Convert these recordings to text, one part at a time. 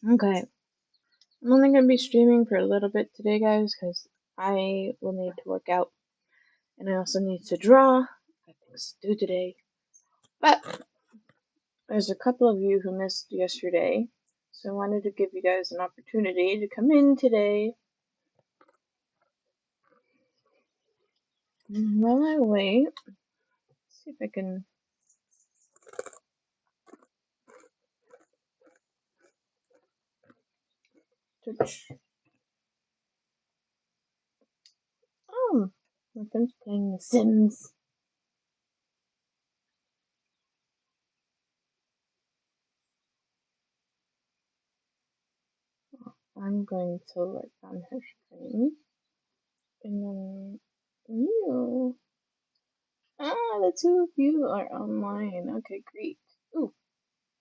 Okay, I'm only going to be streaming for a little bit today, guys, because I will need to work out, and I also need to draw. I got things to do today. But there's a couple of you who missed yesterday, so I wanted to give you guys an opportunity to come in today. And while I wait, let's see if I can. Oh, my friend's playing The Sims. I'm going to look on her screen. And then you. Ah, the two of you are online. Okay, great. Ooh,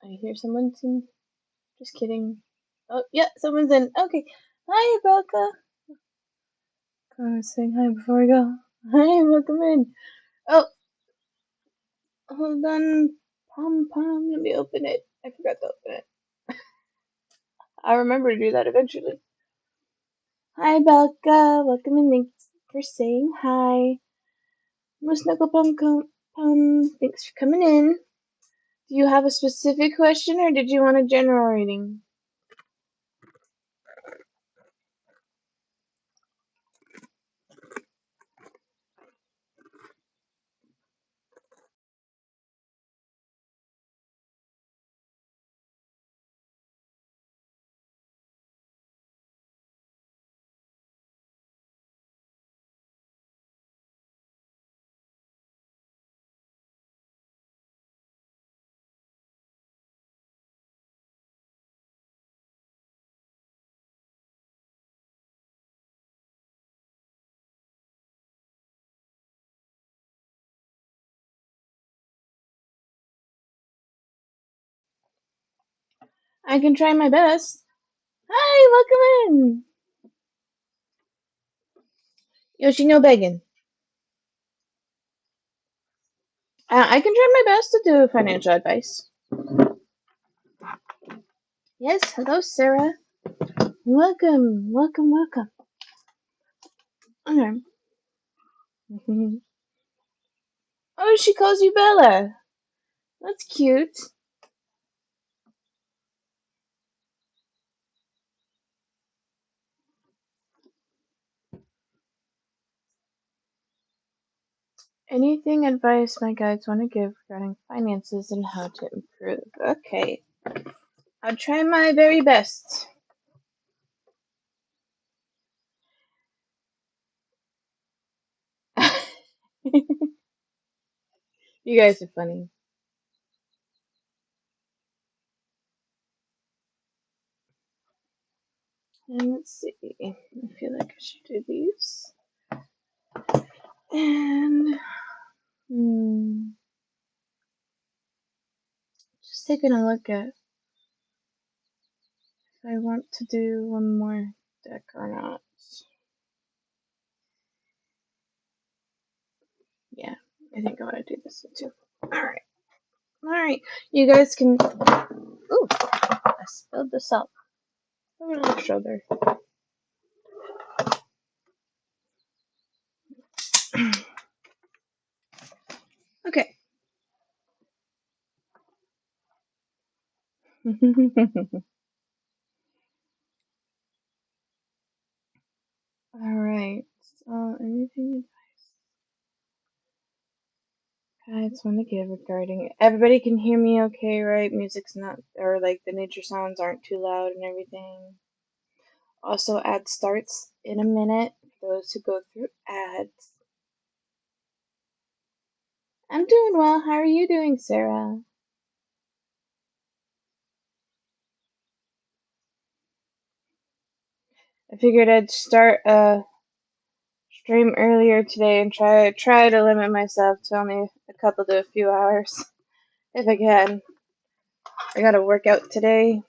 I hear someone sing. Just kidding. Oh, yeah, someone's in. Okay. Hi, Becca. Can I say hi before I go? Hi, welcome in. Oh, hold on. Pom pom. Let me open it. I forgot to open it. I'll remember to do that eventually. Hi, Becca. Welcome in. Thanks for saying hi. Snuggle Pum. Thanks for coming in. Do you have a specific question or did you want a general reading? I can try my best. Hi, welcome in. Yoshino Beggin. I can try my best to do financial advice. Yes, hello, Sarah. Welcome, welcome, welcome. Okay. Oh, she calls you Bella. That's cute. Anything advice my guides want to give regarding finances and how to improve? Okay. I'll try my very best. You guys are funny. And let's see. I feel like I should do these. And just taking a look at if I want to do one more deck or not. Yeah, I think I want to do this one too. Alright. Alright. You guys can. Ooh, I spilled this up. Over my shoulder. Okay. Alright. So, anything guys want to give regarding. Everybody can hear me okay, right? Music's not. Or like the nature sounds aren't too loud and everything. Also, ad starts in a minute for those who go through ads. I'm doing well. How are you doing, Sarah? I figured I'd start a stream earlier today and try to limit myself to only a couple to a few hours if I can. I gotta work out today.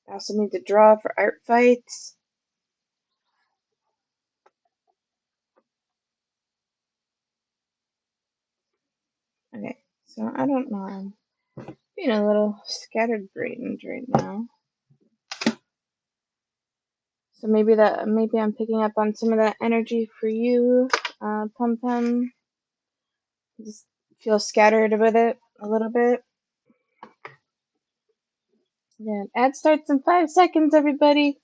I also need to draw for art fights. Okay, so I don't know. I'm being a little scattered brained right now. So maybe I'm picking up on some of that energy for you, Pum Pum. Just feel scattered with it a little bit. Yeah, ad starts in 5 seconds, everybody.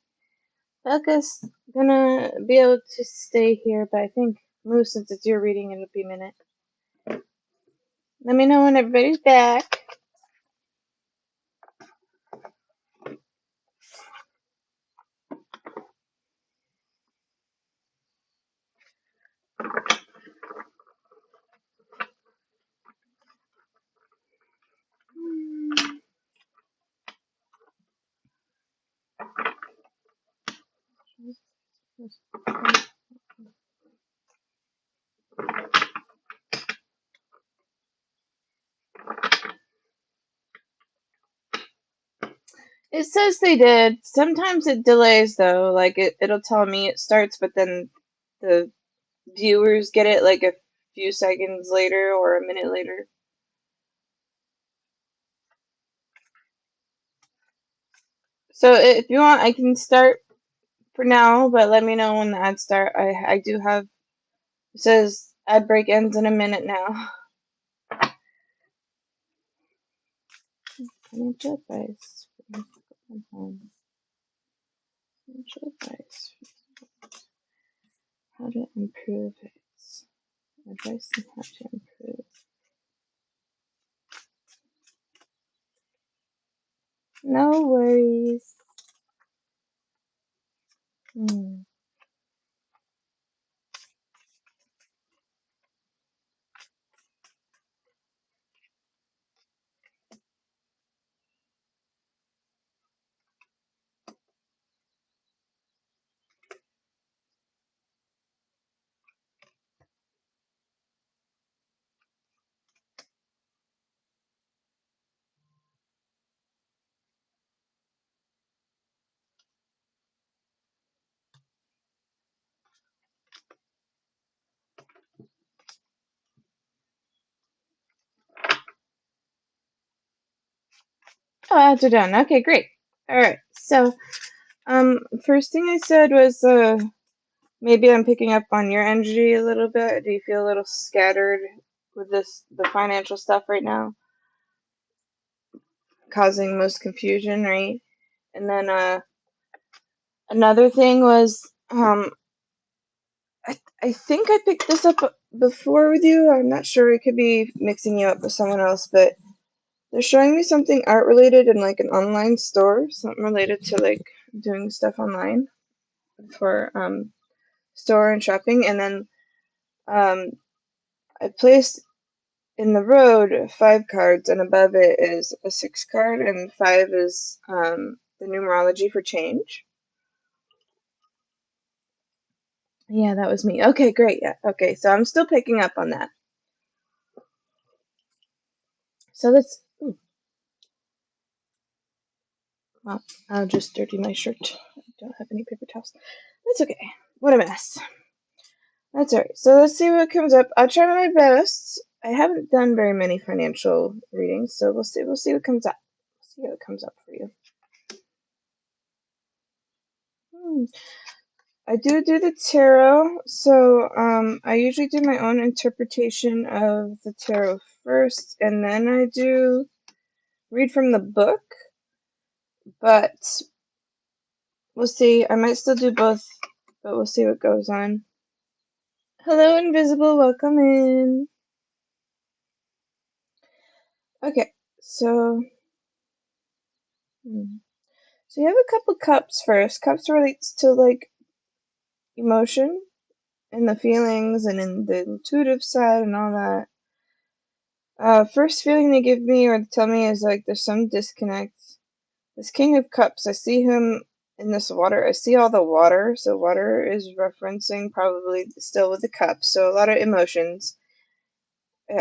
Belka's gonna be able to stay here, but I think Moose, since it's your reading, it'll be a minute. Let me know when everybody's back. It says they did. Sometimes it delays though. Like it'll tell me it starts, but then the viewers get it like a few seconds later or a minute later. So if you want, I can start for now, but let me know when the ads start. I do have. It says ad break ends in a minute now. Financial advice. Financial advice. How to improve it. Advice on how to improve. No worries. Hmm. Oh, ads are done. Okay, great. All right. So, first thing I said was, maybe I'm picking up on your energy a little bit. Do you feel a little scattered with the financial stuff right now, causing most confusion, right? And then, another thing was, I think I picked this up before with you. I'm not sure. I could be mixing you up with someone else, but they're showing me something art related in like an online store, something related to like doing stuff online for store and shopping. And then I placed in the road 5 cards, and above it is a 6 card, and 5 is the numerology for change. Yeah, that was me. Okay, great. Yeah. Okay, so I'm still picking up on that. So let's. Ooh, well, I'll just dirty my shirt. I don't have any paper towels. That's okay. What a mess. That's alright. So let's see what comes up. I'll try my best. I haven't done very many financial readings, so we'll see. We'll see what comes up. See how it comes up for you. I do the tarot, so I usually do my own interpretation of the tarot first, and then I do read from the book. But we'll see. I might still do both, but we'll see what goes on. Hello, Invisible. Welcome in. Okay, so. So you have a couple cups first. Cups relates to like emotion and the feelings and in the intuitive side and all that. First feeling they give me or tell me is like there's some disconnect. This King of Cups, I see him in this water. I see all the water, so water is referencing probably still with the cups. So a lot of emotions.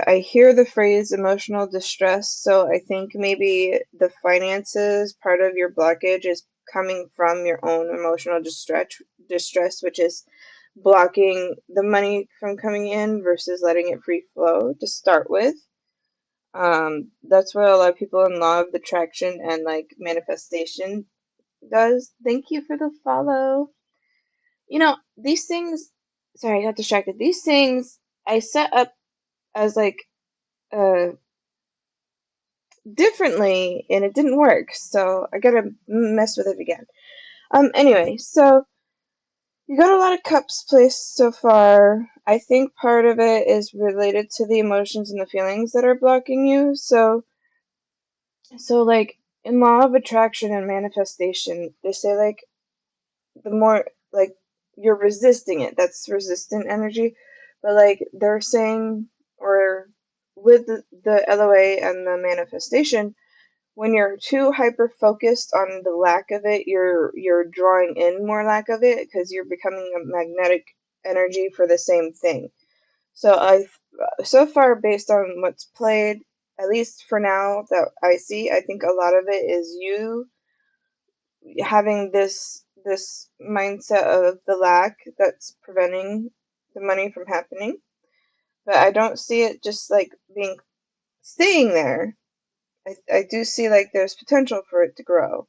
I hear the phrase emotional distress, so I think maybe the finances part of your blockage is coming from your own emotional distress, which is blocking the money from coming in versus letting it free flow to start with. That's what a lot of people in law of attraction and like manifestation does. Thank you for the follow. You know, these things, sorry, I got distracted. These things I set up as like uh differently and it didn't work, so I gotta mess with it again. Anyway, so you got a lot of cups placed so far. I think part of it is related to the emotions and the feelings that are blocking you. So like in law of attraction and manifestation, they say like the more like you're resisting it, that's resistant energy. But like they're saying, or with the LOA and the manifestation, when you're too hyper focused on the lack of it, you're drawing in more lack of it because you're becoming a magnetic energy for the same thing. So I've so far based on what's played, at least for now that I see, I think a lot of it is you having this mindset of the lack that's preventing the money from happening. But I don't see it just like being staying there. I do see like there's potential for it to grow.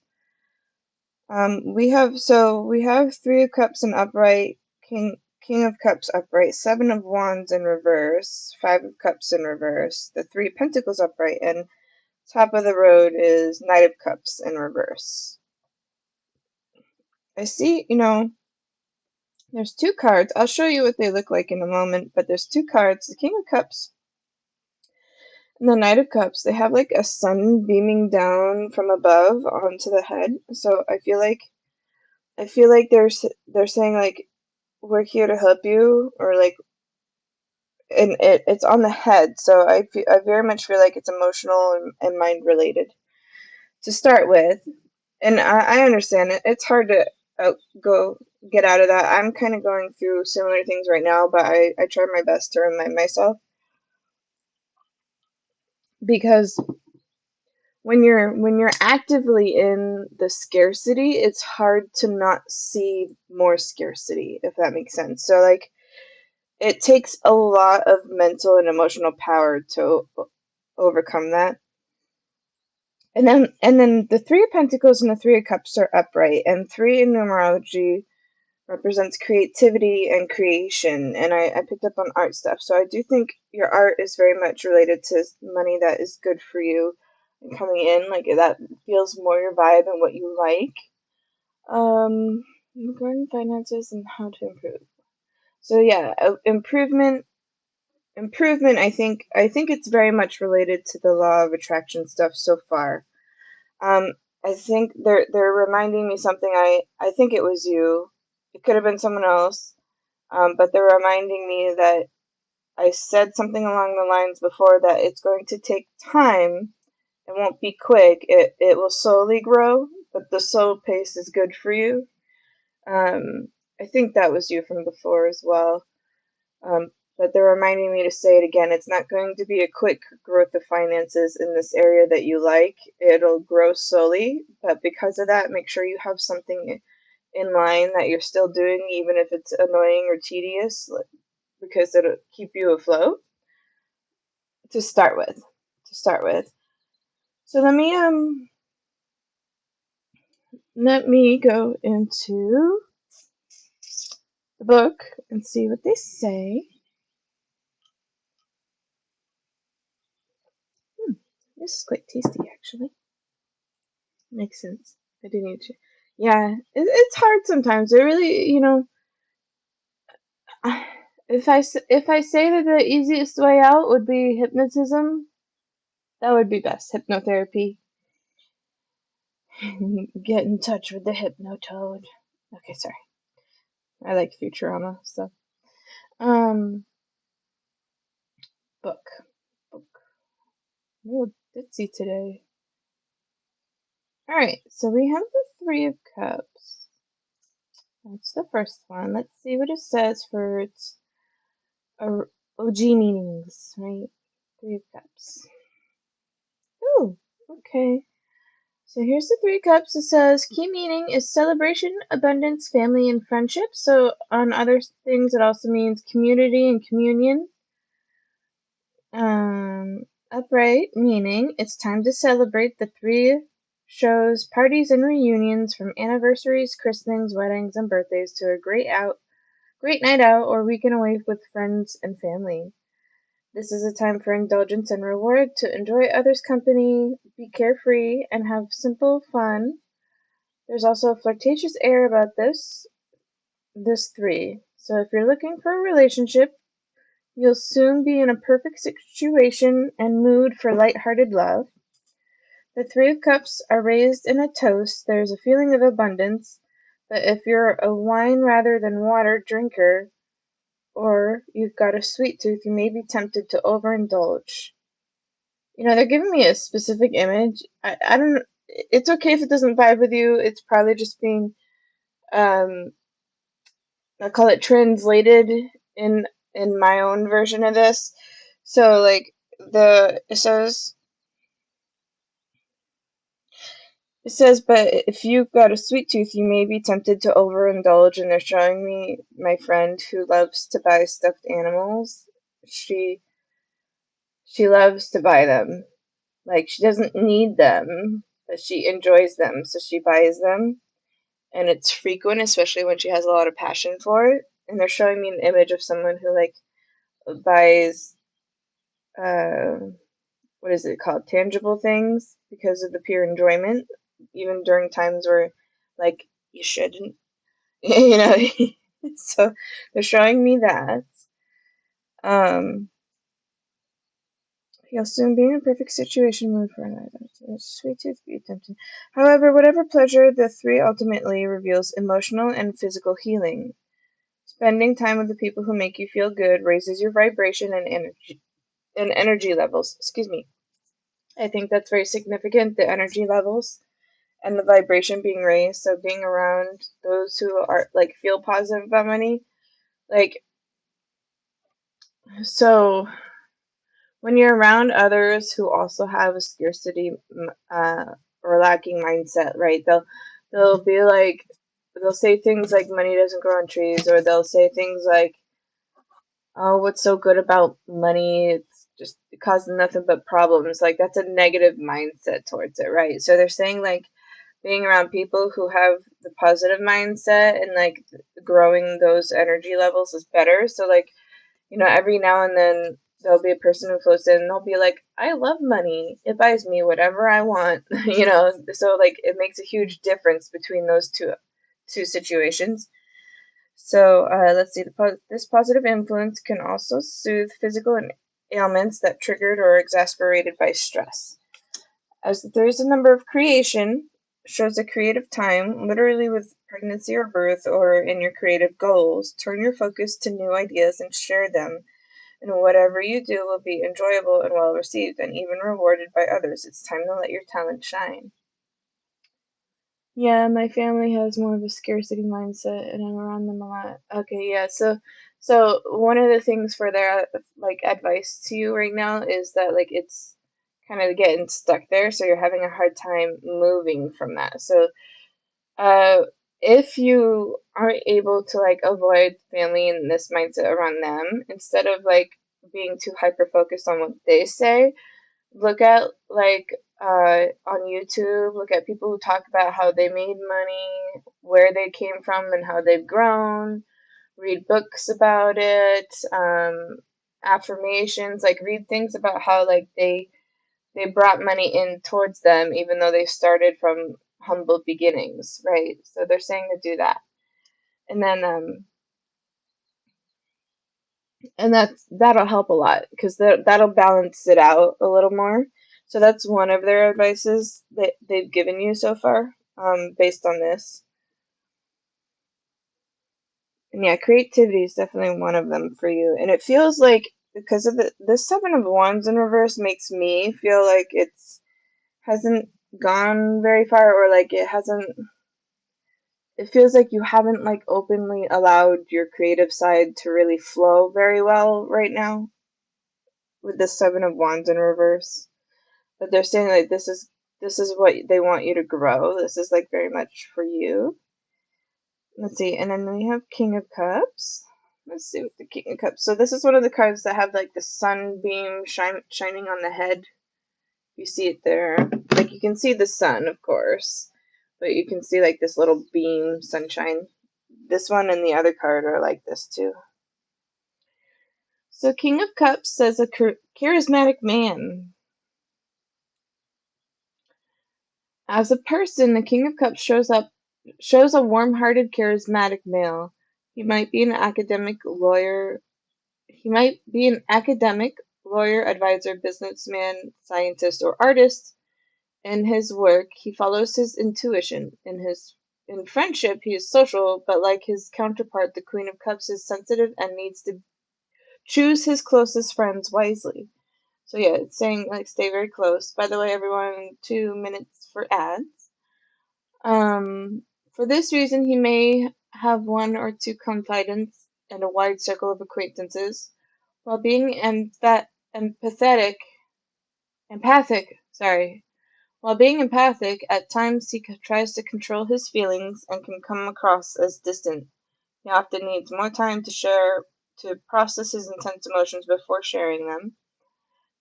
We have Three of Cups in upright, King of Cups upright, Seven of Wands in reverse, Five of Cups in reverse, the Three of Pentacles upright, and top of the road is Knight of Cups in reverse. I see, there's two cards. I'll show you what they look like in a moment, but there's two cards, the King of Cups and the Knight of Cups. They have like a sun beaming down from above onto the head. So I feel like they're saying like we're here to help you, or like, and it's on the head. So I very much feel like it's emotional and mind related to start with. And I understand it. It's hard to go get out of that. I'm kind of going through similar things right now, but I try my best to remind myself, because when you're actively in the scarcity, it's hard to not see more scarcity, if that makes sense. So like it takes a lot of mental and emotional power to overcome that. And then the Three of Pentacles and the Three of Cups are upright, and three in numerology represents creativity and creation. And I picked up on art stuff, so I do think your art is very much related to money that is good for you and coming in, like that feels more your vibe and what you like. Regarding finances and how to improve. So yeah, improvement. I think it's very much related to the law of attraction stuff so far. Um, I think they're reminding me something. I think it was you. It could have been someone else. But they're reminding me that I said something along the lines before that it's going to take time. It won't be quick. It will slowly grow, but the slow pace is good for you. Um, I think that was you from before as well. But they're reminding me to say it again. It's not going to be a quick growth of finances in this area that you like. It'll grow slowly, but because of that, make sure you have something in line that you're still doing, even if it's annoying or tedious, because it'll keep you afloat to start with. So let me go into the book and see what they say. This is quite tasty, actually. Makes sense. I do need to. Yeah, it's hard sometimes. It really, if I say that the easiest way out would be hypnotism, that would be best. Hypnotherapy. Get in touch with the hypnotoad. Okay, sorry. I like Futurama stuff. Um, book. Book. Oh, ditzy today. Alright, so we have the Three of Cups. That's the first one. Let's see what it says for its OG meanings, right? Three of Cups. Ooh, okay. So here's the Three Cups. It says key meaning is celebration, abundance, family, and friendship. So on other things, it also means community and communion. Upright meaning it's time to celebrate the three shows parties and reunions from anniversaries, christenings, weddings, and birthdays to a great night out or weekend away with friends and family. This is a time for indulgence and reward, to enjoy others' company, be carefree, and have simple fun. There's also a flirtatious air about this 3. So if you're looking for a relationship, you'll soon be in a perfect situation and mood for light-hearted love. The 3 of Cups are raised in a toast. There's a feeling of abundance, but if you're a wine rather than water drinker, or you've got a sweet tooth, you may be tempted to overindulge. They're giving me a specific image. I don't. It's okay if it doesn't vibe with you. It's probably just being, I call it translated in in my own version of this. So like it says, but if you've got a sweet tooth, you may be tempted to overindulge. And they're showing me my friend who loves to buy stuffed animals. She loves to buy them. Like, she doesn't need them, but she enjoys them, so she buys them. And it's frequent, especially when she has a lot of passion for it. And they're showing me an image of someone who like buys uh, what is it called? Tangible things because of the pure enjoyment, even during times where like you shouldn't, you know. So they're showing me that. Um, You'll soon be in a perfect situation mood for another. Sweet tooth be tempted. However, whatever pleasure the 3 ultimately reveals emotional and physical healing. Spending time with the people who make you feel good raises your vibration and energy levels. Excuse me. I think that's very significant, the energy levels and the vibration being raised. So being around those who are like feel positive about money, like, so when you're around others who also have a scarcity or lacking mindset, right? They'll be like, they'll say things like money doesn't grow on trees, or they'll say things like, oh, what's so good about money? It's just causing nothing but problems. Like, that's a negative mindset towards it, right? So they're saying like being around people who have the positive mindset and like growing those energy levels is better. So like, every now and then there'll be a person who floats in and they'll be like, I love money. It buys me whatever I want. So like it makes a huge difference between those two situations. So let's see. This positive influence can also soothe physical ailments that triggered or exasperated by stress. As the 3 is a number of creation, shows a creative time, literally with pregnancy or birth, or in your creative goals. Turn your focus to new ideas and share them. And whatever you do will be enjoyable and well received, and even rewarded by others. It's time to let your talent shine. Yeah, my family has more of a scarcity mindset, and I'm around them a lot. Okay, yeah. So one of the things for their like advice to you right now is that like it's kind of getting stuck there, so you're having a hard time moving from that. So uh, if you aren't able to like avoid family and this mindset around them, instead of like being too hyper focused on what they say, look at like on YouTube, look at people who talk about how they made money, where they came from, and how they've grown. Read books about it, affirmations, like read things about how like they brought money in towards them even though they started from humble beginnings, right? So they're saying to do that. And then that'll help a lot because that'll balance it out a little more. So that's one of their advices that they've given you so far, based on this. And yeah, creativity is definitely one of them for you. And it feels like because of the 7 of Wands in reverse makes me feel like it's hasn't gone very far, or like it feels like you haven't like openly allowed your creative side to really flow very well right now with the 7 of Wands in reverse. But they're saying like this is what they want you to grow. This is like very much for you. Let's see, and then we have King of Cups. Let's see with the King of Cups. So this is one of the cards that have like the sunbeam shining on the head. You see it there. Like, you can see the sun, of course, but you can see, like, this little beam, sunshine. This one and the other card are like this, too. So, King of Cups says a charismatic man. As a person, the King of Cups shows a warm-hearted, charismatic male. He might be an academic, lawyer. He might be an academic, lawyer, advisor, businessman, scientist, or artist. In his work, he follows his intuition. In friendship, he is social, but like his counterpart, the Queen of Cups is sensitive and needs to choose his closest friends wisely. So yeah, it's saying like stay very close. By the way, everyone, 2 minutes for ads. For this reason, he may have one or two confidants and a wide circle of acquaintances. While being empathic, while being empathic, at times he tries to control his feelings and can come across as distant. He often needs more time to process his intense emotions before sharing them.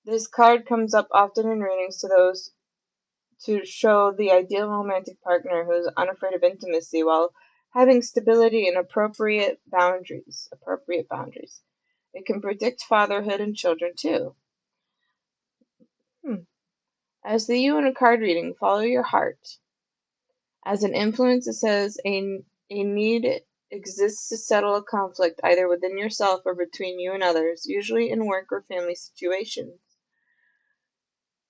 This card comes up often in readings to those to show the ideal romantic partner who is unafraid of intimacy while having stability and appropriate boundaries. It can predict fatherhood and children too. As the you in a card reading, follow your heart. As an influence, it says a need exists to settle a conflict either within yourself or between you and others, usually in work or family situations.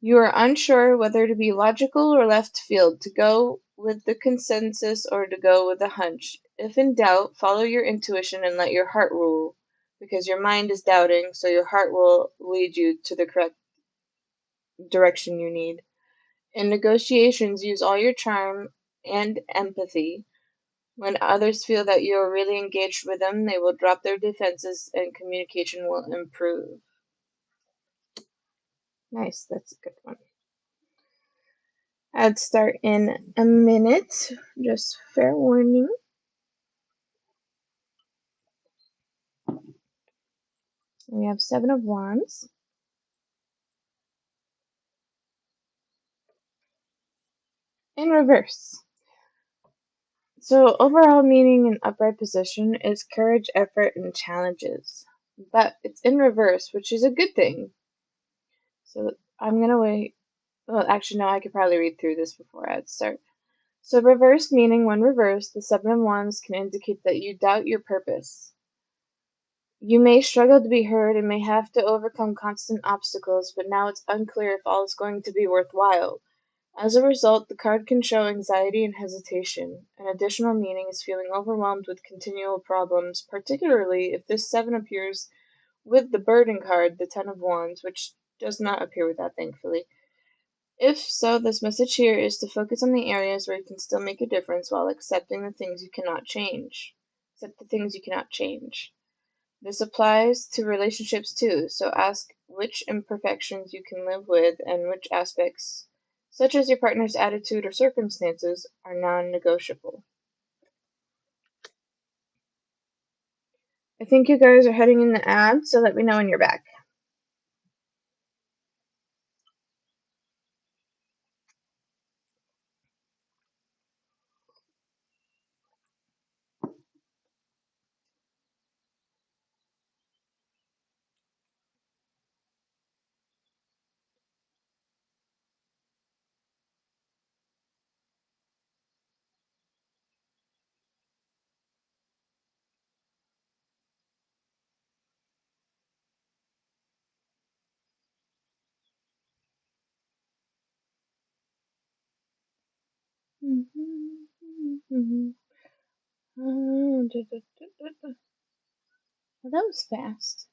You are unsure whether to be logical or left field, to go with the consensus or to go with a hunch. If in doubt, follow your intuition and let your heart rule, because your mind is doubting, so your heart will lead you to the correct direction you need. In negotiations, use all your charm and empathy. When others feel that you are really engaged with them, they will drop their defenses and communication will improve. Nice, that's a good one. I'd start in a minute, just fair warning. We have Seven of Wands. In reverse. So, overall meaning in upright position is courage, effort, and challenges. But it's in reverse, which is a good thing. So, I'm going to wait. Well, actually, no, I could probably read through this before I start. So, reverse meaning when reversed, the Seven of Wands can indicate that you doubt your purpose. You may struggle to be heard and may have to overcome constant obstacles, but now it's unclear if all is going to be worthwhile. As a result, the card can show anxiety and hesitation. An additional meaning is feeling overwhelmed with continual problems, particularly if this 7 appears with the burden card, the 10 of Wands, which does not appear with that, thankfully. If so, this message here is to focus on the areas where you can still make a difference while accepting the things you cannot change. Accept the things you cannot change. This applies to relationships too, so ask which imperfections you can live with and which aspects, such as your partner's attitude or circumstances, are non-negotiable. I think you guys are heading in the ad, so let me know when you're back. Well, that was fast.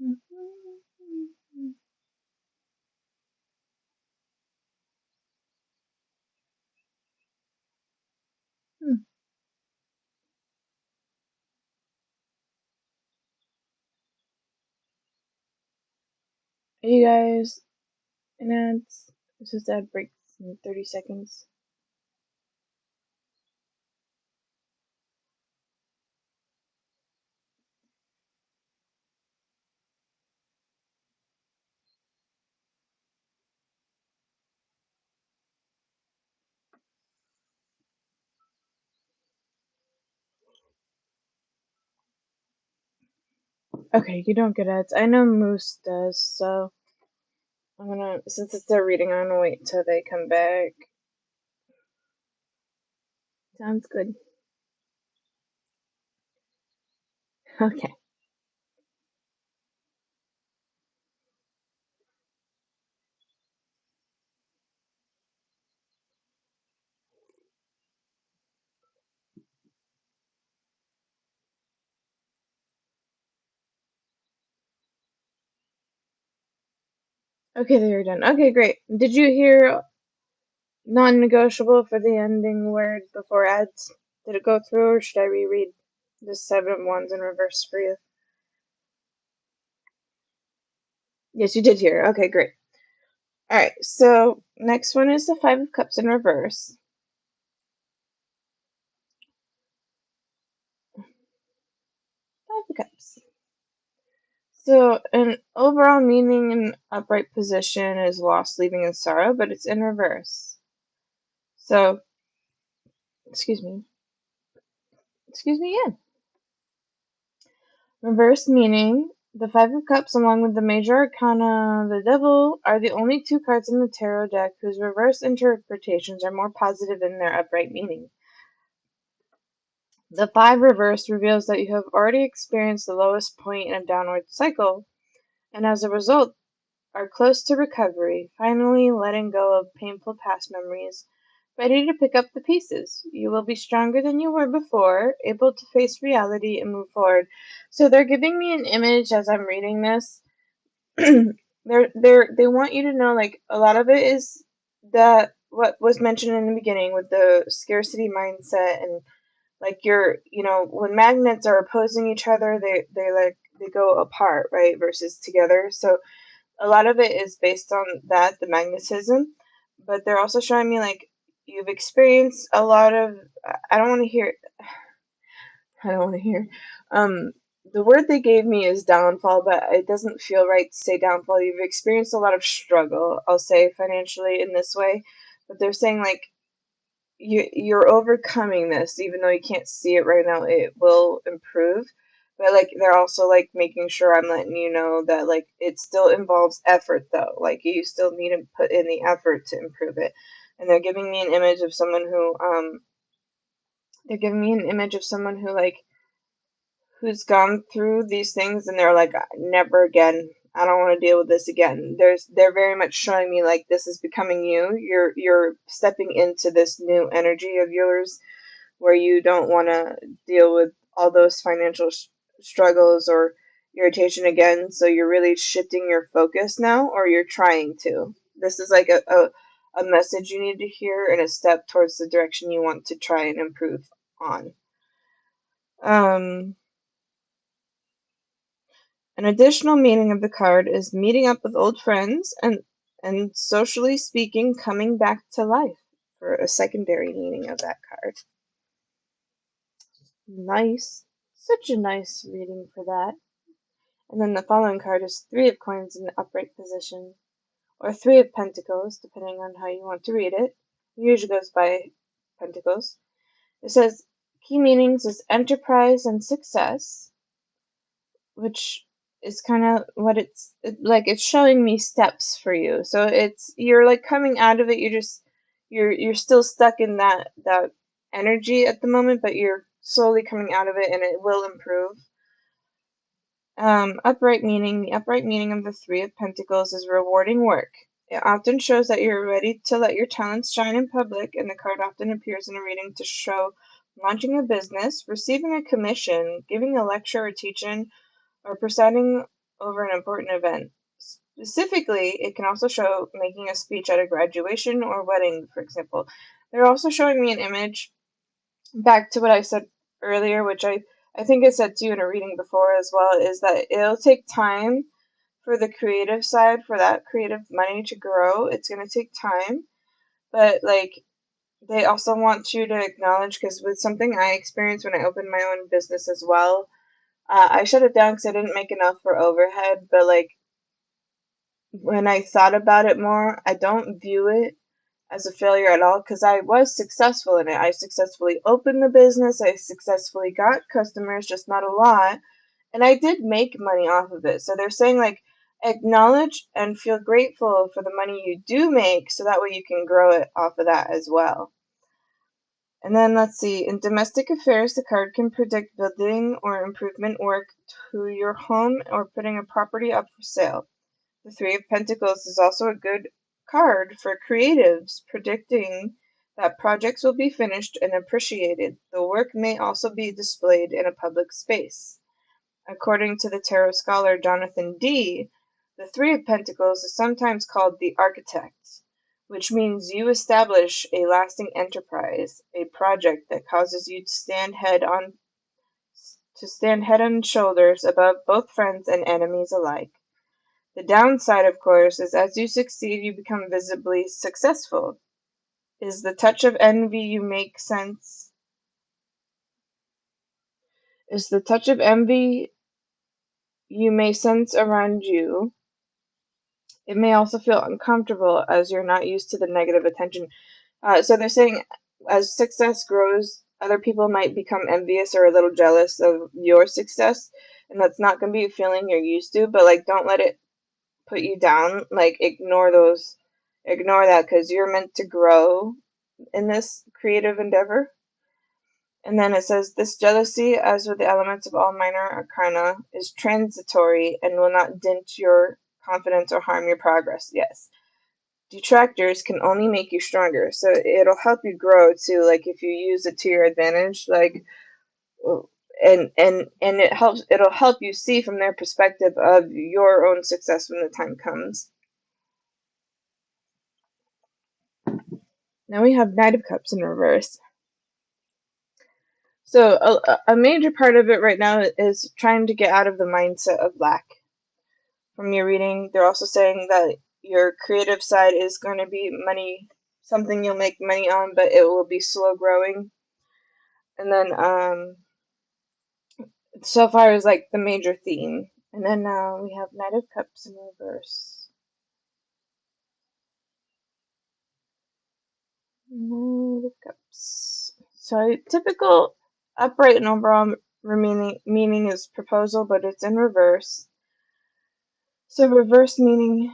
Are you guys in ads? This is ad breaks in 30 seconds. Okay, you don't get ads. I know Moose does, so I'm gonna, since it's their reading, I'm gonna wait till they come back. Sounds good. Okay. Okay, they're done. Okay, great. Did you hear non-negotiable for the ending word before ads? Did it go through, or should I reread the Seven of Wands in reverse for you? Yes, you did hear. Okay, great. Alright, so next one is the Five of Cups in reverse. Five of Cups. So, an overall meaning in upright position is loss, leaving, and sorrow, but it's in reverse. So, excuse me again. Reverse meaning, the Five of Cups along with the Major Arcana, the Devil, are the only two cards in the tarot deck whose reverse interpretations are more positive in their upright meaning. The Five reverse reveals that you have already experienced the lowest point in a downward cycle, and as a result, are close to recovery, finally letting go of painful past memories, ready to pick up the pieces. You will be stronger than you were before, able to face reality and move forward. So they're giving me an image as I'm reading this. They want you to know, like, a lot of it is that what was mentioned in the beginning with the scarcity mindset, and like when magnets are opposing each other, they go apart, right, versus together. So a lot of it is based on that, the magnetism, but they're also showing me like you've experienced a lot of, I don't want to hear, I don't want to hear, the word they gave me is downfall, but it doesn't feel right to say downfall. You've experienced a lot of struggle, I'll say, financially in this way, but they're saying like you're overcoming this, even though you can't see it right now. It will improve, but like they're also like making sure I'm letting you know that like it still involves effort, though. Like you still need to put in the effort to improve it. And they're giving me an image of someone who like who's gone through these things, and they're like, never again. I don't want to deal with this again. They're very much showing me like this is becoming you. You're stepping into this new energy of yours where you don't want to deal with all those financial struggles or irritation again. So you're really shifting your focus now, or you're trying to. This is like a message you need to hear and a step towards the direction you want to try and improve on. An additional meaning of the card is meeting up with old friends and socially speaking, coming back to life for a secondary meaning of that card. Nice. Such a nice reading for that. And then the following card is Three of Coins in the upright position, or Three of Pentacles, depending on how you want to read it. It usually goes by Pentacles. It says key meanings is enterprise and success, which is kind of what like. It's showing me steps for you. So you're like coming out of it. You're still stuck in that energy at the moment, but you're slowly coming out of it, and it will improve. Upright meaning. The upright meaning of the Three of Pentacles is rewarding work. It often shows that you're ready to let your talents shine in public, and the card often appears in a reading to show launching a business, receiving a commission, giving a lecture or teaching, or presiding over an important event. Specifically, it can also show making a speech at a graduation or wedding, for example. They're also showing me an image, back to what I said earlier, which I think I said to you in a reading before as well, is that it'll take time for the creative side, for that creative money to grow. It's going to take time, but like they also want you to acknowledge, because with something I experienced when I opened my own business as well, I shut it down because I didn't make enough for overhead. But like when I thought about it more, I don't view it as a failure at all, because I was successful in it. I successfully opened the business, I successfully got customers, just not a lot, and I did make money off of it. So they're saying, like, acknowledge and feel grateful for the money you do make, so that way you can grow it off of that as well. And then let's see, in domestic affairs, the card can predict building or improvement work to your home or putting a property up for sale. The Three of Pentacles is also a good card for creatives, predicting that projects will be finished and appreciated. The work may also be displayed in a public space. According to the tarot scholar Jonathan D., the Three of Pentacles is sometimes called the architect, which means you establish a lasting enterprise, a project that causes you to stand head and shoulders above both friends and enemies alike. The downside, of course, is as you succeed, you become visibly successful. Is the touch of envy you make sense? Is the touch of envy you may sense around you? It may also feel uncomfortable as you're not used to the negative attention. So they're saying as success grows, other people might become envious or a little jealous of your success, and that's not going to be a feeling you're used to, but like don't let it put you down. Like ignore that, because you're meant to grow in this creative endeavor. And then it says, this jealousy, as with the elements of all minor arcana, is transitory and will not dent your confidence or harm your progress. Yes. Detractors can only make you stronger. So it'll help you grow too, like if you use it to your advantage, like and it'll help you see from their perspective of your own success when the time comes. Now we have Knight of Cups in reverse. So a major part of it right now is trying to get out of the mindset of lack. From your reading, they're also saying that your creative side is going to be money, something you'll make money on, but it will be slow growing. And then so far is like the major theme. And then we have Knight of Cups in reverse. Knight of Cups. So typical upright and overall meaning is proposal, but it's in reverse. So reverse meaning,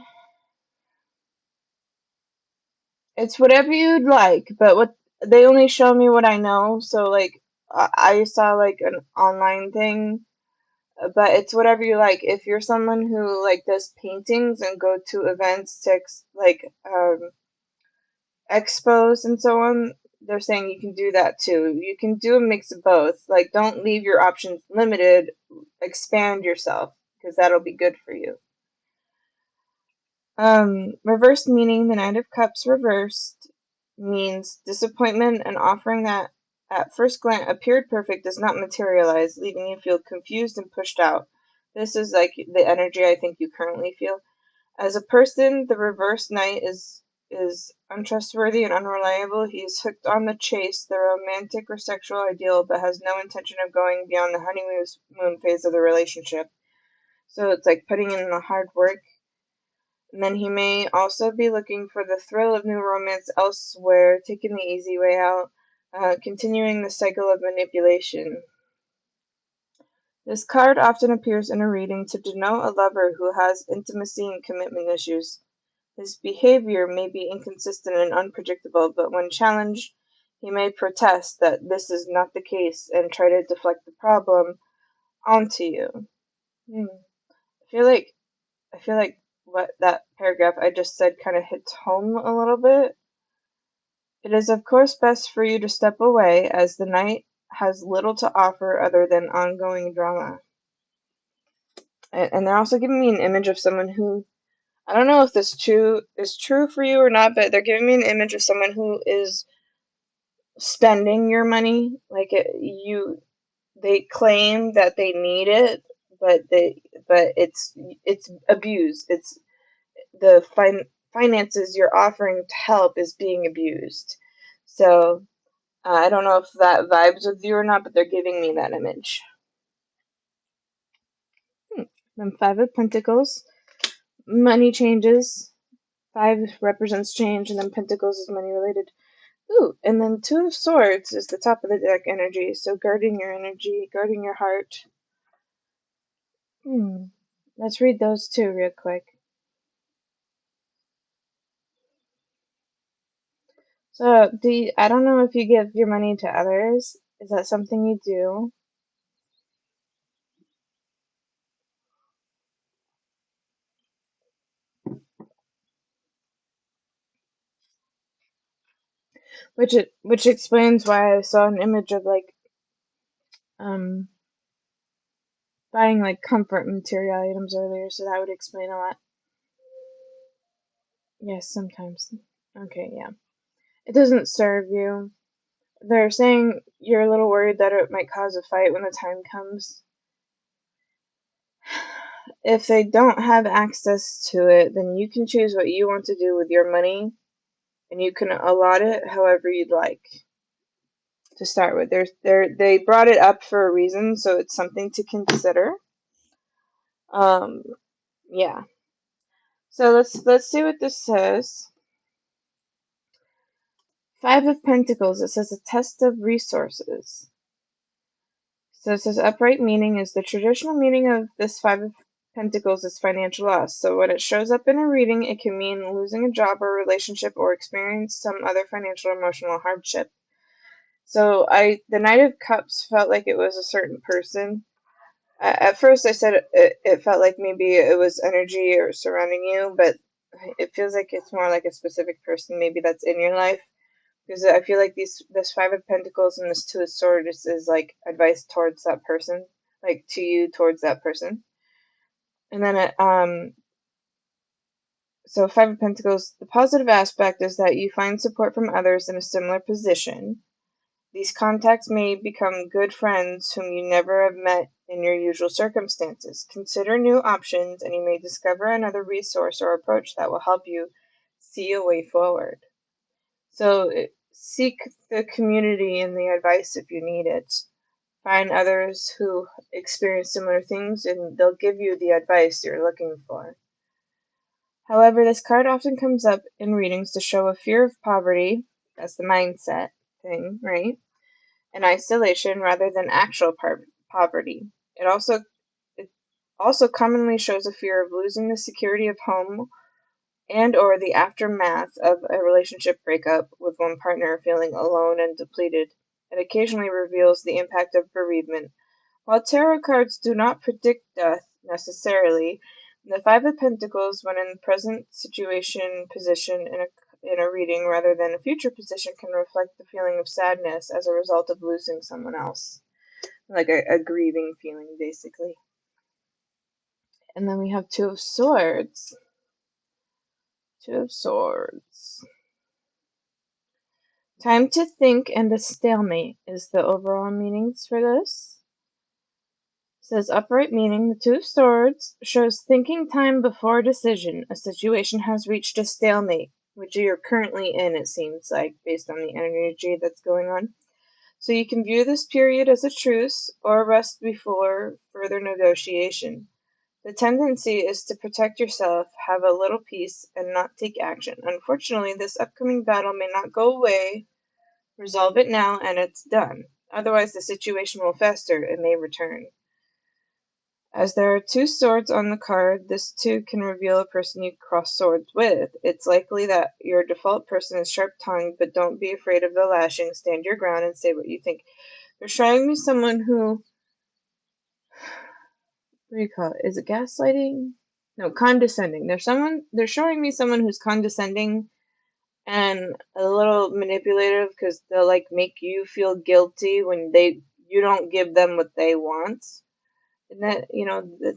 it's whatever you'd like, but what they only show me what I know. So like I saw like an online thing, but it's whatever you like. If you're someone who like does paintings and go to events to like expos and so on, they're saying you can do that too. You can do a mix of both. Like don't leave your options limited. Expand yourself, because that'll be good for you. Reversed meaning, the Knight of Cups reversed means disappointment, and offering that at first glance appeared perfect does not materialize, leaving you feel confused and pushed out. This is like the energy I think you currently feel. As a person, the reversed knight is untrustworthy and unreliable. He is hooked on the chase, the romantic or sexual ideal, but has no intention of going beyond the honeymoon phase of the relationship. So it's like putting in the hard work. And then he may also be looking for the thrill of new romance elsewhere, taking the easy way out, continuing the cycle of manipulation. This card often appears in a reading to denote a lover who has intimacy and commitment issues. His behavior may be inconsistent and unpredictable, but when challenged, he may protest that this is not the case and try to deflect the problem onto you. I feel like what that paragraph I just said kind of hits home a little bit. It is of course best for you to step away, as the knight has little to offer other than ongoing drama. And they're also giving me an image of someone who, I don't know if this is true for you or not, but they're giving me an image of someone who is spending your money. Like they claim that they need it, but it's abused. It's the finances you're offering to help is being abused. So I don't know if that vibes with you or not, but they're giving me that image. Then Five of Pentacles, money changes. Five represents change, and then Pentacles is money related. Ooh, and then Two of Swords is the top of the deck energy. So guarding your energy, guarding your heart. Let's read those two real quick. So, I don't know if you give your money to others. Is that something you do? Which explains why I saw an image of like um buying like comfort material items earlier, so that would explain a lot. Yes, sometimes. Okay, yeah. It doesn't serve you. They're saying you're a little worried that it might cause a fight when the time comes. If they don't have access to it, then you can choose what you want to do with your money, and you can allot it however you'd like. To start with, they brought it up for a reason, so it's something to consider. Um, yeah. So let's see what this says. Five of Pentacles. It says a test of resources. So it says upright meaning is the traditional meaning of this Five of Pentacles is financial loss. So when it shows up in a reading, it can mean losing a job or relationship or experience some other financial or emotional hardship. So the Knight of Cups felt like it was a certain person. At first I said it felt like maybe it was energy or surrounding you, but it feels like it's more like a specific person maybe that's in your life. Because I feel like this Five of Pentacles and this Two of Swords is like advice towards that person, like to you towards that person. And then so Five of Pentacles, the positive aspect is that you find support from others in a similar position. These contacts may become good friends whom you never have met in your usual circumstances. Consider new options, and you may discover another resource or approach that will help you see a way forward. So seek the community and the advice if you need it. Find others who experience similar things, and they'll give you the advice you're looking for. However, this card often comes up in readings to show a fear of poverty. That's the mindset thing, right? And isolation rather than actual poverty. It also commonly shows a fear of losing the security of home and or the aftermath of a relationship breakup with one partner feeling alone and depleted. It occasionally reveals the impact of bereavement. While tarot cards do not predict death necessarily, the Five of Pentacles, when in the present situation position in a reading rather than a future position, can reflect the feeling of sadness as a result of losing someone else. Like a grieving feeling, basically. And then we have Two of Swords. Two of Swords. Time to think and a stalemate is the overall meanings for this. It says upright meaning, the Two of Swords shows thinking time before decision. A situation has reached a stalemate, which you're currently in, it seems like, based on the energy that's going on. So you can view this period as a truce or a rest before further negotiation. The tendency is to protect yourself, have a little peace, and not take action. Unfortunately, this upcoming battle may not go away. Resolve it now and it's done. Otherwise, the situation will fester and may return. As there are two swords on the card, this too can reveal a person you cross swords with. It's likely that your default person is sharp-tongued, but don't be afraid of the lashing. Stand your ground and say what you think. They're showing me someone who, what do you call it? Is it gaslighting? No, condescending. They're showing me someone who's condescending and a little manipulative because they'll like make you feel guilty when you don't give them what they want. And that,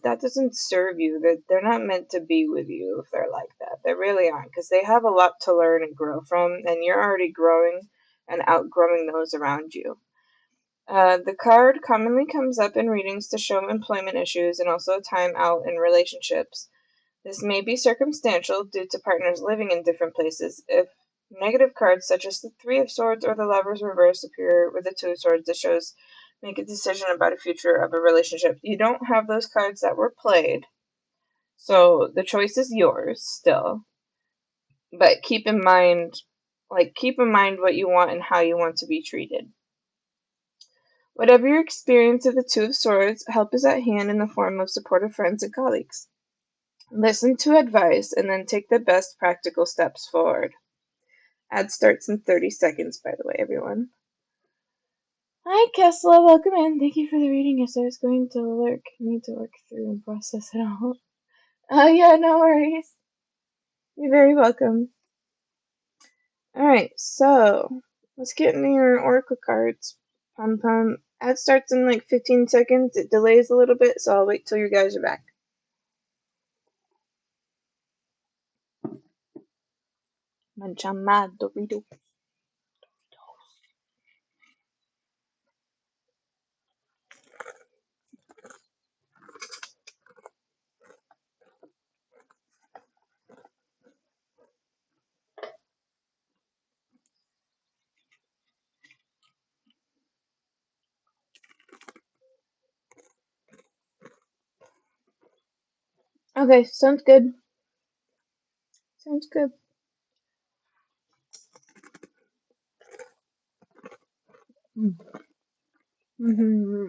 that doesn't serve you. That they're not meant to be with you if they're like that. They really aren't, because they have a lot to learn and grow from, and you're already growing and outgrowing those around you. The card commonly comes up in readings to show employment issues and also time out in relationships. This may be circumstantial due to partners living in different places. If negative cards such as the Three of Swords or the Lover's Reverse appear with the Two of Swords, this shows make a decision about a future of a relationship. You don't have those cards that were played, so the choice is yours still. But keep in mind what you want and how you want to be treated. Whatever your experience of the Two of Swords, help is at hand in the form of supportive friends and colleagues. Listen to advice and then take the best practical steps forward. Ad starts in 30 seconds, by the way, everyone. Hi, Kessla. Welcome in. Thank you for the reading. Yes, I was going to lurk. I need to work through and process it all. Oh, yeah, no worries. You're very welcome. Alright, so let's get into your oracle cards. Pum pum. Ad starts in like 15 seconds. It delays a little bit, so I'll wait till you guys are back. Manchama Dorito. Okay, sounds good. Sounds good. Mm-hmm.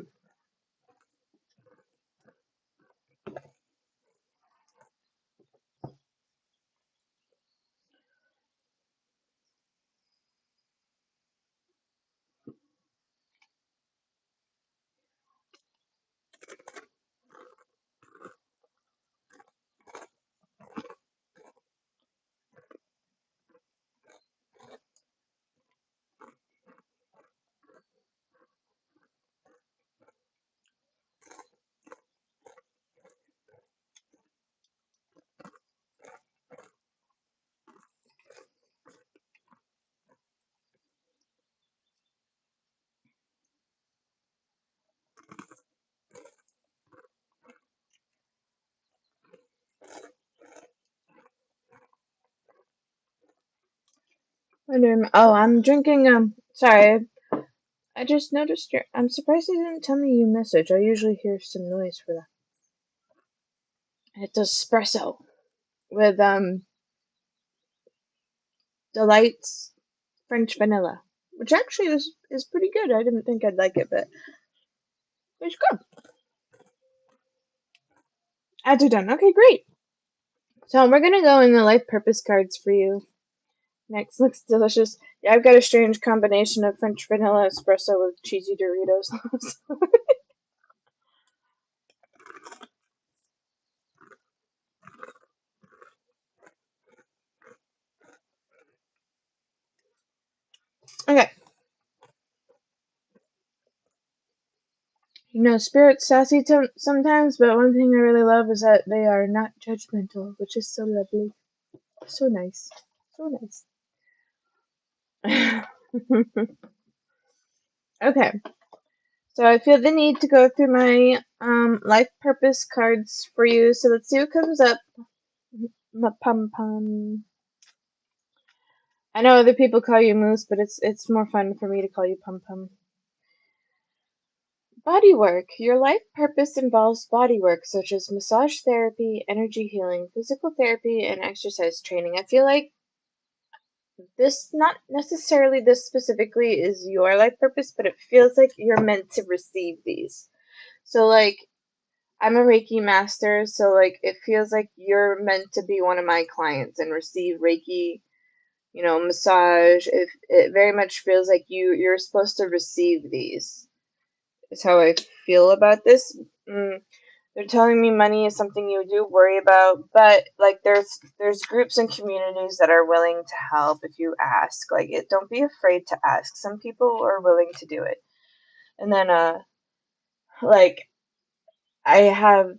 Oh, I'm drinking, sorry. I just noticed I'm surprised you didn't tell me you message. I usually hear some noise for that. It's espresso with, Delight's French vanilla, which actually is pretty good. I didn't think I'd like it, but it's good. Ads are done. Okay, great. So we're gonna go in the life purpose cards for you. Next looks delicious. Yeah, I've got a strange combination of French vanilla espresso with cheesy Doritos. Okay. Spirits sassy sometimes, but one thing I really love is that they are not judgmental, which is so lovely. So nice. So nice. Okay. So I feel the need to go through my life purpose cards for you. So let's see what comes up. Pum pum. I know other people call you Moose, but it's more fun for me to call you Pum Pum. Body work. Your life purpose involves body work such as massage therapy, energy healing, physical therapy, and exercise training. I feel like this, not necessarily this specifically, is your life purpose, but it feels like you're meant to receive these. So like I'm a Reiki master, so like it feels like you're meant to be one of my clients and receive Reiki, massage. It very much feels like you're supposed to receive these. Is how I feel about this. They're telling me money is something you do worry about, but like there's groups and communities that are willing to help if you ask. Don't be afraid to ask. Some people are willing to do it. And then like I have,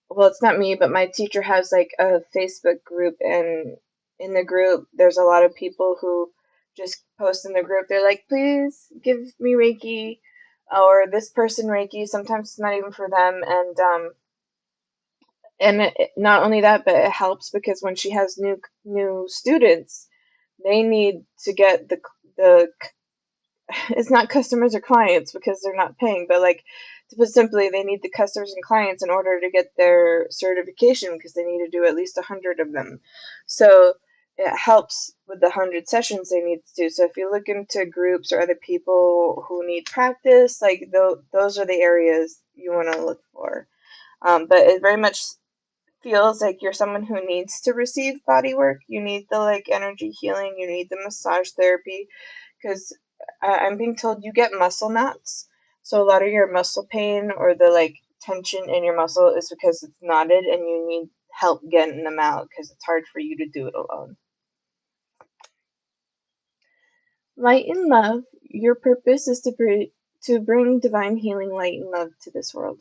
well, it's not me, but my teacher has like a Facebook group, and in the group, there's a lot of people who just post in the group. They're like, please give me Reiki, or this person Reiki. Sometimes it's not even for them, and not only that, but it helps because when she has new students, they need to get the it's not customers or clients because they're not paying, but like to put simply, they need the customers and clients in order to get their certification because they need to do at least 100 of them. So it helps with the 100 sessions they need to do. So if you look into groups or other people who need practice, like those are the areas you want to look for. But it very much feels like you're someone who needs to receive body work. You need the like energy healing, you need the massage therapy, because I'm being told you get muscle knots. So a lot of your muscle pain or the like tension in your muscle is because it's knotted and you need help getting them out because it's hard for you to do it alone. Light and love, your purpose is to bring divine healing, light, and love to this world.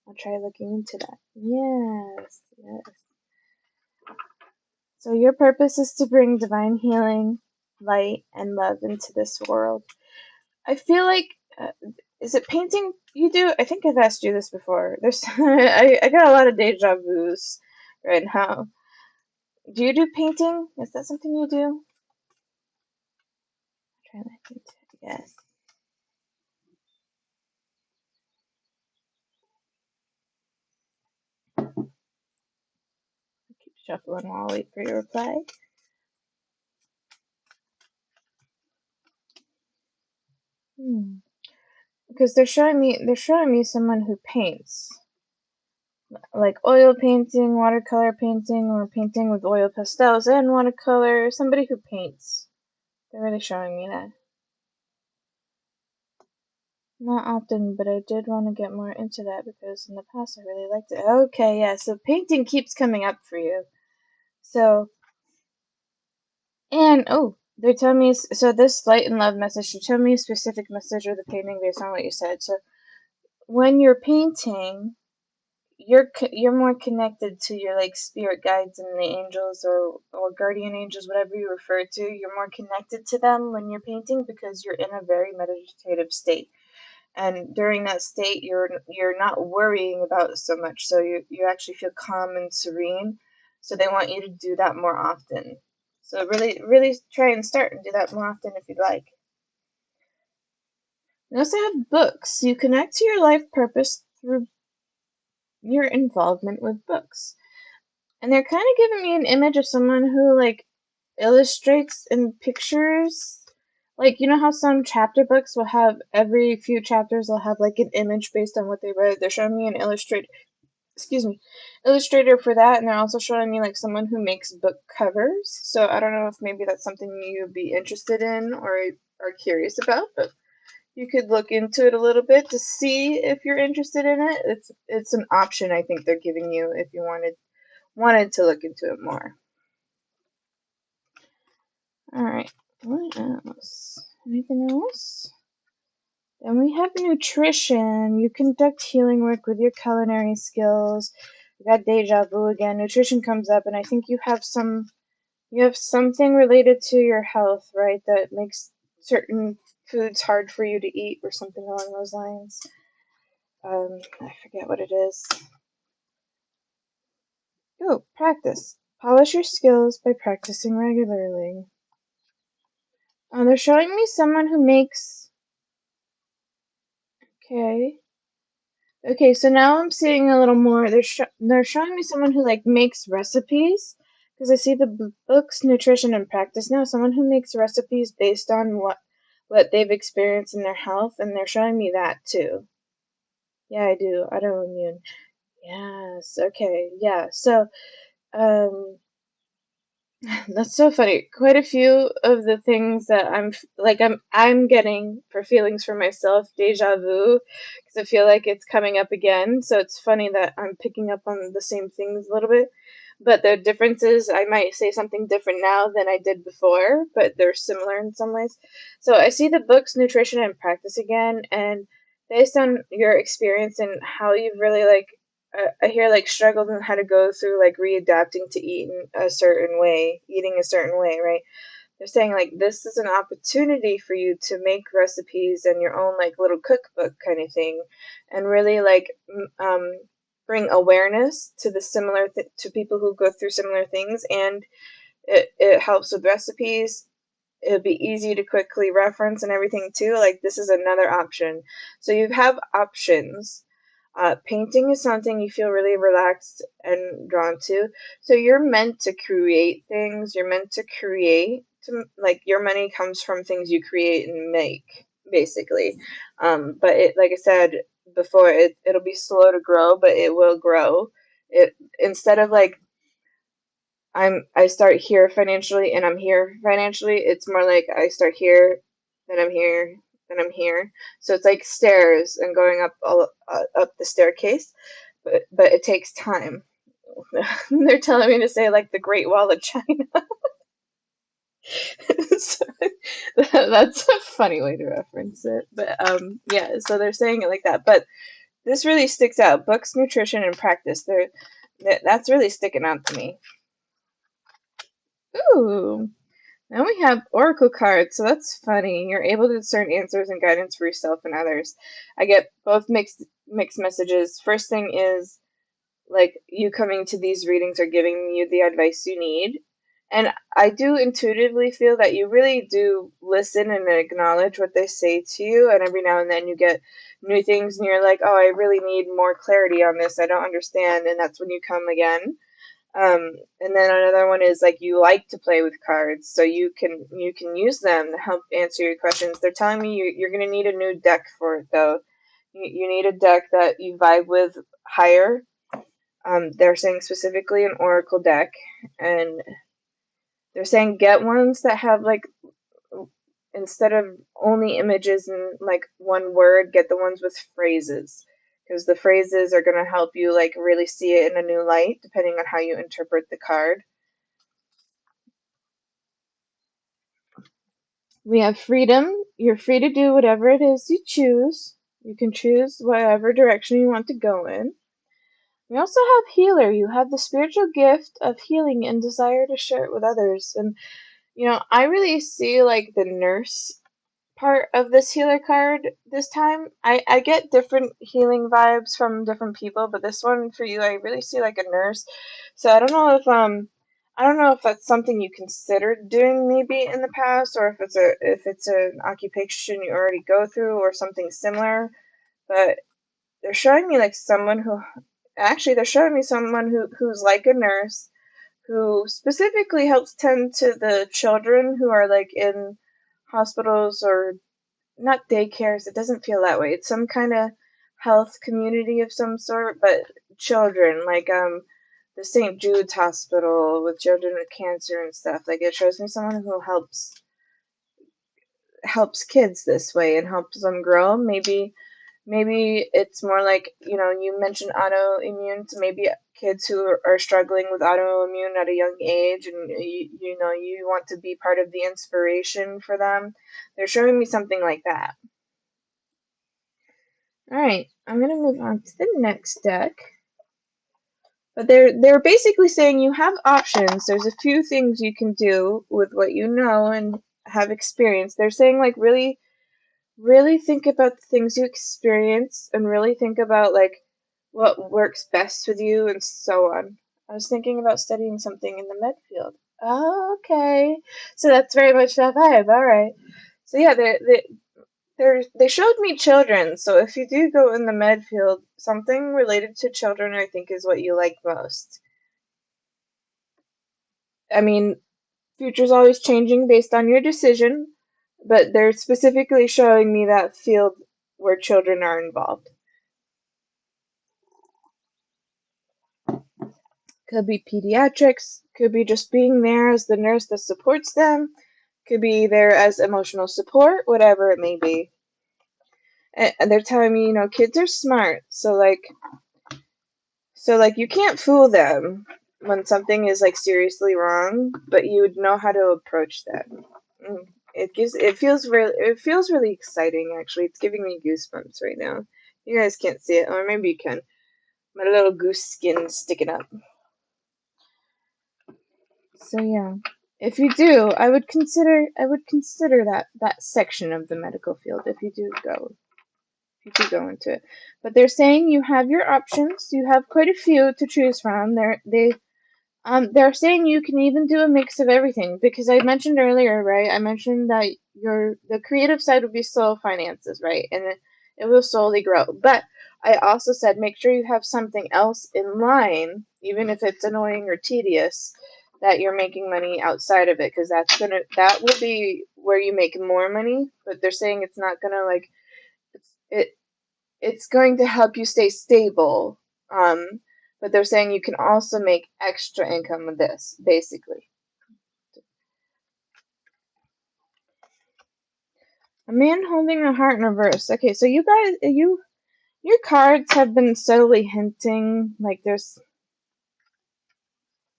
I'll try looking into that. Yes, yes. So your purpose is to bring divine healing, light, and love into this world. I feel like, is it painting you do? I think I've asked you this before. There's, I got a lot of deja vu's right now. Do you do painting? Is that something you do? Try looking into it. Yes. I keep shuffling while I wait for your reply. Because they're showing me someone who paints, like oil painting, watercolor painting, or painting with oil pastels and watercolor. Somebody who paints. They're really showing me that. Not often, but I did want to get more into that because in the past I really liked it. Okay, yeah, so painting keeps coming up for you. So, and oh, they're telling me, so this light and love message, should tell me a specific message of the painting based on what you said. So, when you're painting, you're more connected to your like spirit guides and the angels or guardian angels, whatever you refer to. You're more connected to them when you're painting because you're in a very meditative state, and during that state you're not worrying about so much, so you actually feel calm and serene. So they want you to do that more often. So really try and start and do that more often if you'd like. We also have books. You connect to your life purpose through your involvement with books. And they're kind of giving me an image of someone who like illustrates in pictures. Like, you know how some chapter books will have every few chapters they'll have like an image based on what they read. They're showing me an illustrator for that, and they're also showing me like someone who makes book covers. So I don't know if maybe that's something you'd be interested in or are curious about, but you could look into it a little bit to see if you're interested in it. It's an option I think they're giving you if you wanted to look into it more. All right. What else? Anything else? Then we have nutrition. You conduct healing work with your culinary skills. We got deja vu again. Nutrition comes up, and I think you have something related to your health, right? That makes certain foods hard for you to eat, or something along those lines. I forget what it is. Oh, practice. Polish your skills by practicing regularly. They're showing me someone who makes. Okay. Okay, so now I'm seeing a little more. They're showing me someone who like makes recipes because I see the books, nutrition, and practice now. Someone who makes recipes based on what they've experienced in their health, and they're showing me that too. Yeah, I do. Autoimmune. Yes. Okay. Yeah. So, um, that's so funny. Quite a few of the things that I'm getting for feelings for myself, deja vu, because I feel like it's coming up again. So it's funny that I'm picking up on the same things a little bit. But the difference is I might say something different now than I did before, but they're similar in some ways. So I see the books, nutrition, and practice again, and based on your experience and how you've really like, I hear like struggled and how to go through like readapting to eating a certain way, right? They're saying like this is an opportunity for you to make recipes and your own like little cookbook kind of thing, and really like bring awareness to the to people who go through similar things, and it helps with recipes. It'll be easy to quickly reference and everything too. Like this is another option. So you have options. Painting is something you feel really relaxed and drawn to. So you're meant to create things. You're meant to create. Like your money comes from things you create and make, basically. But it, like I said before, it'll be slow to grow, but it will grow. It instead of like I start here financially and I'm here financially. It's more like I start here, then I'm here, then I'm here. So it's like stairs and going up up the staircase, but it takes time. They're telling me to say like the Great Wall of China. So, that's a funny way to reference it. But yeah, so they're saying it like that. But this really sticks out. Books, nutrition, and practice. That's really sticking out to me. Ooh. Now we have oracle cards, so that's funny. You're able to discern answers and guidance for yourself and others. I get both mixed messages. First thing is like you coming to these readings are giving you the advice you need. And I do intuitively feel that you really do listen and acknowledge what they say to you, and every now and then you get new things and you're like, "Oh, I really need more clarity on this. I don't understand." And that's when you come again. And then another one is like you like to play with cards, so you can use them to help answer your questions. They're telling me you're going to need a new deck for it though. You need a deck that you vibe with higher. They're saying specifically an oracle deck, and they're saying get ones that have like instead of only images and like one word, get the ones with phrases. Because the phrases are going to help you like really see it in a new light, depending on how you interpret the card. We have freedom. You're free to do whatever it is you choose. You can choose whatever direction you want to go in. We also have healer. You have the spiritual gift of healing and desire to share it with others. And, I really see like the nurse part of this healer card this time. I get different healing vibes from different people, but this one for you, I really see like a nurse. So I don't know if that's something you considered doing maybe in the past, or if it's an occupation you already go through or something similar. But they're showing me like someone who actually they're showing me someone who's like a nurse who specifically helps tend to the children who are like in hospitals or not daycares. It doesn't feel that way. It's some kind of health community of some sort, but children, like the St. Jude's Hospital with children with cancer and stuff. Like it shows me someone who helps kids this way and helps them grow. Maybe it's more like, you mentioned autoimmune, so maybe kids who are struggling with autoimmune at a young age, and you want to be part of the inspiration for them. They're showing me something like that. All right, I'm gonna move on to the next deck. But they're basically saying you have options. There's a few things you can do with what you know and have experienced. They're saying like really, really think about the things you experience and really think about like what works best with you and so on. I was thinking about studying something in the med field. Oh, okay. So that's very much that vibe. All right. So yeah, they showed me children, so if you do go in the med field, something related to children I think is what you like most. I mean, future's always changing based on your decision, but they're specifically showing me that field where children are involved. Could be pediatrics, could be just being there as the nurse that supports them, could be there as emotional support, whatever it may be. And they're telling me, kids are smart, so like you can't fool them when something is like seriously wrong, but you would know how to approach them. it feels really exciting actually. It's giving me goosebumps right now. You guys can't see it, or maybe you can. My little goose skin sticking up. So yeah. If you do, I would consider that section of the medical field if you do go into it. But they're saying you have your options. You have quite a few to choose from. They're saying you can even do a mix of everything because I mentioned earlier, right? I mentioned that the creative side would be sole finances, right? And it will slowly grow. But I also said make sure you have something else in line, even if it's annoying or tedious, that you're making money outside of it because that will be where you make more money. But they're saying it's not gonna like it it's going to help you stay stable. Um, but they're saying you can also make extra income with this, basically. A man holding a heart in reverse. Okay, so you guys, your cards have been subtly hinting like there's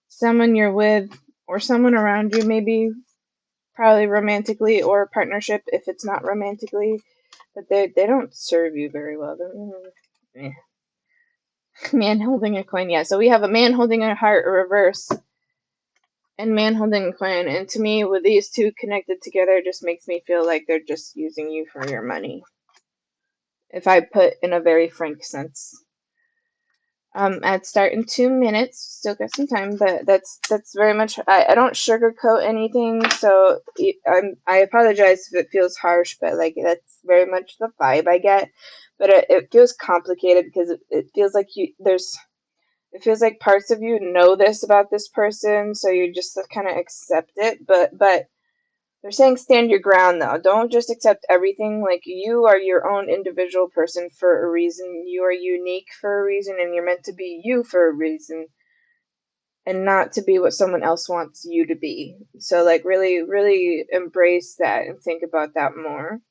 someone you're with or someone around you, maybe probably romantically or a partnership if it's not romantically, but they don't serve you very well. Eh. Man holding a coin, yeah. So we have a man holding a heart in reverse and man holding a coin. And to me, with these two connected together, it just makes me feel like they're just using you for your money. If I put in a very frank sense. I'd start in 2 minutes. Still got some time, but that's very much. I don't sugarcoat anything, so I apologize if it feels harsh, but like that's very much the vibe I get. But it feels complicated because it feels like it feels like parts of you know this about this person, so you just kind of accept it. But they're saying stand your ground though. Don't just accept everything. Like you are your own individual person for a reason. You are unique for a reason, and you're meant to be you for a reason, and not to be what someone else wants you to be. So like really, really embrace that and think about that more.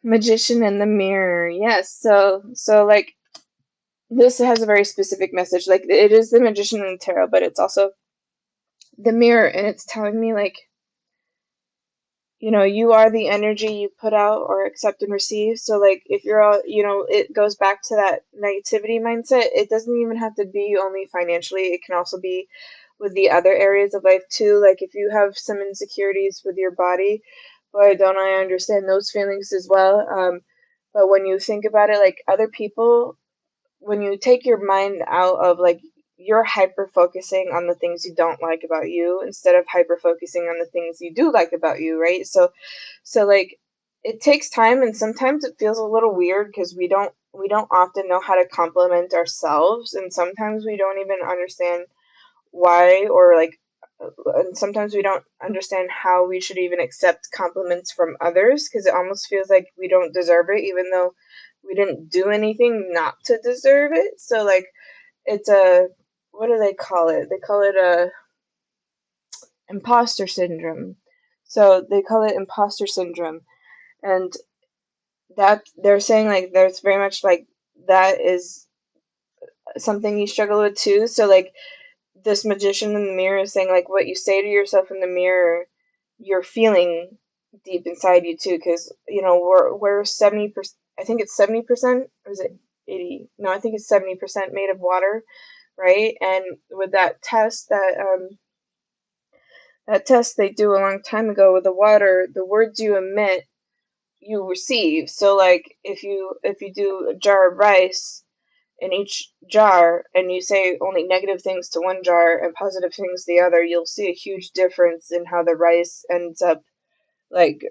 Magician in the mirror. Yes. So like this has a very specific message. Like it is the magician in the tarot, but it's also the mirror, and it's telling me like you are the energy you put out or accept and receive. So like if you're all, it goes back to that negativity mindset. It doesn't even have to be only financially. It can also be with the other areas of life too. Like if you have some insecurities with your body, boy, don't I understand those feelings as well. But when you think about it, like other people, when you take your mind out of like you're hyper focusing on the things you don't like about you instead of hyper focusing on the things you do like about you, right? So like it takes time and sometimes it feels a little weird because we don't often know how to compliment ourselves, and sometimes we don't even understand why, or like and sometimes we don't understand how we should even accept compliments from others because it almost feels like we don't deserve it even though we didn't do anything not to deserve it. So like it's a, what do they call it? They call it a imposter syndrome. So they call it imposter syndrome, and that they're saying like there's very much like that is something you struggle with too. So like this magician in the mirror is saying like what you say to yourself in the mirror, you're feeling deep inside you too, because we're 70%. I think it's 70%, or is it 80? No, I think it's 70% made of water, right? And with that test they do a long time ago with the water, the words you emit, you receive. So like if you do a jar of rice in each jar and you say only negative things to one jar and positive things to the other, you'll see a huge difference in how the rice ends up like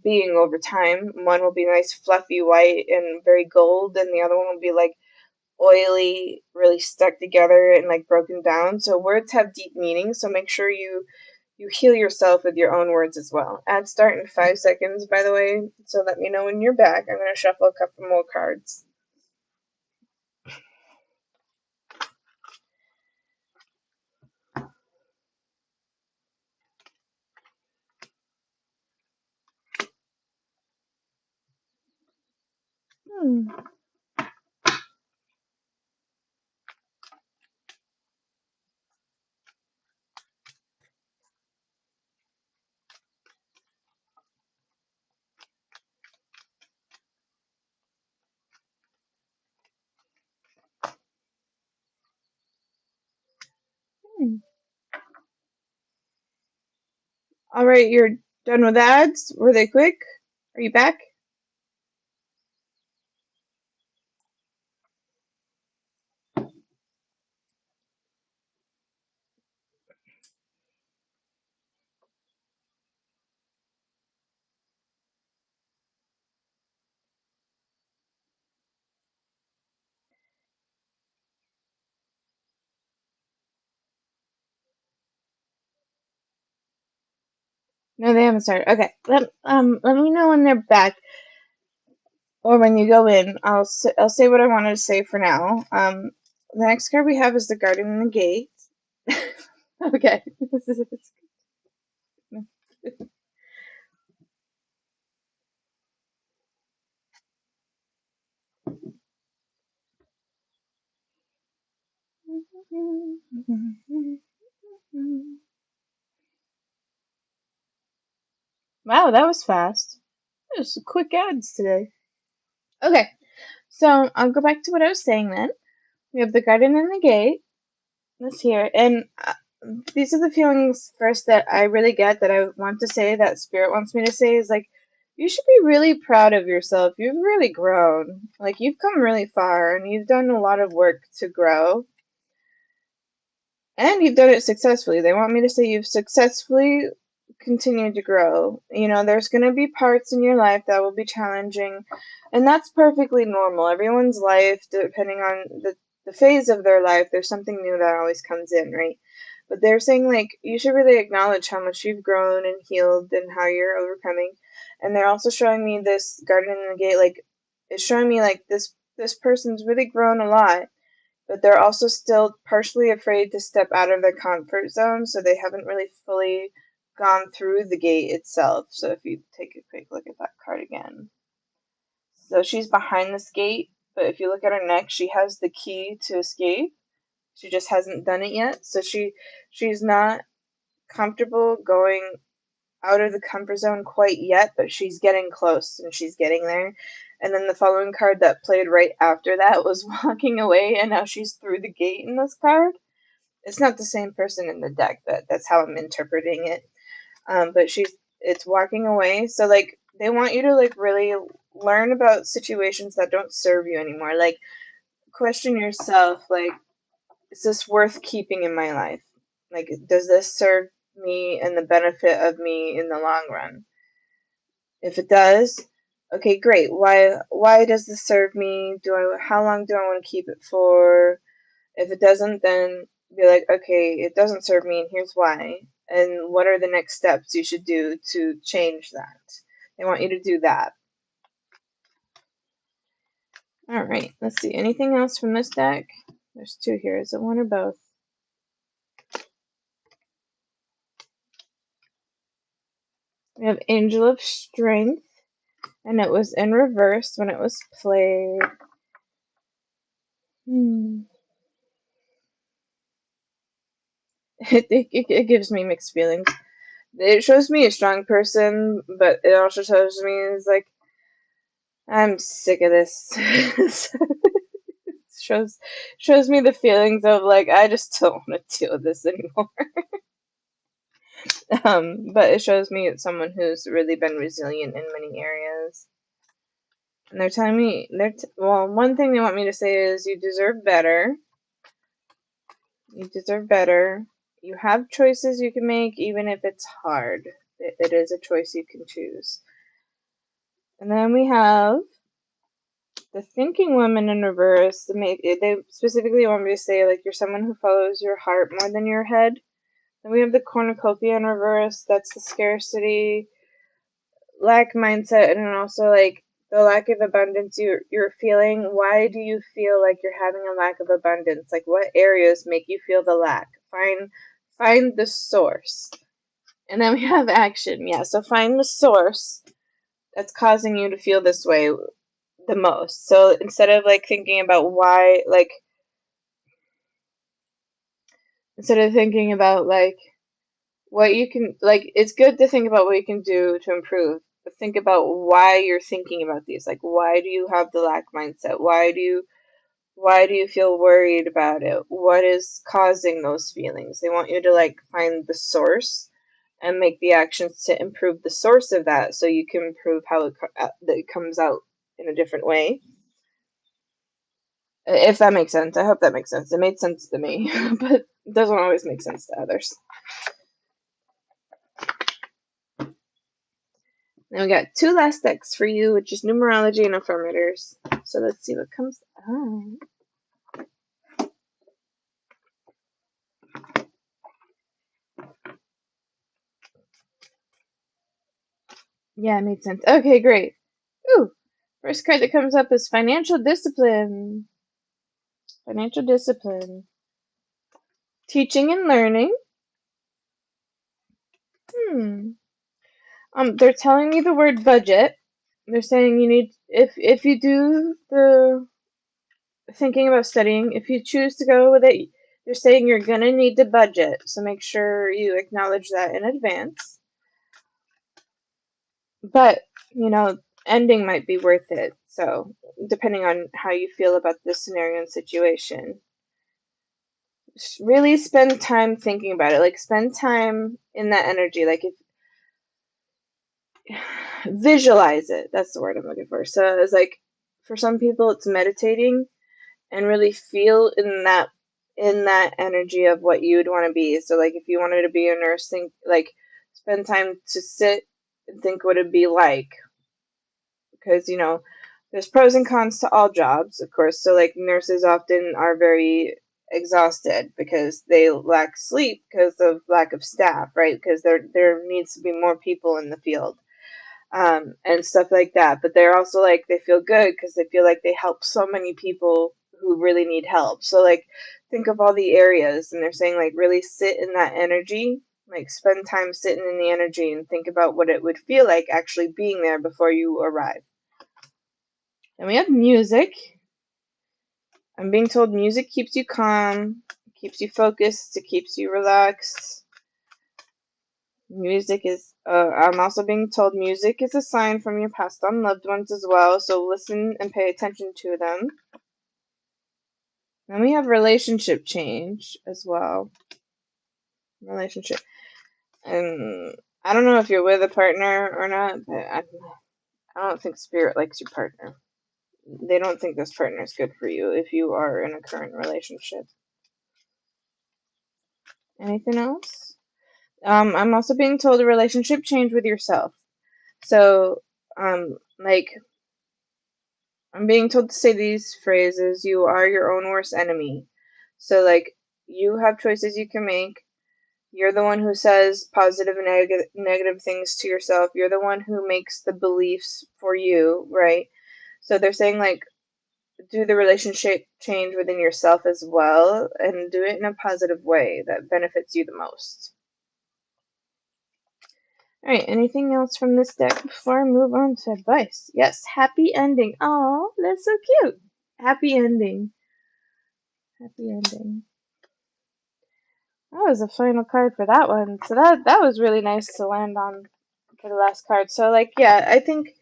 being over time. One will be nice fluffy white and very gold, and the other one will be like oily, really stuck together and like broken down. So words have deep meaning, so make sure you heal yourself with your own words as well. Add start in 5 seconds, by the way, so let me know when you're back. I'm going to shuffle a couple more cards. Hmm. All right, you're done with ads? Were they quick? Are you back? No, they haven't started. Okay, let me know when they're back or when you go in. I'll say what I wanted to say for now. The next card we have is the Guardian in the Gate. Okay. Wow, that was fast. That was some quick ads today. Okay, so I'll go back to what I was saying then. We have the Guardian in the Gate. Let's hear it. And these are the feelings first that I really get that I want to say that Spirit wants me to say is like, you should be really proud of yourself. You've really grown. Like, you've come really far and you've done a lot of work to grow. And you've done it successfully. They want me to say you've successfully continued to grow. You know, there's going to be parts in your life that will be challenging, and that's perfectly normal. Everyone's life, depending on the phase of their life, there's something new that always comes in, right? But they're saying, like, you should really acknowledge how much you've grown and healed and how you're overcoming. And they're also showing me this Guardian in the Gate, like, it's showing me, like, this person's really grown a lot, but they're also still partially afraid to step out of their comfort zone, so they haven't really fully gone through the gate itself. So if you take a quick look at that card again. So she's behind this gate, but if you look at her neck, she has the key to escape. She just hasn't done it yet. So she's not comfortable going out of the comfort zone quite yet, but she's getting close and she's getting there. And then the following card that played right after that was walking away, and now she's through the gate in this card. It's not the same person in the deck, but that's how I'm interpreting it. But it's walking away. So like they want you to like really learn about situations that don't serve you anymore. Like question yourself, like, is this worth keeping in my life? Like, does this serve me and the benefit of me in the long run? If it does, okay, great. Why does this serve me? How long do I want to keep it for? If it doesn't, then be like, okay, it doesn't serve me and here's why. And what are the next steps you should do to change that? They want you to do that. All right, let's see. Anything else from this deck? There's two here. Is it one or both? We have Angel of Strength, and it was in reverse when it was played. It gives me mixed feelings. It shows me a strong person, but it also shows me it's like, I'm sick of this. shows me the feelings of like, I just don't want to deal with this anymore. But it shows me it's someone who's really been resilient in many areas. And they're telling me well, one thing they want me to say is you deserve better. You deserve better. You have choices you can make, even if it's hard. It is a choice you can choose. And then we have the Thinking Woman in reverse. They specifically want me to say, like, you're someone who follows your heart more than your head. Then we have the Cornucopia in reverse. That's the scarcity, lack mindset, and then also, like, the lack of abundance you're feeling. Why do you feel like you're having a lack of abundance? Like, what areas make you feel the lack? Find the source. And then we have action. Yeah, so find the source that's causing you to feel this way the most. So instead of like thinking about why, like, instead of thinking about like what you can, like, it's good to think about what you can do to improve, but think about why you're thinking about these. Like, why do you have the lack mindset? Why do you feel worried about it? What is causing those feelings? They want you to like find the source and make the actions to improve the source of that so you can improve how that it comes out in a different way. If that makes sense. I hope that makes sense. It made sense to me, but it doesn't always make sense to others. Then we got two last decks for you, which is numerology and affirmators. So let's see what comes out. Yeah, it made sense. Okay, great. Ooh, first card that comes up is financial discipline. Financial discipline. Teaching and learning. They're telling you the word budget. They're saying you need, if you do the thinking about studying, if you choose to go with it, they're saying you're gonna need to budget. So make sure you acknowledge that in advance. But, ending might be worth it. So, depending on how you feel about this scenario and situation, really spend time thinking about it. Like, spend time in that energy. Like, visualize it. That's the word I'm looking for. So, it's like, for some people, it's meditating and really feel in that energy of what you'd want to be. So, like, if you wanted to be a nurse, think, like, spend time to sit and think what it'd be like. Because, there's pros and cons to all jobs, of course. So, like, nurses often are very exhausted because they lack sleep because of lack of staff, right? Because there needs to be more people in the field, and stuff like that. But they're also, like, they feel good because they feel like they help so many people who really need help. So, like, think of all the areas, and they're saying, like, really sit in that energy. Like, spend time sitting in the energy and think about what it would feel like actually being there before you arrive. And we have music. I'm being told music keeps you calm, keeps you focused, it keeps you relaxed. Music is, I'm also being told music is a sign from your passed on loved ones as well, so listen and pay attention to them. Then we have relationship change as well. Relationship. And I don't know if you're with a partner or not, but I don't think Spirit likes your partner. They don't think this partner is good for you if you are in a current relationship. Anything else? I'm also being told a relationship change with yourself. So, like, I'm being told to say these phrases: you are your own worst enemy. So, like, you have choices you can make. You're the one who says positive and negative things to yourself. You're the one who makes the beliefs for you, right? So they're saying, like, do the relationship change within yourself as well, and do it in a positive way that benefits you the most. Alright, anything else from this deck before I move on to advice? Yes, happy ending. Oh, that's so cute. Happy ending. Happy ending. That was the final card for that one. So that was really nice to land on for the last card. So, like, yeah, I think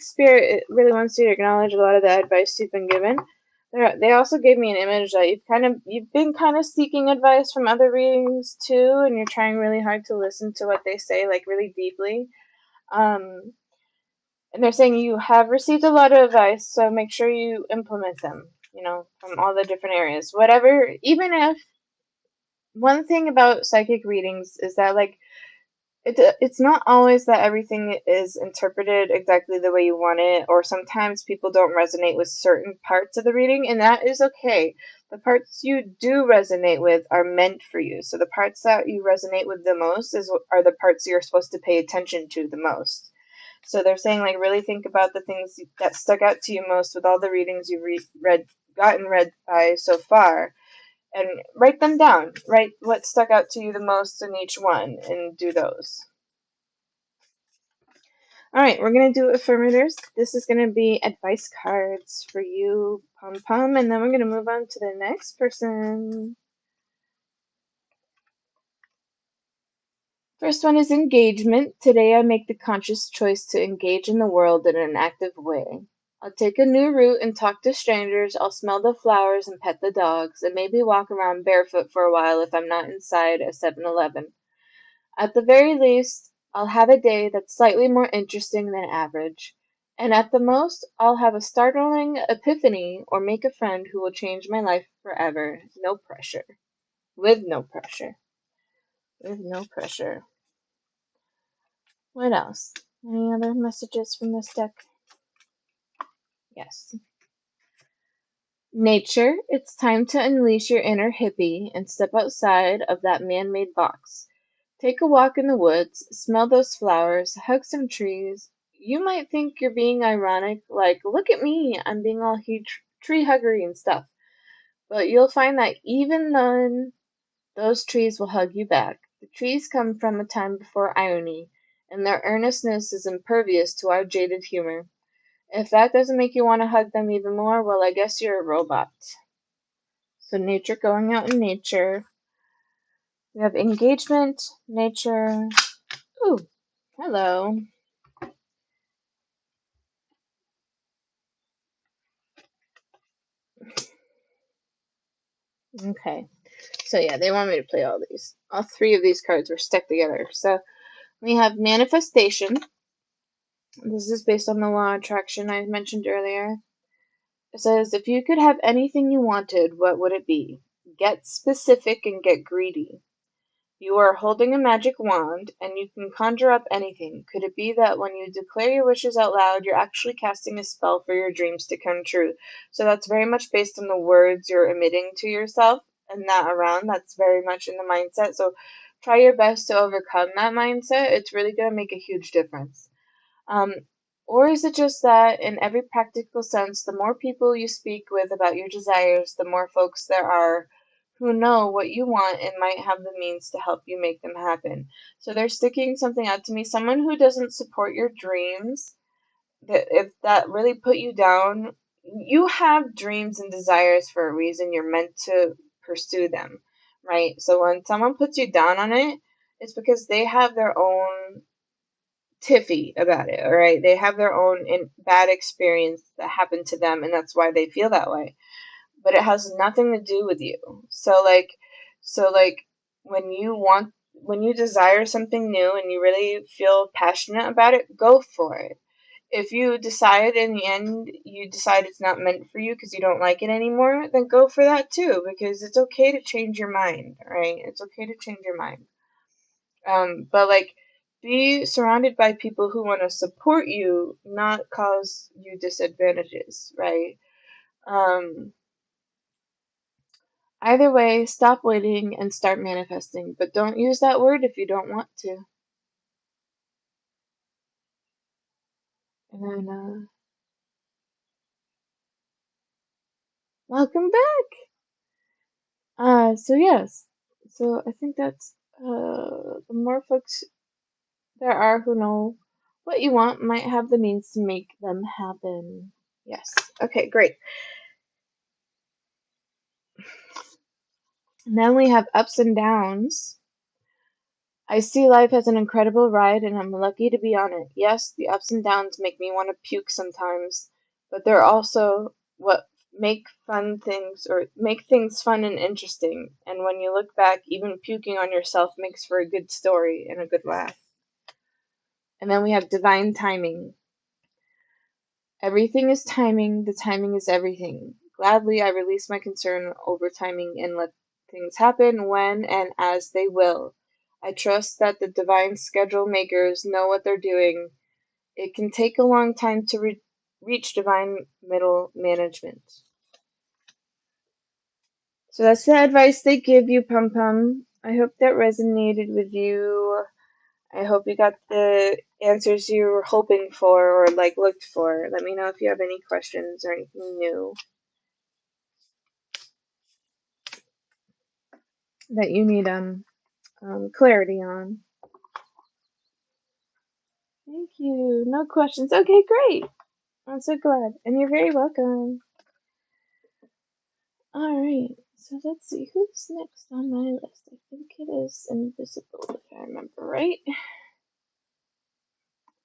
Spirit really wants you to acknowledge a lot of the advice you've been given. They also gave me an image that you've been kind of seeking advice from other readings too, and you're trying really hard to listen to what they say, like, really deeply. And they're saying you have received a lot of advice, so make sure you implement them, from all the different areas. Whatever, even if one thing about psychic readings is that, like, it's not always that everything is interpreted exactly the way you want it, or sometimes people don't resonate with certain parts of the reading, and that is okay. The parts you do resonate with are meant for you. So the parts that you resonate with the most are the parts you're supposed to pay attention to the most. So they're saying, like, really think about the things that stuck out to you most with all the readings you've gotten read by so far, and write them down. Write what stuck out to you the most in each one, and do those. All right, we're going to do affirmators. This is going to be advice cards for you, Pom Pom, and then we're going to move on to the next person. First one is engagement. Today I make the conscious choice to engage in the world in an active way. I'll take a new route and talk to strangers. I'll smell the flowers and pet the dogs, and maybe walk around barefoot for a while if I'm not inside a 7-Eleven. At the very least, I'll have a day that's slightly more interesting than average. And at the most, I'll have a startling epiphany or make a friend who will change my life forever. No pressure. With no pressure. With no pressure. What else? Any other messages from this deck? Yes. Nature, it's time to unleash your inner hippie and step outside of that man-made box. Take a walk in the woods, smell those flowers, hug some trees. You might think you're being ironic, like, look at me, I'm being all huge tree huggery and stuff. But you'll find that even then, those trees will hug you back. The trees come from a time before irony, and their earnestness is impervious to our jaded humor. If that doesn't make you want to hug them even more, well, I guess you're a robot. So nature, going out in nature. We have engagement, nature. Ooh, hello. Okay. So yeah, they want me to play all these. All three of these cards were stuck together. So we have manifestation. This is based on the law of attraction I mentioned earlier. It says, if you could have anything you wanted, what would it be? Get specific and get greedy. You are holding a magic wand, and you can conjure up anything. Could it be that when you declare your wishes out loud, you're actually casting a spell for your dreams to come true? So that's very much based on the words you're emitting to yourself, and that around, that's very much in the mindset. So try your best to overcome that mindset. It's really going to make a huge difference. Um, or is it just that, in every practical sense, the more people you speak with about your desires, the more folks there are who know what you want and might have the means to help you make them happen? So they're sticking something out to me. Someone who doesn't support your dreams, that if that really put you down, you have dreams and desires for a reason. You're meant to pursue them, right? So when someone puts you down on it, it's because they have their own tiffy about it, all right? They have their own bad experience that happened to them, and that's why they feel that way. But it has nothing to do with you. So like, when you desire something new and you really feel passionate about it, go for it. If you decide in the end you decide it's not meant for you because you don't like it anymore, then go for that too, because it's okay to change your mind, right? It's okay to change your mind. But like, be surrounded by people who want to support you, not cause you disadvantages, right? Um, Either way, stop waiting and start manifesting, but don't use that word if you don't want to. And then, welcome back. So yes, so I think that's the more folks there are who know what you want might have the means to make them happen. Yes. Okay, great. And then we have ups and downs. I see life as an incredible ride and I'm lucky to be on it. Yes, the ups and downs make me want to puke sometimes, but they're also what make things fun and interesting. And when you look back, even puking on yourself makes for a good story and a good laugh. And then we have divine timing. Everything is timing, the timing is everything. Gladly I release my concern over timing and let things happen when and as they will. I trust that the divine schedule makers know what they're doing. It can take a long time to reach divine middle management. So that's the advice they give you, Pum Pum. I hope that resonated with you. I hope you got the answers you were hoping for or like looked for. Let me know if you have any questions or anything new that you need clarity on. Thank you. No questions. Okay, great. I'm so glad. And you're very welcome. Alright, so let's see who's next on my list. I think it is Invisible, if I remember right.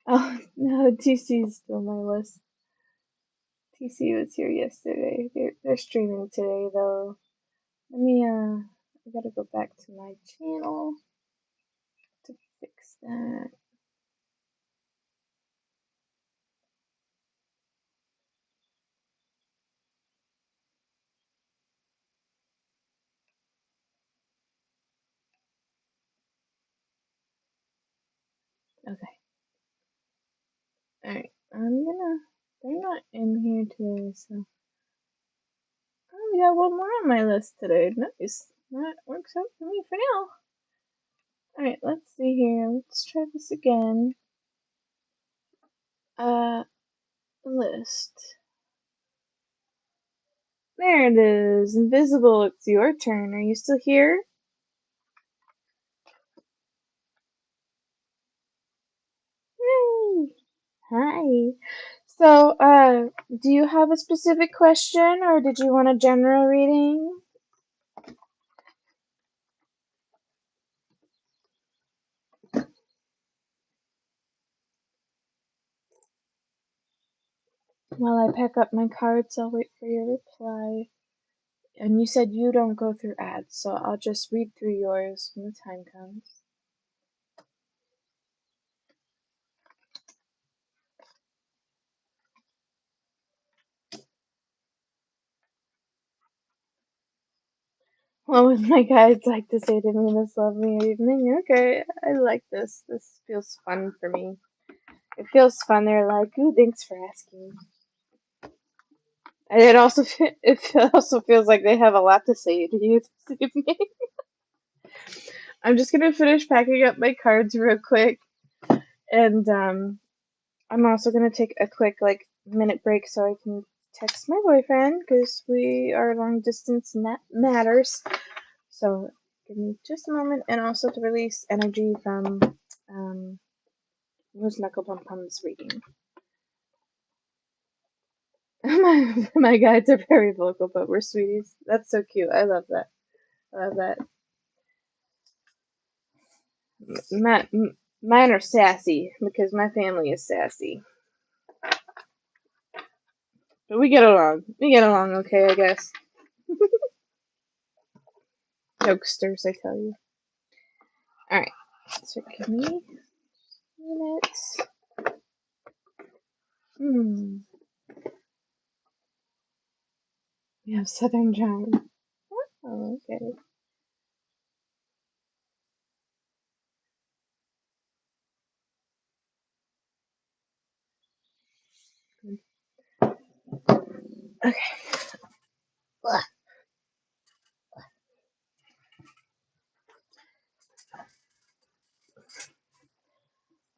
Oh, no, TC's still on my list. TC was here yesterday. They're streaming today, though. Let me, I gotta go back to my channel to that. Okay. Alright. They're not in here today, so. Oh, we got one more on my list today. Nice. That works out for me for now. Alright, let's see here. Let's try this again. List. There it is. Invisible, it's your turn. Are you still here? Yay! Hi. So, do you have a specific question or did you want a general reading? While I pack up my cards, I'll wait for your reply. And you said you don't go through ads, so I'll just read through yours when the time comes. What would my guides like to say to me this lovely evening? Okay, I like this. This feels fun for me. It feels fun. They're like, ooh, thanks for asking. And it also feels like they have a lot to say to you this evening. I'm just gonna finish packing up my cards real quick, and I'm also gonna take a quick minute break so I can text my boyfriend because we are long distance and that matters. So give me just a moment, and also to release energy from Rose Knuckle Pum Pum's reading. My guides are very vocal, but we're sweeties. That's so cute. I love that. I love that. Mine are sassy because my family is sassy. But we get along. We get along okay, I guess. Jokesters, I tell you. Alright. So give me minutes. We have Southern Charm. Oh, okay. Okay.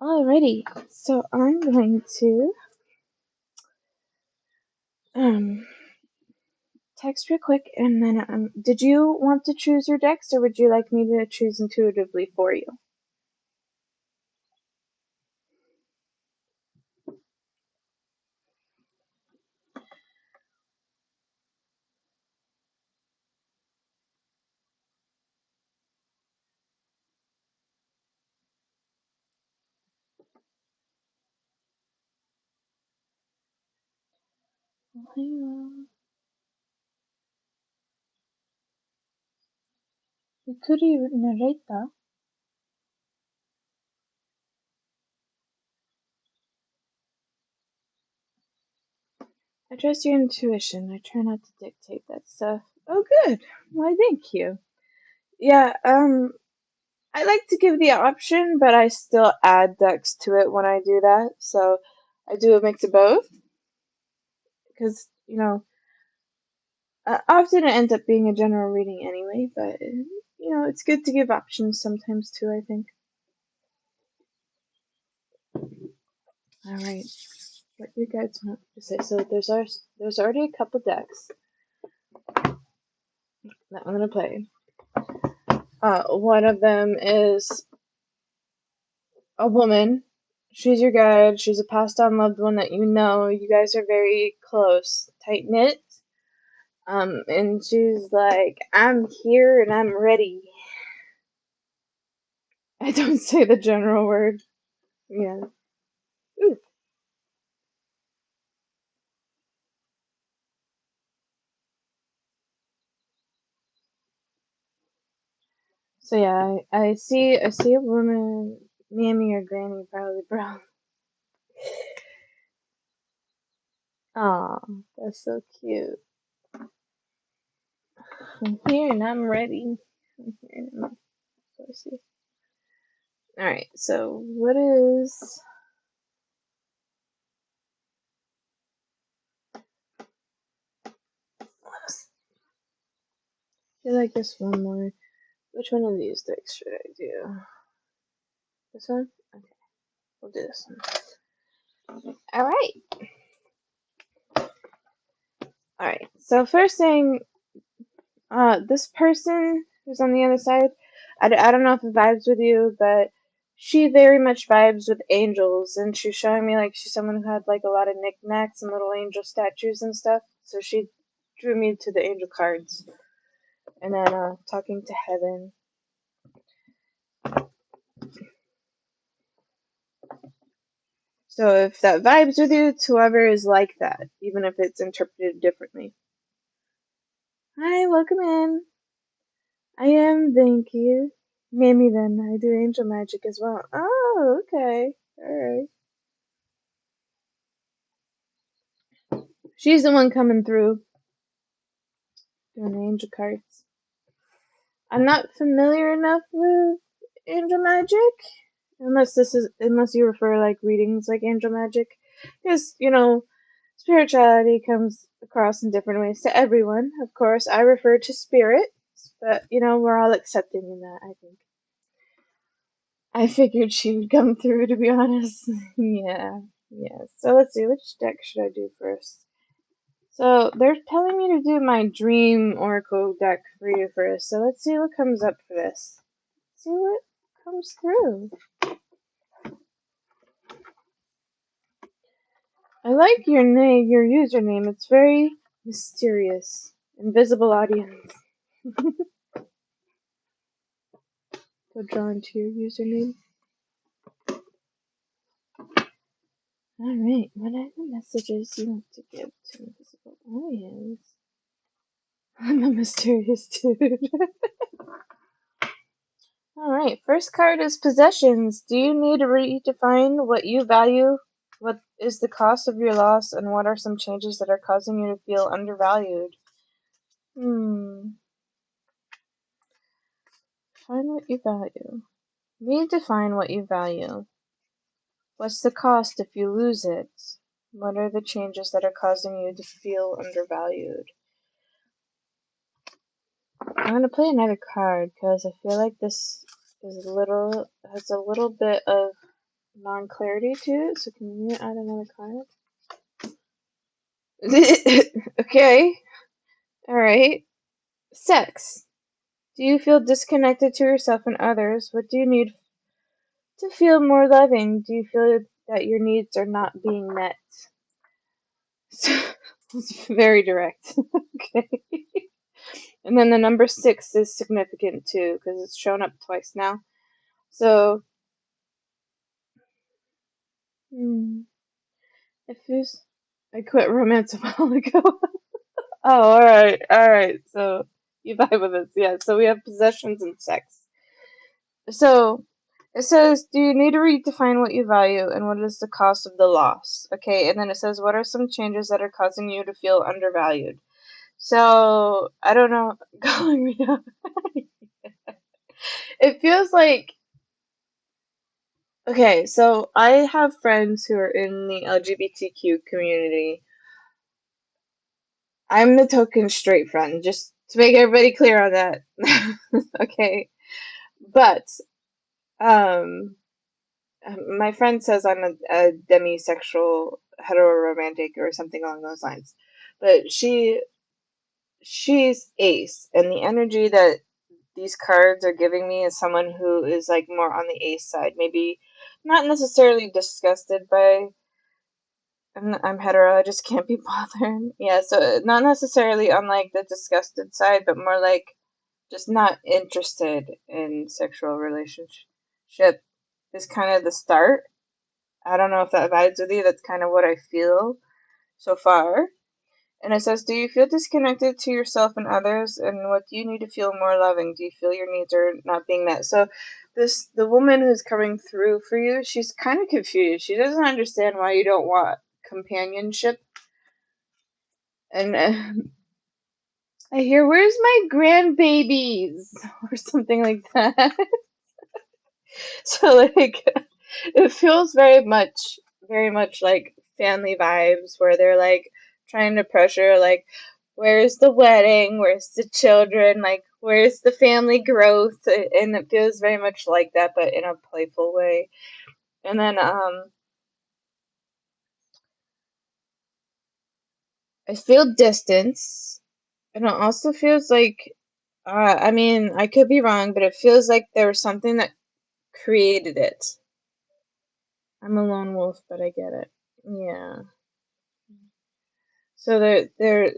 Alrighty. So I'm going to text real quick, and then did you want to choose your decks, or would you like me to choose intuitively for you? You could even narrate that. I trust your intuition. I try not to dictate that stuff. Oh, good. Why, thank you. Yeah, I like to give the option, but I still add decks to it when I do that. So I do a mix of both. Because, often it ends up being a general reading anyway, but, it's good to give options sometimes too, I think. Alright. What you guys want to say? So there's already a couple decks that I'm gonna play. One of them is a woman. She's your guide. She's a passed on loved one that you know. You guys are very close, tight knit. And she's like, I'm here and I'm ready. I don't say the general word. Yeah. Ooh. So yeah, I see a woman Mammy or Granny, probably, bro. Aw, that's so cute. I'm here and I'm ready. I'm here and I'm spicy. Alright, so what is... I feel like there's one more. Which one of these decks should I do? This one? Okay, we'll do this one. Alright. Alright, so first thing, this person who's on the other side, I don't know if it vibes with you, but she very much vibes with angels, and she's showing me like she's someone who had like a lot of knickknacks and little angel statues and stuff, so she drew me to the angel cards. And then talking to heaven. So if that vibes with you, it's whoever is like that, even if it's interpreted differently. Hi, welcome in. I am, thank you. Maybe then I do angel magic as well. Oh, okay. Alright. She's the one coming through doing the angel cards. I'm not familiar enough with angel magic. Unless you refer like readings like angel magic. Because, spirituality comes across in different ways to everyone. Of course, I refer to spirits, but we're all accepting in that, I think. I figured she would come through, to be honest. Yeah. So let's see, which deck should I do first? So they're telling me to do my dream oracle deck for you first. So let's see what comes up for this. See what comes through. I like your name, your username. It's very mysterious. Invisible audience. So drawn to your username. Alright, what are the messages you want to give to invisible audience? I'm a mysterious dude. Alright, first card is possessions. Do you need to redefine what you value? What is the cost of your loss? And what are some changes that are causing you to feel undervalued? Find what you value. Redefine what you value. What's the cost if you lose it? What are the changes that are causing you to feel undervalued? I'm gonna play another card because I feel like this is has a little bit of non-clarity to it. So can you add another card? Okay. Alright. Sex. Do you feel disconnected to yourself and others? What do you need to feel more loving? Do you feel that your needs are not being met? It's very direct. Okay. And then the number 6 is significant too, because it's shown up twice now. So, it feels... I quit romance a while ago. Oh, alright. So, you vibe with us. Yeah, so we have possessions and sex. So, it says, do you need to redefine what you value and what is the cost of the loss? Okay, and then it says, what are some changes that are causing you to feel undervalued? So, I don't know. It feels like... Okay, so I have friends who are in the LGBTQ community. I'm the token straight friend, just to make everybody clear on that. Okay. But, my friend says I'm a demisexual heteroromantic or something along those lines. But she's ace, and the energy that these cards are giving me is someone who is like more on the ace side. Maybe not necessarily disgusted by... I'm hetero, I just can't be bothered. Yeah, so not necessarily on like the disgusted side, but more like just not interested in sexual relationship is kind of the start. I don't know if that vibes with you. That's kind of what I feel so far. And it says, do you feel disconnected to yourself and others? And what do you need to feel more loving? Do you feel your needs are not being met? So the woman who's coming through for you, she's kind of confused. She doesn't understand why you don't want companionship. And I hear, where's my grandbabies? Or something like that. So like it feels very much like family vibes where they're like trying to pressure like where's the wedding, where's the children, like where's the family growth, and it feels very much like that but in a playful way. And then I feel distance, and it also feels like I mean, I could be wrong, but it feels like there was something that created it. I'm a lone wolf, but I get it. Yeah. So they're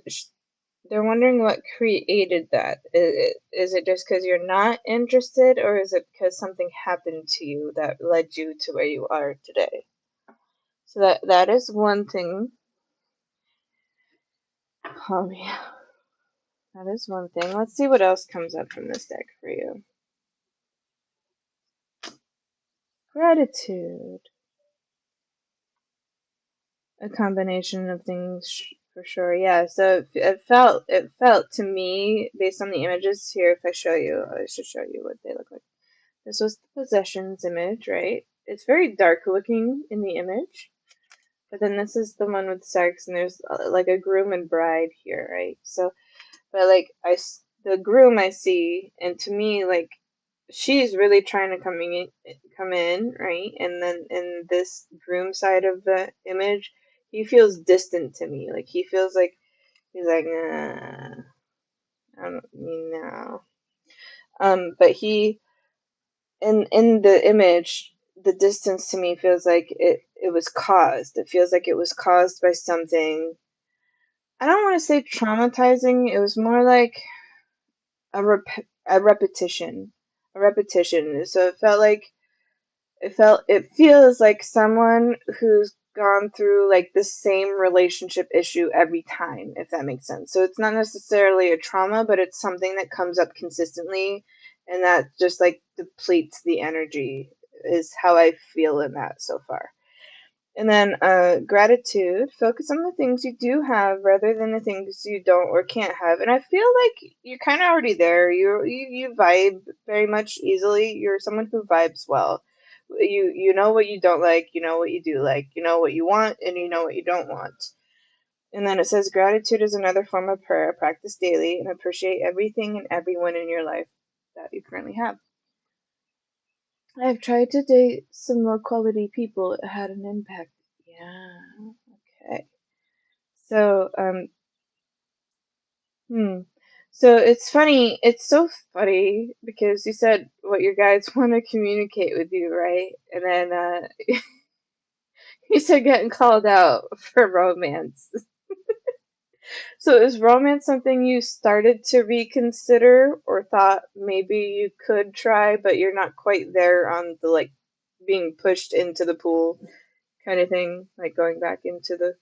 wondering what created that. Is it just because you're not interested, or is it because something happened to you that led you to where you are today? So that is one thing. Oh yeah, that is one thing. Let's see what else comes up from this deck for you. Gratitude. A combination of things for sure. Yeah. So it felt to me based on the images here. If I show you, I should show you what they look like. This was the possessions image, right? It's very dark looking in the image. But then this is the one with sex, and there's like a groom and bride here, right? So, but like the groom I see, and to me, like she's really trying to come in, right? And then in this groom side of the image, he feels distant to me. Like he feels like he's like, nah, I don't, no. But he in the image, the distance to me feels like it was caused. It feels like it was caused by something. I don't want to say traumatizing. It was more like a repetition, a repetition. So it feels like someone who's gone through like the same relationship issue every time, if that makes sense. So it's not necessarily a trauma, but it's something that comes up consistently and that just like depletes the energy is how I feel in that so far. And then gratitude. Focus on the things you do have rather than the things you don't or can't have. And I feel like you're kind of already there. You vibe very much easily. You're someone who vibes well. You know what you don't like. You know what you do like. You know what you want, and you know what you don't want. And then it says gratitude is another form of prayer. Practice daily and appreciate everything and everyone in your life that you currently have. I've tried to date some low quality people. It had an impact. Yeah. Okay. So, hmm. So it's funny. It's so funny because you said what your guides want to communicate with you, right? And then you said getting called out for romance. So is romance something you started to reconsider or thought maybe you could try, but you're not quite there on the like being pushed into the pool kind of thing, like going back into the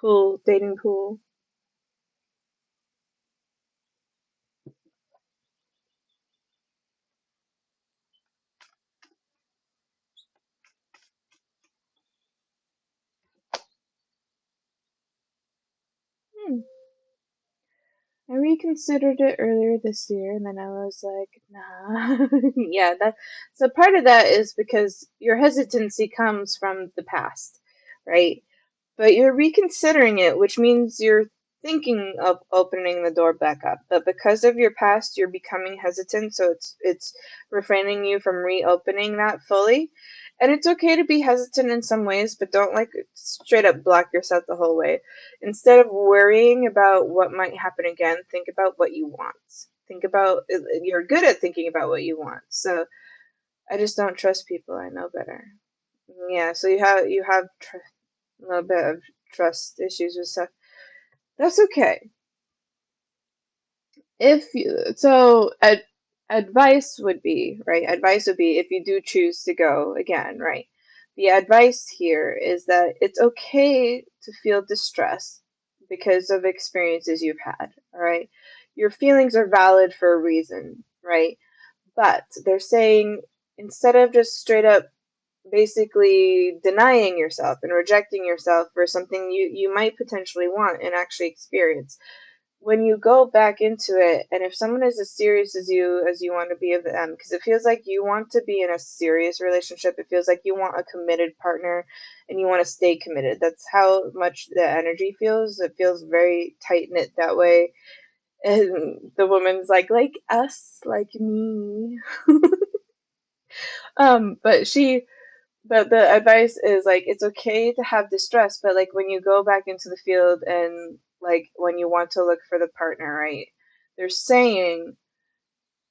pool, dating pool? Hmm. I reconsidered it earlier this year, and then I was like, nah. Yeah, that so part of that is because your hesitancy comes from the past, right? But you're reconsidering it, which means you're thinking of opening the door back up. But because of your past, you're becoming hesitant, so it's refraining you from reopening that fully. And it's okay to be hesitant in some ways, but don't like straight up block yourself the whole way. Instead of worrying about what might happen again, think about what you want. Think about you're good at thinking about what you want. So I just don't trust people I know better. Yeah, so you have a little bit of trust issues with stuff. That's okay. If you so advice would be right. Advice would be if you do choose to go again, right? The advice here is that it's okay to feel distress, because of experiences you've had, all right? Your feelings are valid for a reason, right? But they're saying instead of just straight up basically denying yourself and rejecting yourself for something you might potentially want and actually experience, when you go back into it, and if someone is as serious as you want to be of them, because it feels like you want to be in a serious relationship, it feels like you want a committed partner and you want to stay committed. That's how much the energy feels. It feels very tight knit that way. And the woman's like us, like me. But the advice is like it's okay to have distress, but like when you go back into the field and like when you want to look for the partner, right? They're saying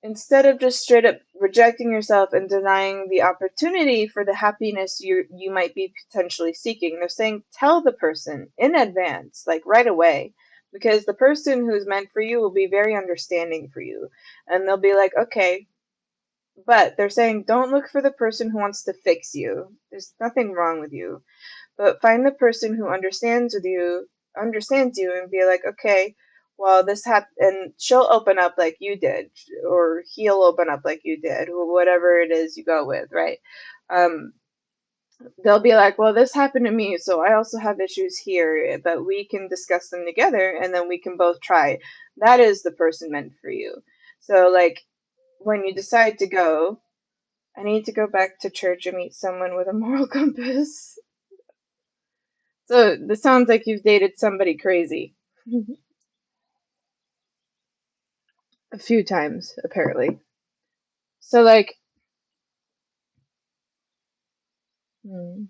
instead of just straight up rejecting yourself and denying the opportunity for the happiness you might be potentially seeking, they're saying tell the person in advance, like right away, because the person who's meant for you will be very understanding for you, and they'll be like, okay. But they're saying don't look for the person who wants to fix you. There's nothing wrong with you. But find the person who understands you and be like, okay, well this happened, and she'll open up like you did, or he'll open up like you did, or whatever it is you go with, right? Um, they'll be like, well, this happened to me, so I also have issues here, but we can discuss them together and then we can both try. That is the person meant for you. So like when you decide to go, I need to go back to church and meet someone with a moral compass. So this sounds like you've dated somebody crazy. A few times, apparently. So like, hmm,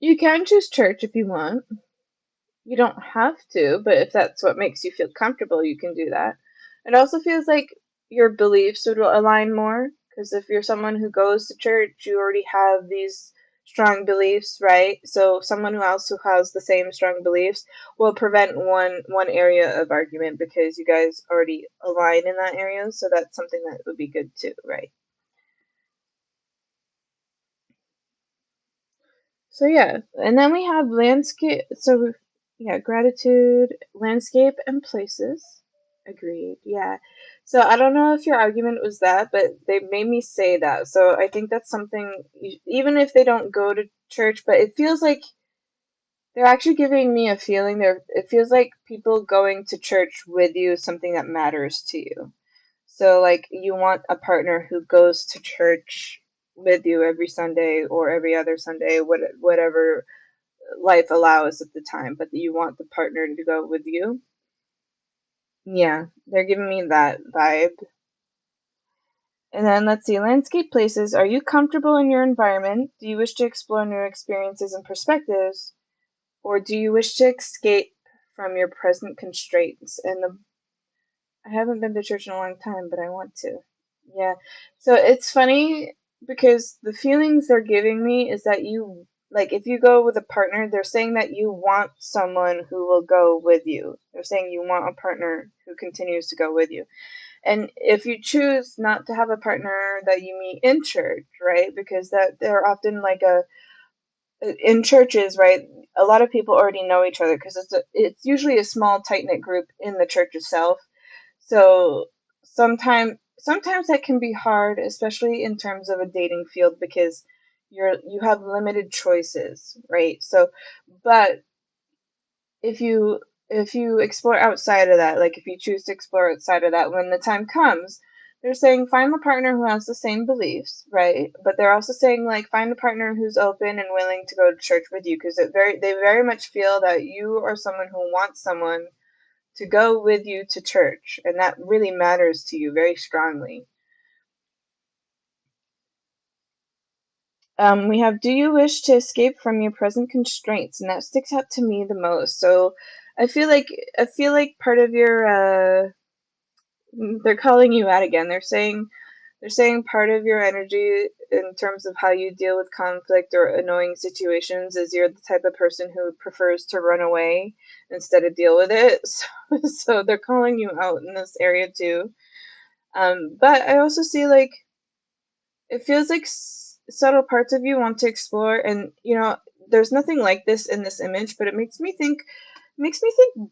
you can choose church if you want. You don't have to, but if that's what makes you feel comfortable, you can do that. It also feels like your beliefs would align more, because if you're someone who goes to church, you already have these strong beliefs, right? So someone who else who has the same strong beliefs will prevent one area of argument because you guys already align in that area. So that's something that would be good too, right? So yeah, and then we have landscape. So yeah, gratitude, landscape, and places. Agreed. Yeah. So I don't know if your argument was that, but they made me say that. So I think that's something. Even if they don't go to church, but it feels like they're actually giving me a feeling. There, it feels like people going to church with you is something that matters to you. So like you want a partner who goes to church with you every Sunday or every other Sunday, whatever life allows at the time, but you want the partner to go with you. Yeah, they're giving me that vibe. And then let's see, landscape places. Are you comfortable in your environment? Do you wish to explore new experiences and perspectives? Or do you wish to escape from your present constraints? And I haven't been to church in a long time, but I want to. Yeah. So it's funny because the feelings they're giving me is that you, like, if you go with a partner, they're saying that you want someone who will go with you. They're saying you want a partner who continues to go with you. And if you choose not to have a partner that you meet in church, right? Because that they're often like a in churches, right? A lot of people already know each other because it's usually a small tight knit group in the church itself. So sometimes that can be hard, especially in terms of a dating field because you have limited choices, right? So, but if you explore outside of that, like if you choose to explore outside of that when the time comes, they're saying find a partner who has the same beliefs, right? But they're also saying like find a partner who's open and willing to go to church with you because they very much feel that you are someone who wants someone to go with you to church, and that really matters to you very strongly. We have, do you wish to escape from your present constraints? And that sticks out to me the most. So I feel like part of your they're calling you out again. They're saying part of your energy in terms of how you deal with conflict or annoying situations is you're the type of person who prefers to run away instead of deal with it. So they're calling you out in this area too. But I also see like it feels like subtle parts of you want to explore, and there's nothing like this in this image, but it makes me think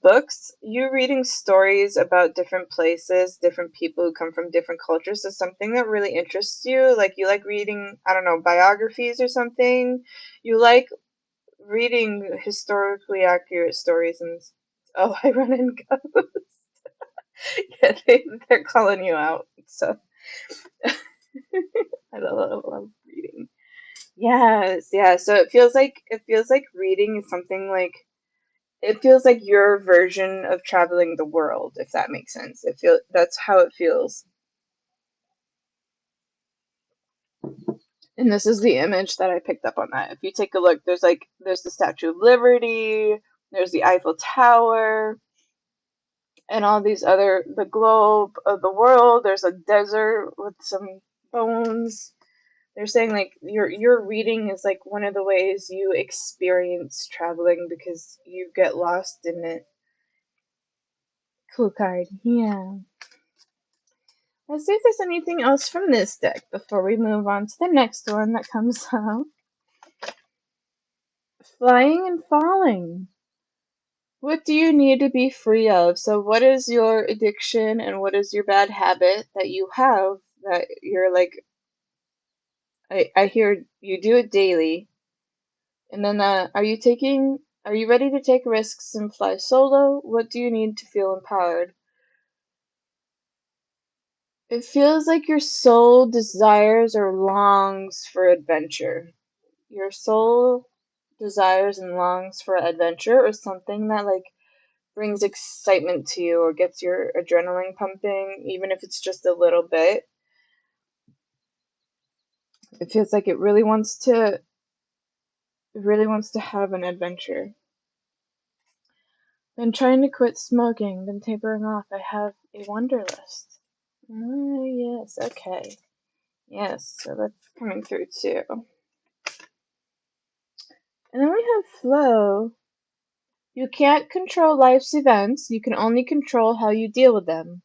books, you reading stories about different places, different people who come from different cultures is something that really interests you. Like you like reading, I don't know, biographies or something. You like reading historically accurate stories and oh, I run and go. Yeah, they're calling you out. So I love reading. Yes, yeah. So it feels like reading is something like it feels like your version of traveling the world, if that makes sense. That's how it feels. And this is the image that I picked up on that. If you take a look, there's the Statue of Liberty, there's the Eiffel Tower, and all these other the globe of the world. There's a desert with some bones. They're saying like your reading is like one of the ways you experience traveling because you get lost in it. Cool card. Yeah. Let's see if there's anything else from this deck before we move on to the next one that comes out. Flying and falling. What do you need to be free of? So what is your addiction and what is your bad habit that you have that you're like, I hear you do it daily. And then are you ready to take risks and fly solo? What do you need to feel empowered? It feels like your soul desires or longs for adventure. Your soul desires and longs for adventure or something that like brings excitement to you or gets your adrenaline pumping, even if it's just a little bit. It feels like it really wants to have an adventure. Been trying to quit smoking, been tapering off. I have a wonder list. Yes, okay. Yes, so that's coming through too. And then we have flow. You can't control life's events, you can only control how you deal with them.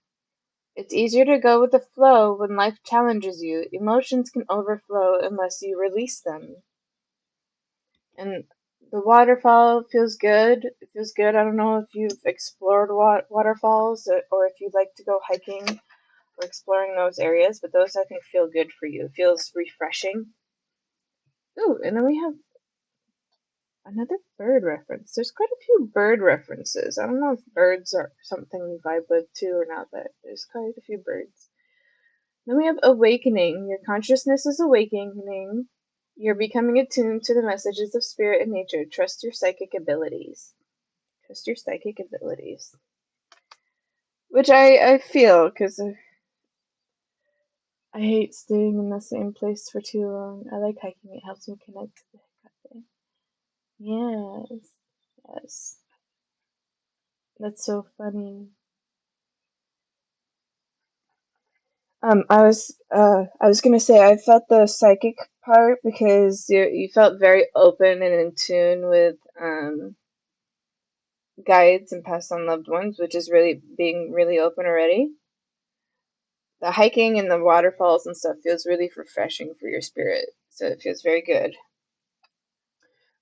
It's easier to go with the flow when life challenges you. Emotions can overflow unless you release them. And the waterfall feels good. It feels good. I don't know if you've explored waterfalls or if you'd like to go hiking or exploring those areas, but those I think feel good for you. It feels refreshing. Ooh, and then we have another bird reference. There's quite a few bird references. I don't know if birds are something we vibe with too or not, but there's quite a few birds. Then we have awakening. Your consciousness is awakening. You're becoming attuned to the messages of spirit and nature. Trust your psychic abilities. Trust your psychic abilities. Which I feel, because I hate staying in the same place for too long. I like hiking. It helps me connect to the heck out there. Yes. Yes. That's so funny. I was gonna say I felt the psychic part because you felt very open and in tune with guides and past on loved ones, which is really being really open already. The hiking and the waterfalls and stuff feels really refreshing for your spirit, so it feels very good.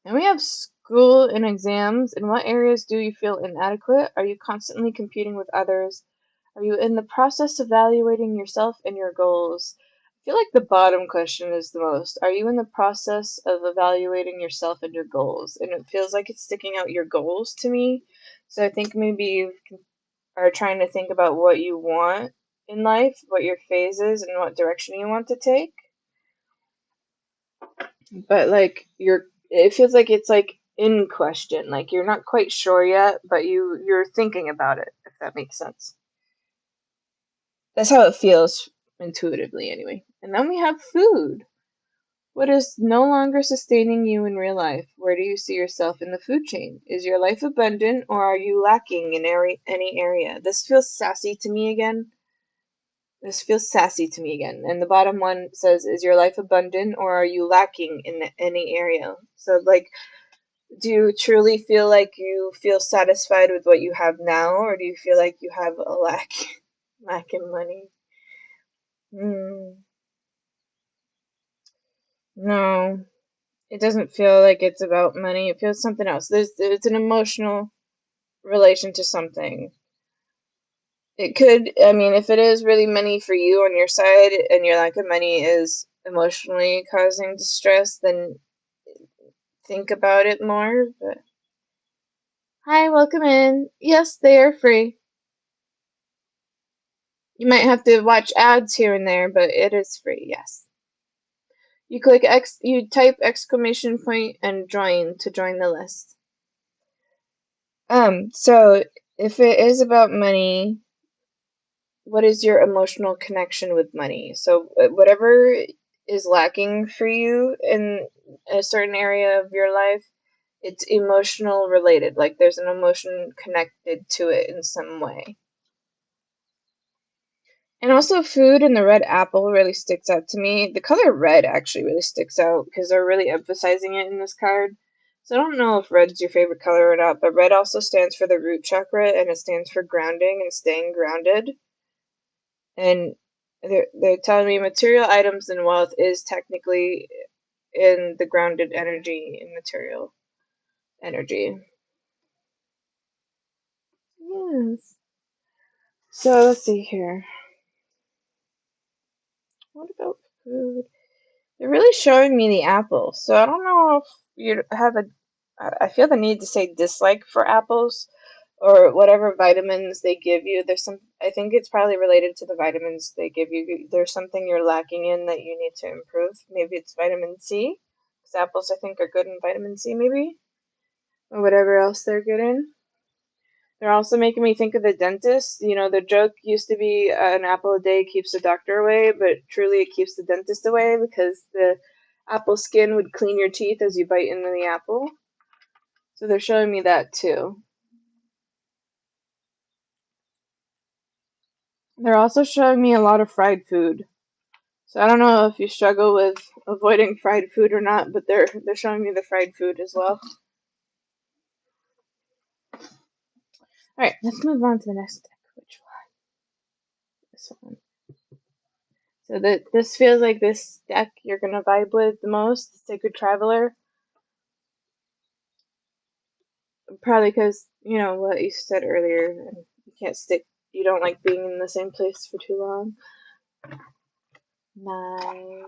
And we have school and exams. In what areas do you feel inadequate? Are you constantly competing with others? Are you in the process of evaluating yourself and your goals? I feel like the bottom question is the most. Are you in the process of evaluating yourself and your goals? And it feels like it's sticking out your goals to me. So I think maybe you are trying to think about what you want in life, what your phase is, and what direction you want to take. But like it feels like it's like in question. Like you're not quite sure yet, but you're thinking about it, if that makes sense. That's how it feels intuitively anyway. And then we have food. What is no longer sustaining you in real life? Where do you see yourself in the food chain? Is your life abundant or are you lacking in any area? This feels sassy to me again. This feels sassy to me again. And the bottom one says, is your life abundant or are you lacking in any area? So like, do you truly feel like you feel satisfied with what you have now, or do you feel like you have a lack in money? Hmm. No. It doesn't feel like it's about money. It feels something else. It's an emotional relation to something. It could, I mean, if it is really money for you on your side and your lack of money is emotionally causing distress, then think about it more. But hi, welcome in. Yes, they are free. You might have to watch ads here and there, but it is free, yes. You type exclamation point and join to join the list. So if it is about money, what is your emotional connection with money? So whatever is lacking for you in a certain area of your life, it's emotional related. Like there's an emotion connected to it in some way. And also food and the red apple really sticks out to me. The color red actually really sticks out because they're really emphasizing it in this card. So I don't know if red is your favorite color or not, but red also stands for the root chakra and it stands for grounding and staying grounded. And they're telling me material items and wealth is technically in the grounded energy in material energy. Yes. So let's see here. What about food? They're really showing me the apple. So I don't know if you have a. I feel the need to say dislike for apples or whatever vitamins they give you. There's some. I think it's probably related to the vitamins they give you. There's something you're lacking in that you need to improve. Maybe it's vitamin C. Because apples, I think, are good in vitamin C, maybe, or whatever else they're good in. They're also making me think of the dentist. You know, the joke used to be an apple a day keeps the doctor away, but truly it keeps the dentist away because the apple skin would clean your teeth as you bite into the apple. So they're showing me that too. They're also showing me a lot of fried food. So I don't know if you struggle with avoiding fried food or not, but they're showing me the fried food as well. All right, let's move on to the next deck. Which one? This one. So this feels like this deck you're gonna vibe with the most, Sacred Traveler. Probably because, you know, what you said earlier, you can't stick, you don't like being in the same place for too long. Nice.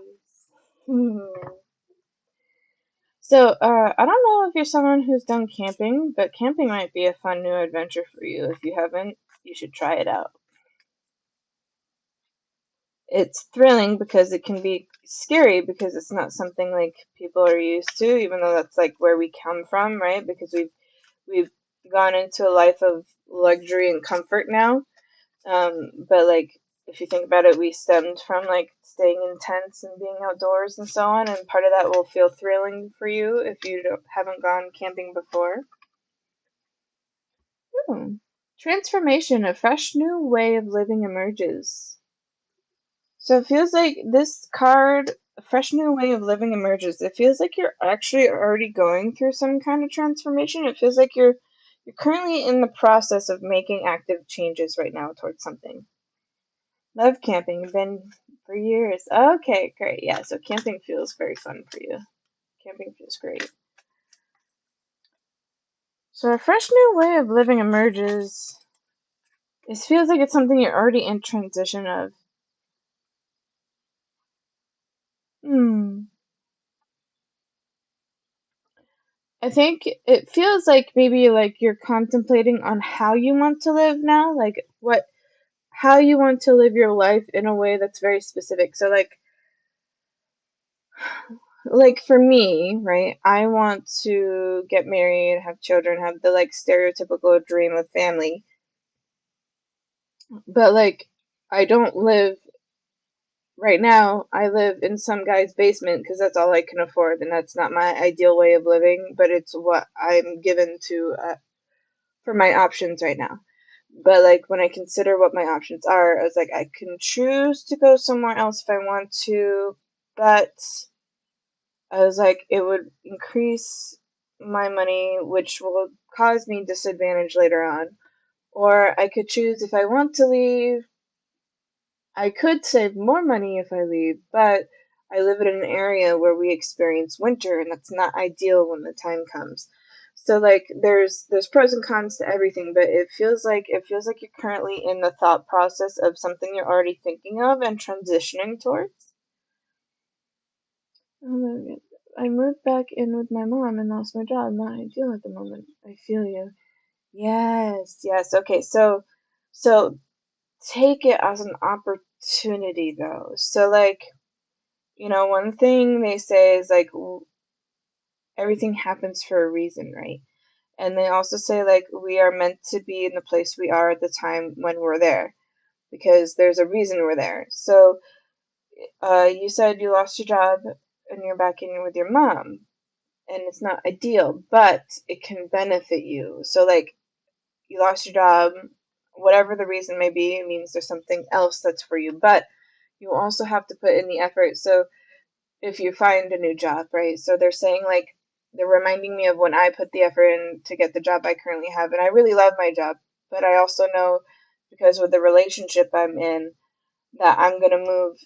So, I don't know if you're someone who's done camping, but camping might be a fun new adventure for you. If you haven't, you should try it out. It's thrilling because it can be scary because it's not something like people are used to, even though that's like where we come from, right? Because we've gone into a life of luxury and comfort now. But like if you think about it, we stemmed from like staying in tents and being outdoors and so on, and part of that will feel thrilling for you if you haven't gone camping before. Hmm. Transformation, a fresh new way of living emerges. So it feels like this card, a fresh new way of living emerges. It feels like you're actually already going through some kind of transformation. It feels like you're currently in the process of making active changes right now towards something. Love camping. Been for years. Okay, great. Yeah, so camping feels very fun for you. Camping feels great. So a fresh new way of living emerges. It feels like it's something you're already in transition of. Hmm. I think it feels like maybe like you're contemplating on how you want to live now, like how you want to live your life in a way that's very specific. So like for me, right? I want to get married, have children, have the like stereotypical dream of family. But like I don't live right now. I live in some guy's basement because that's all I can afford, and that's not my ideal way of living, but it's what I'm given to for my options right now. But like when I consider what my options are, I was like, I can choose to go somewhere else if I want to, but I was like, it would increase my money, which will cause me disadvantage later on. Or I could choose if I want to leave. I could save more money if I leave, but I live in an area where we experience winter, and that's not ideal when the time comes. So like there's pros and cons to everything, but it feels like you're currently in the thought process of something you're already thinking of and transitioning towards. Oh, I moved back in with my mom and lost my job. Not ideal at the moment. I feel you. Yes, yes. Okay, so take it as an opportunity though. So like, one thing they say is like everything happens for a reason, right? And they also say like we are meant to be in the place we are at the time when we're there because there's a reason we're there. So, you said you lost your job and you're back in with your mom, and it's not ideal, but it can benefit you. So like you lost your job, whatever the reason may be, it means there's something else that's for you. But you also have to put in the effort. So if you find a new job, right? So they're saying like they're reminding me of when I put the effort in to get the job I currently have, and I really love my job, but I also know because with the relationship I'm in that I'm gonna move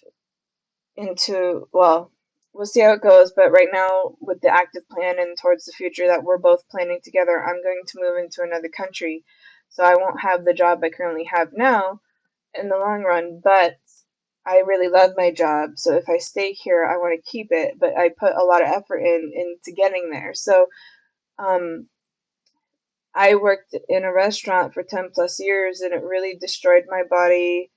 into, well, we'll see how it goes, but right now with the active plan and towards the future that we're both planning together, I'm going to move into another country. So I won't have the job I currently have now in the long run, but I really love my job. So if I stay here, I want to keep it, but I put a lot of effort into getting there. So um I worked in a restaurant for 10 plus years and it really destroyed my body.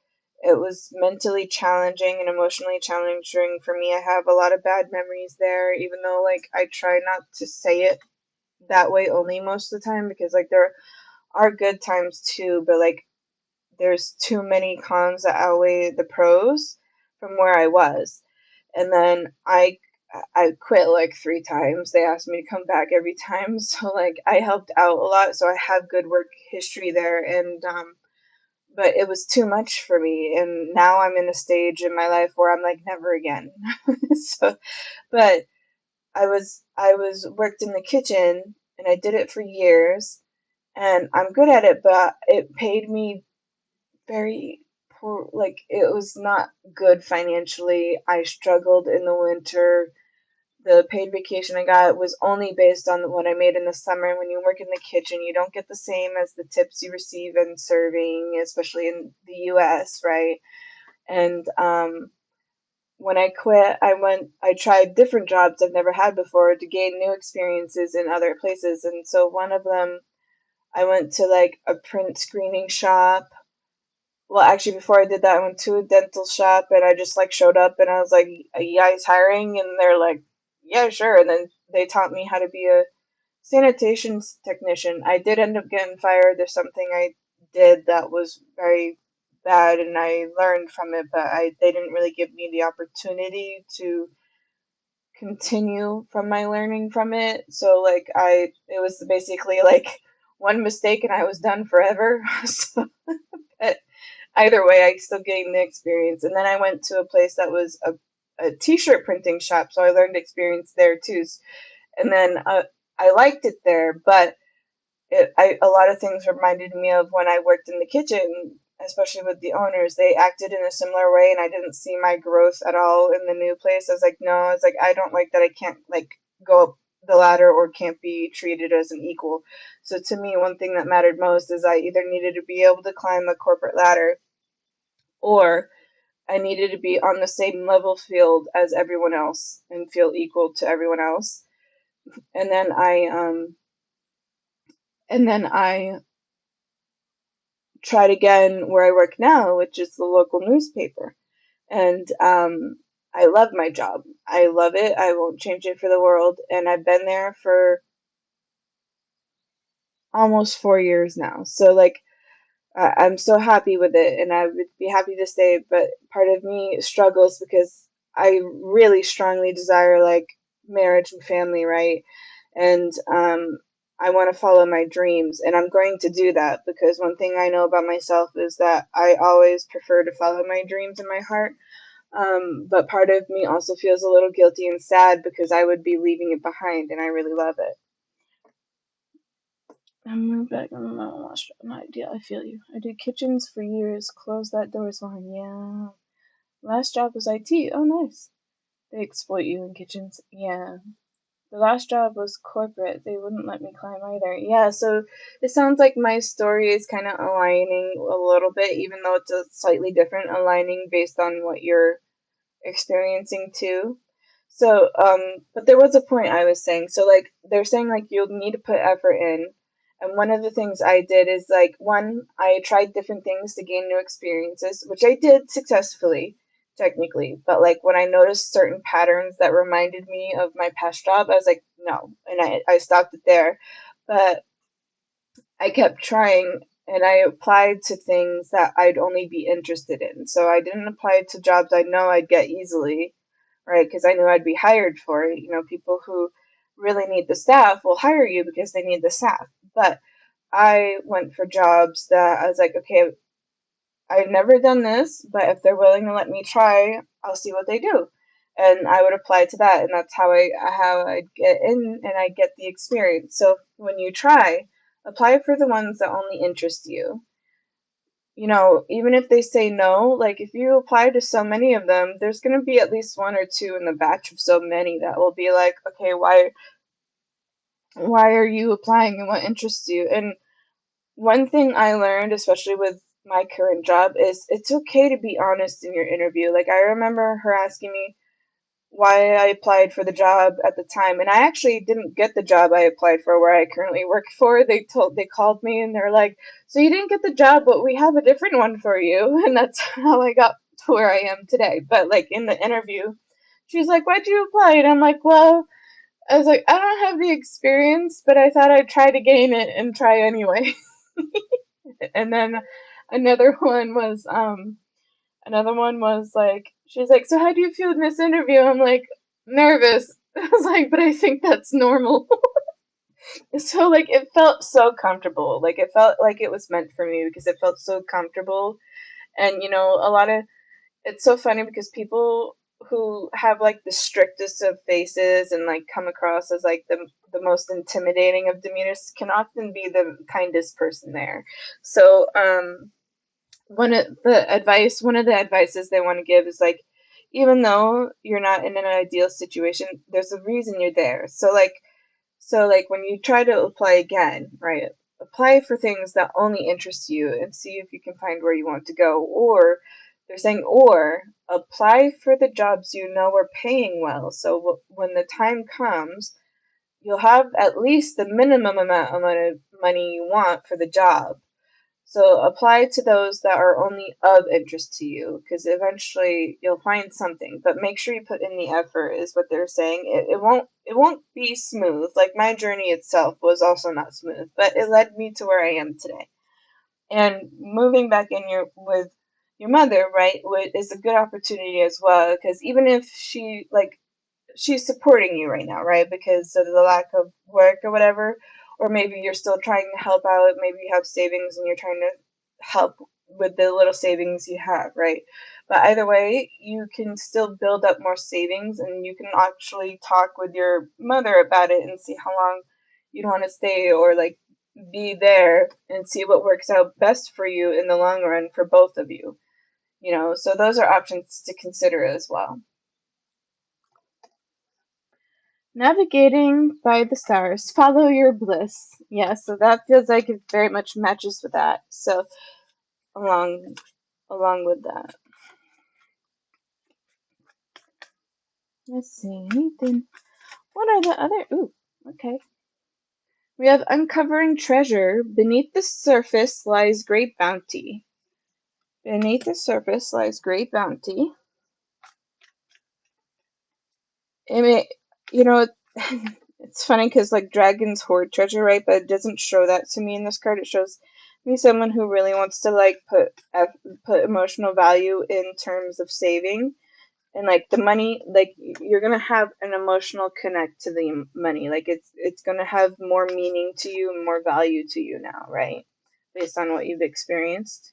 It was mentally challenging and emotionally challenging for me. I have a lot of bad memories there, even though like I try not to say it that way only most of the time because like there are good times too, but like there's too many cons that outweigh the pros from where I was. And then I quit like 3 times. They asked me to come back every time. So like I helped out a lot. So I have good work history there and but it was too much for me and now I'm in a stage in my life where I'm like never again. So but I was worked in the kitchen and I did it for years and I'm good at it, but it paid me very poor, like it was not good financially. I struggled in the winter. The paid vacation I got was only based on what I made in the summer. When you work in the kitchen, you don't get the same as the tips you receive in serving, especially in the US, right? And when I quit, I tried different jobs I've never had before to gain new experiences in other places. And so one of them, I went to like a print screening shop. Well, actually, before I did that, I went to a dental shop and I just like showed up and I was like, "Are you guys hiring?" And they're like, "Yeah, sure." And then they taught me how to be a sanitation technician. I did end up getting fired. There's something I did that was very bad and I learned from it, but they didn't really give me the opportunity to continue from my learning from it. So like it was basically like one mistake and I was done forever. So, but either way, I still gained the experience. And then I went to a place that was a t-shirt printing shop, so I learned experience there too. And then I liked it there, but a lot of things reminded me of when I worked in the kitchen, especially with the owners. They acted in a similar way, and I didn't see my growth at all in the new place. I was like, no, it's like I don't like that I can't like go up the ladder or can't be treated as an equal. So to me, one thing that mattered most is I either needed to be able to climb the corporate ladder or I needed to be on the same level field as everyone else and feel equal to everyone else. And then I tried again where I work now, which is the local newspaper. And I love my job. I love it. I won't change it for the world. And I've been there for almost 4 years now. So like I'm so happy with it and I would be happy to stay, but part of me struggles because I really strongly desire like marriage and family, right? And I want to follow my dreams and I'm going to do that because one thing I know about myself is that I always prefer to follow my dreams in my heart. But part of me also feels a little guilty and sad because I would be leaving it behind and I really love it. I moved back on my last job. No idea. I feel you. I did kitchens for years. Closed that door is fine. Yeah. Last job was IT. Oh, nice. They exploit you in kitchens. Yeah. The last job was corporate. They wouldn't let me climb either. Yeah, so it sounds like my story is kind of aligning a little bit, even though it's a slightly different aligning based on what you're experiencing too. So, but there was a point I was saying. So, like, they're saying, like, you'll need to put effort in. And one of the things I did is, like, one, I tried different things to gain new experiences, which I did successfully, technically. But, like, when I noticed certain patterns that reminded me of my past job, I was like, no. And I stopped it there. But I kept trying and I applied to things that I'd only be interested in. So I didn't apply to jobs I know I'd get easily, right? Because I knew I'd be hired for it. You know, people who really need the staff will hire you because they need the staff. But I went for jobs that I was like, okay, I've never done this, but if they're willing to let me try, I'll see what they do. And I would apply to that, and that's how I get in and I get the experience. So when you try, apply for the ones that only interest you. You know, even if they say no, like if you apply to so many of them, there's going to be at least one or two in the batch of so many that will be like, okay, why are you applying and what interests you? And one thing I learned, especially with my current job, is it's okay to be honest in your interview. Like, I remember her asking me why I applied for the job at the time, and I actually didn't get the job I applied for where I currently work for. They called me and they're like, "So you didn't get the job, but we have a different one for you." And that's how I got to where I am today. But like in the interview, she's like, "Why'd you apply?" And I'm like, "Well," I was like, "I don't have the experience, but I thought I'd try to gain it and try anyway." And then another one was like, she's like, "So how do you feel in this interview?" I'm like, "Nervous." I was like, "But I think that's normal." So like it felt so comfortable. Like it felt like it was meant for me because it felt so comfortable. And you know, a lot of it's so funny because people who have like the strictest of faces and like come across as like the most intimidating of demeanors can often be the kindest person there. So one of the advices they want to give is like, even though you're not in an ideal situation, there's a reason you're there. So like when you try to apply again, right, apply for things that only interest you and see if you can find where you want to go. Or they're saying, or apply for the jobs you know are paying well, so when the time comes, you'll have at least the minimum amount of money you want for the job. So apply to those that are only of interest to you, because eventually you'll find something. But make sure you put in the effort, is what they're saying. It won't be smooth. Like my journey itself was also not smooth, but it led me to where I am today. And moving back in with your mother, right, is a good opportunity as well. Because even if she's supporting you right now, right? Because of the lack of work or whatever. Or maybe you're still trying to help out. Maybe you have savings and you're trying to help with the little savings you have, right? But either way, you can still build up more savings and you can actually talk with your mother about it and see how long you'd want to stay or like be there and see what works out best for you in the long run for both of you. You know, so those are options to consider as well. Navigating by the stars, follow your bliss. Yeah, so that feels like it very much matches with that. So along along with that. Let's see, anything. What are the other ooh, okay. We have uncovering treasure. Beneath the surface lies great bounty. Beneath the surface lies great bounty. I mean, you know, it's funny because like dragons hoard treasure, right? But it doesn't show that to me in this card. It shows me someone who really wants to like put emotional value in terms of saving and like the money. Like you're gonna have an emotional connect to the money. Like it's gonna have more meaning to you and more value to you now, right? Based on what you've experienced.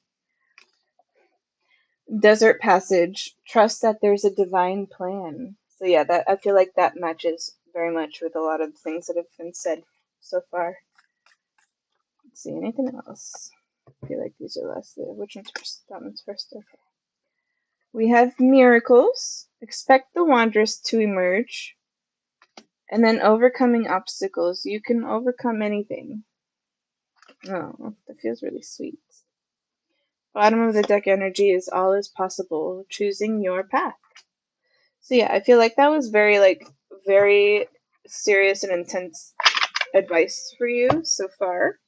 Desert passage. Trust that there's a divine plan. So yeah, that I feel like that matches very much with a lot of things that have been said so far. Let's see, anything else? I feel like these are less. Which one's first? That one's first. Okay. We have miracles. Expect the wanderers to emerge, and then overcoming obstacles. You can overcome anything. Oh, that feels really sweet. Bottom of the deck energy is all is possible, choosing your path. So yeah, I feel like that was very serious and intense advice for you so far.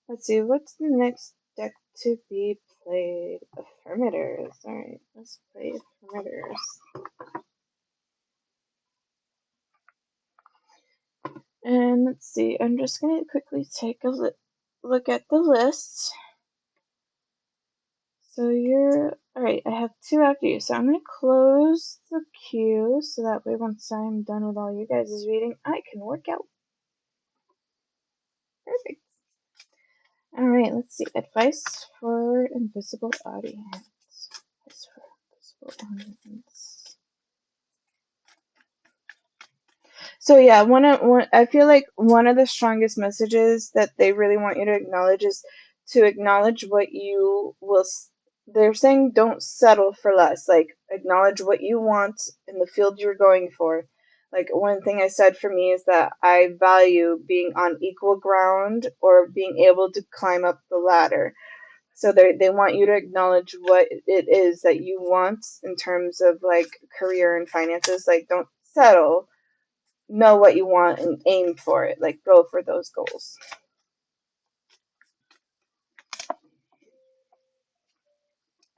Let's see, what's the next deck to be played? Affirmators. Alright, let's play affirmators. And let's see, I'm just going to quickly take a look at the list. So you're, alright, I have two after you. So I'm going to close the queue so that way once I'm done with all you guys' reading, I can work out. Perfect. Alright, let's see. Advice for invisible audience. Advice for invisible audience. So yeah, I feel like one of the strongest messages that they really want you to acknowledge is to acknowledge what you will. They're saying don't settle for less. Like acknowledge what you want in the field you're going for. Like one thing I said for me is that I value being on equal ground or being able to climb up the ladder. So they want you to acknowledge what it is that you want in terms of like career and finances. Like don't settle, know what you want and aim for it. Like go for those goals.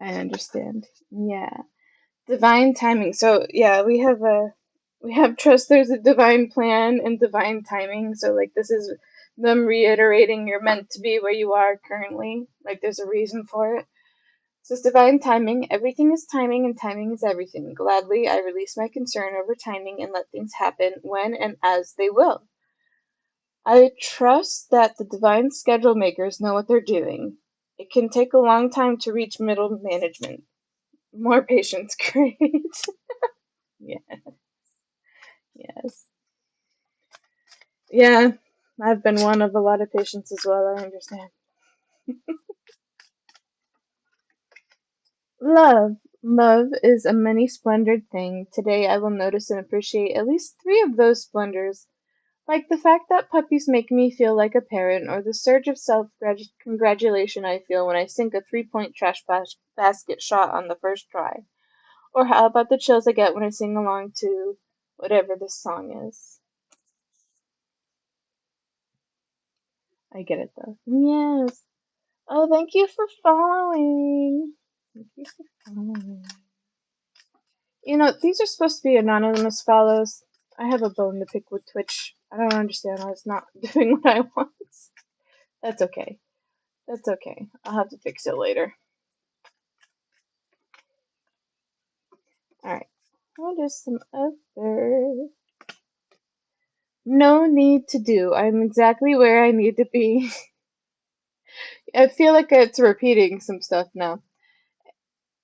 I understand. Yeah. Divine timing. So yeah, we have trust there's a divine plan and divine timing. So like this is them reiterating you're meant to be where you are currently. Like there's a reason for it. So it's divine timing. Everything is timing and timing is everything. Gladly I release my concern over timing and let things happen when and as they will. I trust that the divine schedule makers know what they're doing. It can take a long time to reach middle management. More patience, great. Yeah, yes. Yeah, I've been one of a lot of patients as well, I understand. Love. Love is a many splendored thing. Today I will notice and appreciate at least three of those splendors. Like the fact that puppies make me feel like a parent, or the surge of self-congratulation I feel when I sink a three-point trash basket shot on the first try. Or how about the chills I get when I sing along to whatever this song is. I get it though. Yes. Oh, thank you for following. Thank you for following. You know, these are supposed to be anonymous follows. I have a bone to pick with Twitch. I don't understand why it's not doing what I want. That's okay. That's okay. I'll have to fix it later. Alright. What is some other? No need to do. I'm exactly where I need to be. I feel like it's repeating some stuff now.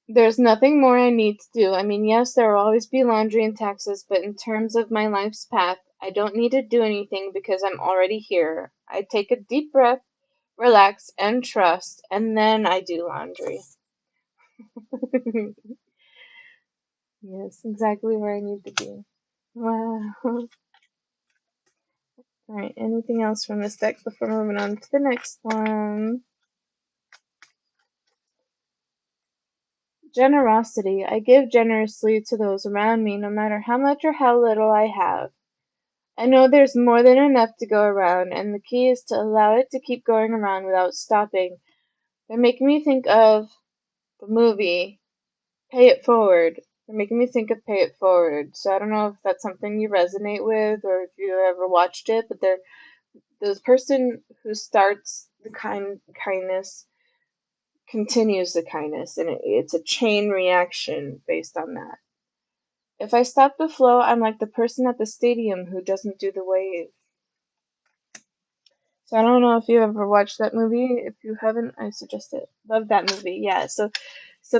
There's nothing more I need to do. I mean, yes, there will always be laundry and taxes, but in terms of my life's path, I don't need to do anything because I'm already here. I take a deep breath, relax, and trust, and then I do laundry. Yes, exactly where I need to be. Wow. Alright, anything else from this deck before moving on to the next one? Generosity. I give generously to those around me, no matter how much or how little I have. I know there's more than enough to go around, and the key is to allow it to keep going around without stopping. They're making me think of the movie Pay It Forward. They're making me think of Pay It Forward. So I don't know if that's something you resonate with or if you ever watched it, but the person who starts the kindness continues the kindness, and it's a chain reaction based on that. If I stop the flow, I'm like the person at the stadium who doesn't do the wave. So I don't know if you ever watched that movie. If you haven't, I suggest it. Love that movie. Yeah. So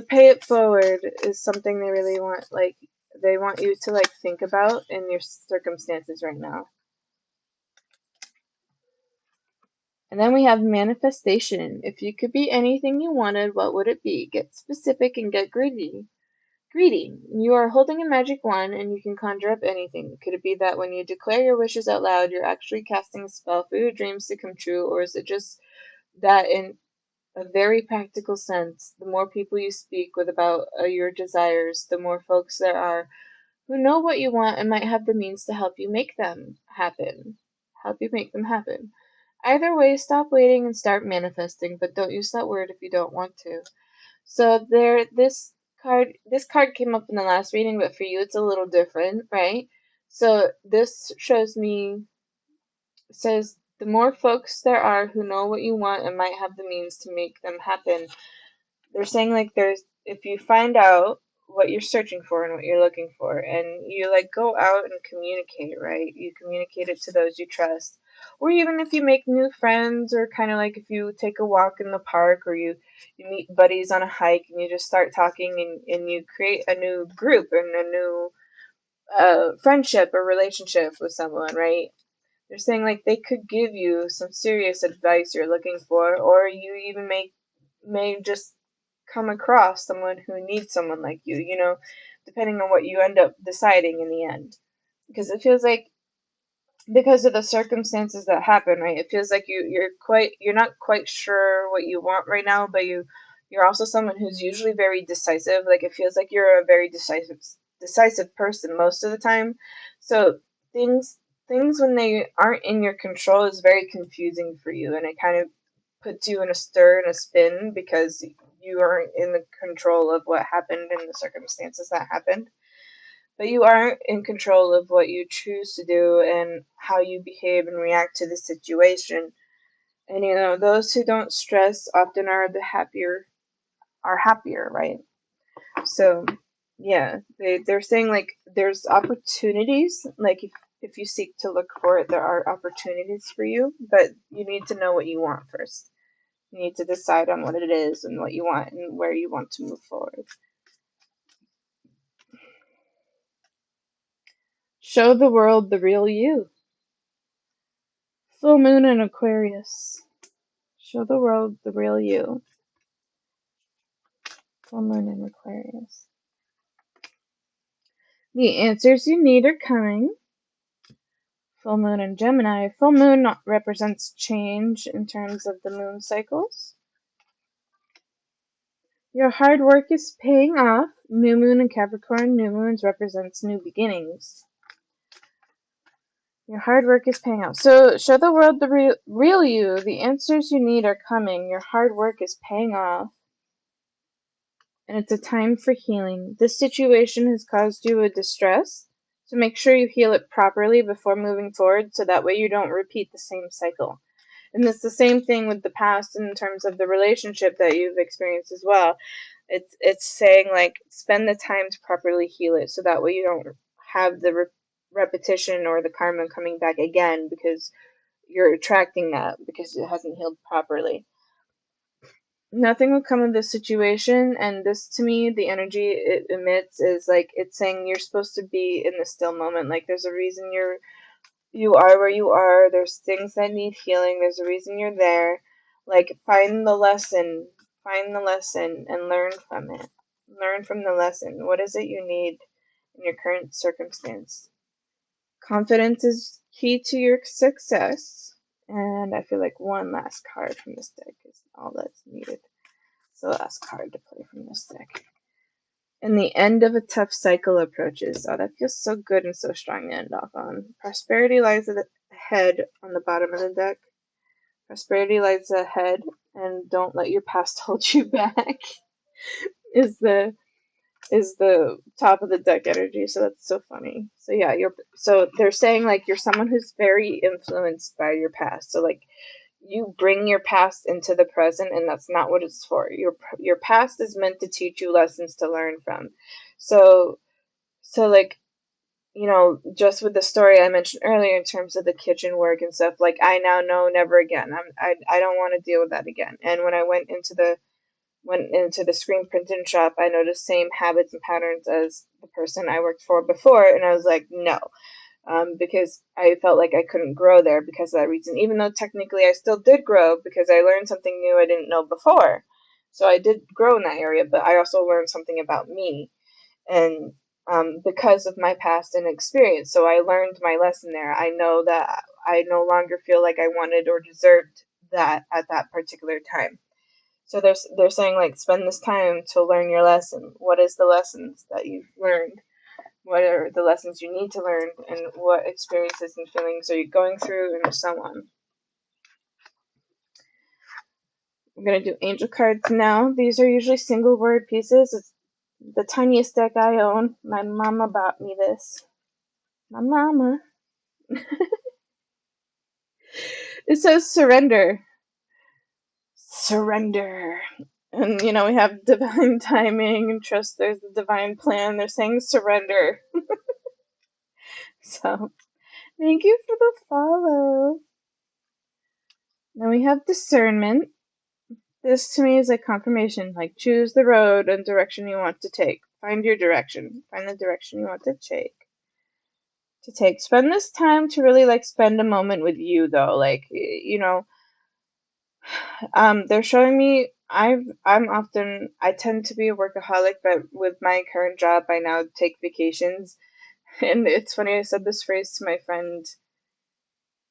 Pay It Forward is something they really want. Like they want you to like think about in your circumstances right now. And then we have manifestation. If you could be anything you wanted, what would it be? Get specific and get greedy. Greedy. You are holding a magic wand and you can conjure up anything. Could it be that when you declare your wishes out loud, you're actually casting a spell for your dreams to come true, or is it just that in a very practical sense, the more people you speak with about your desires, the more folks there are who know what you want and might have the means to help you make them happen. Help you make them happen. Either way, stop waiting and start manifesting, but don't use that word if you don't want to. So there, this card came up in the last reading, but for you it's a little different, right? So this shows me, says the more folks there are who know what you want and might have the means to make them happen, they're saying like there's, if you find out what you're searching for and what you're looking for and you like go out and communicate, right? You communicate it to those you trust. Or even if you make new friends, or kind of like if you take a walk in the park, or you meet buddies on a hike and you just start talking and you create a new group and a new friendship or relationship with someone, right? They're saying like they could give you some serious advice you're looking for, or you even may just come across someone who needs someone like you know, depending on what you end up deciding in the end. Because it feels like, because of the circumstances that happen, right? It feels like you're not quite sure what you want right now, but you're also someone who's usually very decisive. Like it feels like you're a very decisive person most of the time. So things when they aren't in your control is very confusing for you, and it kind of puts you in a stir and a spin because you aren't in the control of what happened and the circumstances that happened. But you are in control of what you choose to do and how you behave and react to the situation. And you know, those who don't stress often are happier, right? So yeah, they're saying like there's opportunities, like if you seek to look for it, there are opportunities for you, but you need to know what you want first. You need to decide on what it is and what you want and where you want to move forward. Show the world the real you. Full moon in Aquarius. Show the world the real you. Full moon in Aquarius. The answers you need are coming. Full moon in Gemini. Full moon represents change in terms of the moon cycles. Your hard work is paying off. New moon in Capricorn. New moons represents new beginnings. Your hard work is paying off. So show the world the real you. The answers you need are coming. Your hard work is paying off. And it's a time for healing. This situation has caused you a distress, so make sure you heal it properly before moving forward so that way you don't repeat the same cycle. And it's the same thing with the past in terms of the relationship that you've experienced as well. It's saying like spend the time to properly heal it so that way you don't have the repetition or the karma coming back again because you're attracting that because it hasn't healed properly. Nothing will come of this situation, and this to me, the energy it emits is like it's saying you're supposed to be in the still moment. Like there's a reason you are where you are. There's things that need healing. There's a reason you're there. Like find the lesson and learn from it. Learn from the lesson. What is it you need in your current circumstance? Confidence is key to your success. And I feel like one last card from this deck is all that's needed. It's the last card to play from this deck. And the end of a tough cycle approaches. Oh, that feels so good and so strong to end off on. Prosperity lies ahead on the bottom of the deck. Prosperity lies ahead, and don't let your past hold you back. is the top of the deck energy. So that's so funny. So yeah, so they're saying like you're someone who's very influenced by your past. So like you bring your past into the present, and that's not what it's for. Your past is meant to teach you lessons to learn from. So like, you know, just with the story I mentioned earlier in terms of the kitchen work and stuff, like I now know never again. I don't want to deal with that again. And when I went into the screen printing shop, I noticed same habits and patterns as the person I worked for before, and I was like, no, because I felt like I couldn't grow there because of that reason, even though technically I still did grow because I learned something new I didn't know before. So I did grow in that area, but I also learned something about me. and because of my past and experience. So I learned my lesson there. I know that I no longer feel like I wanted or deserved that at that particular time. So they're saying like spend this time to learn your lesson. What is the lessons that you've learned? What are the lessons you need to learn, and what experiences and feelings are you going through, and so on. I'm gonna do angel cards now. These are usually single word pieces. It's the tiniest deck I own. My mama bought me this. My mama. It says surrender. Surrender. And we have divine timing and trust there's a divine plan. They're saying surrender. So thank you for the follow. Then we have discernment. This to me is like confirmation, like choose the road and direction you want to take. Find your direction. Find the direction you want to take. Spend this time to really like spend a moment with you though. Like they're showing me I tend to be a workaholic, but with my current job I now take vacations. And it's funny, I said this phrase to my friend.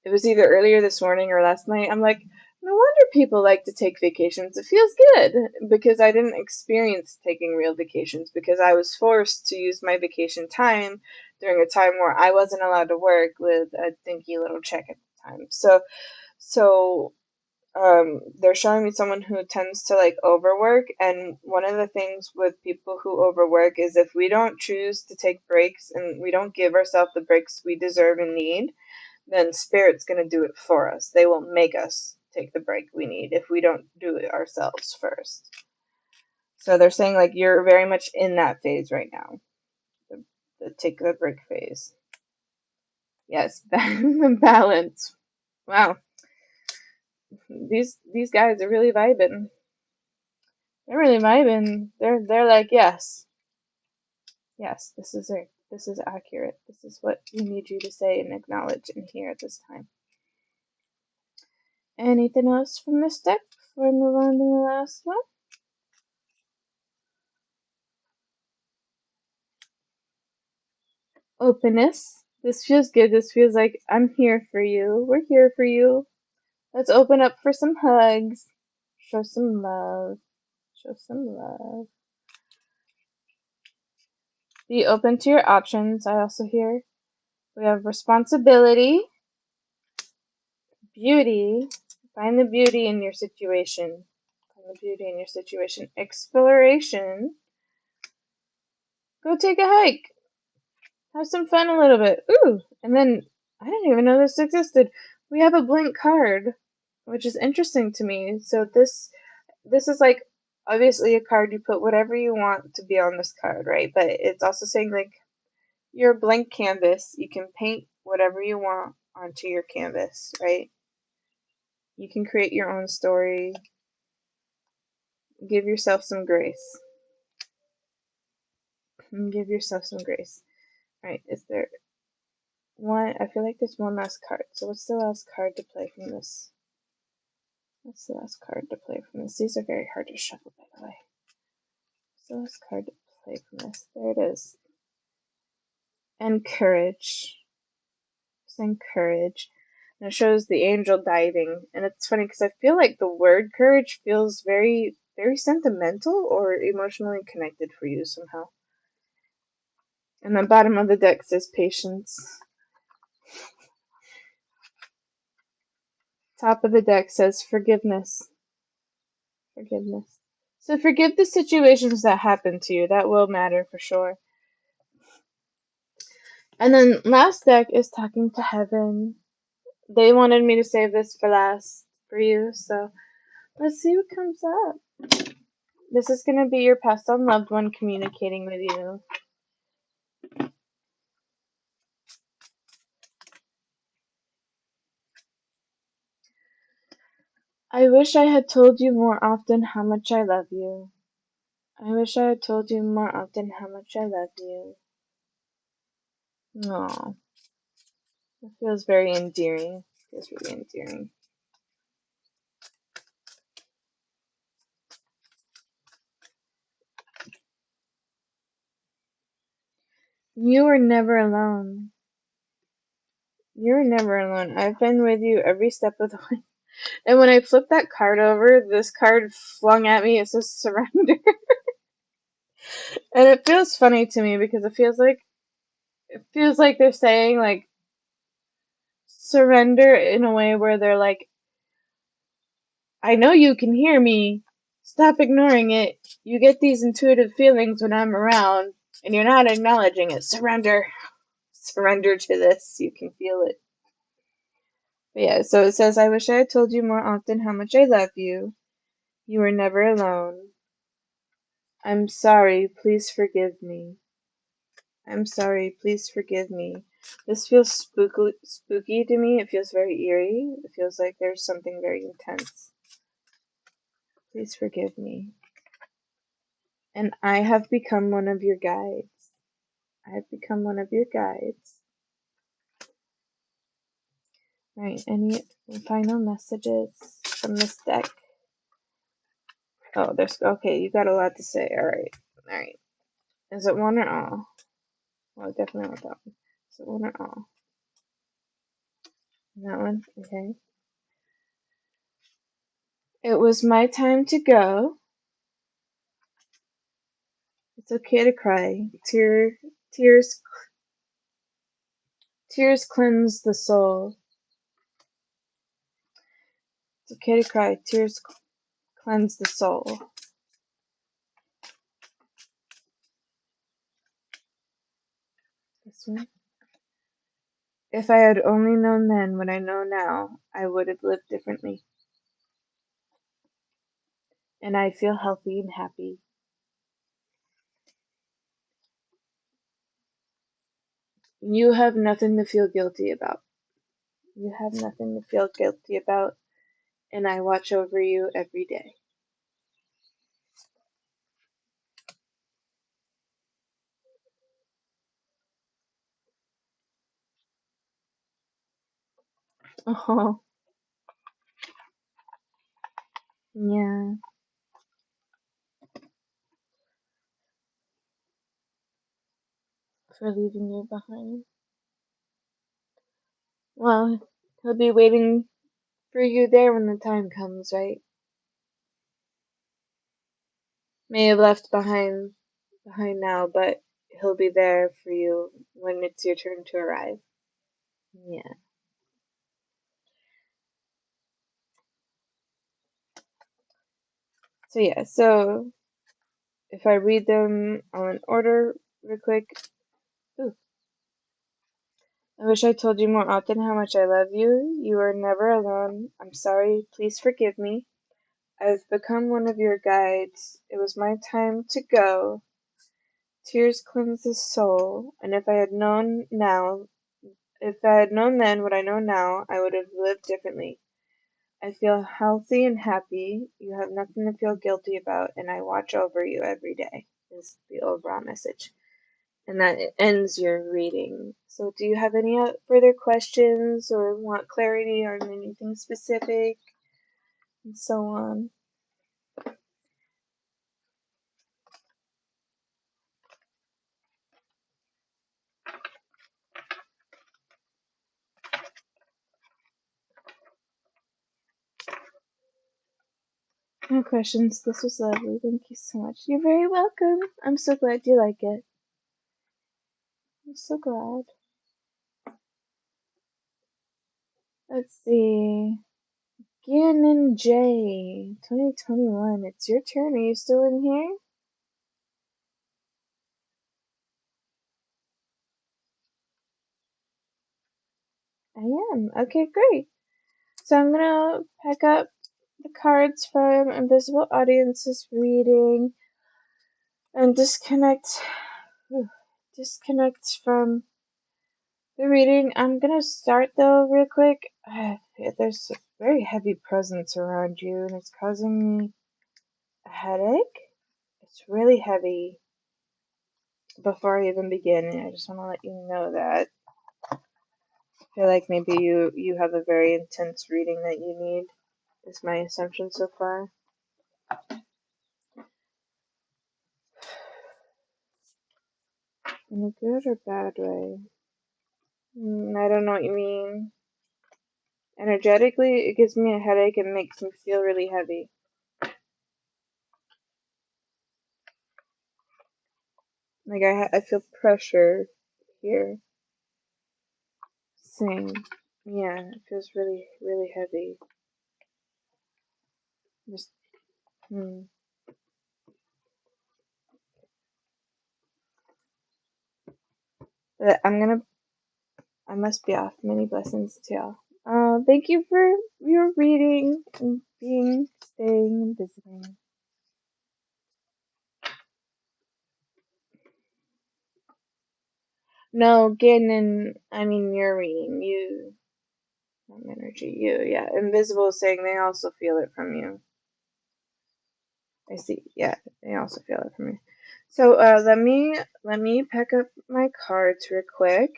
It was either earlier this morning or last night. I'm like, no wonder people like to take vacations. It feels good because I didn't experience taking real vacations because I was forced to use my vacation time during a time where I wasn't allowed to work with a dinky little check at the time. So they're showing me someone who tends to like overwork, and one of the things with people who overwork is if we don't choose to take breaks and we don't give ourselves the breaks we deserve and need, then Spirit's going to do it for us. They will make us take the break we need if we don't do it ourselves first. So they're saying like you're very much in that phase right now, the take the break phase. Yes, balance. Wow, these guys are really vibing. They're really vibing. They're like yes, yes. This is it. This is accurate. This is what we need you to say and acknowledge and hear at this time. Anything else from this deck before I move on to the last one? Openness. This feels good. This feels like I'm here for you. We're here for you. Let's open up for some hugs. Show some love. Show some love. Be open to your options. I also hear we have responsibility, beauty. Find the beauty in your situation. Find the beauty in your situation. Exploration. Go take a hike. Have some fun a little bit. Ooh, and then I didn't even know this existed. We have a blank card, which is interesting to me. So this is like obviously a card you put whatever you want to be on this card, right? But it's also saying like you're a blank canvas. You can paint whatever you want onto your canvas, right? You can create your own story. Give yourself some grace. Give yourself some grace. All right, is there one? I feel like there's one last card. So what's the last card to play from this? What's the last card to play from this? These are very hard to shuffle, by the way. What's the last card to play from this? There it is. And courage. Saying courage. And it shows the angel diving. And it's funny because I feel like the word courage feels very, very sentimental or emotionally connected for you somehow. And the bottom of the deck says patience. Top of the deck says forgiveness. Forgiveness. So forgive the situations that happen to you. That will matter for sure. And then last deck is talking to heaven. They wanted me to save this for last for you, so let's see what comes up. This is going to be your passed on loved one communicating with you. I wish I had told you more often how much I love you. I wish I had told you more often how much I love you. Aww. It feels very endearing. It feels really endearing. You were never alone. You were never alone. I've been with you every step of the way. And when I flipped that card over, this card flung at me. It says surrender. And it feels funny to me because it feels like they're saying like surrender in a way where they're like, I know you can hear me. Stop ignoring it. You get these intuitive feelings when I'm around, and you're not acknowledging it. Surrender. Surrender to this. You can feel it. But yeah, so it says, I wish I had told you more often how much I love you. You were never alone. I'm sorry. Please forgive me. I'm sorry. Please forgive me. This feels spooky to me. It feels very eerie. It feels like there's something very intense. Please forgive me. And I have become one of your guides. I have become one of your guides. Right, any final messages from this deck? Oh, there's, okay, you got a lot to say. Alright. Is it one or all? Well, I definitely want that one. Is it one or all? That one? Okay. It was my time to go. It's okay to cry. Tears cleanse the soul. It's okay to cry. Tears cleanse the soul. This one. If I had only known then what I know now, I would have lived differently. And I feel healthy and happy. You have nothing to feel guilty about. You have nothing to feel guilty about, and I watch over you every day. Oh, yeah, for leaving you behind. Well, he'll be waiting for you there when the time comes, right? May have left behind now, but he'll be there for you when it's your turn to arrive. Yeah. So yeah, so if I read them all in order real quick. Ooh. I wish I told you more often how much I love you. You are never alone. I'm sorry. Please forgive me. I've become one of your guides. It was my time to go. Tears cleanse the soul. And if I had known then what I know now, I would have lived differently. I feel healthy and happy. You have nothing to feel guilty about, and I watch over you every day, is the overall message. And that ends your reading. So, do you have any further questions or want clarity on anything specific, and so on? No questions. This was lovely. Thank you so much. You're very welcome. I'm so glad you like it. I'm so glad. Let's see. Gannon J. 2021. It's your turn. Are you still in here? I am. Okay, great. So I'm gonna pack up the cards from Invisible Audiences reading and disconnect from the reading. I'm gonna start though real quick. There's a very heavy presence around you and it's causing me a headache. It's really heavy. Before I even begin, I just want to let you know that I feel like maybe you have a very intense reading that you need, is my assumption so far. In a good or bad way? I don't know what you mean. Energetically, it gives me a headache and makes me feel really heavy. Like I feel pressure here. Same. Yeah, it feels really, really heavy. Just, But I must be off. Many blessings to y'all. Thank you for your reading and staying and visiting. No, Gannon, I mean your reading. You, energy, you, yeah. Invisible is saying they also feel it from you. I see, yeah, they also feel it from me. So, let me pack up my cards real quick.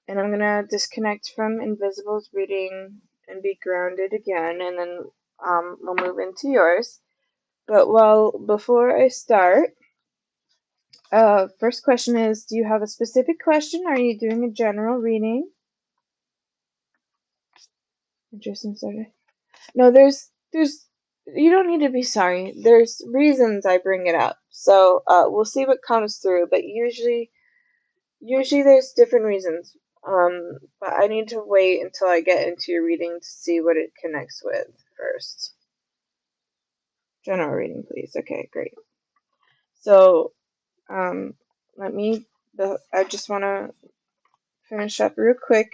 And I'm gonna disconnect from Invisible's reading and be grounded again, and then we'll move into yours. But before I start, first question is, do you have a specific question? Are you doing a general reading? Interesting started. No, you don't need to be sorry. There's reasons I bring it up. So we'll see what comes through, but usually there's different reasons. But I need to wait until I get into your reading to see what it connects with first. General reading, please. Okay, great. So, I just want to finish up real quick.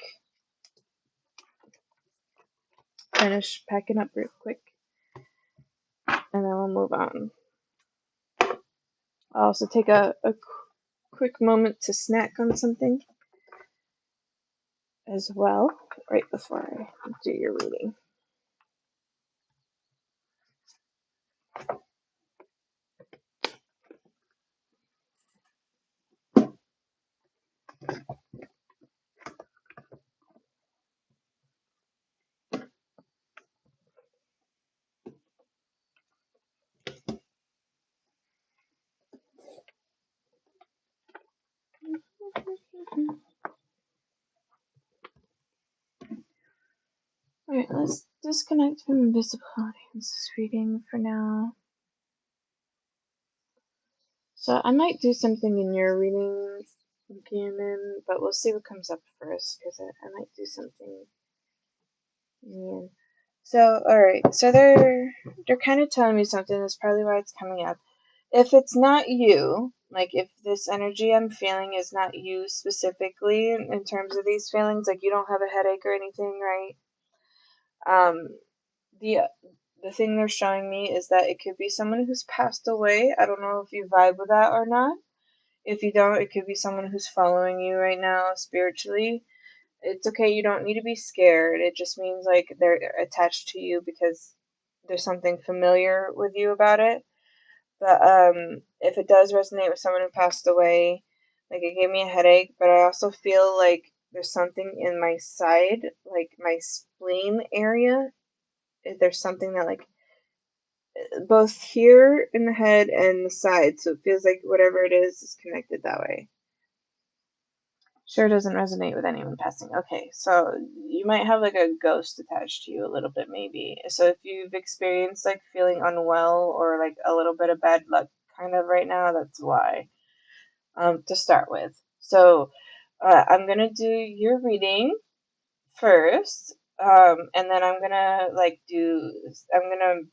Finish packing up real quick. And then we'll move on. I'll also take a quick moment to snack on something as well, right before I do your reading. Alright, let's disconnect from invisible audience reading for now. So I might do something in your reading, Gannon, but we'll see what comes up first, because I might do something in. So, alright, so they're kind of telling me something, that's probably why it's coming up. If it's not you, like if this energy I'm feeling is not you specifically in terms of these feelings, like you don't have a headache or anything, right? The thing they're showing me is that it could be someone who's passed away. I don't know if you vibe with that or not. If you don't, it could be someone who's following you right now spiritually. It's okay, you don't need to be scared. It just means like they're attached to you because there's something familiar with you about it. But if it does resonate with someone who passed away, like it gave me a headache, but I also feel like there's something in my side, like my spleen area. There's something that like both here in the head and the side, so it feels like whatever it is connected that way. Sure doesn't resonate with anyone passing. Okay, so you might have like a ghost attached to you a little bit, maybe. So if you've experienced like feeling unwell or like a little bit of bad luck kind of right now, that's why. To start with. So I'm gonna do your reading first, and then I'm gonna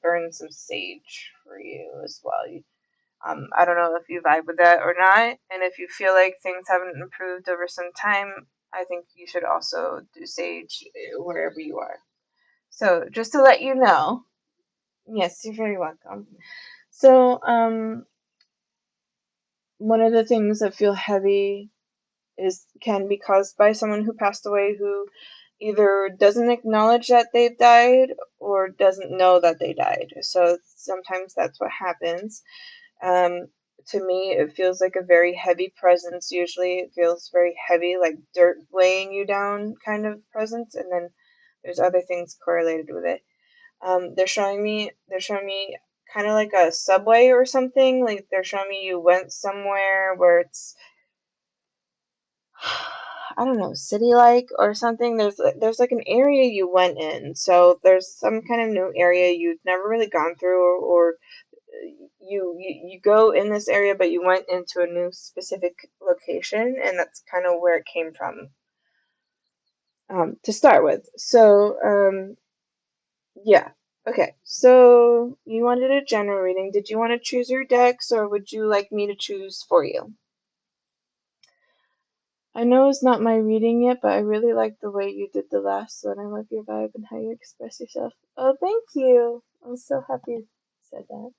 burn some sage for you as well. I don't know if you vibe with that or not, and if you feel like things haven't improved over some time, I think you should also do sage wherever you are. So just to let you know, yes, you're very welcome. So one of the things that feel heavy can be caused by someone who passed away who either doesn't acknowledge that they've died or doesn't know that they died. So sometimes that's what happens. To me, it feels like a very heavy presence. Usually it feels very heavy, like dirt weighing you down kind of presence. And then there's other things correlated with it. They're showing me kind of like a subway or something. Like they're showing me you went somewhere where it's I don't know, city-like or something. There's like an area you went in, so there's some kind of new area you've never really gone through, or you go in this area, but you went into a new specific location, and that's kind of where it came from, to start with. So, yeah. Okay, so you wanted a general reading. Did you want to choose your decks, or would you like me to choose for you? I know it's not my reading yet, but I really like the way you did the last one. I love your vibe and how you express yourself. Oh, thank you. I'm so happy you said that.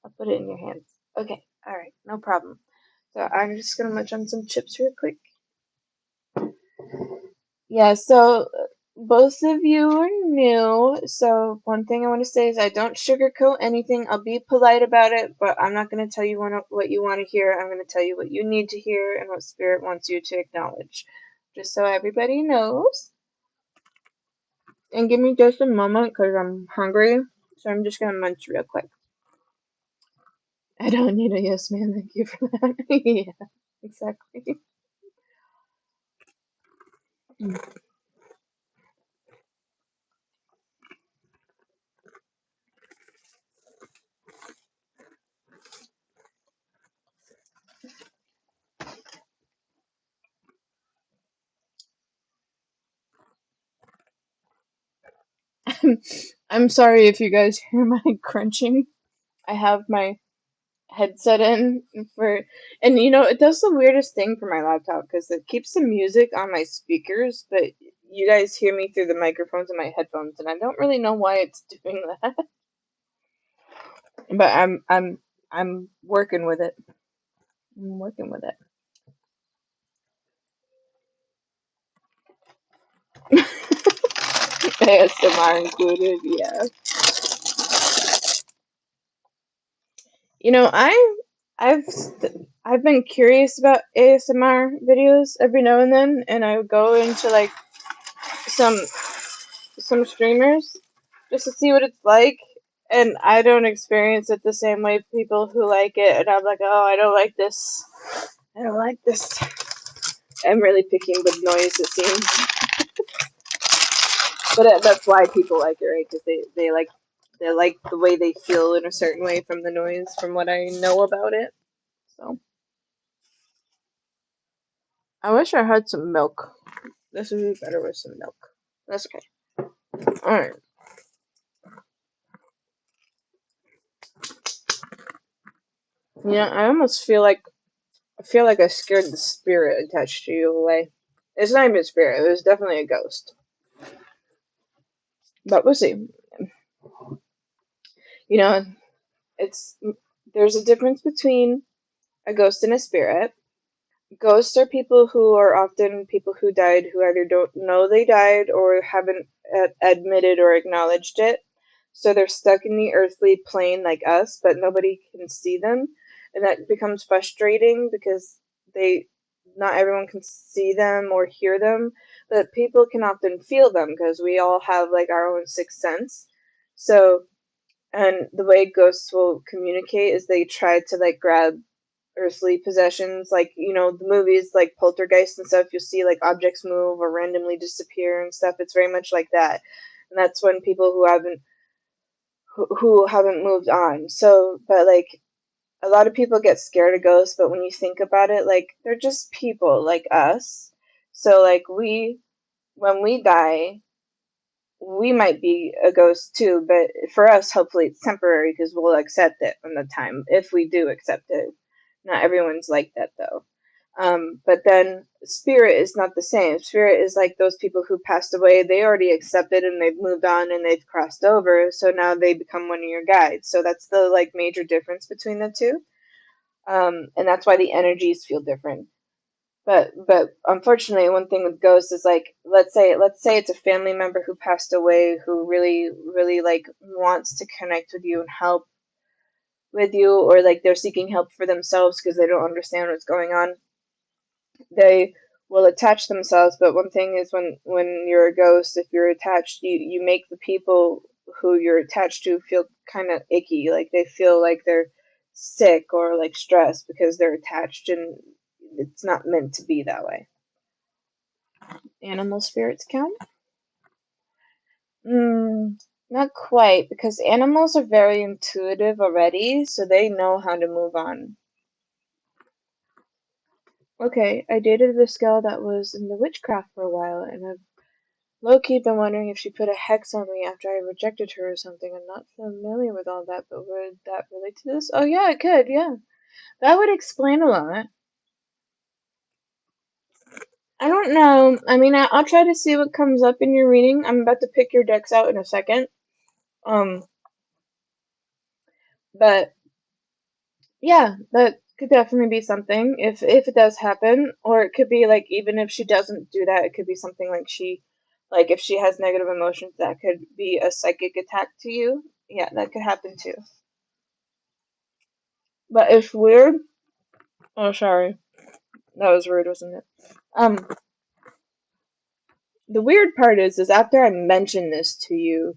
I'll put it in your hands. Okay, alright, no problem. So I'm just gonna munch on some chips real quick. Yeah, so both of you are new. So one thing I want to say is I don't sugarcoat anything. I'll be polite about it, but I'm not going to tell you what you want to hear. I'm going to tell you what you need to hear and what spirit wants you to acknowledge. Just so everybody knows. And give me just a moment because I'm hungry. So I'm just going to munch real quick. I don't need a yes man. Thank you for that. Yeah, exactly. I'm sorry if you guys hear my crunching. I have my headset in for, and it does the weirdest thing for my laptop because it keeps the music on my speakers, but you guys hear me through the microphones and my headphones, and I don't really know why it's doing that. But I'm working with it. I'm working with it. ASMR included, yeah. You know, I've I've been curious about ASMR videos every now and then, and I would go into like some streamers just to see what it's like. And I don't experience it the same way people who like it. And I'm like, oh, I don't like this. I don't like this. I'm really picking the noise, it seems. But that's why people like it, right? Because they like the way they feel in a certain way from the noise, from what I know about it. So I wish I had some milk. This would be better with some milk. That's okay. All right. Yeah, I almost feel like I scared the spirit attached to you away. It's not even a spirit, it was definitely a ghost. But we'll see. You know, it's there's a difference between a ghost and a spirit. Ghosts are people who are often people who died who either don't know they died or haven't admitted or acknowledged it. So they're stuck in the earthly plane like us, but nobody can see them. And that becomes frustrating because they not everyone can see them or hear them, but people can often feel them because we all have like our own sixth sense. So, and the way ghosts will communicate is they try to like grab earthly possessions, like the movies like Poltergeist and stuff. You'll see like objects move or randomly disappear and stuff. It's very much like that, and that's when people who haven't moved on. So, but like a lot of people get scared of ghosts, but when you think about it, like they're just people like us. So like when we die, we might be a ghost too, but for us, hopefully it's temporary because we'll accept it when the time, if we do accept it. Not everyone's like that though. But then spirit is not the same. Spirit is like those people who passed away, they already accepted and they've moved on and they've crossed over, so now they become one of your guides. So that's the like major difference between the two. And that's why the energies feel different. But unfortunately, one thing with ghosts is like let's say it's a family member who passed away who really like wants to connect with you and help with you, or like they're seeking help for themselves because they don't understand what's going on. They will attach themselves, but one thing is when you're a ghost, if you're attached, you make the people who you're attached to feel kind of icky, like they feel like they're sick or like stressed because they're attached, and it's not meant to be that way. Animal spirits count? Not quite, because animals are very intuitive already, so they know how to move on. Okay, I dated this girl that was into witchcraft for a while, and I've low-key been wondering if she put a hex on me after I rejected her or something. I'm not familiar with all that, but would that relate to this? Oh yeah, it could, yeah. That would explain a lot. I don't know. I mean, I'll try to see what comes up in your reading. I'm about to pick your decks out in a second. Um, but yeah, that could definitely be something if it does happen, or it could be like even if she doesn't do that, it could be something like like if she has negative emotions, that could be a psychic attack to you. Yeah, that could happen too. But it's weird. Oh, sorry, that was rude, wasn't it? Um, the weird part is after I mention this to you,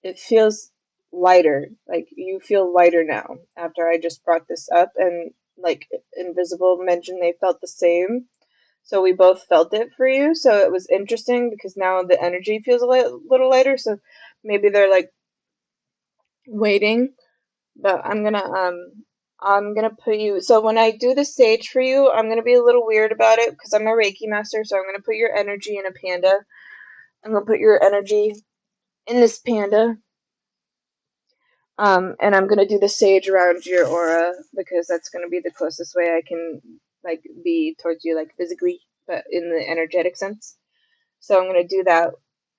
it feels lighter. Like you feel lighter now after I just brought this up, and like Invisible mentioned they felt the same. So we both felt it for you. So it was interesting because now the energy feels little lighter. So maybe they're like waiting. But I'm gonna put you. So when I do the sage for you, I'm gonna be a little weird about it because I'm a Reiki master. So I'm gonna put your energy in a panda. I'm gonna put your energy in this panda. And I'm gonna do the sage around your aura because that's gonna be the closest way I can like be towards you, like physically, but in the energetic sense. So I'm gonna do that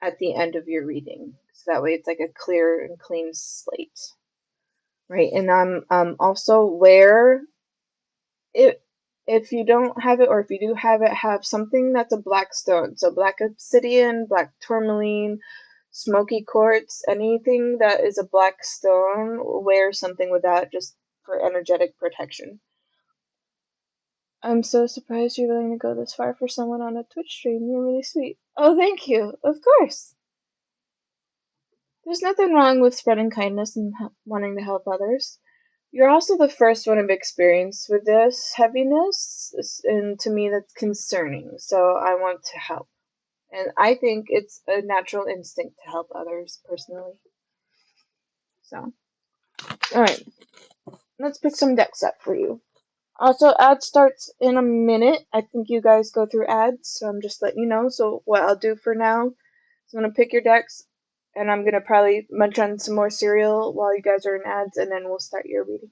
at the end of your reading, so that way it's like a clear and clean slate, right? And also where it if you don't have it, or if you do have it, have something that's a black stone, so black obsidian, black tourmaline, smoky quartz, anything that is a black stone, wear something with that just for energetic protection. I'm so surprised you're willing to go this far for someone on a Twitch stream. You're really sweet. Oh, thank you. Of course. There's nothing wrong with spreading kindness and wanting to help others. You're also the first one I've experienced with this heaviness, and to me that's concerning, so I want to help. And I think it's a natural instinct to help others, personally. So, alright, let's pick some decks up for you. Also, ad starts in a minute. I think you guys go through ads, so I'm just letting you know. So what I'll do for now is I'm going to pick your decks, and I'm going to probably munch on some more cereal while you guys are in ads, and then we'll start your reading.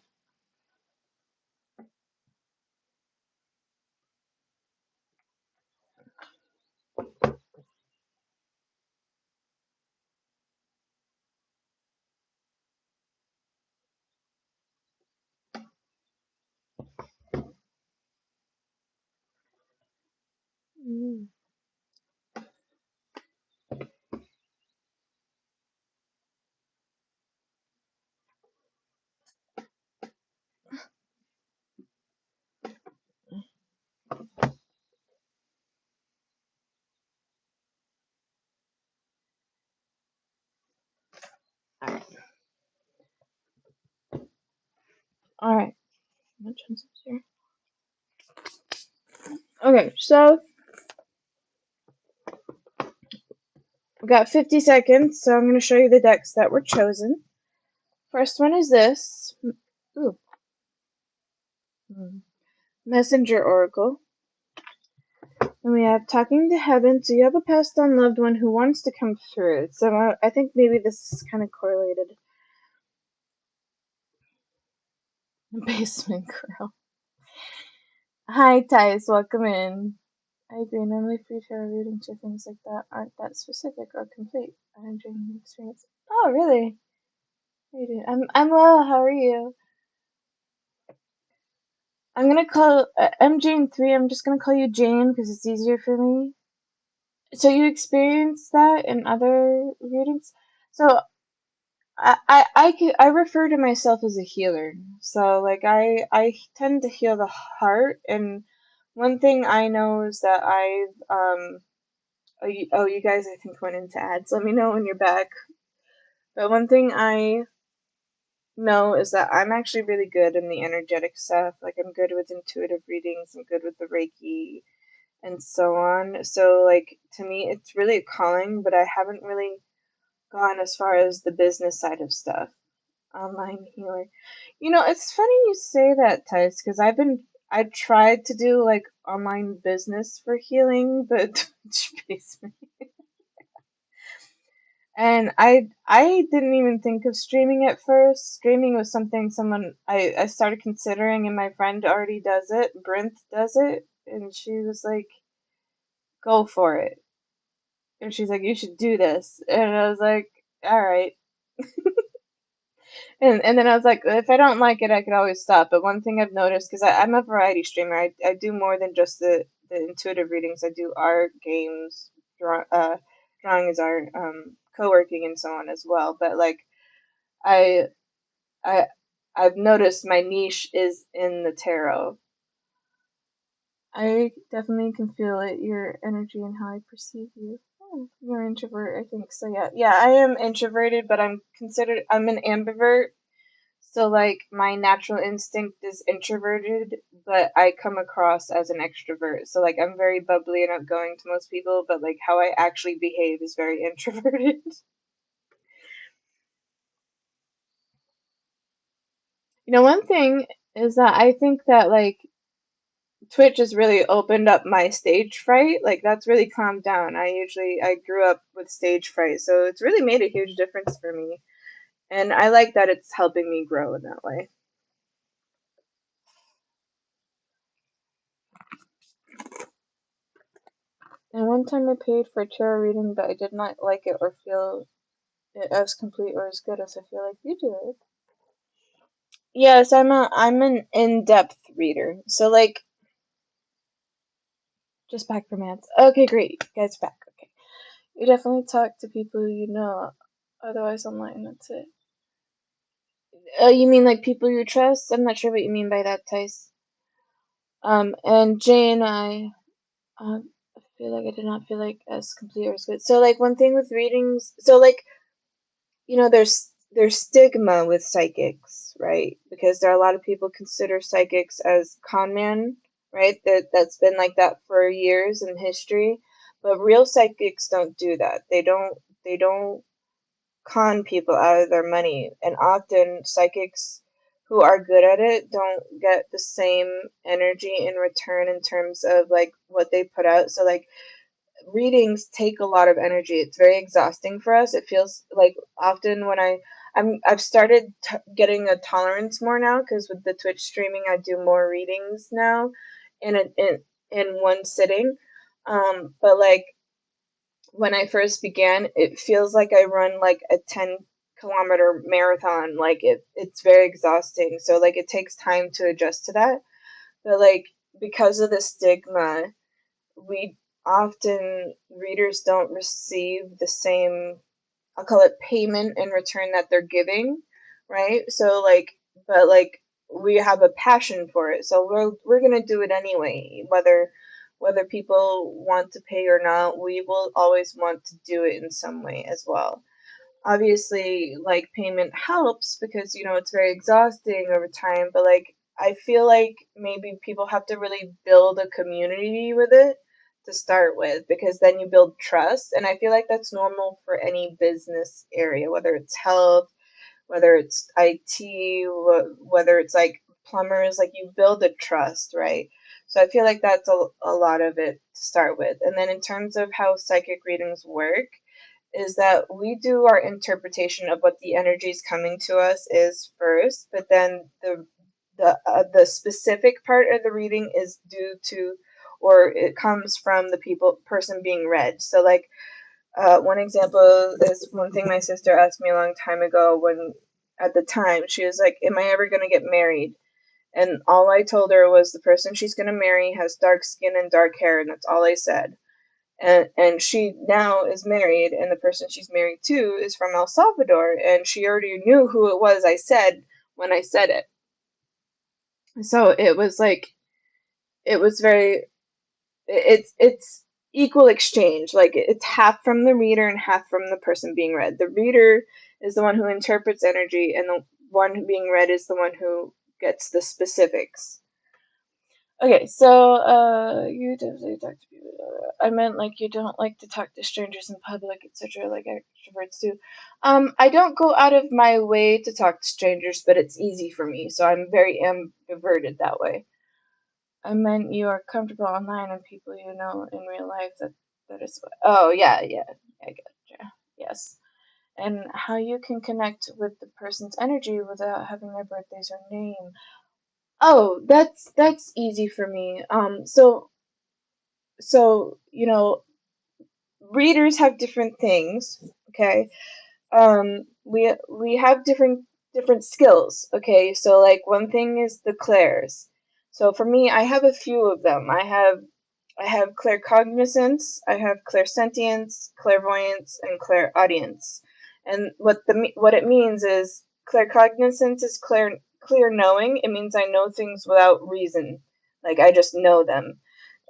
Mm. Alright. Alright. Munch on some cereal. Okay, so we've got 50 seconds, so I'm going to show you the decks that were chosen. First one is this. Ooh. Messenger Oracle. And we have Talking to Heaven. So you have a passed on loved one who wants to come through. So I think maybe this is kind of correlated. Basement Girl. Hi, Tice. Welcome in. I agree. Normally free tarot readings or things like that aren't that specific or complete. I'm enjoying the experience. Oh, really? How you doing? I'm well. How are you? I'm gonna call I'm Jane 3. I'm just gonna call you Jane because it's easier for me. So you experienced that in other readings? So I refer to myself as a healer. So like I tend to heal the heart, and one thing I know is that you guys I think went into ads. Let me know when you're back. But one thing I know is that I'm actually really good in the energetic stuff. Like I'm good with intuitive readings. I'm good with the Reiki. and so on. So, like, to me, it's really a calling, but I haven't really gone as far as the business side of stuff. Online healer. You know, it's funny you say that, Tice, because I tried to do like online business for healing, but Twitch pays me. And I didn't even think of streaming at first. Streaming was something I started considering, and my friend already does it. Brent does it, and she was like, "Go for it." And she's like, "You should do this." And I was like, "All right." And then I was like, if I don't like it, I could always stop. But one thing I've noticed, because I'm a variety streamer, I do more than just the intuitive readings. I do art, games, drawing is art, co-working, and so on as well. But like I I I've noticed my niche is in the tarot. I definitely can feel it, your energy and how I perceive you. Oh, you're an introvert, I think so. Yeah, yeah, I am introverted, but I'm an ambivert. So like my natural instinct is introverted, but I come across as an extrovert. So like I'm very bubbly and outgoing to most people, but like how I actually behave is very introverted. You know, one thing is that I think that like Twitch has really opened up my stage fright. Like that's really calmed down. I grew up with stage fright, so it's really made a huge difference for me. And I like that it's helping me grow in that way. And one time I paid for a tarot reading, but I did not like it or feel it as complete or as good as I feel like you did. Yes, I'm an in-depth reader. So like just back from ads. Okay, great. Guys back. Okay. You definitely talk to people you know. Otherwise online, that's it. You mean like people you trust? I'm not sure what you mean by that, Tice. And Jay and I feel like I did not feel like as complete or as good. So like one thing with readings, so like there's stigma with psychics, right? Because there are a lot of people consider psychics as con man, right? That's been like that for years in history. But real psychics don't do that. They don't con people out of their money. And often psychics who are good at it don't get the same energy in return in terms of like what they put out. So like readings take a lot of energy. It's very exhausting for us. It feels like often when I've started getting a tolerance more now because with the Twitch streaming, I do more readings now in one sitting. But like when I first began, it feels like I run like a 10-kilometer marathon. Like it's very exhausting. So like it takes time to adjust to that. But like because of the stigma, we often readers don't receive the same, I'll call it payment in return that they're giving, right? So like but like we have a passion for it. So we're going to do it anyway, whether people want to pay or not. We will always want to do it in some way as well. Obviously, like payment helps because it's very exhausting over time, but like I feel like maybe people have to really build a community with it to start with, because then you build trust. And I feel like that's normal for any business area, whether it's health, whether it's IT, whether it's like plumbers, like you build a trust, right? So I feel like that's a lot of it to start with. And then in terms of how psychic readings work, is that we do our interpretation of what the energy is coming to us is first, but then the specific part of the reading is due to, or it comes from the person being read. So like one example is one thing my sister asked me a long time ago, when at the time she was like, am I ever going to get married? And all I told her was the person she's going to marry has dark skin and dark hair, and that's all I said. And she now is married, and the person she's married to is from El Salvador, and she already knew who it was I said when I said it. So it was like it was very it's equal exchange. Like it's half from the reader and half from the person being read. The reader is the one who interprets energy, and the one being read is the one who gets the specifics. Okay, so you definitely talk to people. I meant like you don't like to talk to strangers in public, etc., like extroverts do. I don't go out of my way to talk to strangers, but it's easy for me, so I'm very ambiverted that way. I meant you are comfortable online and people you know in real life. That is what. Oh yeah, yeah, I gotcha. Yes, and how you can connect with the person's energy without having their birthdays or name. Oh, that's easy for me. So readers have different things. Okay, we have different skills. Okay, so like one thing is the clairs. So for me, I have a few of them. I have claircognizance, I have clairsentience, clairvoyance, and clairaudience. And what it means is claircognizance is clear knowing. It means I know things without reason, like I just know them.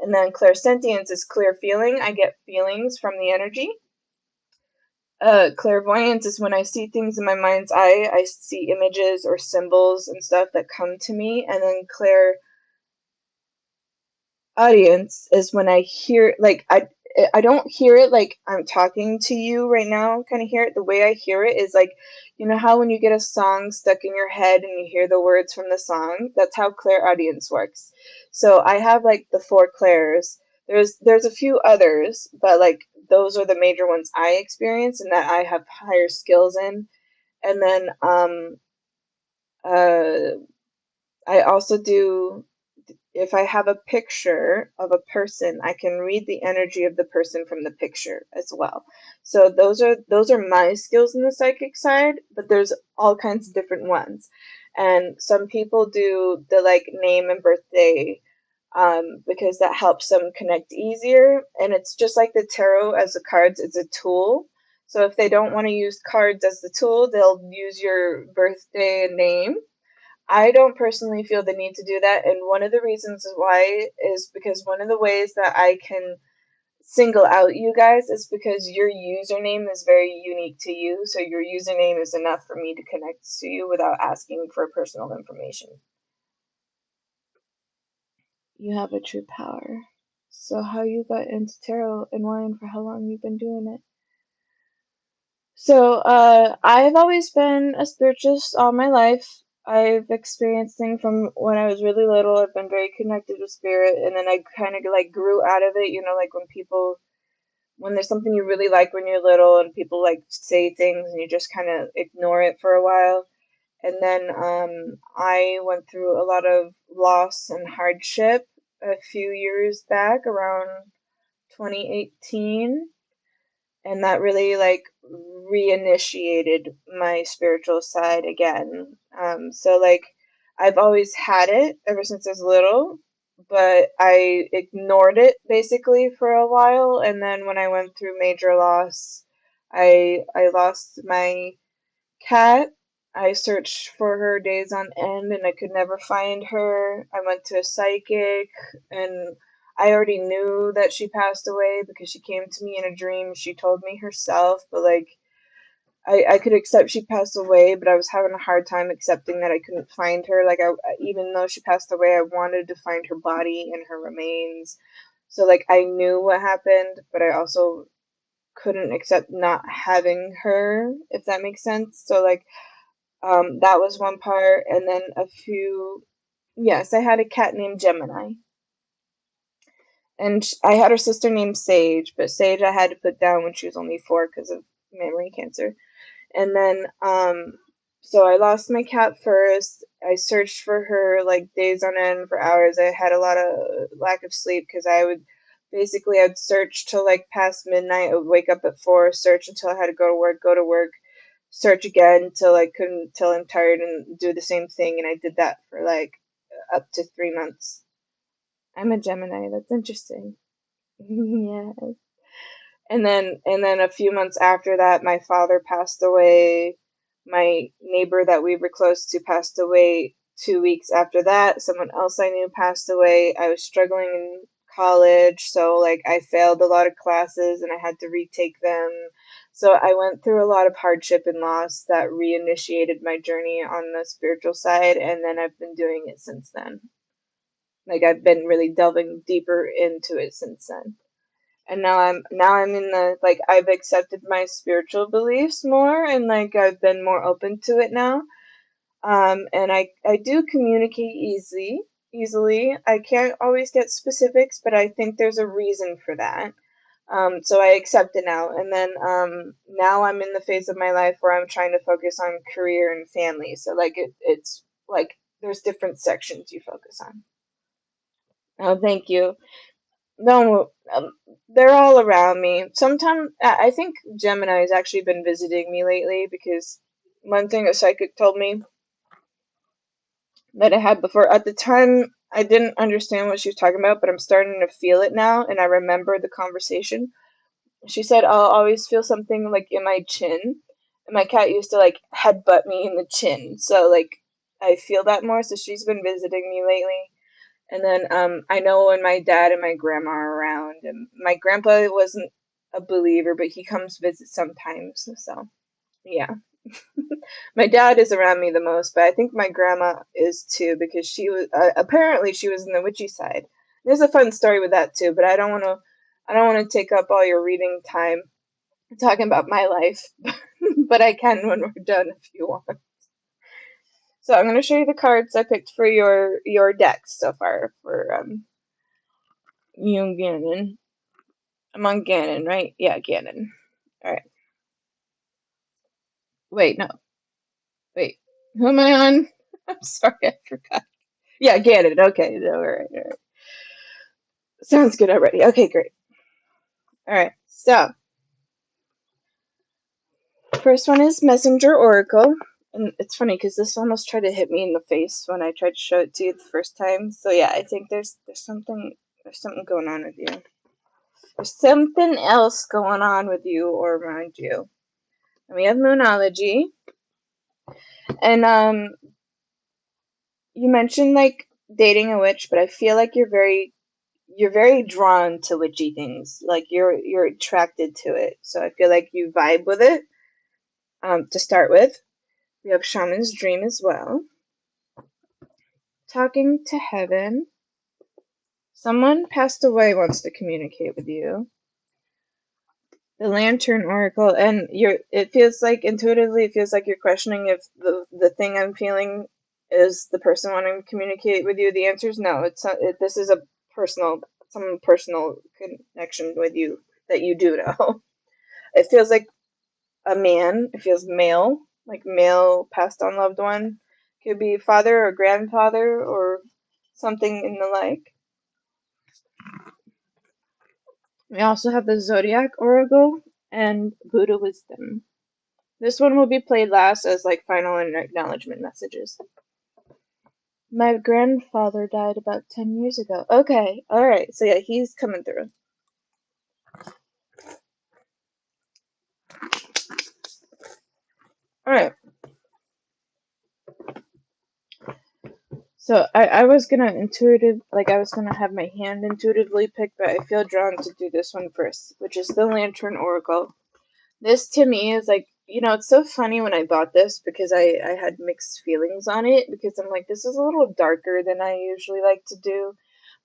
And then clairsentience is clear feeling. I get feelings from the energy. Clairvoyance is when I see things in my mind's eye. I see images or symbols and stuff that come to me. And then audience is when I hear, like, I don't hear it like I'm talking to you right now, kind of hear it. The way I hear it is like, you know how when you get a song stuck in your head and you hear the words from the song? That's how clairaudience works. So I have like the four clairs. There's a few others, but like those are the major ones I experience and that I have higher skills in. And then uh I also do, if I have a picture of a person, I can read the energy of the person from the picture as well. So those are my skills in the psychic side, but there's all kinds of different ones. And some people do the like name and birthday because that helps them connect easier. And it's just like the tarot as the cards, it's a tool. So if they don't want to use cards as the tool, they'll use your birthday and name. I don't personally feel the need to do that, and one of the reasons why is because one of the ways that I can single out you guys is because your username is very unique to you, so your username is enough for me to connect to you without asking for personal information. You have a true power. So how you got into tarot and why and for how long you've been doing it? So, I've always been a spiritualist all my life. I've experienced things from when I was really little. I've been very connected with spirit, and then I kind of like grew out of it. Like when there's something you really like when you're little, and people like say things, and you just kind of ignore it for a while. And then I went through a lot of loss and hardship a few years back, around 2018, and that really like reinitiated my spiritual side again. So like I've always had it ever since I was little, but I ignored it basically for a while, and then when I went through major loss, I lost my cat. I searched for her days on end and I could never find her. I went to a psychic and I already knew that she passed away because she came to me in a dream. She told me herself, but like I could accept she passed away, but I was having a hard time accepting that I couldn't find her. Like even though she passed away, I wanted to find her body and her remains. So like I knew what happened, but I also couldn't accept not having her, if that makes sense. So like that was one part, and then a few. Yes, I had a cat named Gemini, and I had her sister named Sage, but Sage I had to put down when she was only 4 because of memory cancer. And then, so I lost my cat first. I searched for her like days on end for hours. I had a lot of lack of sleep because I'd search till like past midnight. I would wake up at 4, search until I had to go to work, search again till I couldn't, till I'm tired and do the same thing. And I did that for like up to 3 months. I'm a Gemini. That's interesting. Yeah. And then a few months after that, my father passed away. My neighbor that we were close to passed away 2 weeks after that. Someone else I knew passed away. I was struggling in college, so like I failed a lot of classes and I had to retake them. So I went through a lot of hardship and loss that reinitiated my journey on the spiritual side, and then I've been doing it since then. Like I've been really delving deeper into it since then. And now I'm in the like I've accepted my spiritual beliefs more and like I've been more open to it now. And I do communicate easily. I can't always get specifics, but I think there's a reason for that. So I accept it now. And then now I'm in the phase of my life where I'm trying to focus on career and family. So like it's like there's different sections you focus on. Oh, thank you. No, they're all around me. Sometimes I think Gemini has actually been visiting me lately because one thing a psychic told me that I had before at the time I didn't understand what she was talking about, but I'm starting to feel it now, and I remember the conversation. She said I'll always feel something like in my chin, and my cat used to like headbutt me in the chin, so like I feel that more. So she's been visiting me lately. And then I know when my dad and my grandma are around, and my grandpa wasn't a believer, but he comes visit sometimes. So yeah, my dad is around me the most, but I think my grandma is too because she was apparently she was in the witchy side. There's a fun story with that too, but I don't want to take up all your reading time talking about my life, but I can when we're done if you want. So I'm going to show you the cards I picked for your decks so far for you and Gannon. I'm on Gannon, right? Yeah, Gannon. All right. Wait, no. Wait. Who am I on? I'm sorry, I forgot. Yeah, Gannon. Okay. No, all right. All right. Sounds good already. Okay, great. All right. So, first one is Messenger Oracle. And it's funny because this almost tried to hit me in the face when I tried to show it to you the first time. So yeah, I think there's something going on with you. There's something else going on with you or around you. And we have Moonology. And you mentioned like dating a witch, but I feel like you're very drawn to witchy things. Like you're attracted to it. So I feel like you vibe with it. To start with, we have Shaman's Dream as well. Talking to Heaven. Someone passed away wants to communicate with you. The Lantern Oracle, and it feels like intuitively it feels like you're questioning if the thing I'm feeling is the person wanting to communicate with you. The answer is no. It's not, this is a some personal connection with you that you do know. It feels like a man. It feels male, like male passed on loved one. Could be father or grandfather or something in the like. We also have the Zodiac Oracle and Buddha Wisdom. This one will be played last as like final and acknowledgement messages. My grandfather died about 10 years ago. Okay, alright, so yeah, he's coming through. Alright, so I was gonna I was gonna have my hand intuitively pick, but I feel drawn to do this one first, which is the Lantern Oracle. This to me is like, it's so funny when I bought this because I had mixed feelings on it because I'm like, this is a little darker than I usually like to do,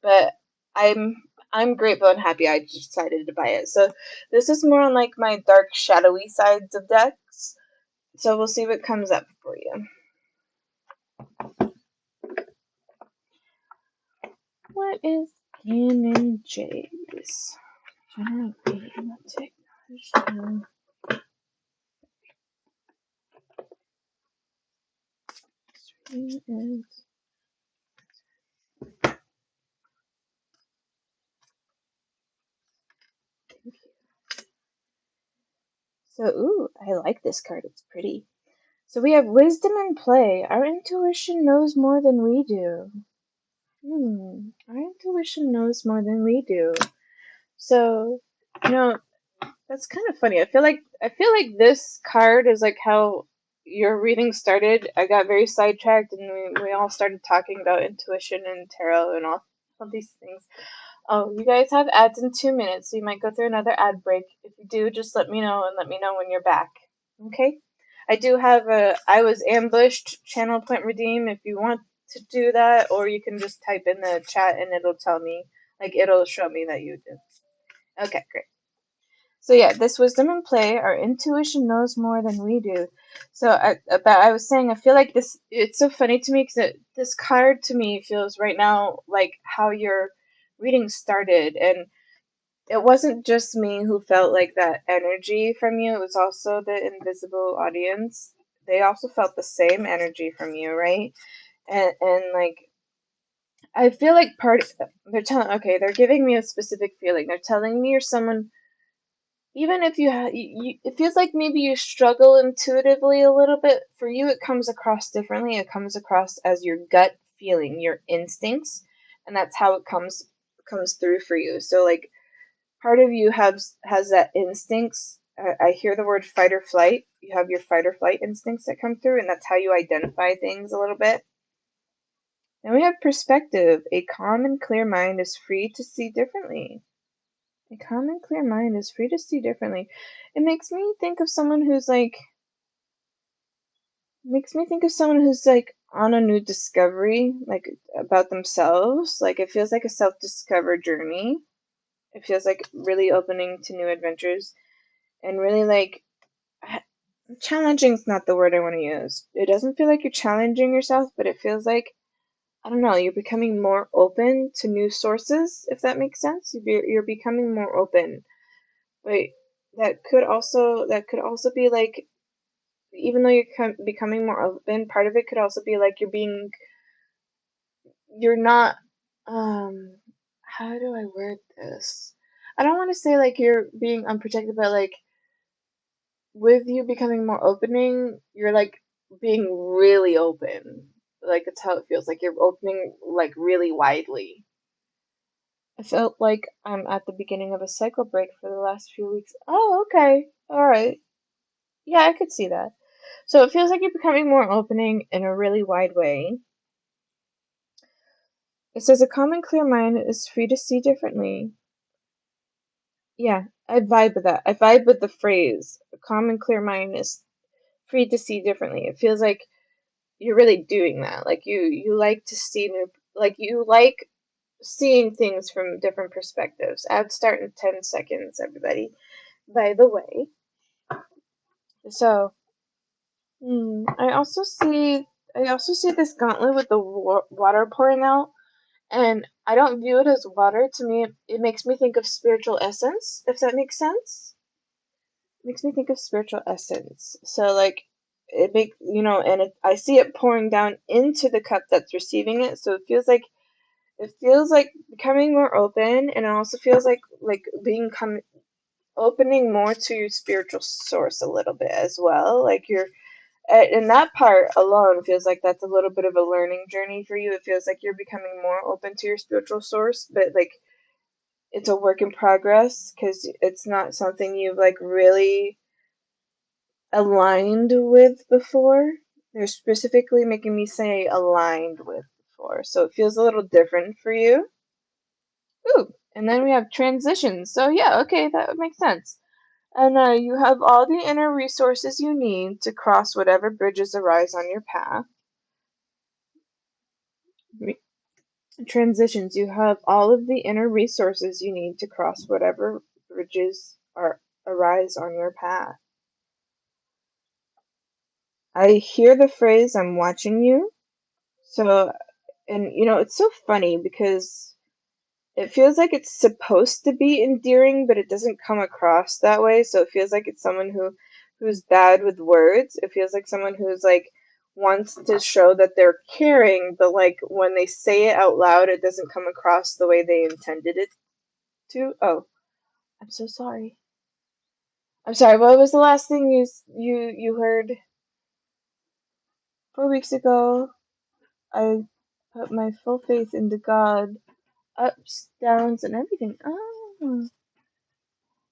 but I'm I'm grateful and happy I decided to buy it. So this is more on like my dark shadowy sides of decks. So we'll see what comes up for you. What is Canon J's? General being technology. So, ooh, I like this card. It's pretty. So we have wisdom and play. Our intuition knows more than we do. Our intuition knows more than we do. So, you know, that's kind of funny. I feel like this card is like how your reading started. I got very sidetracked and we all started talking about intuition and tarot and all these things. Oh, you guys have ads in 2 minutes, so you might go through another ad break. If you do, just let me know and let me know when you're back. Okay? I do have I was ambushed channel point redeem if you want to do that, or you can just type in the chat and it'll tell me, like it'll show me that you did. Okay, great. So yeah, this wisdom and play, our intuition knows more than we do. So I was saying, I feel like this, it's so funny to me because this card to me feels right now like how your reading started. And it wasn't just me who felt like that energy from you, it was also the invisible audience. They also felt the same energy from you, right? And like, I feel like they're telling, okay, they're giving me a specific feeling. They're telling me you're someone, even if it feels like maybe you struggle intuitively a little bit. For you, it comes across differently. It comes across as your gut feeling, your instincts, and that's how it comes through for you. So like, part of you has that instincts. I hear the word fight or flight. You have your fight or flight instincts that come through, and that's how you identify things a little bit. Then we have perspective. A calm and clear mind is free to see differently. A calm and clear mind is free to see differently. It makes me think of someone who's like on a new discovery, like about themselves. Like it feels like a self-discover journey. It feels like really opening to new adventures and really like challenging is not the word I want to use. It doesn't feel like you're challenging yourself, but it feels like, I don't know, you're becoming more open to new sources, if that makes sense. You're becoming more open. But that could also be like, even though you're becoming more open, part of it could also be like you're not, how do I word this? I don't want to say like you're being unprotected, but like with you becoming more opening, you're like being really open. Like that's how it feels. Like you're opening like really widely. I felt like I'm at the beginning of a cycle break for the last few weeks. Oh, okay. All right. Yeah, I could see that. So it feels like you're becoming more opening in a really wide way. It says a calm and clear mind is free to see differently. Yeah, I vibe with that. I vibe with the phrase. A calm and clear mind is free to see differently. It feels like you're really doing that. Like you like to see like you like seeing things from different perspectives. Ads start in 10 seconds, everybody. By the way. So, I also see this gauntlet with the water pouring out, and I don't view it as water. To me, it makes me think of spiritual essence, if that makes sense. It makes me think of spiritual essence. So like I see it pouring down into the cup that's receiving it. So it feels like becoming more open, and it also feels like opening more to your spiritual source a little bit as well. Like and that part alone feels like that's a little bit of a learning journey for you. It feels like you're becoming more open to your spiritual source, but like it's a work in progress because it's not something you've like really aligned with before. They're specifically making me say aligned with before, so it feels a little different for you. Ooh, and then we have transitions. So yeah, okay, that would make sense. And you have all the inner resources you need to cross whatever bridges arise on your path. Transitions. You have all of the inner resources you need to cross whatever bridges arise on your path. I hear the phrase, I'm watching you. So, and it's so funny because it feels like it's supposed to be endearing, but it doesn't come across that way. So it feels like it's someone who's bad with words. It feels like someone who's like wants to show that they're caring, but like when they say it out loud, it doesn't come across the way they intended it to. Oh, I'm so sorry. I'm sorry. What was the last thing you heard 4 weeks ago? I put my full faith into God, ups, downs, and everything. Oh.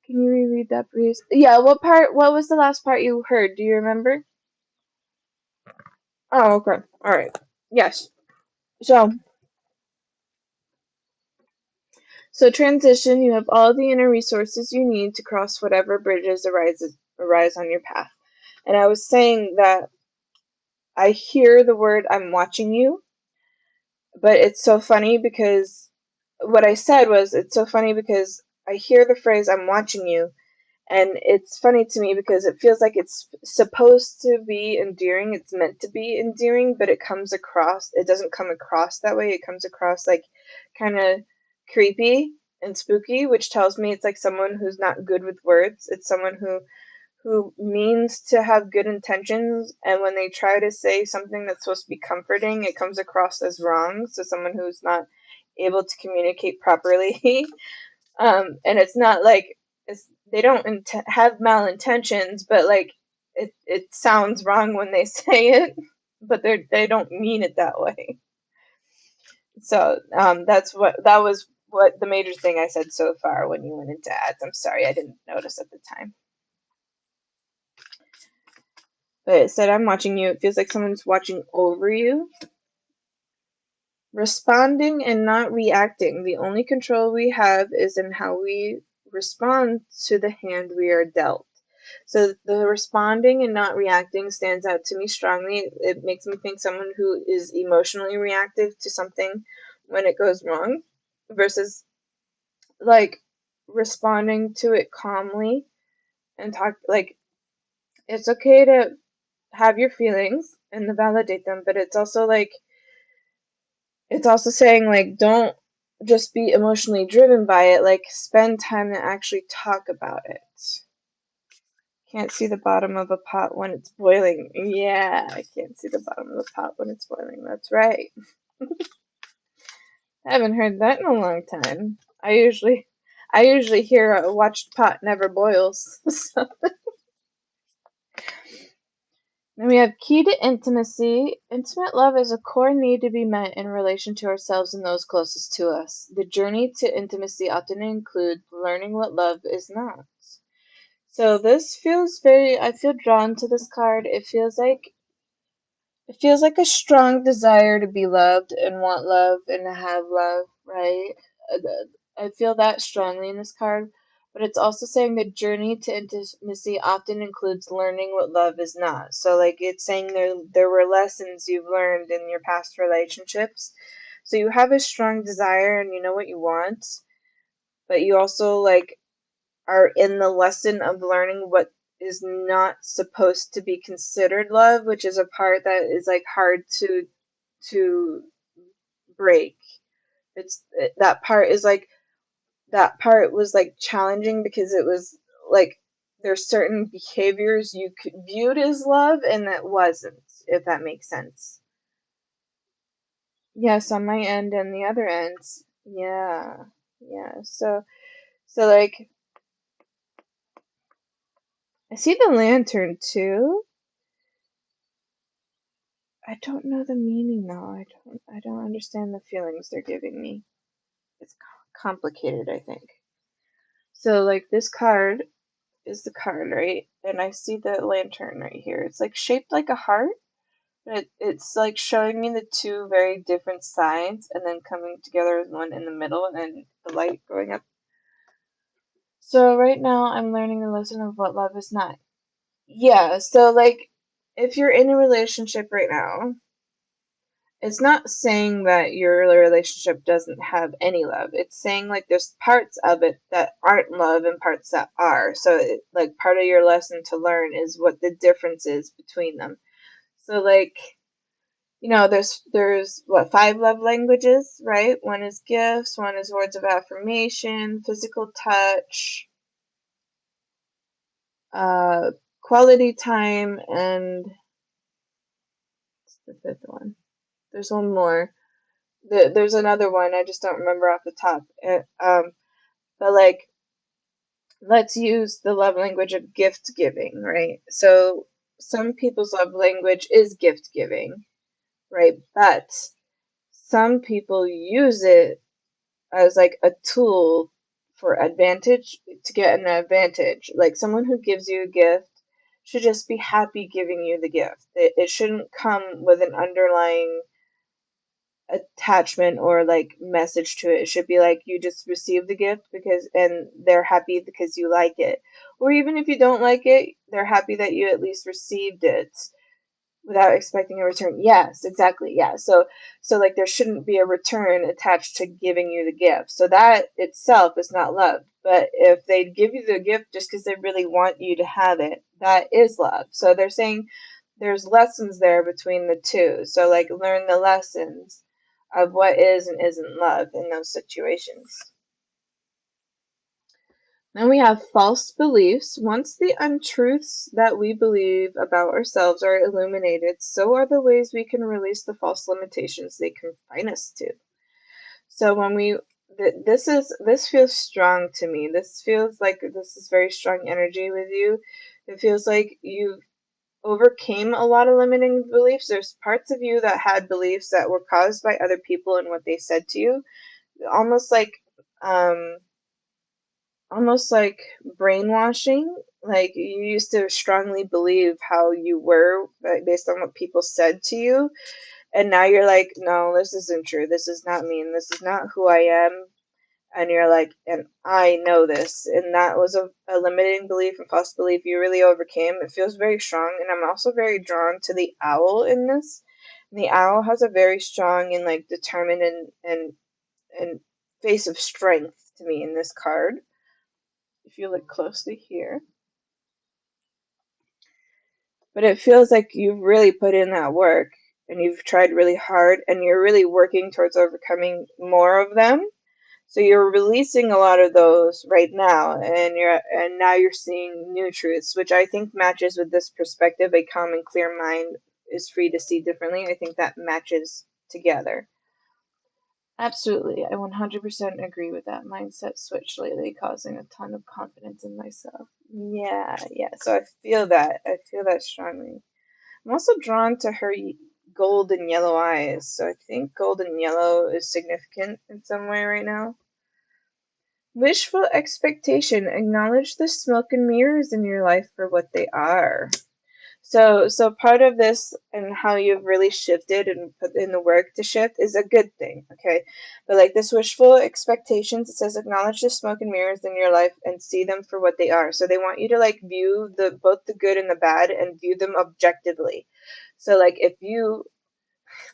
Can you reread that, please? Yeah, what was the last part you heard? Do you remember? Oh, okay. All right. Yes. So, so transition, you have all the inner resources you need to cross whatever bridges arise on your path. And I was saying that I hear the word I'm watching you, But it's so funny because what I said was, it's so funny because I hear the phrase, I'm watching you, and it's funny to me because it feels like it's supposed to be endearing, it's meant to be endearing, but it doesn't come across that way. It comes across like kind of creepy and spooky, which tells me it's like someone who's not good with words. It's someone who means to have good intentions, and when they try to say something that's supposed to be comforting, it comes across as wrong. So someone who's not able to communicate properly. And it's not like they don't have malintentions, but like it sounds wrong when they say it, but they don't mean it that way. So that was what the major thing I said so far when you went into ads. I'm sorry, I didn't notice at the time. But it said, I'm watching you. It feels like someone's watching over you. Responding and not reacting. The only control we have is in how we respond to the hand we are dealt. So the responding and not reacting stands out to me strongly. It makes me think someone who is emotionally reactive to something when it goes wrong versus like responding to it calmly and talk like it's okay to have your feelings and to validate them, but it's also saying like don't just be emotionally driven by it, like spend time to actually talk about it. Can't see the bottom of a pot when it's boiling. Yeah, I can't see the bottom of the pot when it's boiling. That's right. I haven't heard that in a long time. I usually hear a watched pot never boils. So then we have key to intimacy. Intimate love is a core need to be met in relation to ourselves and those closest to us. The journey to intimacy often includes learning what love is not. So this feels I feel drawn to this card. It feels like a strong desire to be loved and want love and to have love, right? I feel that strongly in this card, but it's also saying the journey to intimacy often includes learning what love is not. So like it's saying there were lessons you've learned in your past relationships. So you have a strong desire and you know what you want, but you also like are in the lesson of learning what is not supposed to be considered love, which is a part that is like hard to break. It's that part is like that part was like challenging because it was like there's certain behaviors you could viewed as love and that wasn't, if that makes sense. Yes, on my end and the other ends. Yeah. Yeah. So like I see the lantern too. I don't know the meaning though. I don't understand the feelings they're giving me. It's complicated, I think. So like this card is the card, right? And I see the lantern right here. It's like shaped like a heart, but it's like showing me the two very different sides and then coming together as one in the middle and then the light going up. So right now I'm learning the lesson of what love is not. Yeah, so like if you're in a relationship right now, it's not saying that your relationship doesn't have any love. It's saying like there's parts of it that aren't love and parts that are. So like part of your lesson to learn is what the difference is between them. So like there's what, five love languages, right? One is gifts, one is words of affirmation, physical touch, uh, quality time, and what's the fifth one? There's one more. There's another one. I just don't remember off the top. But like, let's use the love language of gift giving, right? So some people's love language is gift giving, right? But some people use it as like a tool for advantage to get an advantage. Like someone who gives you a gift should just be happy giving you the gift. It shouldn't come with an underlying attachment or like message to it. It should be like you just receive the gift and they're happy because you like it. Or even if you don't like it, they're happy that you at least received it. without expecting a return. Yes, exactly. Yeah. So like there shouldn't be a return attached to giving you the gift. So that itself is not love. But if they give you the gift just because they really want you to have it, that is love. So they're saying there's lessons there between the two. So like learn the lessons of what is and isn't love in those situations. Then we have false beliefs. Once the untruths that we believe about ourselves are illuminated, so are the ways we can release the false limitations they confine us to. So when this feels strong to me. This feels like this is very strong energy with you. It feels like you overcame a lot of limiting beliefs. There's parts of you that had beliefs that were caused by other people and what they said to you, almost like um almost like brainwashing. Like you used to strongly believe how you were based on what people said to you, and now you're like, no, this isn't true. This is not me, and this is not who I am. And you're like, and I know this, and that was a limiting belief and false belief you really overcame. It feels very strong, and I'm also very drawn to the owl in this. And the owl has a very strong and like determined and face of strength to me in this card. If you look closely here. But it feels like you've really put in that work and you've tried really hard and you're really working towards overcoming more of them. So you're releasing a lot of those right now and now you're seeing new truths, which I think matches with this perspective. A calm and clear mind is free to see differently. I think that matches together. Absolutely. I 100% agree with that mindset switch lately, causing a ton of confidence in myself. Yeah, yeah. So I feel that. I feel that strongly. I'm also drawn to her gold and yellow eyes. So I think gold and yellow is significant in some way right now. Wishful expectation. Acknowledge the smoke and mirrors in your life for what they are. So part of this and how you've really shifted and put in the work to shift is a good thing, okay? But like this wishful expectations, it says acknowledge the smoke and mirrors in your life and see them for what they are. So they want you to like view the both the good and the bad and view them objectively. So like if you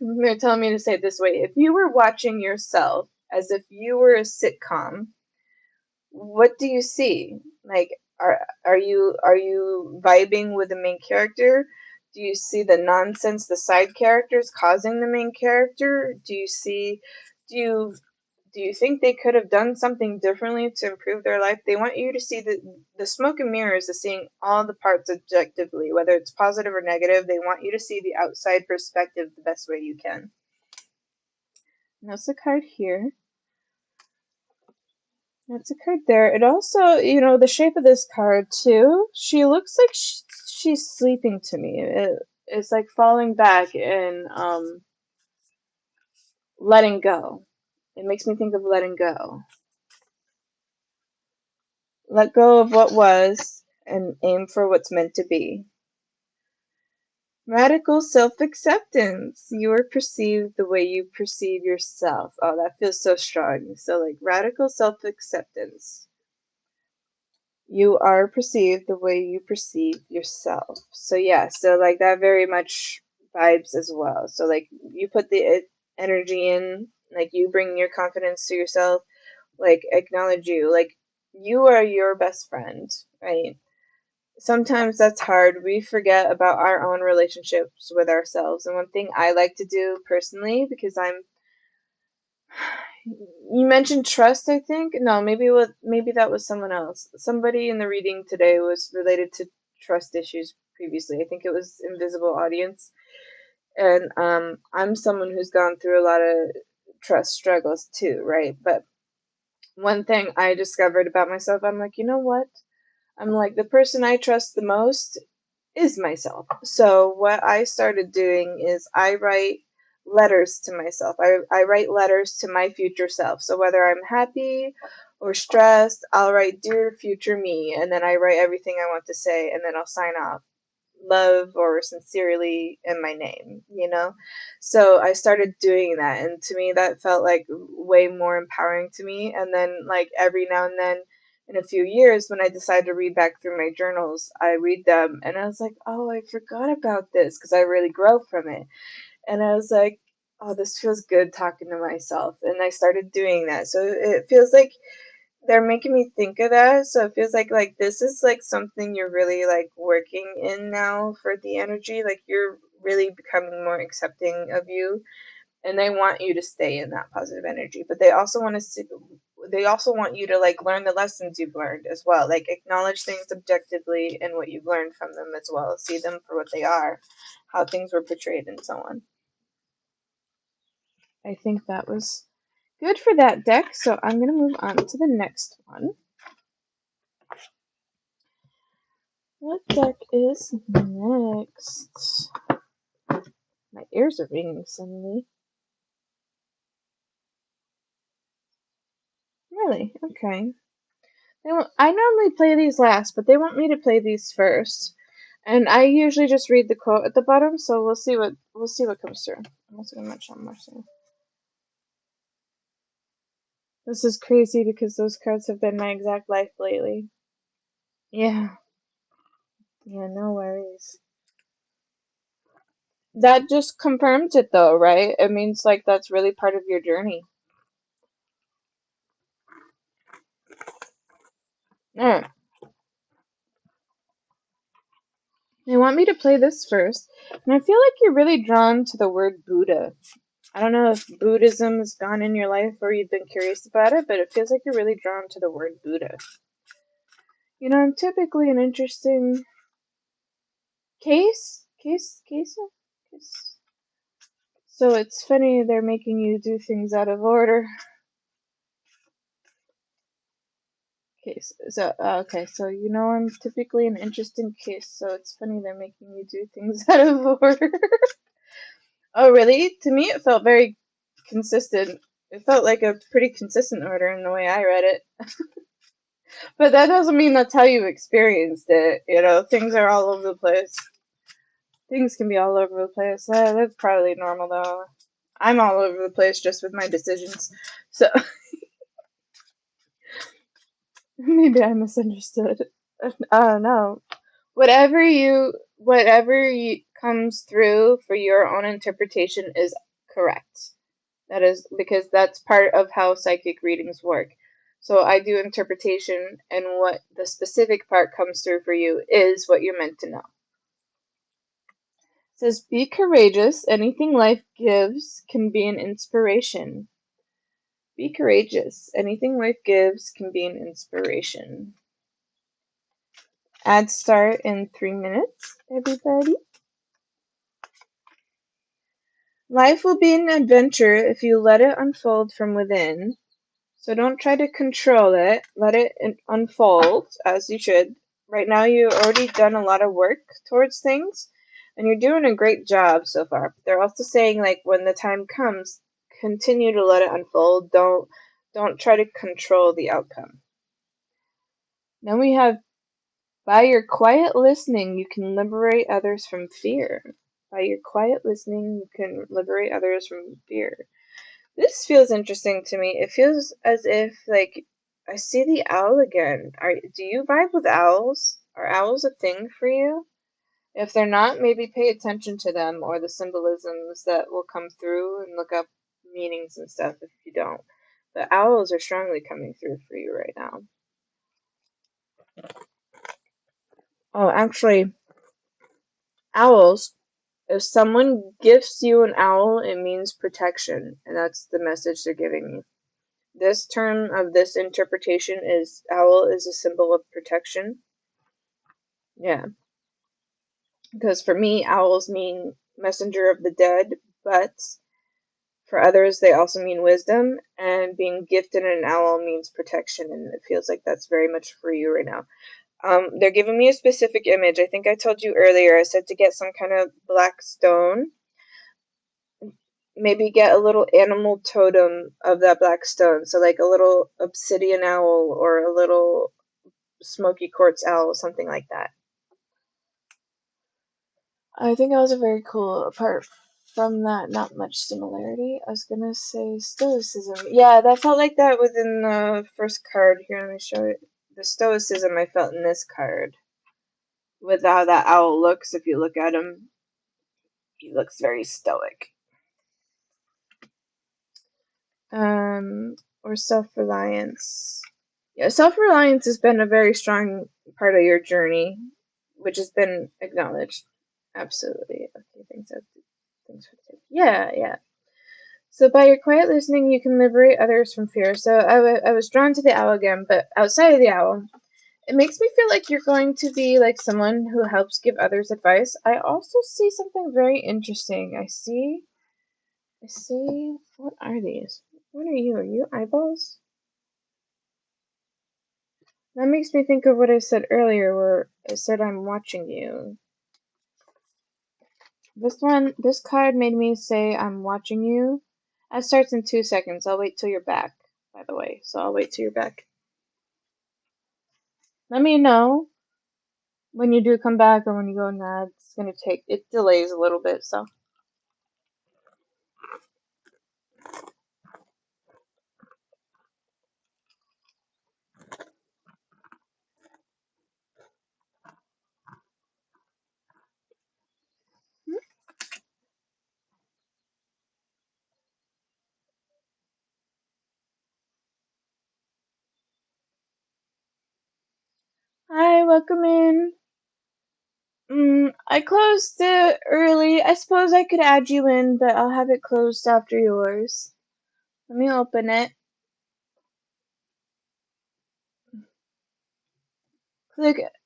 they're telling me to say it this way, if you were watching yourself as if you were a sitcom, what do you see? Like, are you vibing with the main character? Do you see the nonsense the side characters causing the main character? Do you do you think they could have done something differently to improve their life? They want you to see the smoke and mirrors is seeing all the parts objectively, whether it's positive or negative. They want you to see the outside perspective the best way you can. And that's the card here. That's a card there. It also, the shape of this card too. She looks like she's sleeping to me. It's like falling back and letting go. It makes me think of letting go. Let go of what was and aim for what's meant to be. Radical self-acceptance. You are perceived the way you perceive yourself. Oh, that feels so strong. So like radical self-acceptance. You are perceived the way you perceive yourself. So yeah, so like that very much vibes as well. So like you put the energy in, like you bring your confidence to yourself, like acknowledge you, like you are your best friend, right? Sometimes that's hard. We forget about our own relationships with ourselves. And one thing I like to do personally, because you mentioned trust, I think. No, maybe that was someone else. Somebody in the reading today was related to trust issues previously. I think it was Invisible Audience. And I'm someone who's gone through a lot of trust struggles too, right? But one thing I discovered about myself, I'm like, you know what? I'm like the person I trust the most is myself. So what I started doing is I write letters to myself. I write letters to my future self. So whether I'm happy or stressed, I'll write dear future me, and then I write everything I want to say, and then I'll sign off love or sincerely in my name. So I started doing that, and to me that felt like way more empowering to me. And then like every now and then in a few years, when I decide to read back through my journals, I read them and I was like, oh, I forgot about this because I really grow from it. And I was like, oh, this feels good talking to myself. And I started doing that. So it feels like they're making me think of that. So it feels like this is like something you're really like working in now for the energy. Like you're really becoming more accepting of you, and they want you to stay in that positive energy. But they also want to see, they also want you to like learn the lessons you've learned as well. Like acknowledge things objectively and what you've learned from them as well. See them for what they are, how things were portrayed, and so on. I think that was good for that deck, so I'm going to move on to the next one. What deck is next? My ears are ringing suddenly. Really? Okay. I normally play these last, but they want me to play these first. And I usually just read the quote at the bottom, so we'll see what comes through. I'm also gonna mention more soon. This is crazy because those cards have been my exact life lately. Yeah. Yeah, no worries. That just confirms it though, right? It means like that's really part of your journey. Alright. They want me to play this first, and I feel like you're really drawn to the word Buddha. I don't know if Buddhism has gone in your life or you've been curious about it, but it feels like you're really drawn to the word Buddha. You know, I'm typically an interesting case. So it's funny they're making you do things out of order. Case. So okay, so you know I'm typically an interesting case, so it's funny they're making you do things out of order. Oh, really? To me, it felt very consistent. It felt like a pretty consistent order in the way I read it. But that doesn't mean that's how you experienced it. You know, things are all over the place. Things can be all over the place. That's probably normal, though. I'm all over the place just with my decisions. So maybe I misunderstood. I don't know. Whatever comes through for your own interpretation is correct. That is because that's part of how psychic readings work. So I do interpretation, and what the specific part comes through for you is what you're meant to know. It says, be courageous. Anything life gives can be an inspiration. Be courageous. Anything life gives can be an inspiration. Ads start in 3 minutes, everybody. Life will be an adventure if you let it unfold from within. So don't try to control it. Let it unfold as you should. Right now, you've already done a lot of work towards things, and you're doing a great job so far. But they're also saying, like, when the time comes, continue to let it unfold. Don't try to control the outcome. Then we have, by your quiet listening, you can liberate others from fear. By your quiet listening, you can liberate others from fear. This feels interesting to me. It feels as if, like, I see the owl again. Do you vibe with owls? Are owls a thing for you? If they're not, maybe pay attention to them or the symbolisms that will come through and look up meanings and stuff if you don't. But owls are strongly coming through for you right now. Oh, actually, owls. If someone gifts you an owl, it means protection, and that's the message they're giving me. This term of this interpretation is owl is a symbol of protection. Yeah, because for me, owls mean messenger of the dead, but for others, they also mean wisdom, and being gifted an owl means protection, and it feels like that's very much for you right now. They're giving me a specific image. I think I told you earlier, I said to get some kind of black stone. Maybe get a little animal totem of that black stone. So like a little obsidian owl or a little smoky quartz owl, something like that. I think that was a very cool, apart from that, not much similarity. I was gonna say stoicism. Yeah, that felt like that within the first card. Here, let me show it. the stoicism I felt in this card with how that owl looks. If you look at him, he looks very stoic. Or self-reliance. Yeah, self-reliance has been a very strong part of your journey, which has been acknowledged. Absolutely. Okay, thanks for the tip. Yeah. So by your quiet listening, you can liberate others from fear. So I was drawn to the owl again, but outside of the owl, it makes me feel like you're going to be like someone who helps give others advice. I also see something very interesting. I see, what are these? What are you? Are you eyeballs? That makes me think of what I said earlier, where I said I'm watching you. This card made me say I'm watching you. That starts in 2 seconds. I'll wait till you're back, by the way. So I'll wait till you're back. Let me know when you do come back or when you go in that. It's gonna take, it delays a little bit, so. Hi, welcome in. I closed it early. I suppose I could add you in, but I'll have it closed after yours. Let me open it.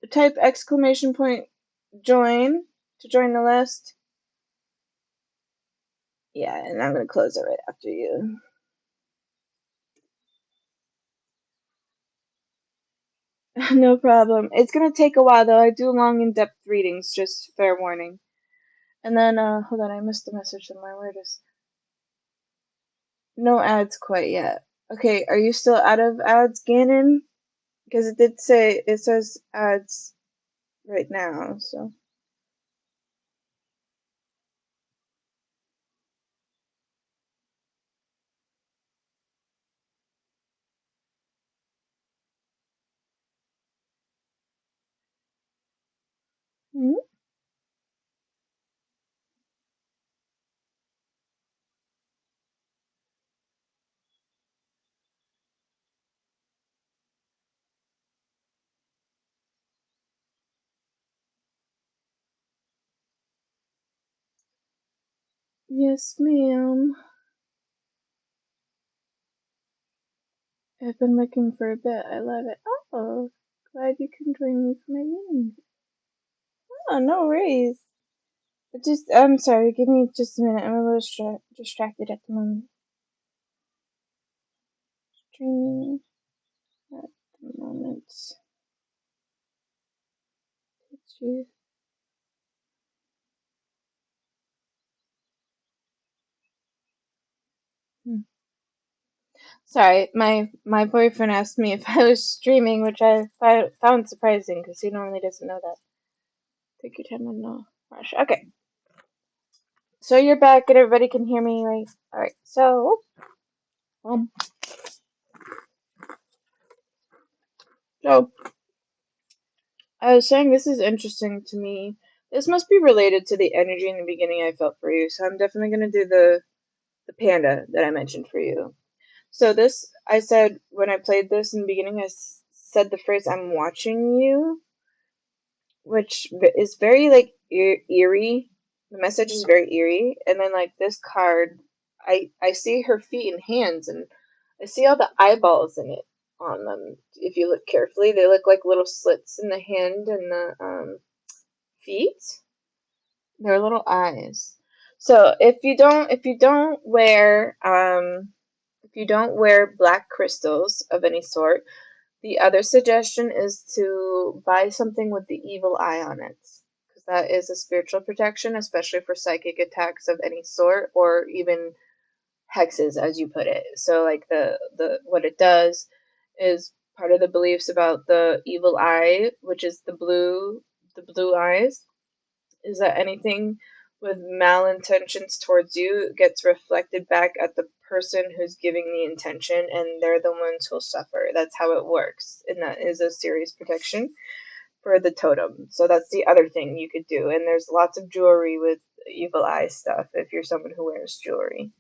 Type exclamation point join to join the list. Yeah, and I'm gonna close it right after you. No problem. It's gonna take a while though. I do long in-depth readings, just fair warning. And then, hold on, I missed the message somewhere. Where it is? No ads quite yet. Okay, are you still out of ads, Gannon? Because it says ads right now, so. Hmm? Yes, ma'am. I've been looking for a bit. I love it. Oh, glad you can join me for my game. Oh, no worries. I'm sorry, give me just a minute. I'm a little distracted at the moment. Streaming at the moment. Twitchy. Sorry, my boyfriend asked me if I was streaming, which I found surprising because he normally doesn't know that. Take your time and no rush. Okay, so you're back and everybody can hear me, right? All right. So, um, so I was saying this is interesting to me. This must be related to the energy in the beginning I felt for you. So I'm definitely gonna do the panda that I mentioned for you. So this, I said when I played this in the beginning, said the phrase "I'm watching you," which is very like eerie. The message is very eerie, and then like this card, I see her feet and hands, and I see all the eyeballs in it on them. If you look carefully, they look like little slits in the hand and the feet. They're little eyes. So if you don't wear black crystals of any sort, the other suggestion is to buy something with the evil eye on it, because that is a spiritual protection, especially for psychic attacks of any sort, or even hexes, as you put it. So, like the what it does is part of the beliefs about the evil eye, which is the blue eyes, is that anything with malintentions towards you gets reflected back at the person who's giving the intention, and they're the ones who'll suffer. That's how it works, and that is a serious protection for the totem. So that's the other thing you could do. And there's lots of jewelry with evil eye stuff if you're someone who wears jewelry.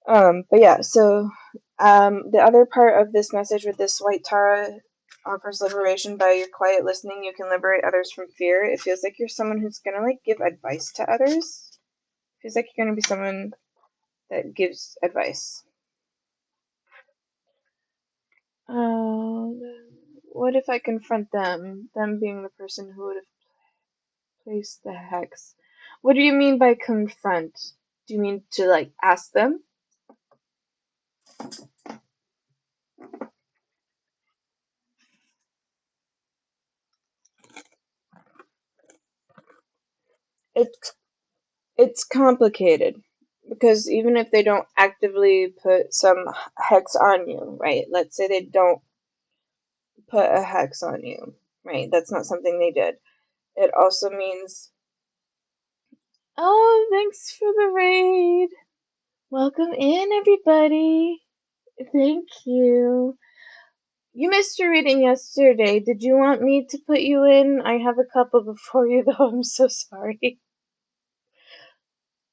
But yeah, so the other part of this message with this white Tara offers liberation by your quiet listening. You can liberate others from fear. It feels like you're someone who's gonna like give advice to others. It feels like you're gonna be someone that gives advice. What if I confront them? Them being the person who would have placed the hex. What do you mean by confront? Do you mean to like ask them? It's complicated because even if they don't actively put some hex on you, right? Let's say they don't put a hex on you, right? That's not something they did. It also means, oh, thanks for the raid. Welcome in, everybody. Thank you. You missed your reading yesterday. Did you want me to put you in? I have a couple before you, though. I'm so sorry.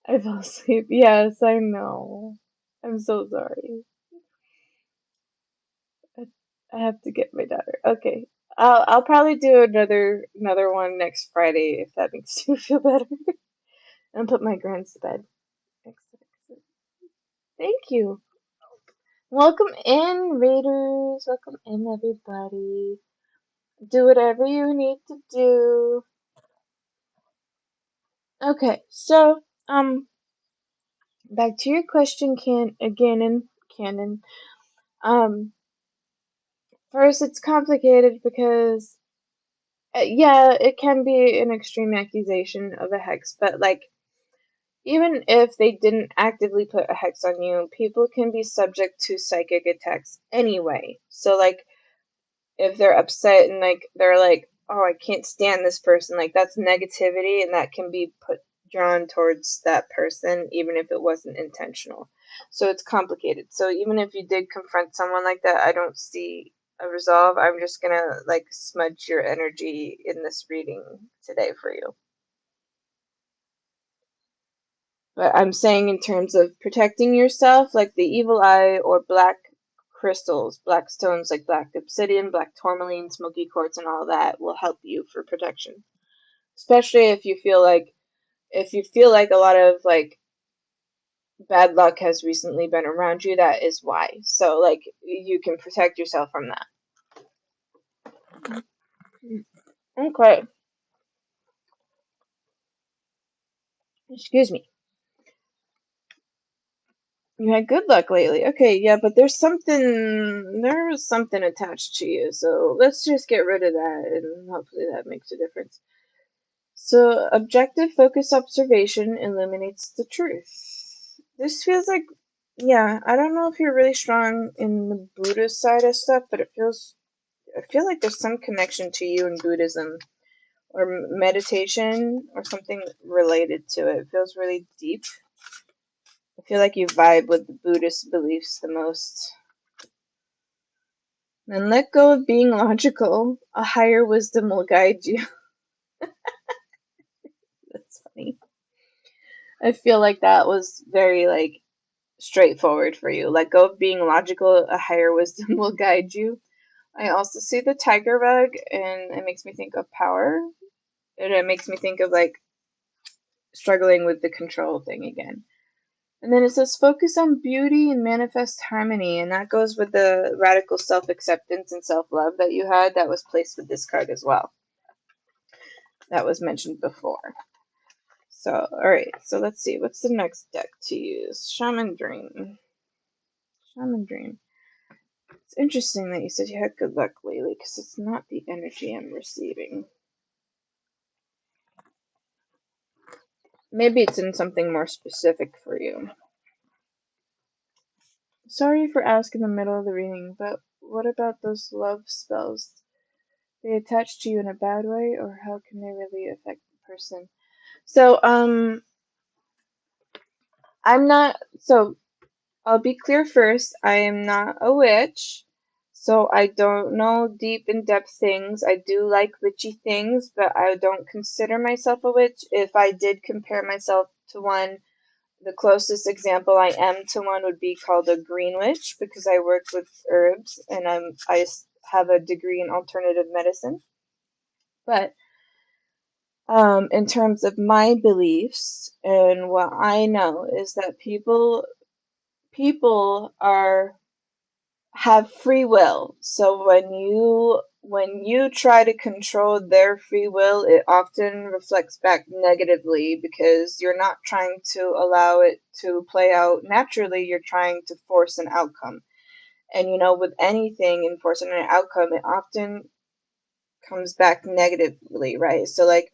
I fell asleep. Yes, I know. I'm so sorry. I have to get my daughter. Okay. I'll probably do another one next Friday if that makes you feel better. And put my grands to bed. Excellent. Thank you. Welcome in, Raiders. Welcome in, everybody. Do whatever you need to do. Okay, so back to your question, Canon. Um, First, it's complicated because yeah, it can be an extreme accusation of a hex, but like even if they didn't actively put a hex on you, people can be subject to psychic attacks anyway. So like if they're upset and like they're like, oh, I can't stand this person, like that's negativity and that can be drawn towards that person even if it wasn't intentional. So it's complicated. So even if you did confront someone like that, I don't see a resolve. I'm just gonna like smudge your energy in this reading today for you. But I'm saying in terms of protecting yourself, like the evil eye or black crystals, black stones like black obsidian, black tourmaline, smoky quartz, and all that will help you for protection. Especially if you feel like a lot of like bad luck has recently been around you, that is why. So like you can protect yourself from that. Okay. Excuse me. You had good luck lately. Okay, yeah, but there was something attached to you, so let's just get rid of that and hopefully that makes a difference. So, objective focus observation illuminates the truth. This feels like, yeah, I don't know if you're really strong in the Buddhist side of stuff, but I feel like there's some connection to you in Buddhism or meditation or something related to it. It feels really deep. I feel like you vibe with the Buddhist beliefs the most. And let go of being logical. A higher wisdom will guide you. That's funny. I feel like that was very like straightforward for you. Let go of being logical. A higher wisdom will guide you. I also see the tiger rug, and it makes me think of power. And it makes me think of like struggling with the control thing again. And then it says focus on beauty and manifest harmony, and that goes with the radical self-acceptance and self-love that you had that was placed with this card as well. That was mentioned before. So, alright, so let's see. What's the next deck to use? Shaman Dream. Shaman Dream. It's interesting that you said you had good luck lately, because it's not the energy I'm receiving. Maybe it's in something more specific for you. Sorry for asking in the middle of the reading, but what about those love spells? They attach to you in a bad way, or how can they really affect the person? So, I'm not, so I'll be clear first, I am not a witch, so I don't know deep in-depth things. I do like witchy things, but I don't consider myself a witch. If I did compare myself to one, the closest example I am to one would be called a green witch because I work with herbs and have a degree in alternative medicine. But in terms of my beliefs and what I know is that people are have free will. So when you try to control their free will, it often reflects back negatively because you're not trying to allow it to play out naturally, you're trying to force an outcome. And with anything enforcing an outcome, it often comes back negatively, right? So like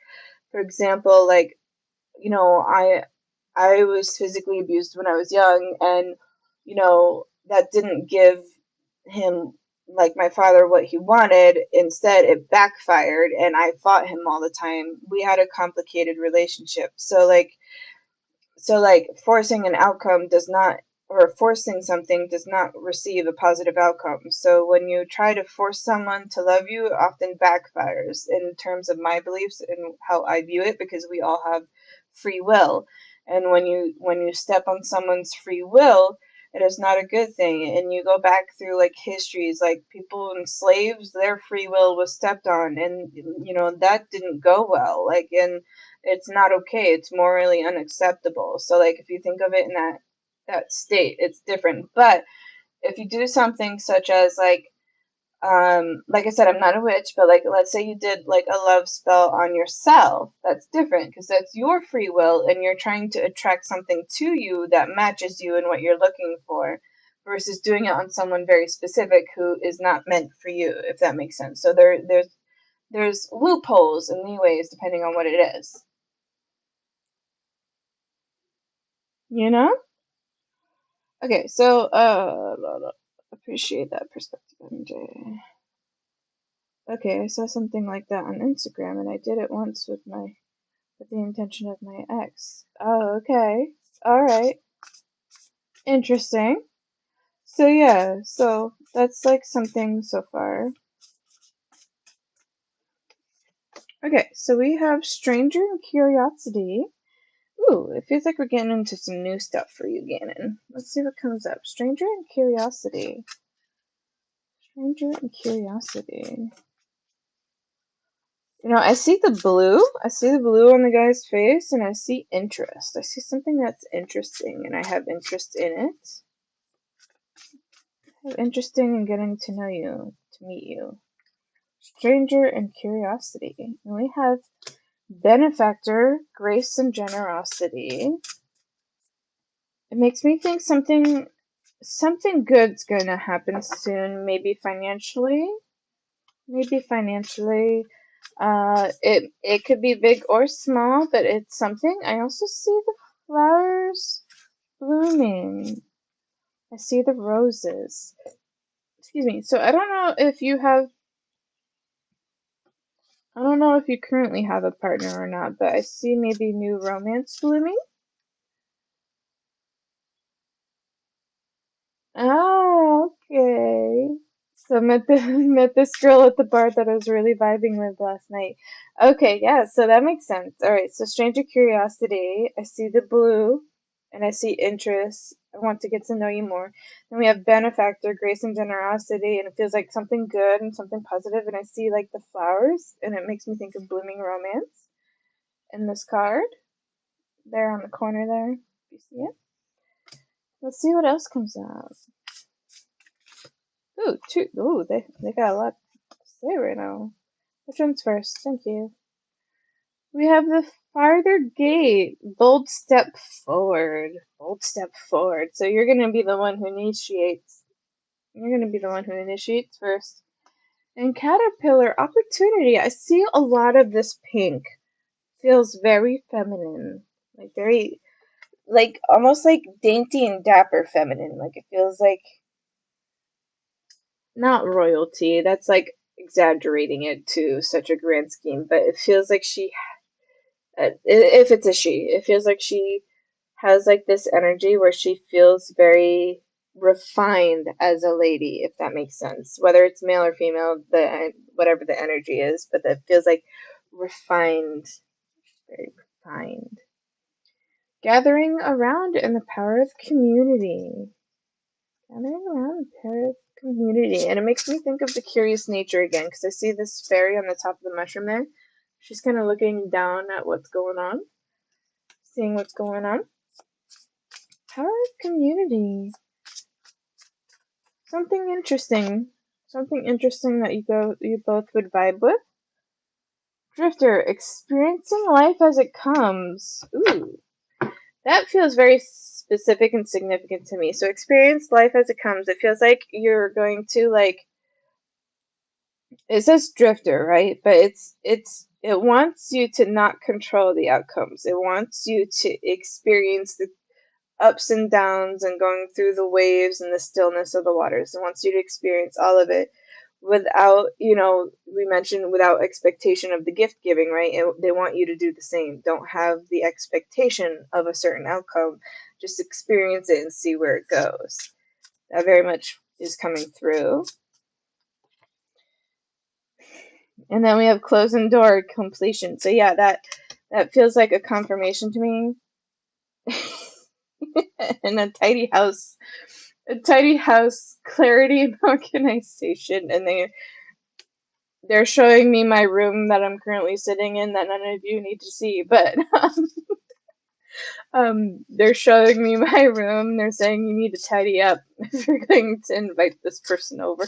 for example, like you know, I was physically abused when I was young, and that didn't give him, like my father, what he wanted. Instead, it backfired, and I fought him all the time. We had a complicated relationship. So like forcing an outcome does not, or forcing something does not receive a positive outcome. So when you try to force someone to love you, it often backfires in terms of my beliefs and how I view it, because we all have free will. And when you step on someone's free will, it is not a good thing. And you go back through like histories, like people and slaves, their free will was stepped on, and that didn't go well. Like, and it's not okay. It's morally unacceptable. So like if you think of it in that state, it's different. But if you do something such as like I said, I'm not a witch, but like let's say you did like a love spell on yourself, that's different because that's your free will and you're trying to attract something to you that matches you and what you're looking for, versus doing it on someone very specific who is not meant for you, if that makes sense. So there's loopholes and leeways depending on what it is. You know? Okay, so appreciate that perspective, MJ. Okay, I saw something like that on Instagram and I did it once with the intention of my ex. Oh, okay. All right. Interesting. So yeah, so that's like something so far. Okay, so we have Stranger and Curiosity. Ooh, it feels like we're getting into some new stuff for you, Gannon. Let's see what comes up. Stranger and Curiosity. Stranger and Curiosity. I see the blue. I see the blue on the guy's face, and I see interest. I see something that's interesting, and I have interest in it. I have interest in getting to know you, to meet you. Stranger and Curiosity. And we have Benefactor, Grace and Generosity. It makes me think something good's gonna happen soon, maybe financially. Maybe financially. It could be big or small, but it's something. I also see the flowers blooming. I see the roses. Excuse me. So I don't know if you currently have a partner or not, but I see maybe new romance blooming. Ah, okay. So met this girl at the bar that I was really vibing with last night. Okay, yeah, so that makes sense. All right, so Stranger Curiosity, I see the blue, and I see interest. I want to get to know you more. Then we have Benefactor, Grace and Generosity, and it feels like something good and something positive, and I see like the flowers, and it makes me think of blooming romance in this card. There on the corner there. You see it? Let's see what else comes out. Ooh, two. Ooh, they got a lot to say right now. Which one's first? Thank you. We have the farther gate. Bold step forward. Bold step forward. So you're gonna be the one who initiates. You're gonna be the one who initiates first. And caterpillar opportunity. I see a lot of this pink. Feels very feminine. Like very, like almost like dainty and dapper feminine. Like it feels like not royalty. That's like exaggerating it to such a grand scheme, but it feels like she, if it's a she, it feels like she has like this energy where she feels very refined as a lady, if that makes sense. Whether it's male or female, the whatever the energy is, but that feels like refined, very refined. Gathering around in the power of community. Gathering around the power of community. And it makes me think of the curious nature again, because I see this fairy on the top of the mushroom there. She's kind of looking down at what's going on, seeing what's going on. Power of community. Something interesting. Something interesting that you both would vibe with. Drifter, experiencing life as it comes. Ooh. That feels very specific and significant to me. So experience life as it comes. It feels like you're going to like it says drifter, right? But it wants you to not control the outcomes. It wants you to experience the ups and downs and going through the waves and the stillness of the waters. It wants you to experience all of it without, we mentioned without expectation of the gift giving, right? They want you to do the same. Don't have the expectation of a certain outcome. Just experience it and see where it goes. That very much is coming through. And then we have closing door completion. So yeah, that feels like a confirmation to me. And a tidy house clarity and organization. And they're showing me my room that I'm currently sitting in that none of you need to see, but they're showing me my room. They're saying you need to tidy up if you're going to invite this person over.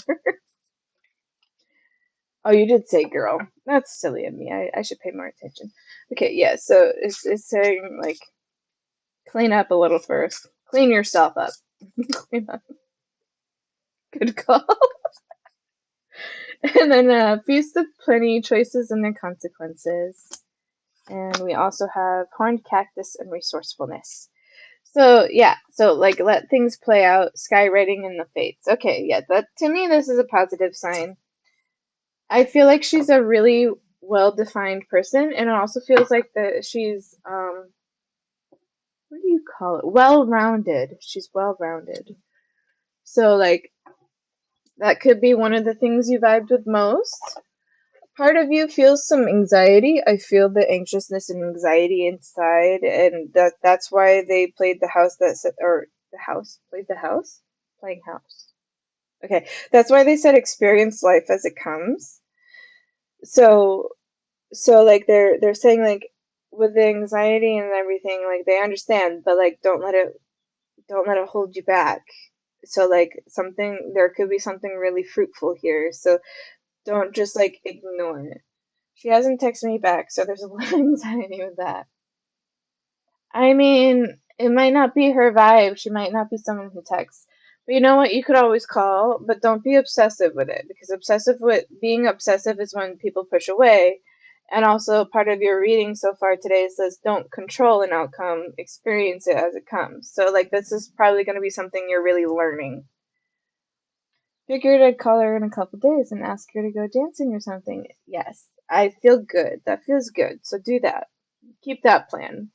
Oh, you did say girl. That's silly of me. I should pay more attention. Okay, yeah, so it's saying like clean up a little first. Clean yourself up. Clean up. Good call. And then feast of plenty, choices and their consequences. And we also have horned cactus and resourcefulness. So yeah, so like let things play out, skywriting in the fates. Okay, yeah, that to me this is a positive sign. I feel like she's a really well-defined person, and it also feels like that she's what do you call it? Well-rounded. She's well-rounded. So like that could be one of the things you vibed with most. Part of you feels some anxiety. I feel the anxiousness and anxiety inside, and that's why they played the house or the house played the house playing house. Okay, that's why they said experience life as it comes. So like they're saying like with the anxiety and everything, like they understand, but like don't let it hold you back. So like there could be something really fruitful here. So don't just like ignore it. She hasn't texted me back, so there's a little anxiety with that. I mean, it might not be her vibe. She might not be someone who texts. But you know what? You could always call, but don't be obsessive with it because being obsessive is when people push away. And also part of your reading so far today says don't control an outcome, experience it as it comes. So like this is probably going to be something you're really learning. Figured I'd call her in a couple days and ask her to go dancing or something. Yes, I feel good. That feels good. So do that. Keep that plan.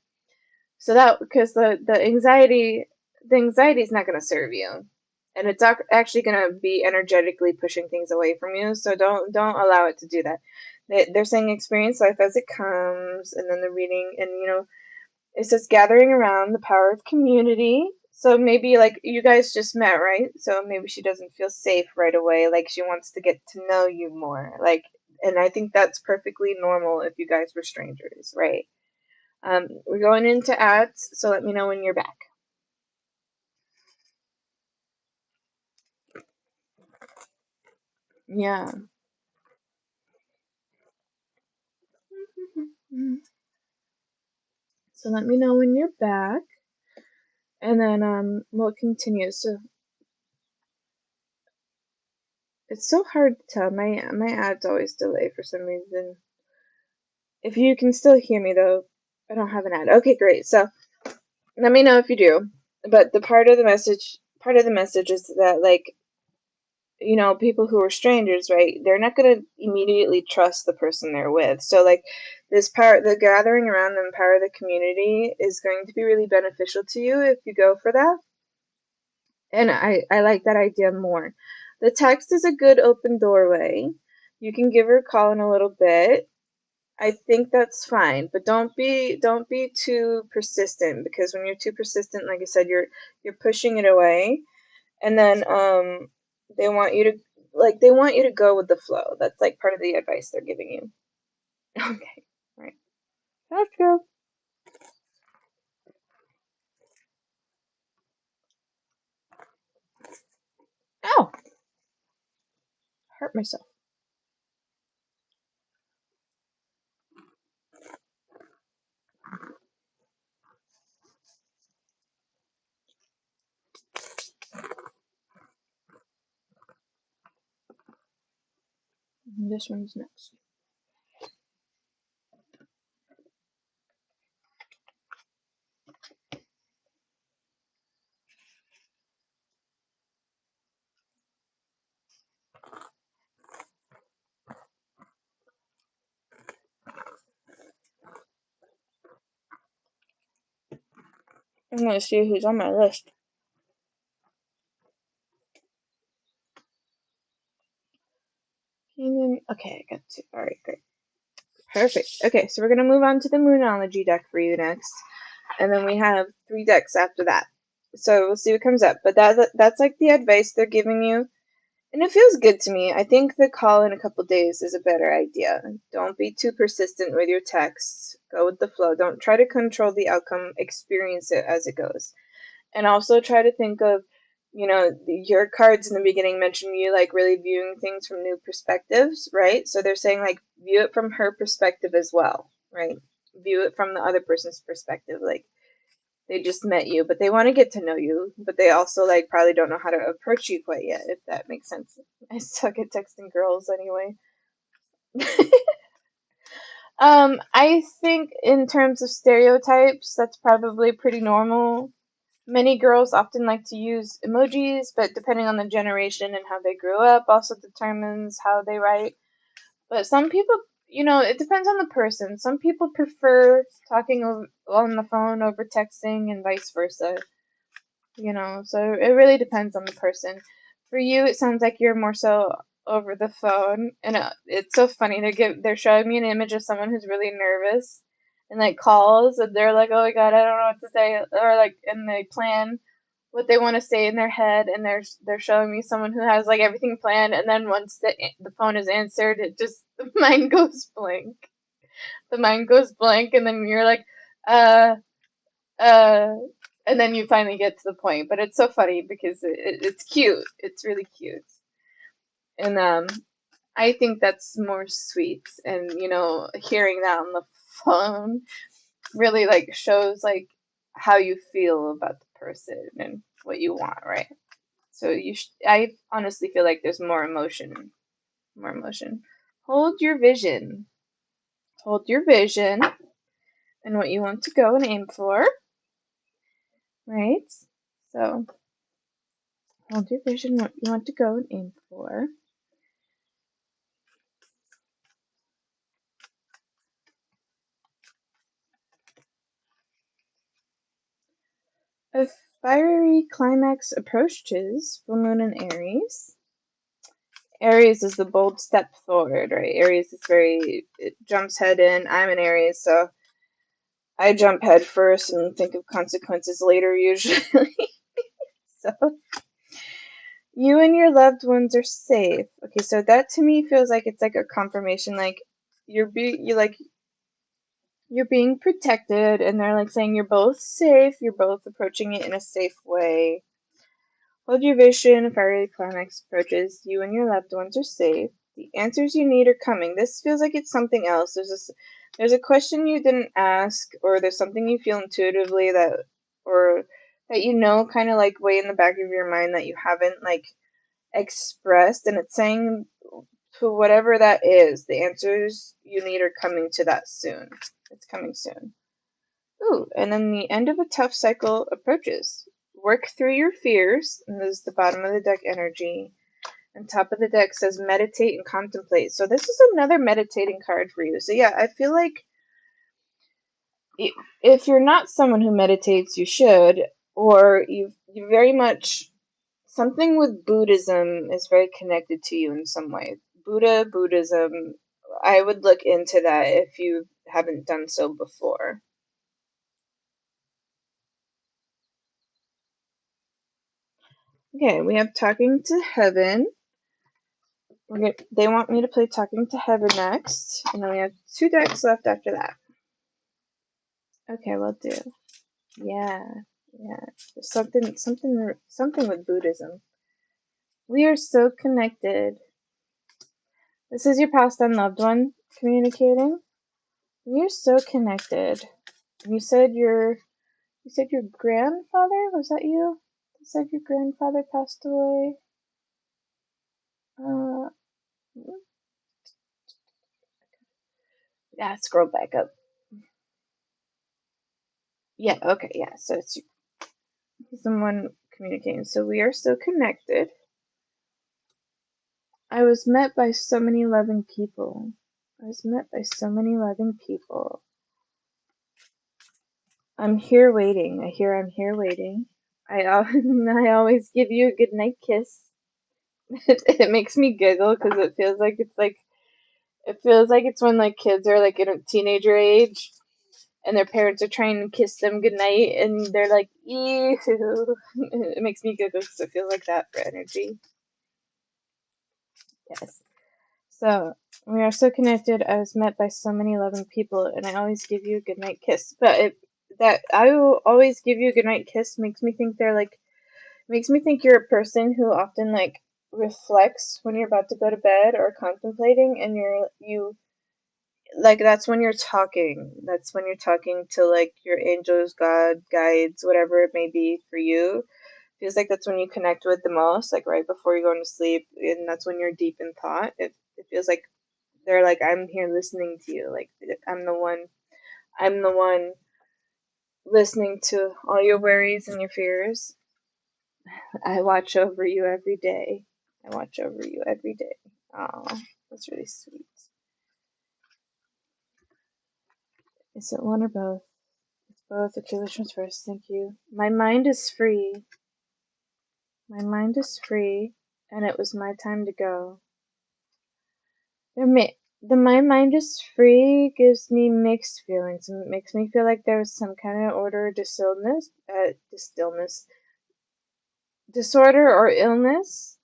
So that because the anxiety is not going to serve you, and it's actually going to be energetically pushing things away from you. So don't allow it to do that. They're saying experience life as it comes, and then the reading, and it says gathering around the power of community. So maybe like you guys just met, right? So maybe she doesn't feel safe right away. Like she wants to get to know you more. Like, and I think that's perfectly normal if you guys were strangers, right? We're going into ads, so let me know when you're back. Yeah. So let me know when you're back, and then we'll continue. So it's so hard to tell. My ads always delay for some reason. If you can still hear me though, I don't have an ad. Okay, great. So let me know if you do. But part of the message is that like you know, people who are strangers, right? They're not going to immediately trust the person they're with. So like this power, the gathering around them, power of the community is going to be really beneficial to you if you go for that. And I like that idea more. The text is a good open doorway. You can give her a call in a little bit. I think that's fine, but don't be too persistent, because when you're too persistent, like I said, you're pushing it away. And then they want you to go with the flow. That's like part of the advice they're giving you. Okay. All right. Let's go. Ow! Hurt myself. This one's next. I'm gonna see who's on my list. Okay, I got two. All right, great. Perfect. Okay, so we're gonna move on to the Moonology deck for you next, and then we have 3 decks after that. So we'll see what comes up. But that's like the advice they're giving you, and it feels good to me. I think the call in a couple days is a better idea. Don't be too persistent with your texts. Go with the flow. Don't try to control the outcome. Experience it as it goes. And also try to think of, you know, your cards in the beginning mentioned you like really viewing things from new perspectives, right? So they're saying like view it from her perspective as well, right? View it from the other person's perspective. Like they just met you, but they want to get to know you, but they also like probably don't know how to approach you quite yet, if that makes sense. I suck at texting girls anyway. I think in terms of stereotypes, that's probably pretty normal. Many girls often like to use emojis, but depending on the generation and how they grew up also determines how they write. But some people, you know, it depends on the person. Some people prefer talking on the phone over texting and vice versa, you know, so it really depends on the person. For you, it sounds like you're more so over the phone, and it's so funny. They're showing me an image of someone who's really nervous and like calls, and they're like, "Oh my God, I don't know what to say," or like, and they plan what they want to say in their head, and they're showing me someone who has like everything planned, and then once the phone is answered, it just the mind goes blank. The mind goes blank, and then you're like, uh uh, and then you finally get to the point. But it's so funny because it's cute. It's really cute, and I think that's more sweet. And you know, hearing that on the phone really like shows like how you feel about the person and what you want, right? So I honestly feel like there's more emotion, more emotion. Hold your vision. Hold your vision and what you want to go and aim for, right? So hold your vision, what you want to go and aim for. A fiery climax approaches full moon in Aries. Aries is the bold step forward, right? Aries is it jumps head in. I'm an Aries, so I jump head first and think of consequences later usually. So you and your loved ones are safe. Okay, so that to me feels like it's like a confirmation, like you're being protected, and they're like saying you're both safe, you're both approaching it in a safe way. Hold your vision, fiery climax approaches, you and your loved ones are safe. The answers you need are coming. This feels like it's something else. There's a question you didn't ask, or there's something you feel intuitively or that you know kind of like way in the back of your mind that you haven't like expressed, and it's saying to whatever that is, the answers you need are coming to that soon. It's coming soon. Ooh, and then the end of a tough cycle approaches. Work through your fears, and this is the bottom of the deck energy. On top of the deck says meditate and contemplate. So this is another meditating card for you. So yeah, I feel like if you're not someone who meditates, you should, or you very much, something with Buddhism is very connected to you in some way. Buddhism, I would look into that if you haven't done so before. Okay, we have Talking to Heaven. They want me to play Talking to Heaven next, and then we have 2 decks left after that. Okay, we'll do. Yeah, yeah. Something with Buddhism. We are so connected. This is your past unloved one communicating. We are so connected. You said your grandfather, was that you? You said your grandfather passed away. Uh, yeah, scroll back up. Yeah, okay, yeah. So it's someone communicating. So we are so connected. I was met by so many loving people. I was met by so many loving people. I'm here waiting. I'm here waiting. I I always give you a good night kiss. It makes me giggle because it feels like it's when like kids are like in a teenager age and their parents are trying to kiss them goodnight and they're like, ew. It makes me giggle because it feels like that for energy. Yes. So, we are so connected. I was met by so many loving people, and I always give you a goodnight kiss. But that I will always give you a goodnight kiss makes me think you're a person who often like reflects when you're about to go to bed or contemplating, and you like that's when you're talking. That's when you're talking to like your angels, God, guides, whatever it may be for you. Feels like that's when you connect with the most, like right before you're going to sleep, and that's when you're deep in thought. It feels like they're like, I'm here listening to you. Like I'm the one listening to all your worries and your fears. I watch over you every day. I watch over you every day. Oh, that's really sweet. Is it one or both? It's both. Okay, which one's first? Thank you. My mind is free. My mind is free, and it was my time to go. My mind is free gives me mixed feelings. It makes me feel like there was some kind of disorder or illness,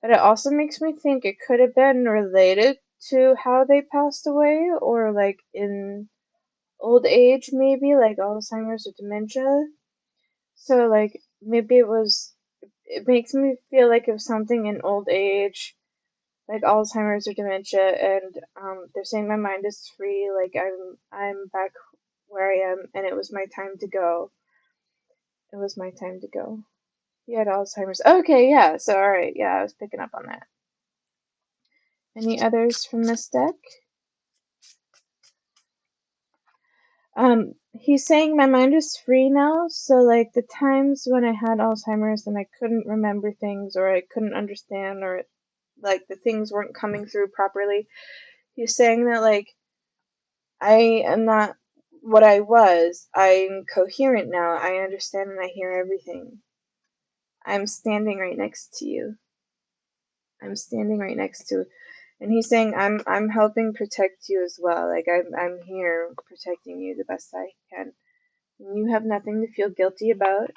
but it also makes me think it could have been related to how they passed away, or like in old age, maybe like Alzheimer's or dementia. So like maybe it makes me feel like it was something in old age, like Alzheimer's or dementia, and they're saying my mind is free, like I'm back where I am, and it was my time to go. It was my time to go. He had Alzheimer's. Okay, yeah. So all right, yeah, I was picking up on that. Any others from this deck? He's saying my mind is free now, so like the times when I had Alzheimer's and I couldn't remember things or I couldn't understand or like the things weren't coming through properly, he's saying that like I am not what I was. I'm coherent now. I understand and I hear everything. I'm standing right next to you. I'm standing right next to, and he's saying I'm helping protect you as well. Like I'm here protecting you the best I can. You have nothing to feel guilty about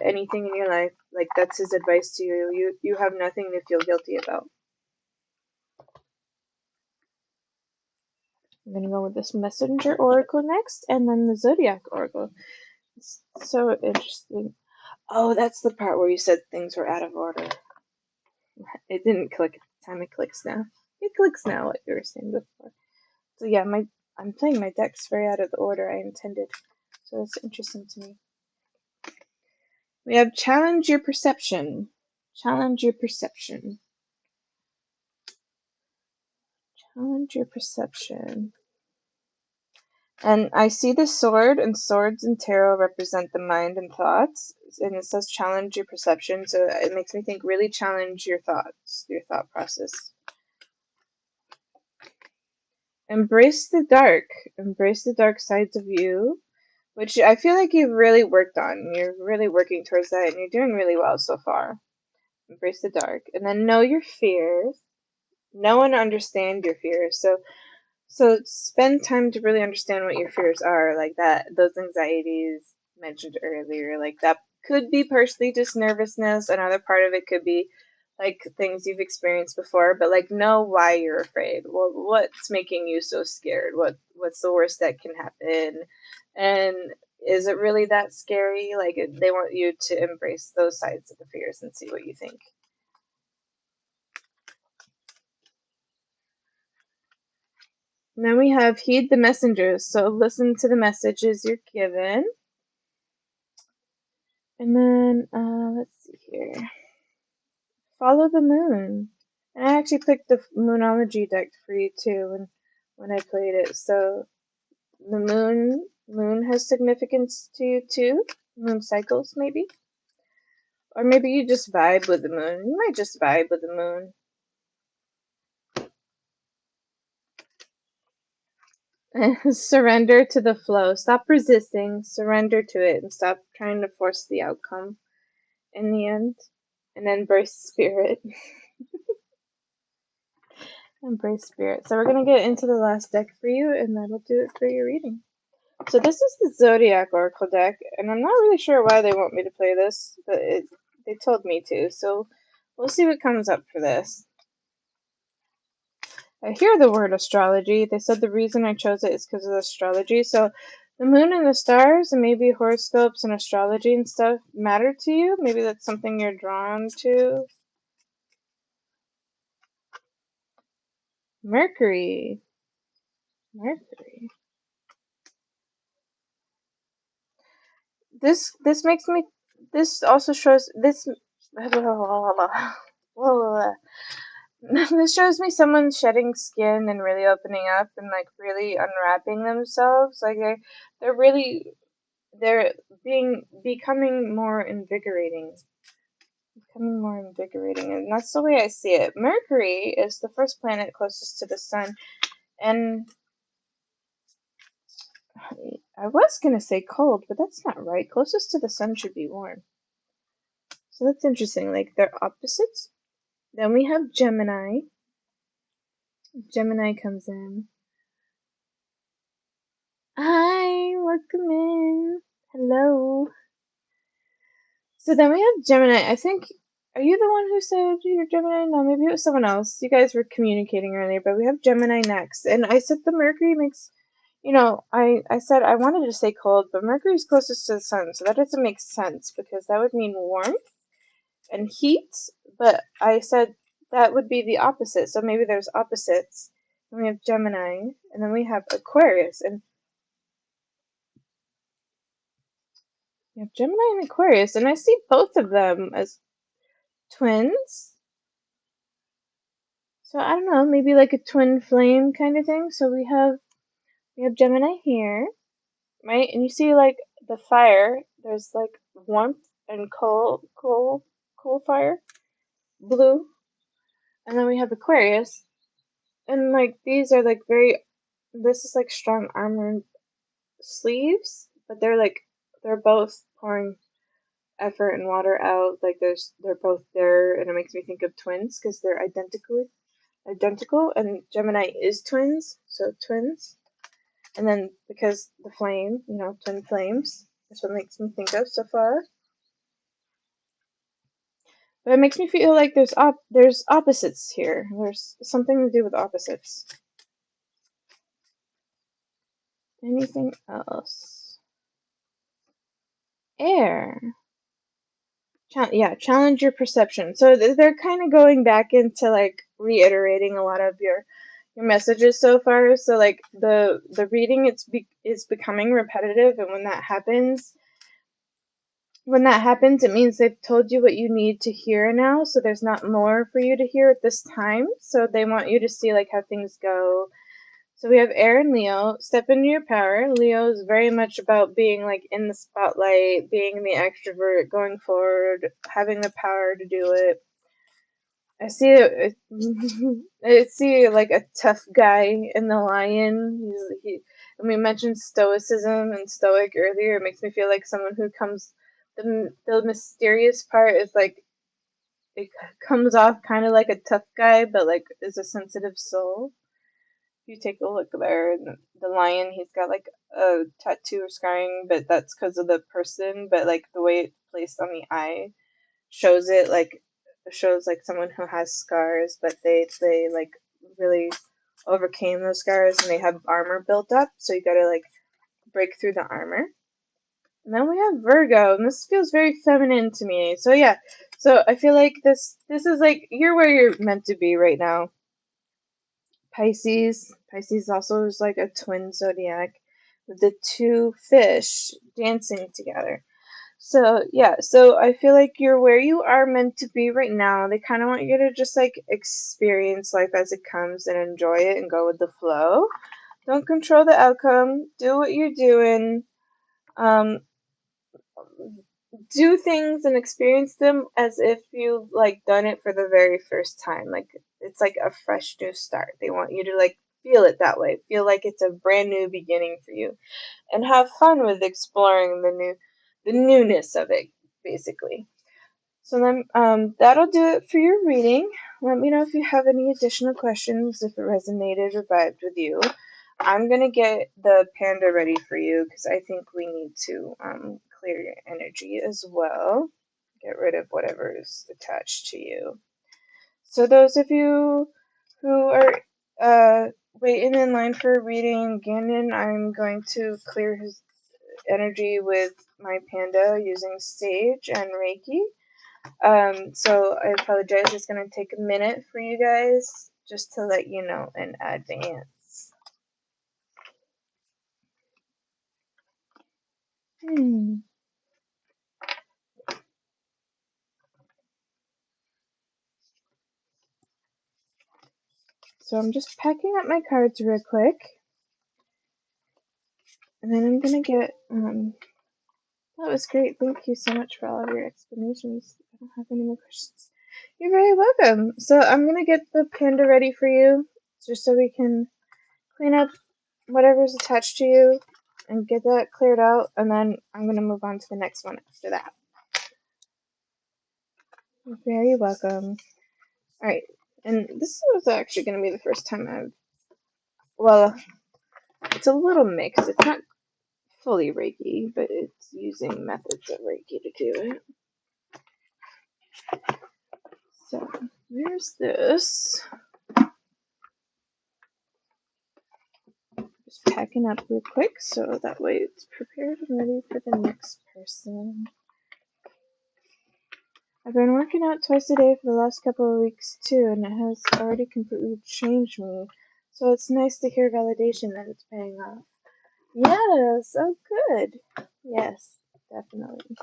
anything in your life. Like that's his advice to you. You have nothing to feel guilty about. I'm gonna go with this messenger oracle next, and then the zodiac oracle. It's so interesting. Oh, that's the part where you said things were out of order. It didn't click at the time. It clicks now. It clicks now, like you were saying before. So yeah, I'm playing my decks very out of the order I intended. So that's interesting to me. We have challenge your perception. Challenge your perception. Challenge your perception. And I see the sword, and swords in tarot represent the mind and thoughts. and it says challenge your perception, so it makes me think really challenge your thoughts, your thought process. Embrace the dark sides of you, which I feel like you've really worked on. You're really working towards that, and you're doing really well so far. Embrace the dark, and then know your fears. Know and understand your fears. So spend time to really understand what your fears are, like that, those anxieties mentioned earlier. Like that could be partially just nervousness. Another part of it could be like things you've experienced before, but like know why you're afraid. Well, what's making you so scared? What's the worst that can happen? And is it really that scary? Like they want you to embrace those sides of the fears and see what you think. And then we have heed the messengers. So listen to the messages you're given. And then, let's see here. Follow the moon. And I actually picked the Moonology deck for you too when I played it. So the moon has significance to you too. Moon cycles, maybe. Or maybe you just vibe with the moon. You might just vibe with the moon. Surrender to the flow. Stop resisting. Surrender to it and stop trying to force the outcome in the end. And embrace spirit. Embrace spirit. So we're going to get into the last deck for you, and that'll do it for your reading. So this is the Zodiac Oracle deck, and I'm not really sure why they want me to play this, but they told me to, so we'll see what comes up for this. I hear the word astrology. They said the reason I chose it is because of astrology. So the moon and the stars and maybe horoscopes and astrology and stuff matter to you. Maybe that's something you're drawn to. Mercury. This makes me. This also shows this. This shows me someone shedding skin and really opening up and like really unwrapping themselves. Like they're becoming more invigorating. And that's the way I see it. Mercury is the first planet closest to the sun, and I was gonna say cold, but that's not right. Closest to the sun should be warm. So that's interesting. Like they're opposites. Then we have Gemini. Gemini comes in. Hi, welcome in. Hello. So then we have Gemini. I think, are you the one who said you're Gemini? No, maybe it was someone else. You guys were communicating earlier, but we have Gemini next. And I said the Mercury makes, I said I wanted to say cold, but Mercury's closest to the sun, so that doesn't make sense because that would mean warmth and heat, but I said that would be the opposite. So maybe there's opposites. And we have Gemini, and then we have Aquarius, and we have Gemini and Aquarius, and I see both of them as twins. So I don't know, maybe like a twin flame kind of thing. So we have Gemini here, right? And you see like the fire. There's like warmth and coal fire, blue, and then we have Aquarius. And like these are like this is like strong armored sleeves, but they're both pouring effort and water out. Like they're both there, and it makes me think of twins because they're identical, and Gemini is twins, so twins. And then because the flame, twin flames, that's what makes me think of so far. But it makes me feel like there's opposites here. There's something to do with opposites. Anything else? Air. Challenge your perception. So they're kind of going back into like reiterating a lot of your messages so far. So like the reading is becoming repetitive, and when that happens, it means they've told you what you need to hear now. So there's not more for you to hear at this time. So they want you to see like how things go. So we have air and Leo. Step into your power. Leo is very much about being like in the spotlight, being the extrovert, going forward, having the power to do it. I see it. I see like a tough guy in the lion. And we mentioned stoicism and stoic earlier. It makes me feel like someone who comes. The mysterious part is like it comes off kind of like a tough guy, but like is a sensitive soul. If you take a look there, the lion, he's got like a tattoo or scarring, but that's because of the person. But like the way it's placed on the eye shows it like shows like someone who has scars, but they like really overcame those scars and they have armor built up. So you gotta like break through the armor. And then we have Virgo, and this feels very feminine to me. So yeah, so I feel like this is like you're where you're meant to be right now. Pisces also is like a twin zodiac with the two fish dancing together. So yeah, so I feel like you're where you are meant to be right now. They kind of want you to just like experience life as it comes and enjoy it and go with the flow. Don't control the outcome. Do what you're doing. Um, do things and experience them as if you've like done it for the very first time. Like it's like a fresh new start. They want you to like feel it that way. Feel like it's a brand new beginning for you and have fun with exploring the newness of it basically. So then that'll do it for your reading. Let me know if you have any additional questions, if it resonated or vibed with you. I'm going to get the panda ready for you because I think we need to clear your energy as well. Get rid of whatever is attached to you. So those of you who are waiting in line for a reading, Gannon, I'm going to clear his energy with my panda using Sage and Reiki. So I apologize. It's going to take a minute for you guys just to let you know in advance. So I'm just packing up my cards real quick. And then I'm going to get, that was great. Thank you so much for all of your explanations. I don't have any more questions. You're very welcome. So I'm going to get the panda ready for you just so we can clean up whatever's attached to you and get that cleared out. And then I'm going to move on to the next one after that. You're very welcome. Alright, and this was actually going to be the first time well, it's a little mixed. It's not fully Reiki, but it's using methods of Reiki to do it. So, there's this. Just packing up real quick so that way it's prepared and ready for the next person. I've been working out twice a day for the last couple of weeks too, and it has already completely changed me. So it's nice to hear validation that it's paying off. Yes, oh good. Yes, definitely.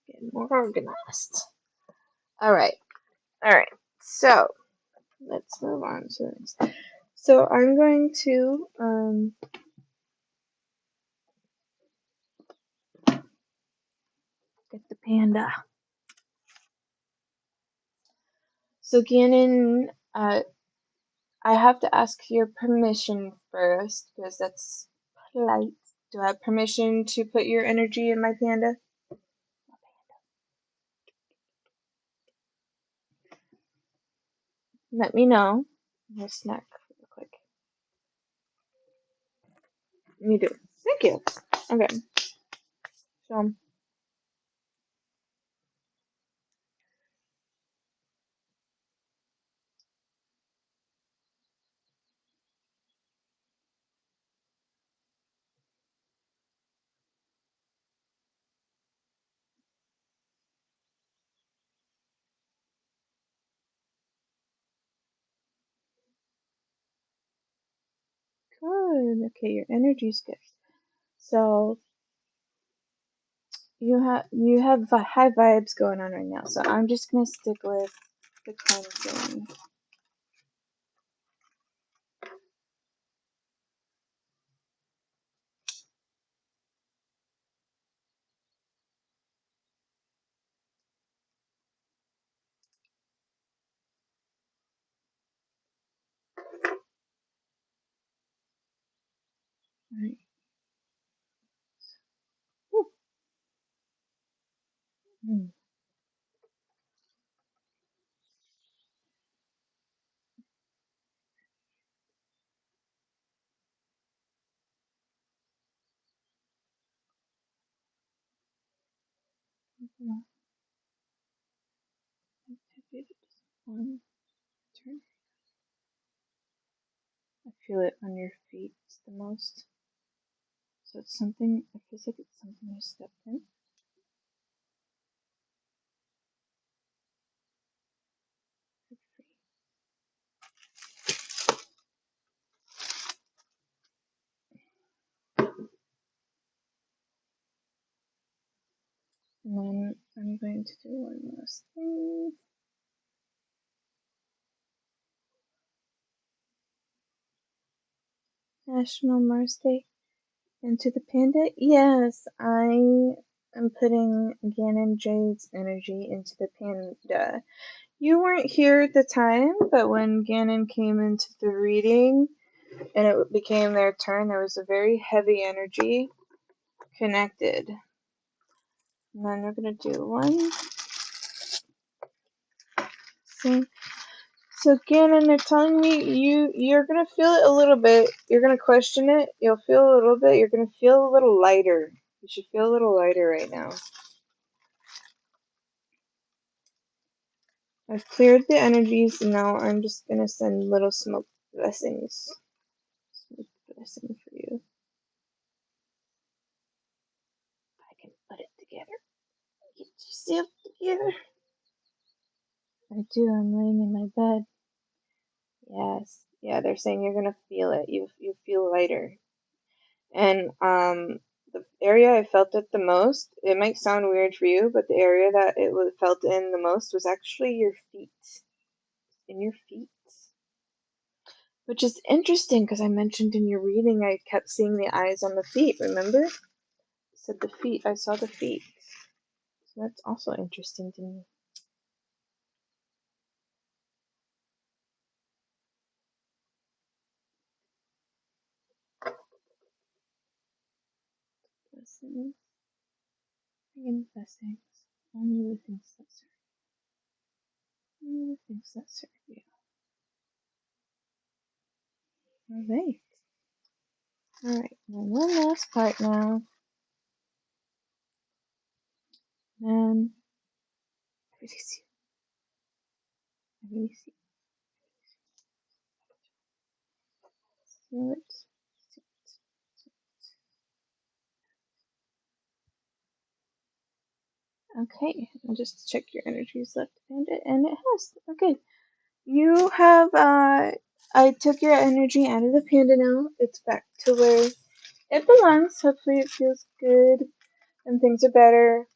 Getting more organized. Alright. Alright. So let's move on to this. So I'm going to get the panda. So Gannon, I have to ask your permission first because that's polite. Do I have permission to put your energy in my panda? Let me know. I'll snack real quick. You do. Thank you. Okay. So good. Okay, your energy's good. So you have high vibes going on right now. So I'm just gonna stick with the cleansing. Right. Mm. Yeah. One turn. I feel it on your feet the most. So it's something. It feels like it's something you stepped in. And then I'm going to do one last thing. National Mars Day into the panda? Yes, I am putting Ganon Jade's energy into the panda. You weren't here at the time, but when Ganon came into the reading and it became their turn, there was a very heavy energy connected. And then we're gonna do one. So Ganon, they're telling me you're gonna feel it a little bit. You're gonna question it. You'll feel a little bit. You're gonna feel a little lighter. You should feel a little lighter right now. I've cleared the energies, and now I'm just gonna send little smoke blessings. Smoke blessing for you. I can put it together. Get yourself together. I do. I'm laying in my bed. Yes. Yeah, they're saying you're gonna feel it. You feel lighter. And the area I felt it the most, it might sound weird for you, but the area that it was felt in the most was actually your feet. In your feet. Which is interesting because I mentioned in your reading I kept seeing the eyes on the feet, remember? I said the feet, I saw the feet. So that's also interesting to me. Blessings. Again, blessings. Only the things that serve. Only the things that serve you. Alright. Alright, now one last part now. And I release you. I release you. Feel it. Okay, I'll just check your energies left handed, and it has. Okay. You have, I took your energy out of the panda now. It's back to where it belongs. Hopefully it feels good and things are better.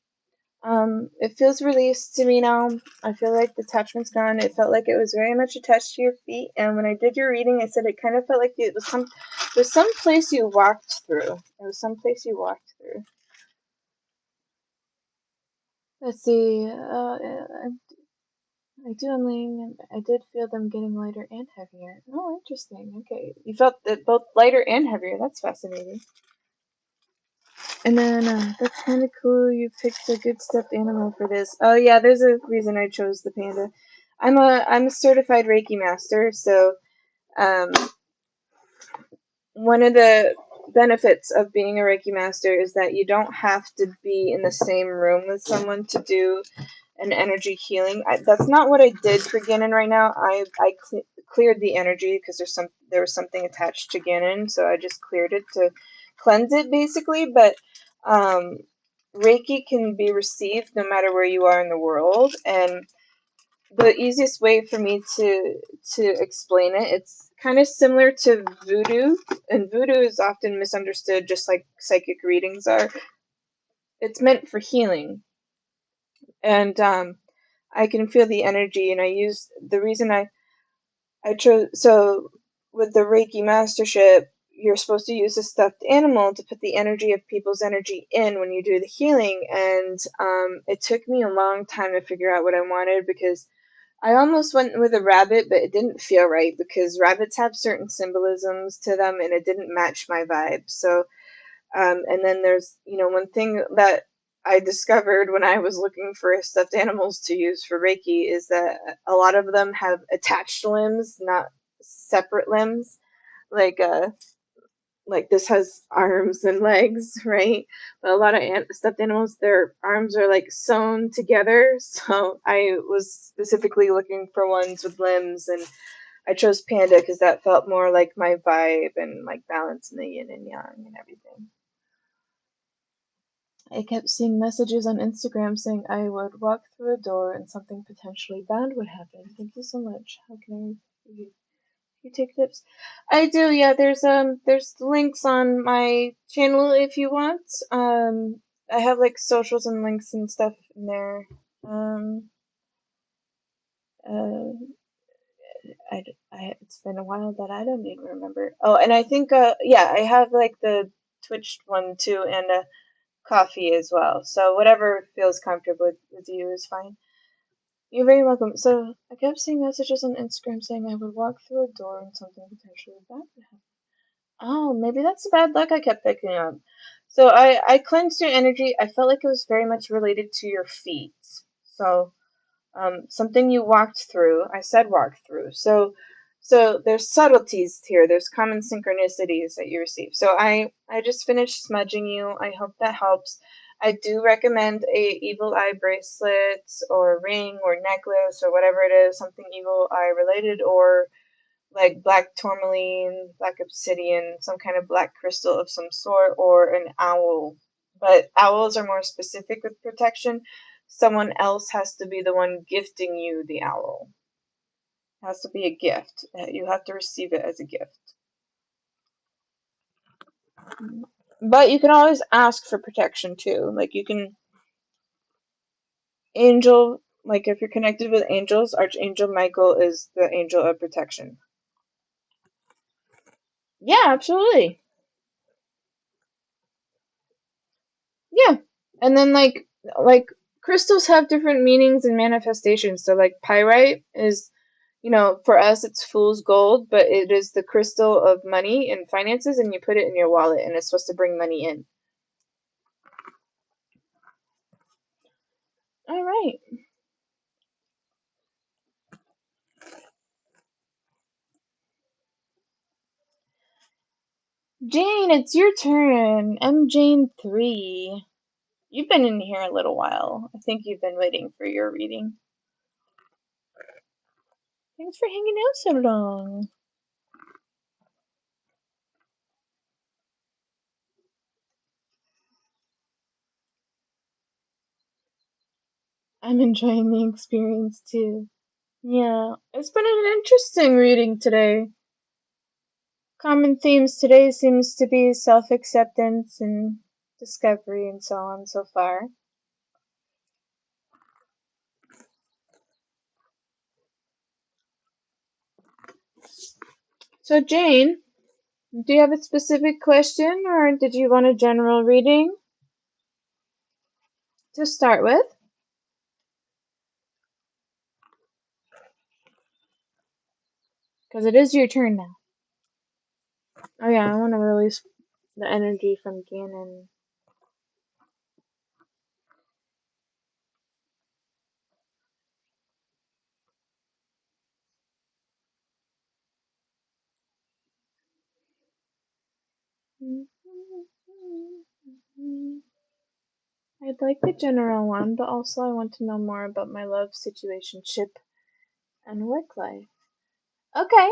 It feels released to me now. I feel like the attachment's gone. It felt like it was very much attached to your feet. And when I did your reading, I said it kind of felt like it was some place you walked through. It was some place you walked through. Let's see. I do. I'm laying, and I did feel them getting lighter and heavier. Oh, interesting. Okay, you felt it both lighter and heavier. That's fascinating. And then that's kind of cool. You picked a good stuffed animal for this. Oh yeah, there's a reason I chose the panda. I'm a certified Reiki master, so um, one of the benefits of being a Reiki master is that you don't have to be in the same room with someone to do an energy healing. That's not what I did for Ganon right now. I cleared the energy because there was something attached to Ganon, so I just cleared it to cleanse it basically. But Reiki can be received no matter where you are in the world, and the easiest way for me to explain it, kind of similar to voodoo, and voodoo is often misunderstood just like psychic readings are. It's meant for healing, and I can feel the energy, and I use the reason I chose so with the Reiki mastership, you're supposed to use a stuffed animal to put the energy of people's energy in when you do the healing, and it took me a long time to figure out what I wanted because I almost went with a rabbit, but it didn't feel right because rabbits have certain symbolisms to them, and it didn't match my vibe. So and then there's, one thing that I discovered when I was looking for stuffed animals to use for Reiki is that a lot of them have attached limbs, not separate limbs. Like like this has arms and legs, right? But a lot of stuffed animals, their arms are like sewn together. So I was specifically looking for ones with limbs, and I chose panda because that felt more like my vibe and like balance in the yin and yang and everything. I kept seeing messages on Instagram saying I would walk through a door and something potentially bad would happen. Thank you so much. How can you take tips? I do, yeah. There's links on my channel if you want. I have like socials and links and stuff in there. Uh, it's been a while that I don't even remember. Oh, and I think yeah, I have like the Twitch one too, and coffee as well. So whatever feels comfortable with you is fine. You're very welcome. So I kept seeing messages on Instagram saying I would walk through a door and something potentially bad would happen. Oh, maybe that's the bad luck I kept picking up. So I cleansed your energy. I felt like it was very much related to your feet. So something you walked through. I said walked through. So there's subtleties here. There's common synchronicities that you receive. So I just finished smudging you. I hope that helps. I do recommend a evil eye bracelet or ring or necklace or whatever it is, something evil eye related, or like black tourmaline, black obsidian, some kind of black crystal of some sort, or an owl. But owls are more specific with protection. Someone else has to be the one gifting you the owl. It has to be a gift. You have to receive it as a gift. But you can always ask for protection too. Like you can angel, like if you're connected with angels, Archangel Michael is the angel of protection. Yeah, absolutely. Yeah. And then like crystals have different meanings and manifestations. So like pyrite is, for us it's fool's gold, but it is the crystal of money and finances, and you put it in your wallet and it's supposed to bring money in. All right. Jane, it's your turn. I'm Jane 3. You've been in here a little while. I think you've been waiting for your reading. Thanks for hanging out so long. I'm enjoying the experience too. Yeah, it's been an interesting reading today. Common themes today seems to be self-acceptance and discovery and so on so far. So Jane, do you have a specific question or did you want a general reading to start with? Because it is your turn now. Oh yeah, I want to release the energy from Ganon. I'd like the general one, but also I want to know more about my love situationship and work life. Okay,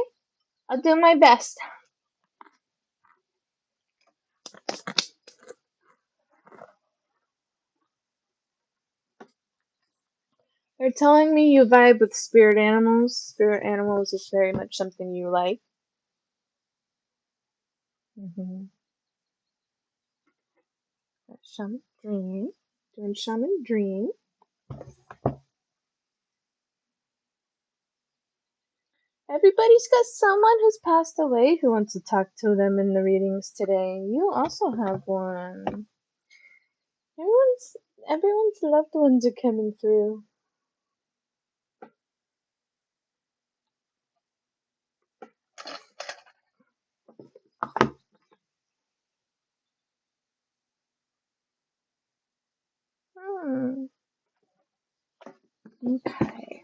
I'll do my best. They're telling me you vibe with spirit animals. Spirit animals is very much something you like. Mm-hmm. Shaman dream. Doing shaman dream. Everybody's got someone who's passed away who wants to talk to them in the readings today. You also have one. Everyone's everyone's loved ones are coming through. Hmm. Okay.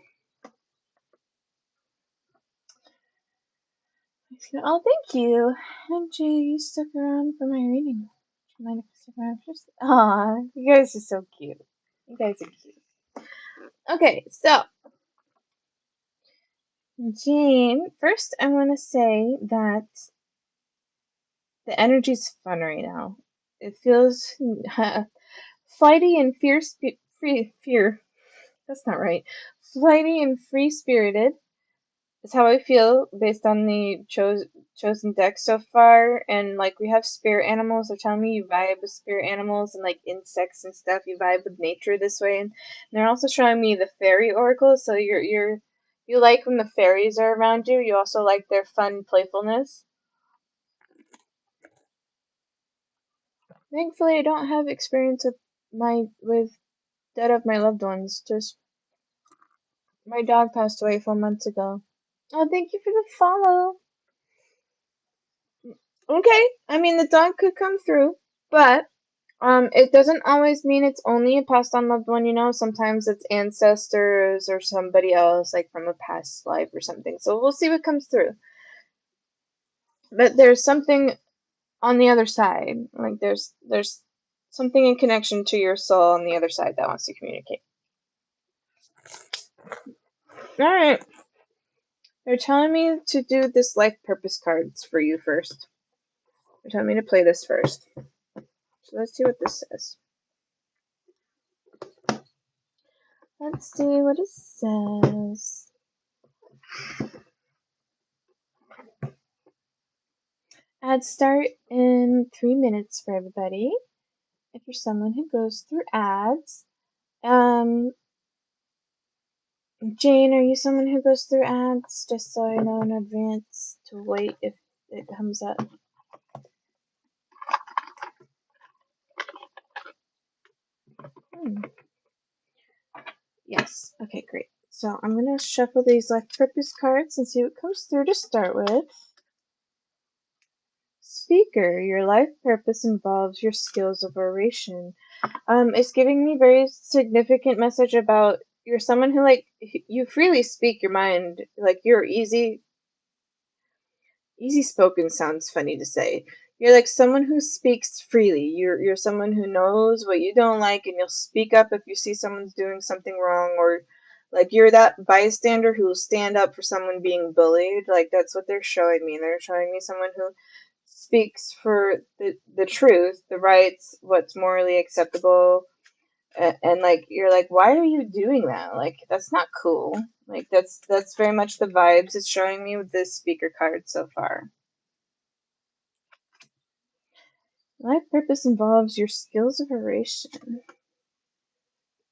Oh, thank you. MJ, you stuck around for my reading. Do you mind if I stick around first? Aw, you guys are so cute. You guys are cute. Okay, so Jean, first I want to say that the energy's fun right now. It feels flighty and fear. That's not right. Flighty and free spirited is how I feel based on the chosen deck so far. And like we have spirit animals, they're telling me you vibe with spirit animals and like insects and stuff. You vibe with nature this way, and they're also showing me the fairy oracles. So you like when the fairies are around you. You also like their fun playfulness. Thankfully, I don't have experience with death of my loved ones. Just my dog passed away 4 months ago. Oh, thank you for the follow. Okay, I mean the dog could come through, but it doesn't always mean it's only a passed on loved one. Sometimes it's ancestors or somebody else, like from a past life or something. So we'll see what comes through. But there's something on the other side. Like there's something in connection to your soul on the other side that wants to communicate. All right. They're telling me to do this life purpose cards for you first. They're telling me to play this first. So let's see what this says. Let's see what it says. Ads start in 3 minutes for everybody. If you're someone who goes through ads, Jane, are you someone who goes through ads? Just so I know in advance to wait if it comes up. Yes. Okay, great. So I'm gonna shuffle these life purpose cards and see what comes through to start with. Speaker, your life purpose involves your skills of oration. It's giving me very significant message about you're someone who you freely speak your mind. Like you're easy spoken sounds funny to say. You're like someone who speaks freely. You're someone who knows what you don't like and you'll speak up if you see someone's doing something wrong, or like you're that bystander who will stand up for someone being bullied. Like that's what they're showing me. They're showing me someone who speaks for the truth, the rights, what's morally acceptable, and like you're like, why are you doing that? Like that's not cool. Like that's very much the vibes it's showing me with this speaker card so far. Life purpose involves your skills of oration.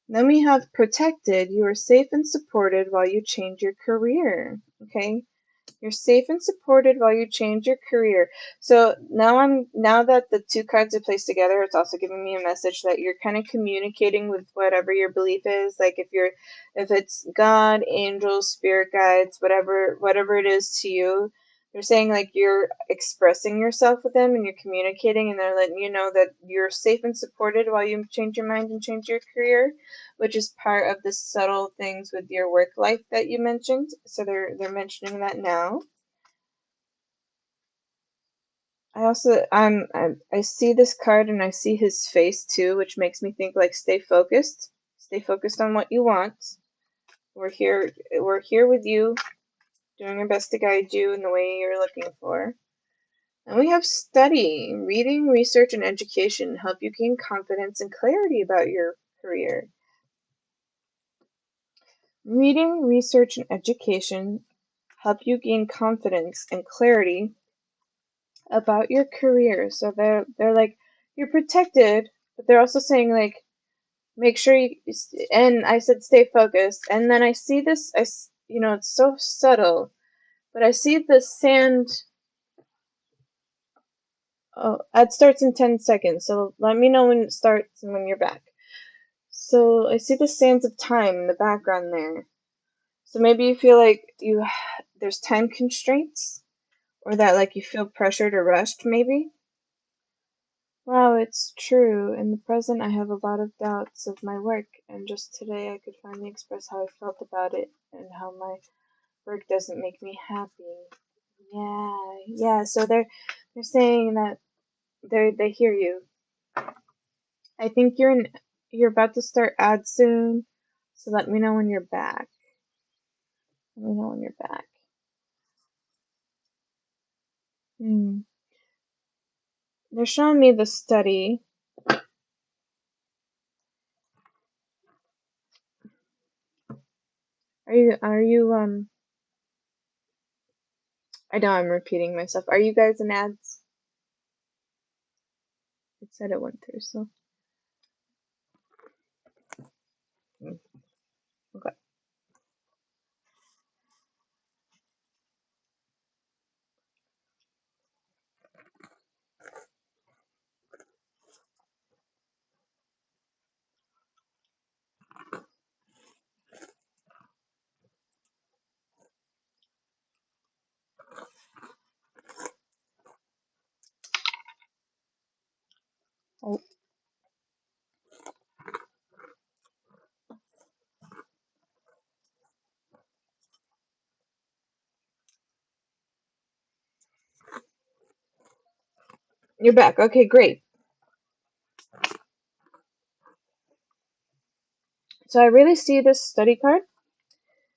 Then we have protected. You are safe and supported while you change your career. Okay. You're safe and supported while you change your career. So now that the two cards are placed together, it's also giving me a message that you're kind of communicating with whatever your belief is. Like if it's God, angels, spirit guides, whatever it is to you, they're saying like you're expressing yourself with them and you're communicating, and they're letting you know that you're safe and supported while you change your mind and change your career, which is part of the subtle things with your work life that you mentioned. So they're mentioning that now. I see this card and I see his face too, which makes me think like stay focused. Stay focused on what you want. We're here with you, doing our best to guide you in the way you're looking for. And we have study, reading, research, and education help you gain confidence and clarity about your career. Reading, research, and education help you gain confidence and clarity about your career. So they're like, you're protected, but they're also saying like, make sure you, and I said stay focused. And then I see this, it's so subtle, but I see the sand. Oh, it starts in 10 seconds. So let me know when it starts and when you're back. So I see the sands of time in the background there. So maybe you feel like there's time constraints, or that like you feel pressured or rushed maybe. Wow, it's true. In the present, I have a lot of doubts of my work, and just today I could finally express how I felt about it and how my work doesn't make me happy. Yeah, yeah. So they're saying that they hear you. I think you're about to start ads soon, so let me know when you're back. Let me know when you're back. Hmm. They're showing me the study. Are you I know I'm repeating myself. Are you guys in ads? It said it went through, so okay. Oh, you're back. Okay, great. So I really see this study card.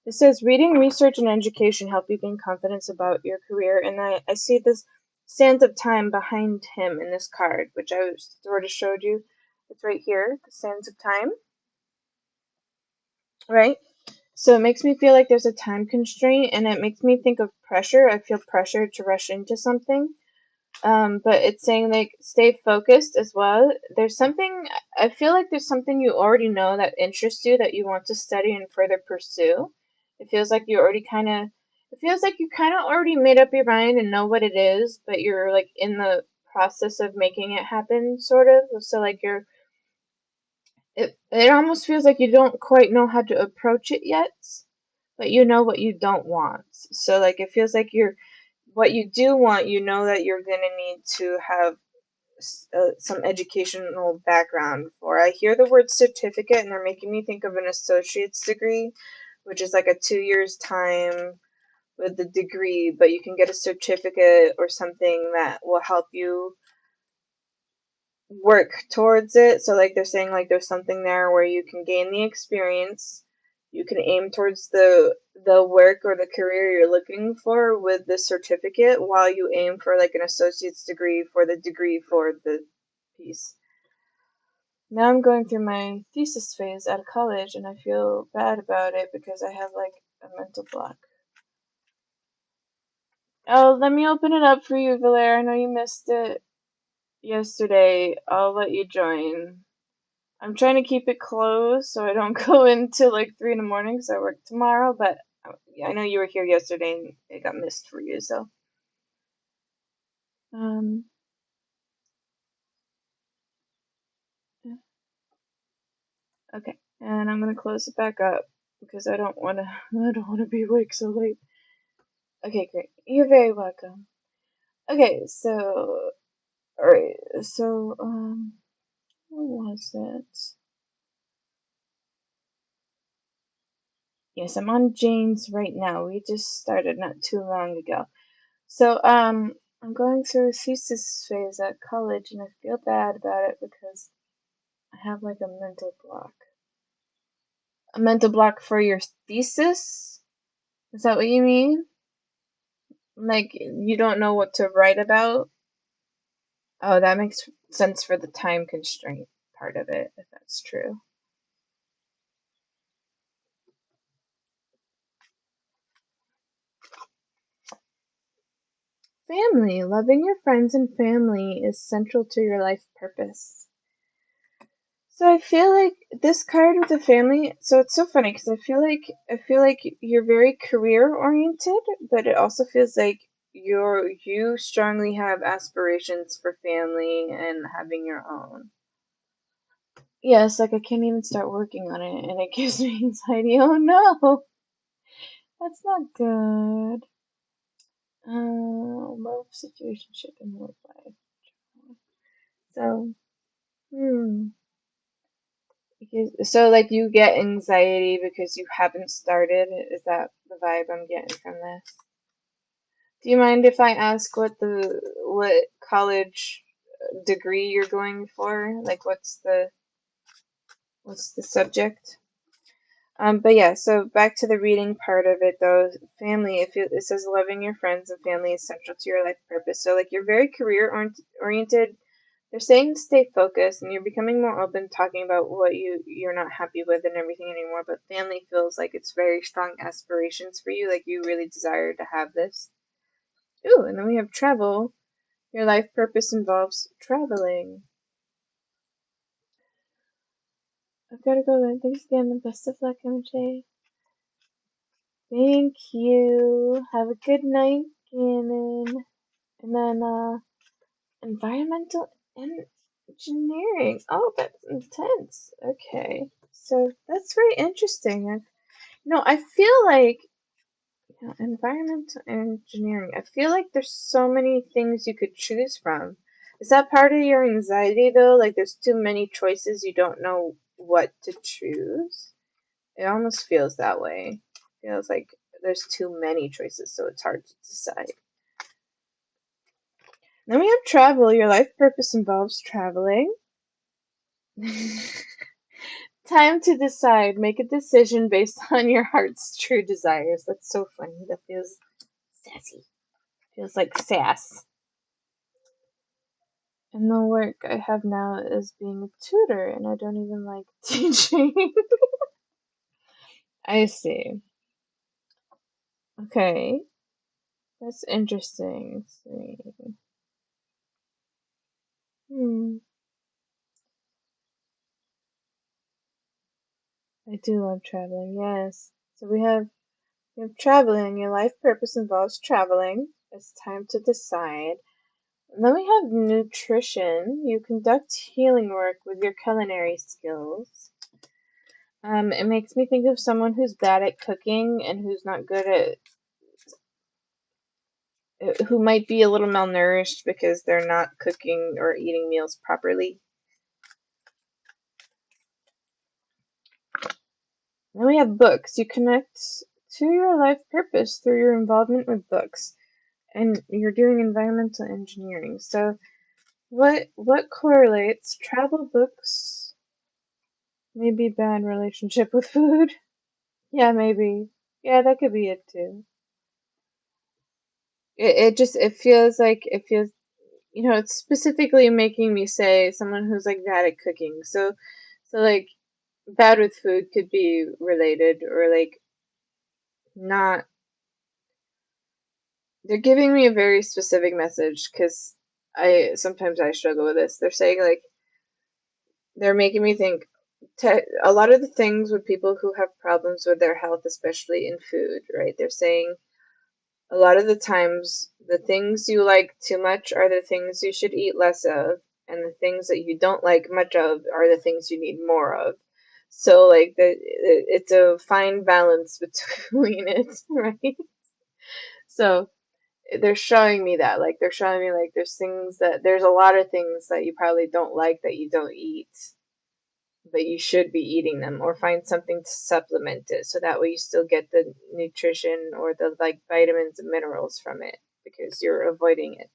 It says reading, research, and education help you gain confidence about your career. And I see this sands of time behind him in this card, which I sort of showed you. It's right here, the sands of time, right? So it makes me feel like there's a time constraint, and it makes me think of pressure. I feel pressure to rush into something. But it's saying like stay focused as well. There's something, I feel like there's something you already know that interests you that you want to study and further pursue. It feels like you already kind of, it feels like you kind of already made up your mind and know what it is, but you're like in the process of making it happen, sort of. So like it almost feels like you don't quite know how to approach it yet, but you know what you don't want. So like it feels like what you do want, you know that you're gonna need to have some educational background for. I hear the word certificate and they're making me think of an associate's degree, which is like a 2 years time with the degree, but you can get a certificate or something that will help you work towards it. So like they're saying like there's something there where you can gain the experience, you can aim towards the work or the career you're looking for with the certificate while you aim for like an associate's degree for the degree for the piece. Now I'm going through my thesis phase at college and I feel bad about it because I have like a mental block. Oh, let me open it up for you, Valera. I know you missed it yesterday. I'll let you join. I'm trying to keep it closed so I don't go into like 3 in the morning because I work tomorrow, but yeah, I know you were here yesterday and it got missed for you, so. Um, okay, and I'm gonna close it back up because I don't wanna, I don't wanna be awake so late. Okay, great. You're very welcome. Okay, so, alright, so, what was it? Yes, I'm on Jane's right now. We just started not too long ago. So, I'm going through a thesis phase at college, and I feel bad about it because I have like a mental block. A mental block for your thesis? Is that what you mean? Like, you don't know what to write about? Oh, that makes sense for the time constraint part of it, if that's true. family. Loving your friends and family is central to your life purpose. So I feel like this card with the family, so it's so funny because I feel like you're very career oriented, but it also feels like you strongly have aspirations for family and having your own. Yes, like I can't even start working on it and it gives me anxiety. Oh no, that's not good. Love, situationship, and work life. So, hmm. So, like, you get anxiety because you haven't started. Is that the vibe I'm getting from this? Do you mind if I ask what college degree you're going for? Like, what's the subject? But yeah, so back to the reading part of it though. Family, it says loving your friends and family is central to your life purpose. So like you're very career oriented. They're saying to stay focused and you're becoming more open talking about what you're not happy with and everything anymore, but family feels like it's very strong aspirations for you, like you really desire to have this. Ooh, and then we have travel. Your life purpose involves traveling. I've got to go then. Thanks again. Best of luck, MJ. Thank you. Have a good night, Gannon. And then, environmental engineering. Oh, that's intense. Okay. So that's very interesting. I feel like environmental engineering. I feel like there's so many things you could choose from. Is that part of your anxiety though? Like there's too many choices, you don't know what to choose? It almost feels that way. Feels like there's too many choices, so it's hard to decide. Then we have travel. Your life purpose involves traveling. Time to decide. Make a decision based on your heart's true desires. That's so funny. That feels sassy. Feels like sass. And the work I have now is being a tutor, and I don't even like teaching. I see. Okay. That's interesting. Let's see. Hmm. I do love traveling, yes. So we have traveling. Your life purpose involves traveling. It's time to decide. And then we have nutrition. You conduct healing work with your culinary skills. It makes me think of someone who's bad at cooking and who's not good at, who might be a little malnourished because they're not cooking or eating meals properly. Then we have books. You connect to your life purpose through your involvement with books, and you're doing environmental engineering. So, what correlates? Travel, books, maybe bad relationship with food. Yeah, maybe. Yeah, that could be it too. It feels it's specifically making me say someone who's like bad at cooking. So like bad with food could be related or like not. They're giving me a very specific message because I struggle with this. They're saying like they're making me think a lot of the things with people who have problems with their health, especially in food, right? They're saying a lot of the times the things you like too much are the things you should eat less of, and the things that you don't like much of are the things you need more of. So like it's a fine balance between it, right? So they're showing me that like they're showing me like there's a lot of things that you probably don't like that you don't eat, but you should be eating them or find something to supplement it so that way you still get the nutrition or the like vitamins and minerals from it because you're avoiding it.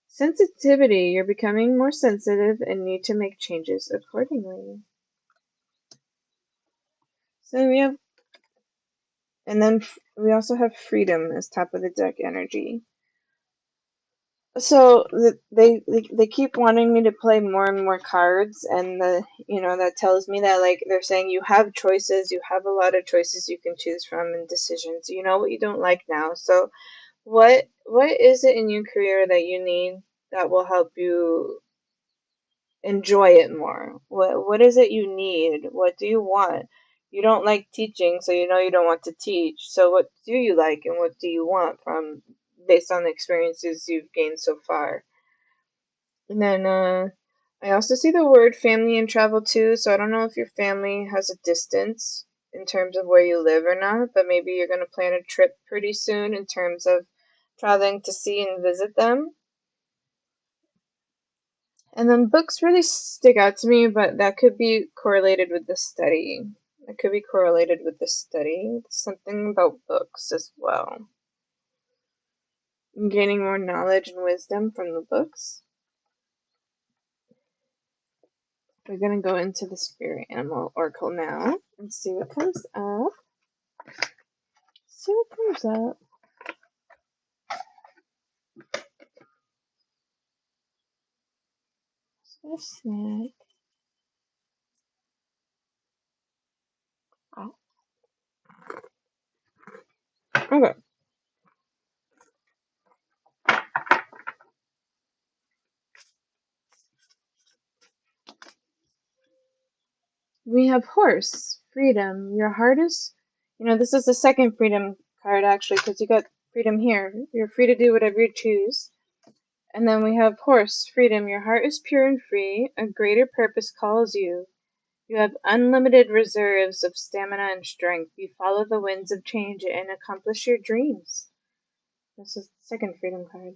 Sensitivity, you're becoming more sensitive and need to make changes accordingly. So we have, and then we also have freedom as top of the deck energy. So they keep wanting me to play more and more cards, and that tells me that like they're saying you have choices, you have a lot of choices you can choose from and decisions. You know what you don't like now. So what is it in your career that you need that will help you enjoy it more? What is it you need? What do you want? You don't like teaching, so you know you don't want to teach. So what do you like and what do you want from based on the experiences you've gained so far? And then I also see the word family and travel too, so I don't know if your family has a distance in terms of where you live or not, but maybe you're going to plan a trip pretty soon in terms of traveling to see and visit them. And then books really stick out to me, but that could be correlated with the study. That could be correlated with the study. Something about books as well. Gaining more knowledge and wisdom from the books. We're going to go into the spirit animal oracle now and see what comes up. See what comes up. So snack. Oh. Okay. We have horse, freedom. Your heart is, this is the second freedom card actually, because you got freedom here. You're free to do whatever you choose. And then we have horse, freedom. Your heart is pure and free. A greater purpose calls you. You have unlimited reserves of stamina and strength. You follow the winds of change and accomplish your dreams. This is the second freedom card.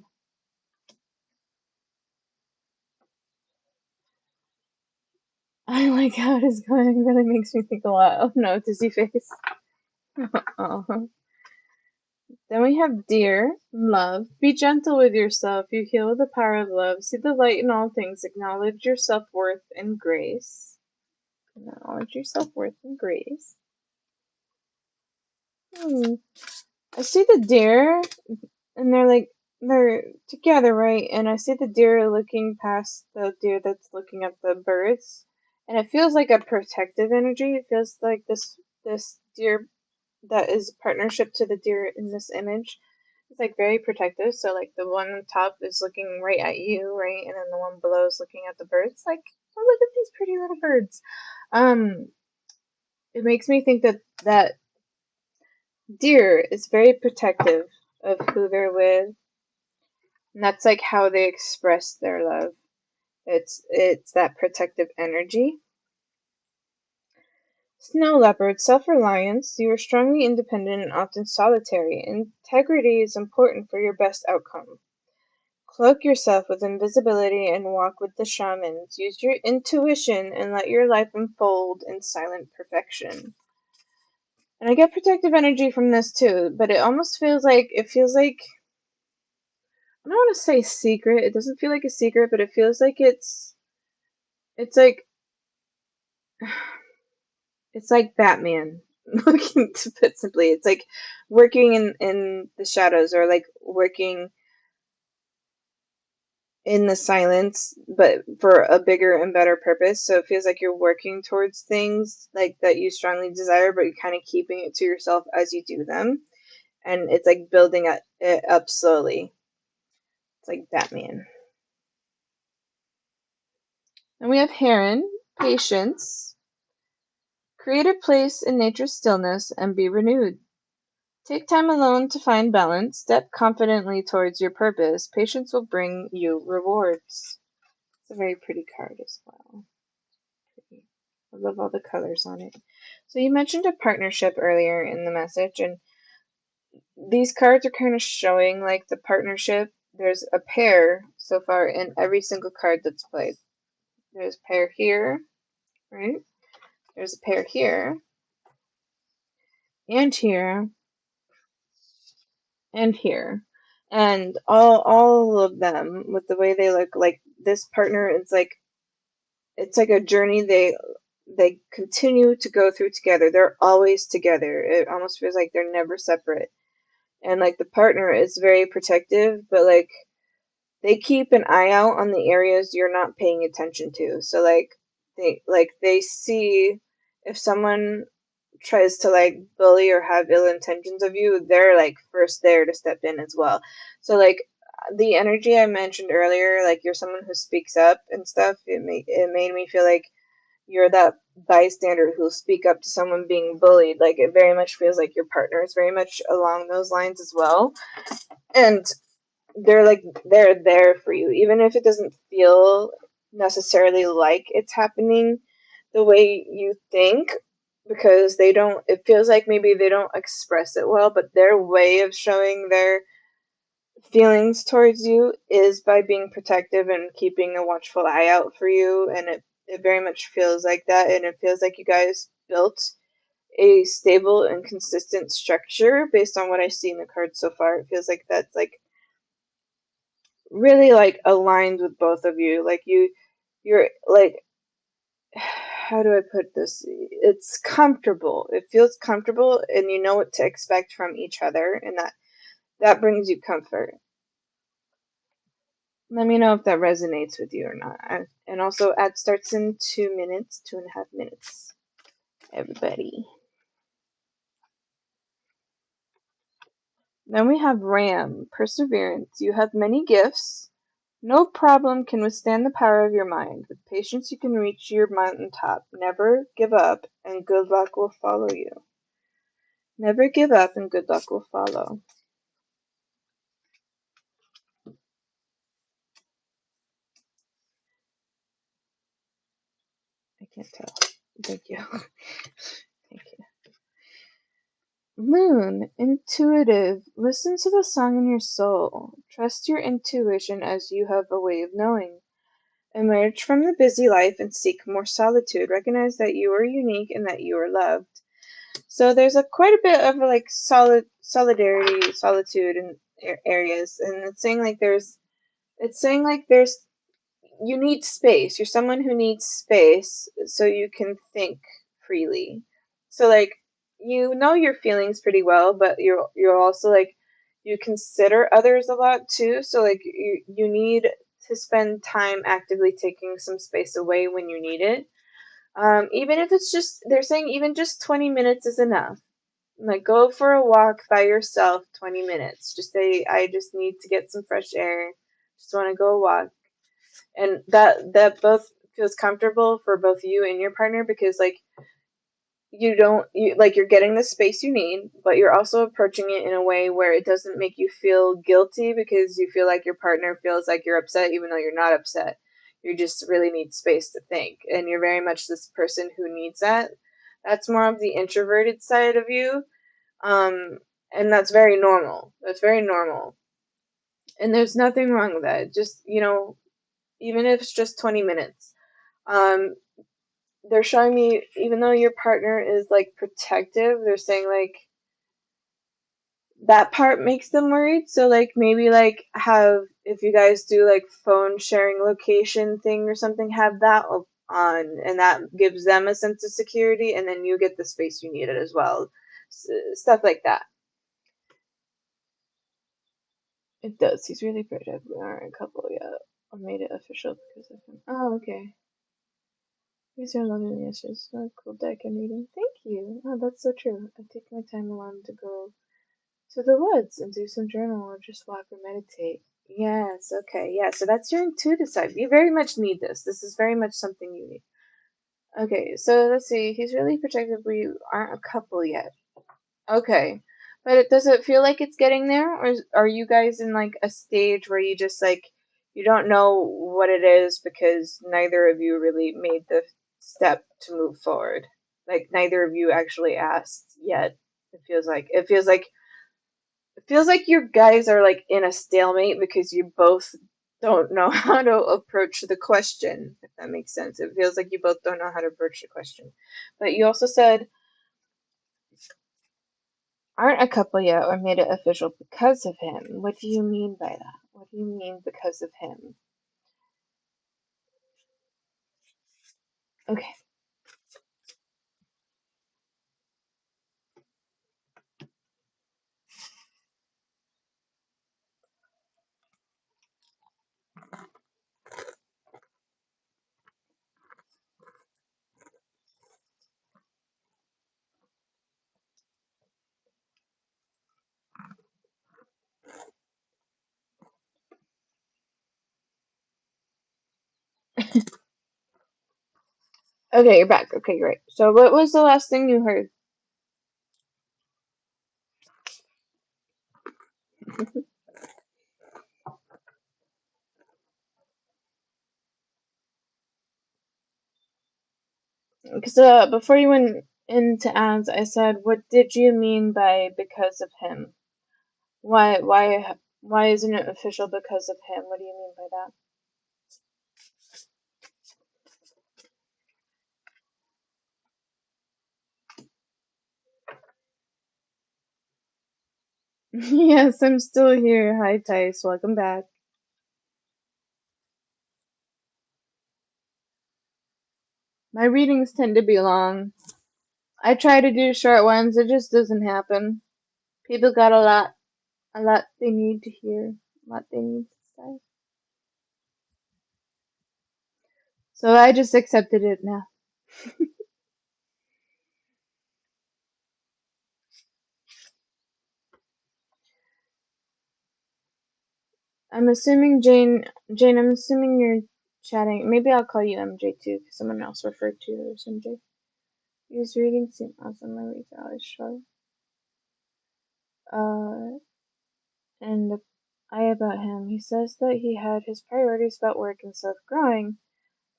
I like how it is going. It really makes me think a lot. Oh no, dizzy face. Oh. Then we have dear, love. Be gentle with yourself. You heal with the power of love. See the light in all things. Acknowledge your self-worth and grace. Acknowledge your self-worth and grace. I see the deer, and they're together, right? And I see the deer looking past the deer that's looking at the birds, and it feels like a protective energy. It feels like this deer that is partnership to the deer in this image. It's like very protective. So like the one on top is looking right at you, right, and then the one below is looking at the birds. Like, oh, look at these pretty little birds. Um, it makes me think that deer is very protective of who they're with, and that's like how they express their love. It's that protective energy. Snow leopard, self-reliance. You are strongly independent and often solitary. Integrity is important for your best outcome. Cloak yourself with invisibility and walk with the shamans. Use your intuition and let your life unfold in silent perfection. And I get protective energy from this too, but it feels like I don't want to say secret. It doesn't feel like a secret, but it feels like it's like it's like Batman. Looking to put simply, it's like working in the shadows or like working in the silence, but for a bigger and better purpose. So it feels like you're working towards things like that you strongly desire, but you're kind of keeping it to yourself as you do them. And it's like building it up slowly. It's like Batman. And we have Heron, patience. Create a place in nature's stillness and be renewed. Take time alone to find balance. Step confidently towards your purpose. Patience will bring you rewards. It's a very pretty card as well. Pretty. I love all the colors on it. So you mentioned a partnership earlier in the message, and these cards are kind of showing like the partnership. There's a pair so far in every single card that's played. There's a pair here, right? There's a pair here, and here, and here. And all of them with the way they look, like this partner is like it's like a journey they continue to go through together. They're always together. It almost feels like they're never separate. And like the partner is very protective, but like they keep an eye out on the areas you're not paying attention to. So they see if someone tries to like bully or have ill intentions of you, they're like first there to step in as well. So like the energy I mentioned earlier, like you're someone who speaks up and stuff, it made me feel like you're that bystander who'll speak up to someone being bullied. Like it very much feels like your partner is very much along those lines as well. And they're there for you, even if it doesn't feel necessarily like it's happening the way you think, because they don't, it feels like maybe they don't express it well, but their way of showing their feelings towards you is by being protective and keeping a watchful eye out for you. And it very much feels like that, and it feels like you guys built a stable and consistent structure based on what I see in the cards so far. It feels like that's like really like aligned with both of you. Like you're like, how do I put this? It's comfortable. It feels comfortable, and you know what to expect from each other, and that brings you comfort. Let me know if that resonates with you or not. And also, ad starts in 2 minutes, 2.5 minutes. Everybody. Then we have Ram, perseverance. You have many gifts. No problem can withstand the power of your mind. With patience, you can reach your mountaintop. Never give up, and good luck will follow you. Never give up, and good luck will follow. I can't tell. Thank you. Thank you. Moon, intuitive. Listen to the song in your soul. Trust your intuition as you have a way of knowing. Emerge from the busy life and seek more solitude. Recognize that you are unique and that you are loved. So there's quite a bit of like solidarity, solitude in areas, and it's saying like there's you need space. You're someone who needs space so you can think freely. So like you know your feelings pretty well, but you're also like you consider others a lot too. So like you need to spend time actively taking some space away when you need it. Even if it's just, they're saying even just 20 minutes is enough. Like go for a walk by yourself, 20 minutes. Just say, I just need to get some fresh air. Just want to go walk. And that both feels comfortable for both you and your partner, because like you like you're getting the space you need, but you're also approaching it in a way where it doesn't make you feel guilty because you feel like your partner feels like you're upset even though you're not upset. You just really need space to think, and you're very much this person who needs that. That's more of the introverted side of you. um and that's very normal. That's very normal, and there's nothing wrong with that. Just, even if it's just 20 minutes. um they're showing me, even though your partner is like protective, they're saying like that part makes them worried. So like maybe like have, if you guys do like phone sharing location thing or something, have that on, and that gives them a sense of security, and then you get the space you needed as well. Stuff like that. It does. He's really protective. We aren't a couple yet. I made it official because of him. Oh, okay. These are lovely answers. Oh, cool deck I'm reading. Thank you. Oh, that's so true. I take my time alone to go to the woods and do some journal or just walk or meditate. Yes, okay. Yeah, so that's your intuitive side. You very much need this. This is very much something you need. Okay, so let's see. He's really protective. We aren't a couple yet. Okay. But does it feel like it's getting there? Or are you guys in like a stage where you just like, you don't know what it is because neither of you really made the step to move forward? Like neither of you actually asked yet. It feels like you guys are like in a stalemate because you both don't know how to approach the question, if that makes sense. It feels like you both don't know how to approach the question. But you also said aren't a couple yet or made it official because of him. What do you mean by that? What do you mean because of him? Okay. Okay, you're back. Okay, great. So what was the last thing you heard? Because before you went into ads, I said, "What did you mean by because of him? Why isn't it official because of him? What do you mean by that?" Yes, I'm still here. Hi, Tice. Welcome back. My readings tend to be long. I try to do short ones. It just doesn't happen. People got a lot they need to hear, a lot they need to say. So I just accepted it now. I'm assuming Jane, I'm assuming you're chatting. Maybe I'll call you MJ too, because someone else referred to you as MJ. These readings seem awesome. My reads are always short. And the I about him. He says that he had his priorities about work and self-growing,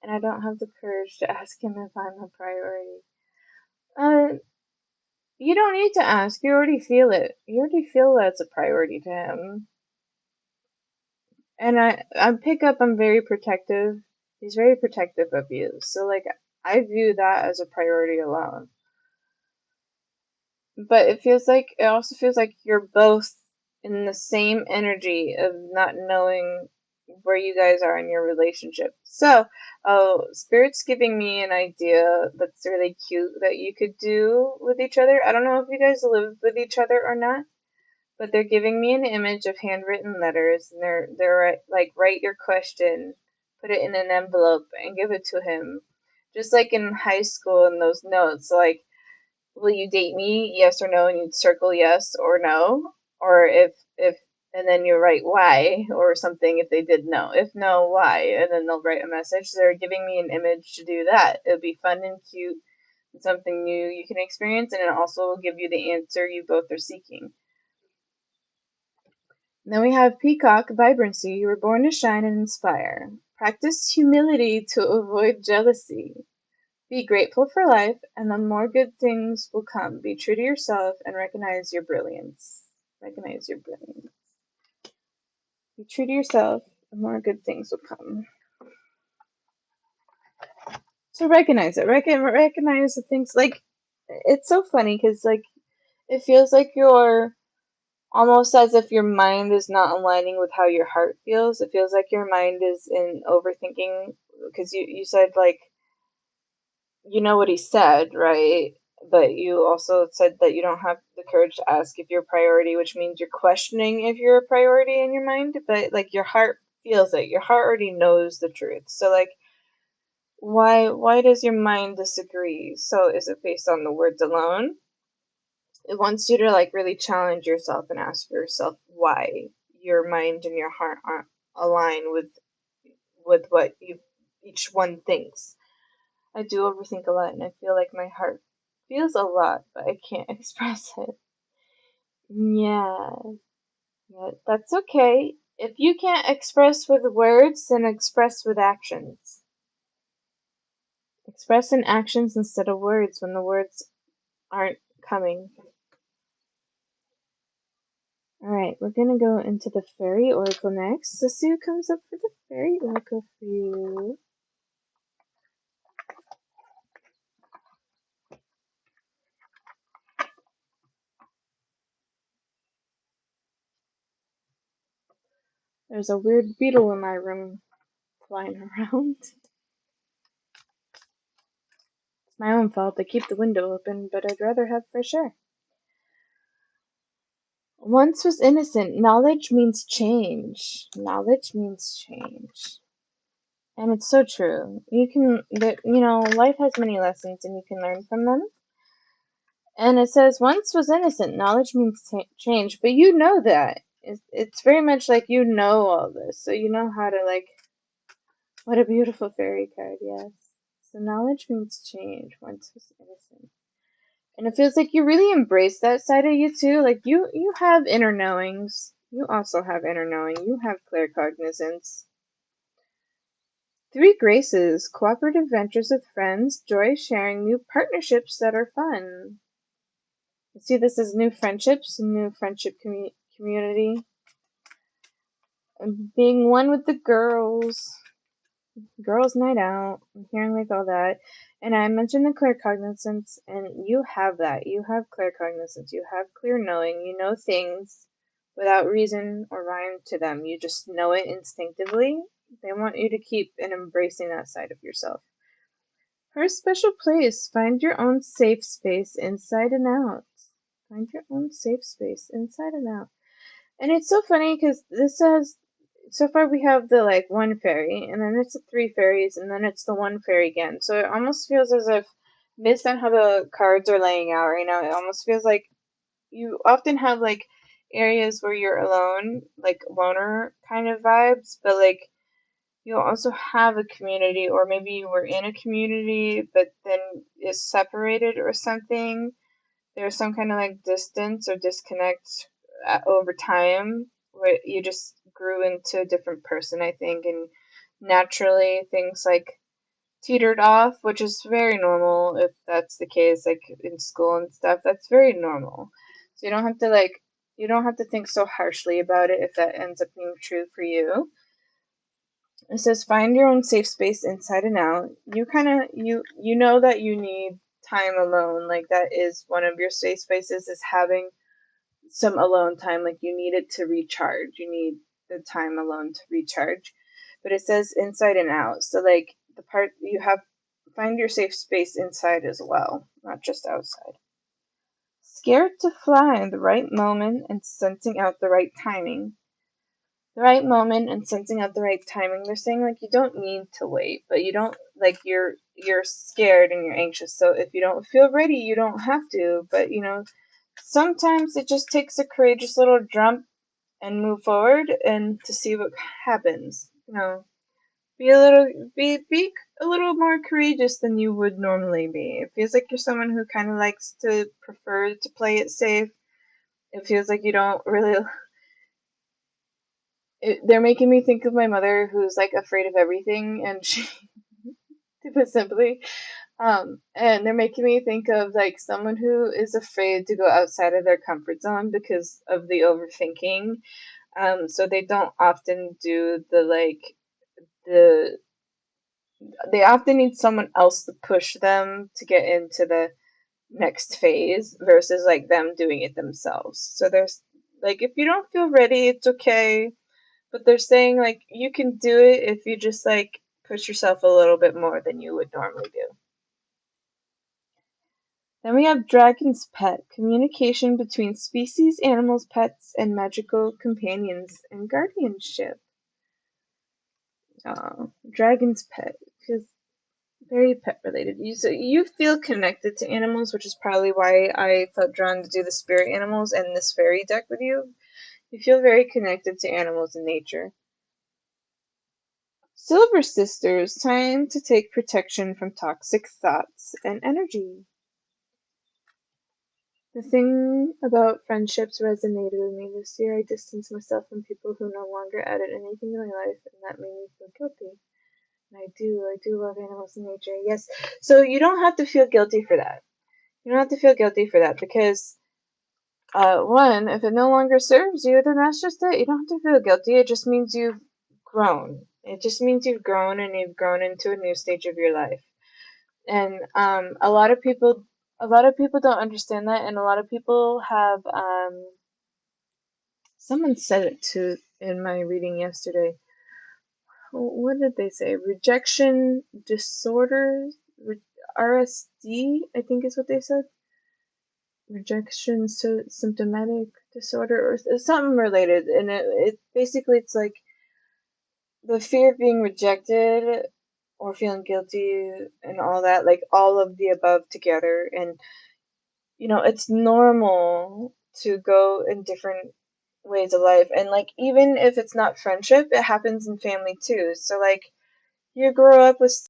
and I don't have the courage to ask him if I'm a priority. Uh, you don't need to ask. You already feel it. You already feel that's a priority to him. And I pick up I'm very protective. He's very protective of you. So like I view that as a priority alone. But it also feels like you're both in the same energy of not knowing where you guys are in your relationship. So, Spirit's giving me an idea that's really cute that you could do with each other. I don't know if you guys live with each other or not, but they're giving me an image of handwritten letters, and they're like, write your question, put it in an envelope, and give it to him, just like in high school in those notes, like, will you date me? Yes or no, and you'd circle yes or no, or if and then you write why or something if they did no. If no, why, and then they'll write a message. They're giving me an image to do that. It would be fun and cute and something new you can experience, and it also will give you the answer you both are seeking. Then we have Peacock Vibrancy. You were born to shine and inspire. Practice humility to avoid jealousy. Be grateful for life, and the more good things will come. Be true to yourself and recognize your brilliance. Recognize your brilliance. Be true to yourself, and more good things will come. So recognize it. Recognize the things. Like, it's so funny because, like, it feels like you're almost as if your mind is not aligning with how your heart feels. It feels like your mind is in overthinking because you said like you know what he said, right? But you also said that you don't have the courage to ask if you're a priority, which means you're questioning if you're a priority in your mind, but like your heart feels it. Your heart already knows the truth. So like why does your mind disagree? So is it based on the words alone? It wants you to like really challenge yourself and ask yourself why your mind and your heart aren't aligned with what you each one thinks. I do overthink a lot and I feel like my heart feels a lot, but I can't express it. Yeah, yeah, that's okay. If you can't express with words, then express with actions. Express in actions instead of words when the words aren't coming. Alright, we're gonna go into the Fairy Oracle next. So see who comes up for the Fairy Oracle for you. There's a weird beetle in my room flying around. It's my own fault. I keep the window open, but I'd rather have fresh air. Once was innocent. Knowledge means change. Knowledge means change. And it's so true. Life has many lessons and you can learn from them. And it says, once was innocent. Knowledge means change. But you know that. It's very much like you know all this. So you know how to, like, What a beautiful fairy card, yes. So knowledge means change. Once was innocent. And it feels like you really embrace that side of you too. Like you have inner knowings. You also have inner knowing. You have clear cognizance. Three graces, cooperative ventures with friends, joy sharing, new partnerships that are fun. You see this as new friendships, new friendship community, and being one with the girls' night out. I'm hearing like all that. And I mentioned the clear cognizance, and you have that. You have clear cognizance. You have clear knowing. You know things without reason or rhyme to them. You just know it instinctively. They want you to keep and embracing that side of yourself. For a special place, find your own safe space inside and out. Find your own safe space inside and out. And it's so funny because this says so far we have the like one fairy, and then it's the three fairies, and then it's the one fairy again. So it almost feels as if, based on how the cards are laying out right now, it almost feels like you often have like areas where you're alone, like loner kind of vibes, but like you'll also have a community, or maybe you were in a community but then is separated or something. There's some kind of like distance or disconnect over time where you just grew into a different person, I think, and naturally things like teetered off, which is very normal if that's the case, like in school and stuff. That's very normal. So you don't have to think so harshly about it if that ends up being true for you. It says find your own safe space inside and out. You kind of you know that you need time alone. Like that is one of your safe spaces, is having some alone time. Like you need it to recharge. You need the time alone to recharge. But it says inside and out. So like the part you have, find your safe space inside as well, not just outside. Scared to fly in the right moment and sensing out the right timing. The right moment and sensing out the right timing. They're saying like you don't need to wait, but you don't like you're scared and you're anxious. So if you don't feel ready, you don't have to. But you know, sometimes it just takes a courageous little jump and move forward and to see what happens. You know, be a little more courageous than you would normally be. It feels like you're someone who kind of likes to prefer to play it safe. It feels like you don't really they're making me think of my mother who's like afraid of everything, and she to put simply, and they're making me think of like someone who is afraid to go outside of their comfort zone because of the overthinking. So they don't often do the they often need someone else to push them to get into the next phase versus like them doing it themselves. So there's like if you don't feel ready, it's okay. But they're saying like you can do it if you just like push yourself a little bit more than you would normally do. Then we have Dragon's Pet, communication between species, animals, pets, and magical companions and guardianship. Dragon's Pet feels very pet related. You feel connected to animals, which is probably why I felt drawn to do the spirit animals and this fairy deck with you. You feel very connected to animals and nature. Silver Sisters, time to take protection from toxic thoughts and energy. The thing about friendships resonated with me this year. I distanced myself from people who no longer added anything to my life, and that made me feel guilty. And I do love animals and nature. Yes. So you don't have to feel guilty for that. You don't have to feel guilty for that because, one, if it no longer serves you, then that's just it. You don't have to feel guilty. It just means you've grown. It just means you've grown and you've grown into a new stage of your life. And a lot of people don't understand that, and a lot of people have someone said it too in my reading yesterday. What did they say? Rejection disorder, RSD, I think is what they said. Rejection symptomatic disorder or something related, and it basically it's like the fear of being rejected or feeling guilty and all that, like all of the above together. And you know, it's normal to go in different ways of life. And like, even if it's not friendship, it happens in family too. So like, you grow up with,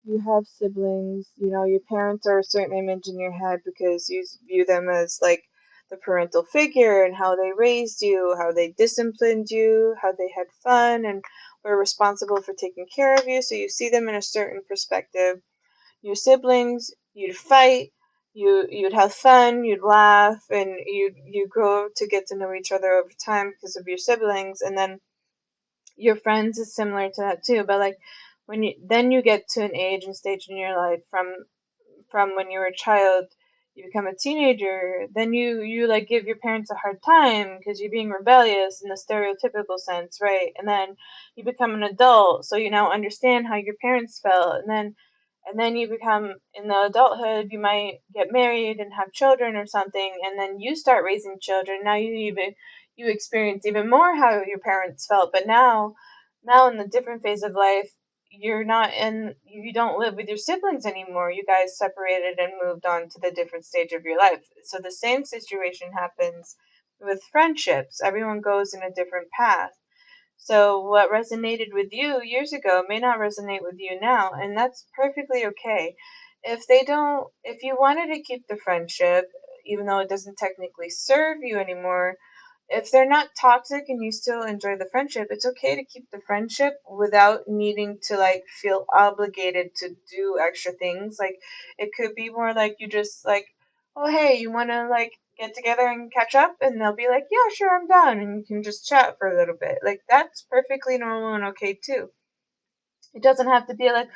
you have siblings, you know, your parents are a certain image in your head because you view them as like the parental figure and how they raised you, how they disciplined you, how they had fun and were responsible for taking care of you. So you see them in a certain perspective. Your siblings, you'd fight, you'd have fun, you'd laugh, and you grow to get to know each other over time because of your siblings, and then your friends is similar to that too. But like when you get to an age and stage in your life from when you were a child, you become a teenager, then you like give your parents a hard time because you're being rebellious in the stereotypical sense, right? And then you become an adult, so you now understand how your parents felt, and then you become in the adulthood, you might get married and have children or something, and then you start raising children. Now you experience even more how your parents felt, but now in the different phase of life, you don't live with your siblings anymore. You guys separated and moved on to the different stage of your life. So the same situation happens with friendships. Everyone goes in a different path. So what resonated with you years ago may not resonate with you now, and that's perfectly okay. If you wanted to keep the friendship, even though it doesn't technically serve you anymore, if they're not toxic and you still enjoy the friendship, it's okay to keep the friendship without needing to like feel obligated to do extra things. Like it could be more like you just like, oh hey, you want to like get together and catch up, and they'll be like, yeah, sure, I'm down, and you can just chat for a little bit. Like that's perfectly normal and okay too. It doesn't have to be like,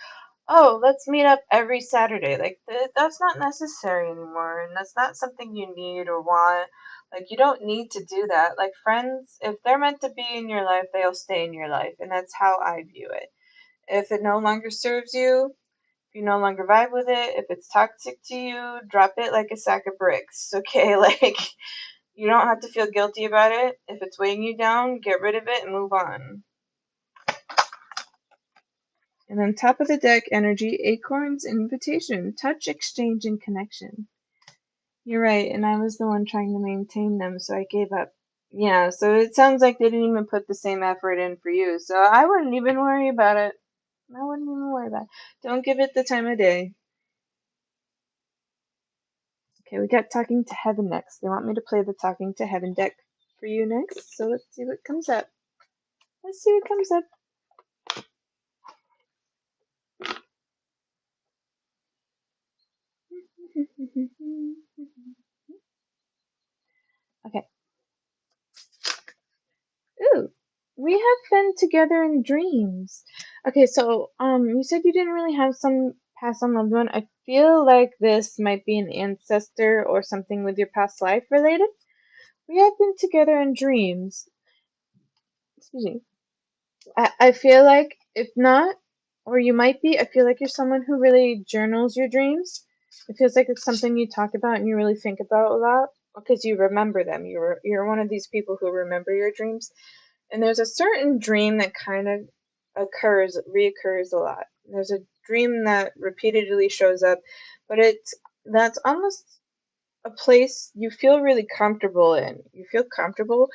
oh, let's meet up every Saturday. Like that's not necessary anymore, and that's not something you need or want. Like you don't need to do that. Like friends, if they're meant to be in your life, they'll stay in your life, and that's how I view it. If it no longer serves you, if you no longer vibe with it, if it's toxic to you, drop it like a sack of bricks. Okay, like you don't have to feel guilty about it. If it's weighing you down, get rid of it and move on. And then top of the deck energy, acorns, invitation, touch, exchange, and connection. You're right, and I was the one trying to maintain them, so I gave up. Yeah, so it sounds like they didn't even put the same effort in for you, so I wouldn't even worry about it. I wouldn't even worry about it. Don't give it the time of day. Okay, we got Talking to Heaven next. They want me to play the Talking to Heaven deck for you next, so let's see what comes up. Let's see what comes up. Okay. Ooh, we have been together in dreams. Okay, so you said you didn't really have some past on loved one. I feel like this might be an ancestor or something with your past life related. We have been together in dreams. Excuse me. I feel like if not, or you might be, I feel like you're someone who really journals your dreams. It feels like it's something you talk about and you really think about a lot because you remember them. You're one of these people who remember your dreams. And there's a certain dream that kind of reoccurs a lot. There's a dream that repeatedly shows up, but that's almost a place you feel really comfortable in. You feel comfortable,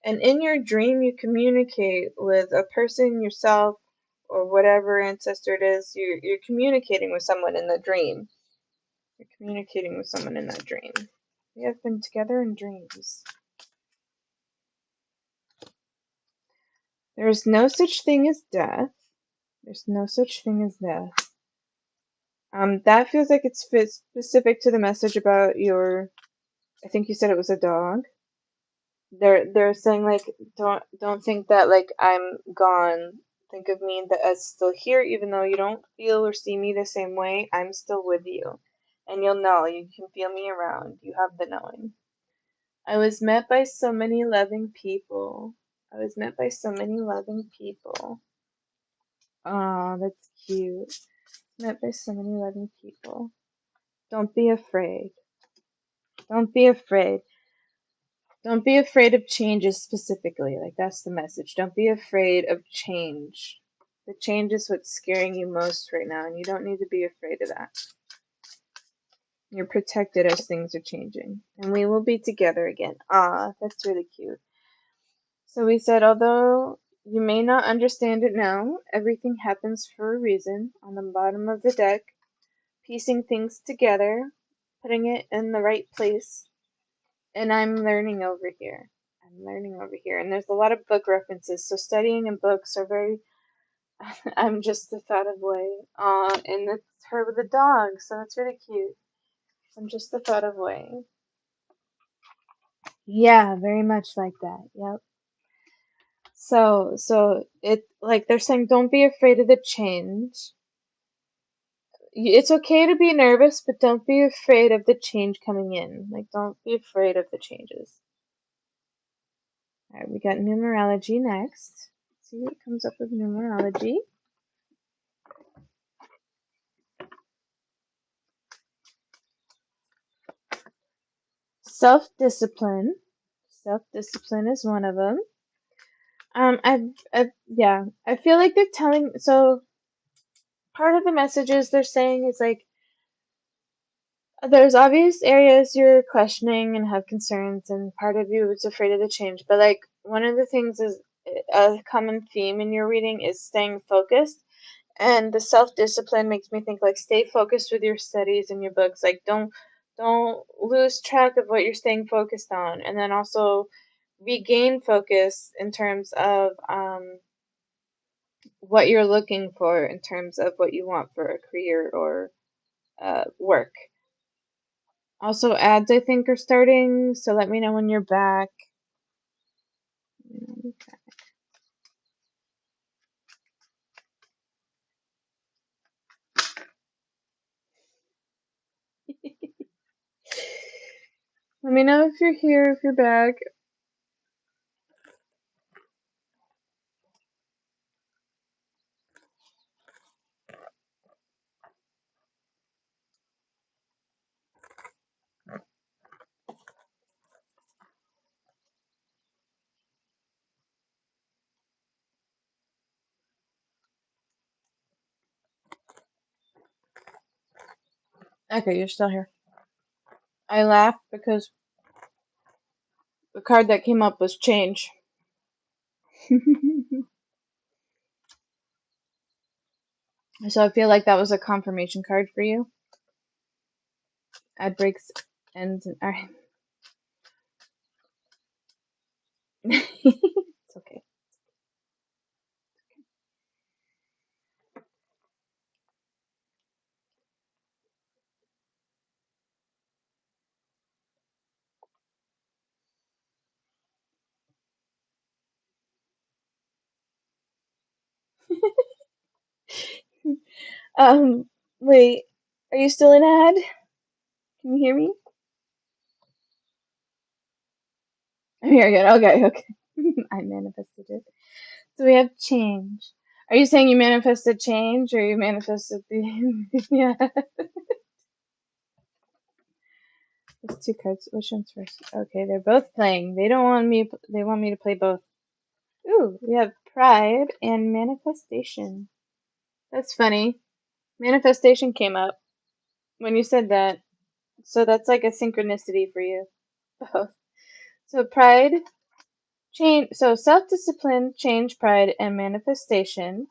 and in your dream, you communicate with a person, yourself, or whatever ancestor it is. You're communicating with someone in the dream. You're communicating with someone in that dream. We have been together in dreams. There is no such thing as death. There's no such thing as death. That feels like it's specific to the message about your. I think you said it was a dog. They're saying like don't think that like I'm gone. Think of me as still here, even though you don't feel or see me the same way. I'm still with you, and you'll know. You can feel me around. You have the knowing. I was met by so many loving people. I was met by so many loving people. Oh, that's cute. Met by so many loving people. Don't be afraid. Don't be afraid. Don't be afraid of changes specifically. Like, that's the message. Don't be afraid of change. The change is what's scaring you most right now, and you don't need to be afraid of that. You're protected as things are changing. And we will be together again. Ah, that's really cute. So we said, although You may not understand it now. Everything happens for a reason. On the bottom of the deck, piecing things together, putting it in the right place. And I'm learning over here. I'm learning over here. And there's a lot of book references. So studying and books are very. I'm just the thought of way. And it's her with a dog, so it's really cute. I'm just the thought of way. Yeah, very much like that. Yep. So it like they're saying, don't be afraid of the change. It's okay to be nervous, but don't be afraid of the change coming in. Like, don't be afraid of the changes. All right, we got numerology next. Let's see what comes up with numerology. Self-discipline. Self-discipline is one of them. Yeah, I feel like they're telling. So part of the messages they're saying is like, there's obvious areas you're questioning and have concerns, and part of you is afraid of the change. But like one of the things is a common theme in your reading is staying focused, and the self-discipline makes me think like stay focused with your studies and your books. Like don't lose track of what you're staying focused on, and then also regain focus in terms of what you're looking for in terms of what you want for a career or work. Also, ads I think are starting, so let me know when you're back. Let me know if you're here, if you're back. Okay, you're still here. I laughed because the card that came up was change. So I feel like that was a confirmation card for you. Ad breaks ends. Alright. It's okay. Um, wait. Are you still in ad? Can you hear me? I'm here again. Okay, okay. I manifested it. So we have change. Are you saying you manifested change or you manifested the yeah. There's two cards. Which one's first? Okay, they're both playing. They don't want me they want me to play both. Ooh, we have pride and manifestation. That's funny. Manifestation came up when you said that. So that's like a synchronicity for you. Both. So pride, change, so self-discipline, change, pride, and manifestation.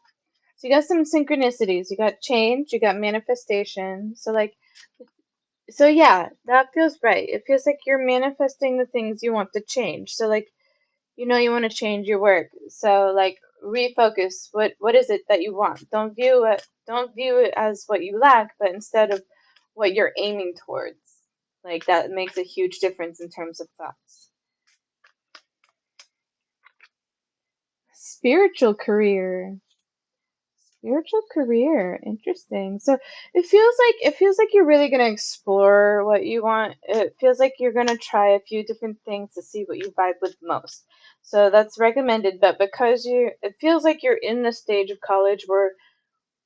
So you got some synchronicities. You got change, you got manifestation. So like, so yeah, that feels right. It feels like you're manifesting the things you want to change. So like, you want to change your work. So like, refocus. What is it that you want? Don't view it as what you lack, but instead of what you're aiming towards. Like that makes a huge difference in terms of thoughts. Spiritual career. Spiritual career. Interesting. So it feels like you're really gonna explore what you want. It feels like you're gonna try a few different things to see what you vibe with most. So that's recommended, but because it feels like you're in the stage of college where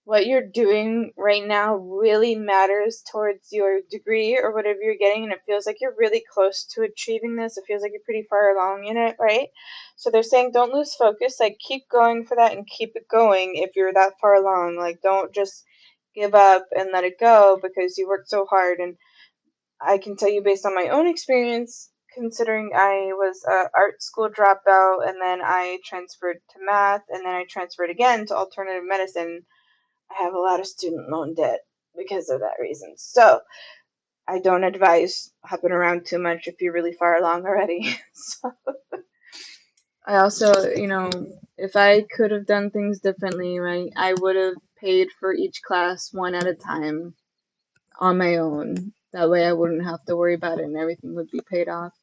what you're doing right now really matters towards your degree or whatever you're getting, and it feels like you're really close to achieving this. It feels like you're pretty far along in it, right? So they're saying don't lose focus, like keep going for that and keep it going if you're that far along. Like don't just give up and let it go because you worked so hard. And I can tell you based on my own experience, considering I was a art school dropout and then I transferred to math and then I transferred again to alternative medicine. I have a lot of student loan debt because of that reason. So I don't advise hopping around too much if you're really far along already. So I also, if I could have done things differently, right, I would have paid for each class one at a time on my own. That way I wouldn't have to worry about it and everything would be paid off.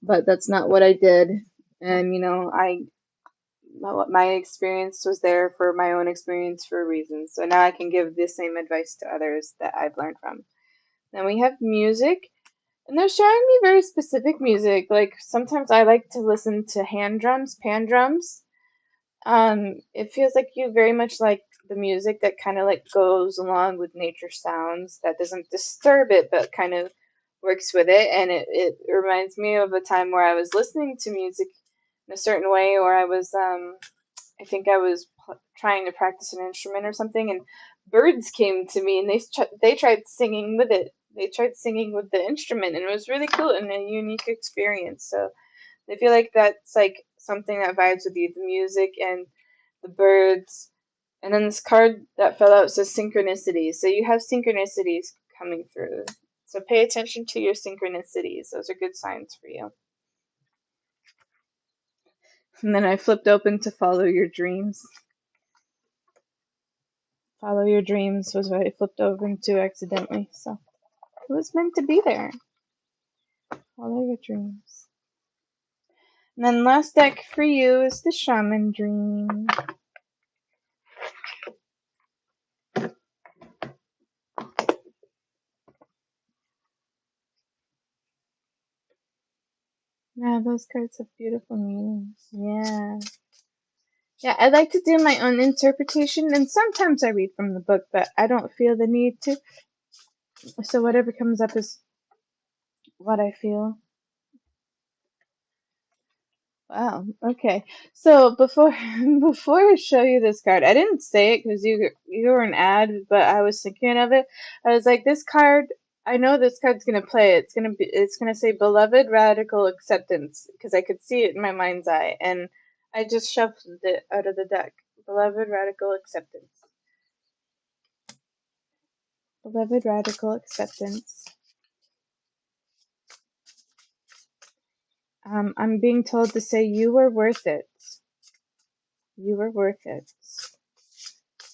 But that's not what I did. And, my experience was there for my own experience for a reason. So now I can give the same advice to others that I've learned from. Then we have music. And they're showing me very specific music. Like sometimes I like to listen to hand drums, pan drums. It feels like you very much like the music that kind of like goes along with nature sounds that doesn't disturb it but kind of works with it. And it reminds me of a time where I was listening to music in a certain way, or I think I was trying to practice an instrument or something, and birds came to me and they tried singing with it. They tried singing with the instrument, and it was really cool and a unique experience. So I feel like that's like something that vibes with you, the music and the birds. And then this card that fell out says synchronicities. So you have synchronicities coming through. So pay attention to your synchronicities. Those are good signs for you. And then I flipped open to follow your dreams. Follow your dreams was what I flipped open to accidentally. So it was meant to be there. Follow your dreams. And then last deck for you is the Shaman Dream. Yeah, those cards have beautiful meanings. Yeah. Yeah, I like to do my own interpretation, and sometimes I read from the book, but I don't feel the need to. So whatever comes up is what I feel. Wow. Okay. So before before I show you this card, I didn't say it because you were an ad, but I was thinking of it. I was like, this card. I know this card's gonna play. It's gonna say beloved radical acceptance because I could see it in my mind's eye, and I just shuffled it out of the deck. Beloved radical acceptance. Beloved radical acceptance. I'm being told to say you were worth it. You were worth it.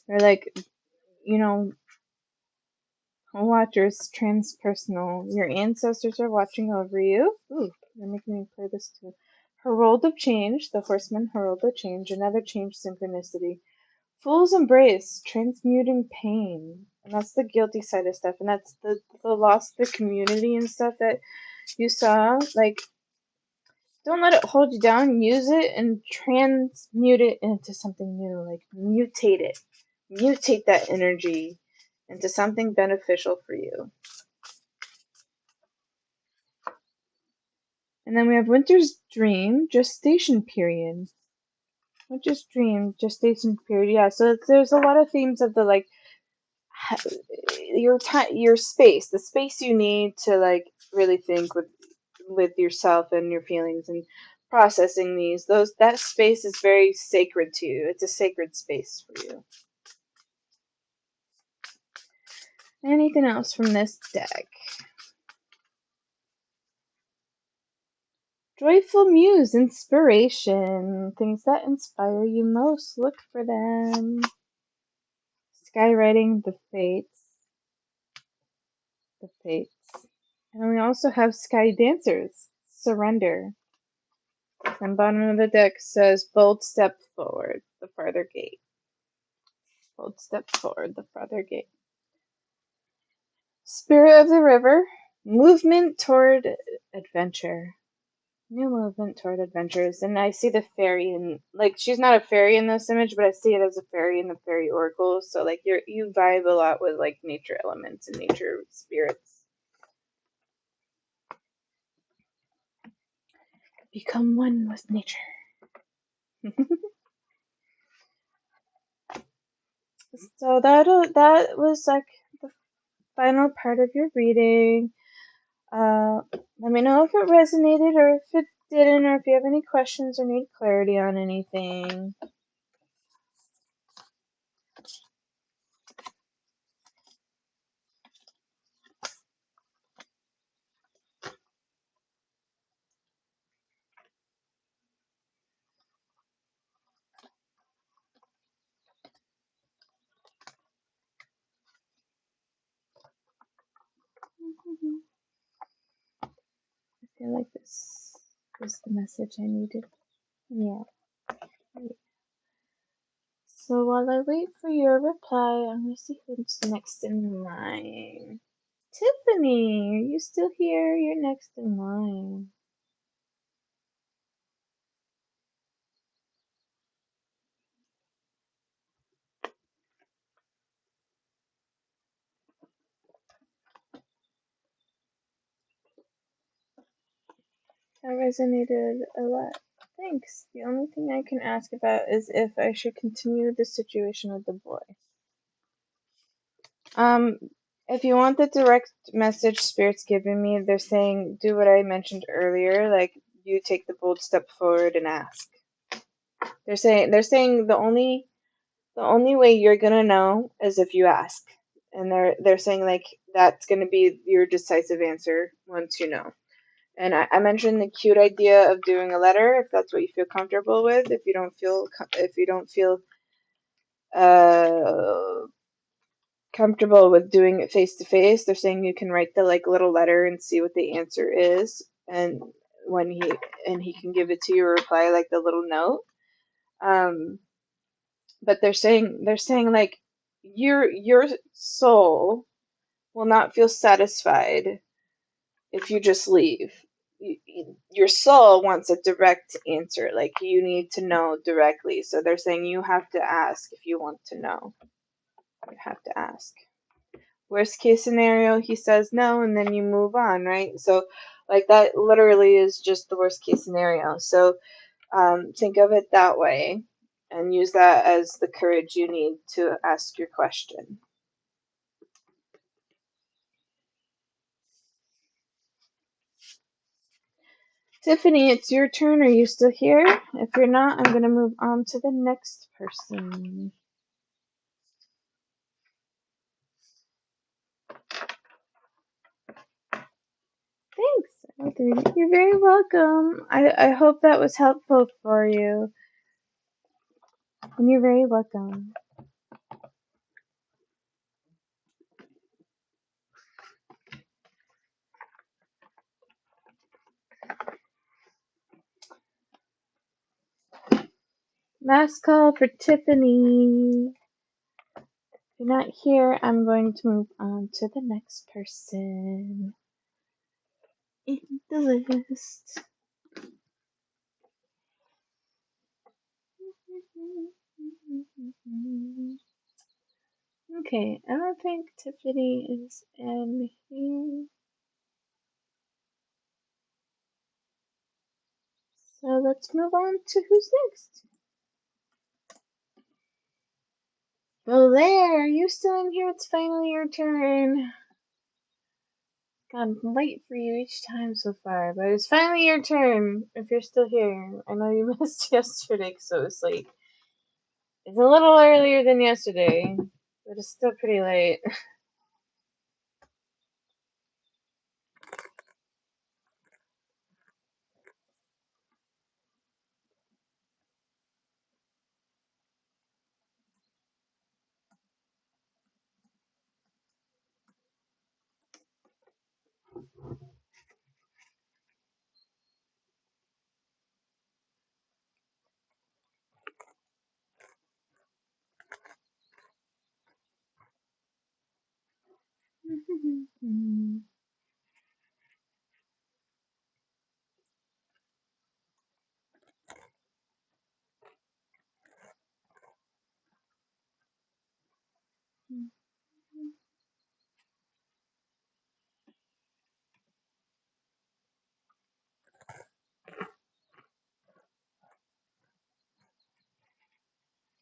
Or like, you know, watchers, transpersonal. Your ancestors are watching over you. Ooh, they're making me play this too. Herald of change, the horseman herald of change, another change synchronicity. Fool's embrace, transmuting pain. And that's the guilty side of stuff. And that's the loss of the community and stuff that you saw. Like, don't let it hold you down. Use it and transmute it into something new. Like, mutate it. Mutate that energy into something beneficial for you. And then we have Winter's Dream, gestation period. Winter's Dream, gestation period. Yeah, so there's a lot of themes of the like your time, your space, the space you need to like really think with yourself and your feelings and processing these. That space is very sacred to you. It's a sacred space for you. Anything else from this deck? Joyful Muse, inspiration. Things that inspire you most. Look for them. Skywriting, the fates. The fates. And we also have Sky Dancers, surrender. And bottom of the deck says bold step forward, the farther gate. Bold step forward, the farther gate. Spirit of the river, movement toward adventure. New movement toward adventures. And I see the fairy and like she's not a fairy in this image, but I see it as a fairy in the fairy oracle. So like you vibe a lot with like nature elements and nature spirits. Become one with nature. So that was like the final part of your reading. Let me know if it resonated or if it didn't, or if you have any questions or need clarity on anything. I feel like this was the message I needed. Yeah. So while I wait for your reply, I'm gonna see who's next in line. Tiffany, are you still here? You're next in line. That resonated a lot. Thanks. The only thing I can ask about is if I should continue the situation with the boy. Um, if you want the direct message Spirit's giving me, they're saying do what I mentioned earlier, like you take the bold step forward and ask. They're saying the only way you're gonna know is if you ask. And they're saying like that's gonna be your decisive answer once you know. And I mentioned the cute idea of doing a letter if that's what you feel comfortable with. If you don't feel uh comfortable with doing it face to face, they're saying you can write the like little letter and see what the answer is, and when he can give it to you or reply like the little note. But they're saying like your soul will not feel satisfied if you just leave. Your soul wants a direct answer, like you need to know directly. So they're saying you have to ask if you want to know. You have to ask. Worst case scenario, he says no, and then you move on, right? So, like, that literally is just the worst case scenario. So, think of it that way and use that as the courage you need to ask your question. Tiffany, it's your turn. Are you still here? If you're not, I'm going to move on to the next person. Thanks. You're very welcome. I hope that was helpful for you. And you're very welcome. Last call for Tiffany. If you're not here, I'm going to move on to the next person in the list. Okay, I don't think Tiffany is in here. So let's move on to who's next. Belair, are you still in here? It's finally your turn. Gone late for you each time so far, but it's finally your turn if you're still here. I know you missed yesterday, so it's like it's a little earlier than yesterday, but it's still pretty late.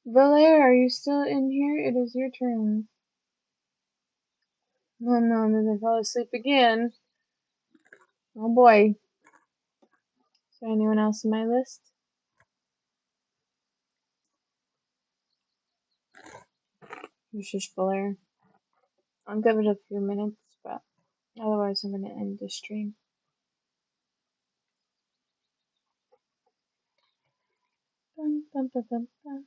Belair, are you still in here? It is your turn. No, no, then I fall asleep again. Oh boy. Is there anyone else on my list? There's just Blair. I'll give it a few minutes, but otherwise I'm gonna end the stream. Bum, bum, bum, bum, bum.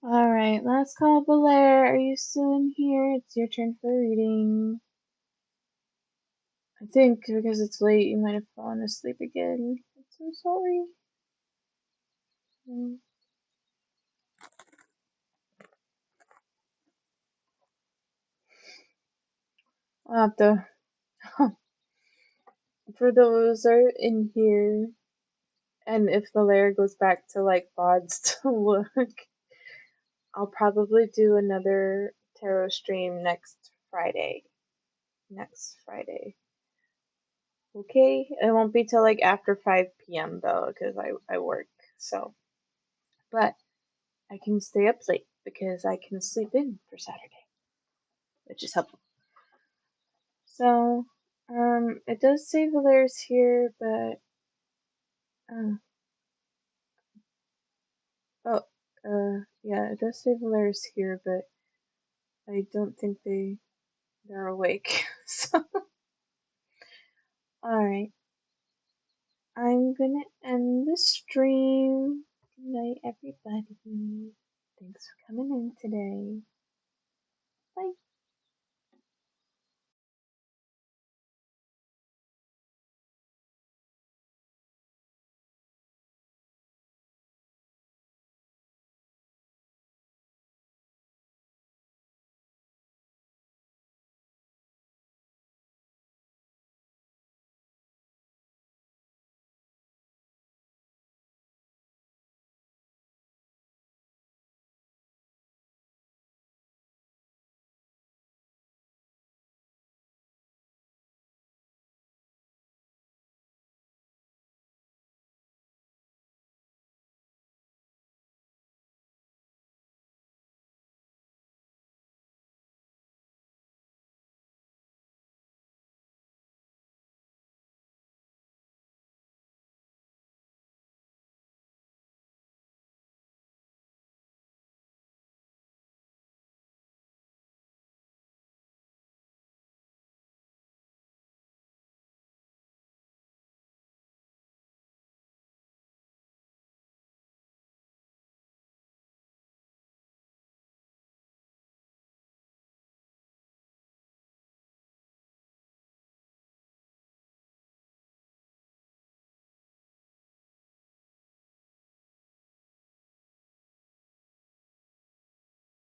Alright, last call, Belair. Are you still in here? It's your turn for reading. I think because it's late, you might have fallen asleep again. I'm so sorry. I'll have to. For those that are in here, and if Belair goes back to like VODs to look, I'll probably do another tarot stream next Friday. Okay? It won't be till like after 5 p.m. though, because I work. So, but I can stay up late because I can sleep in for Saturday, which is helpful. So, it does say Valera's here, but, yeah, it does say Valera's here, but I don't think they're awake. So, alright. I'm gonna end the stream. Good night, everybody. Thanks for coming in today.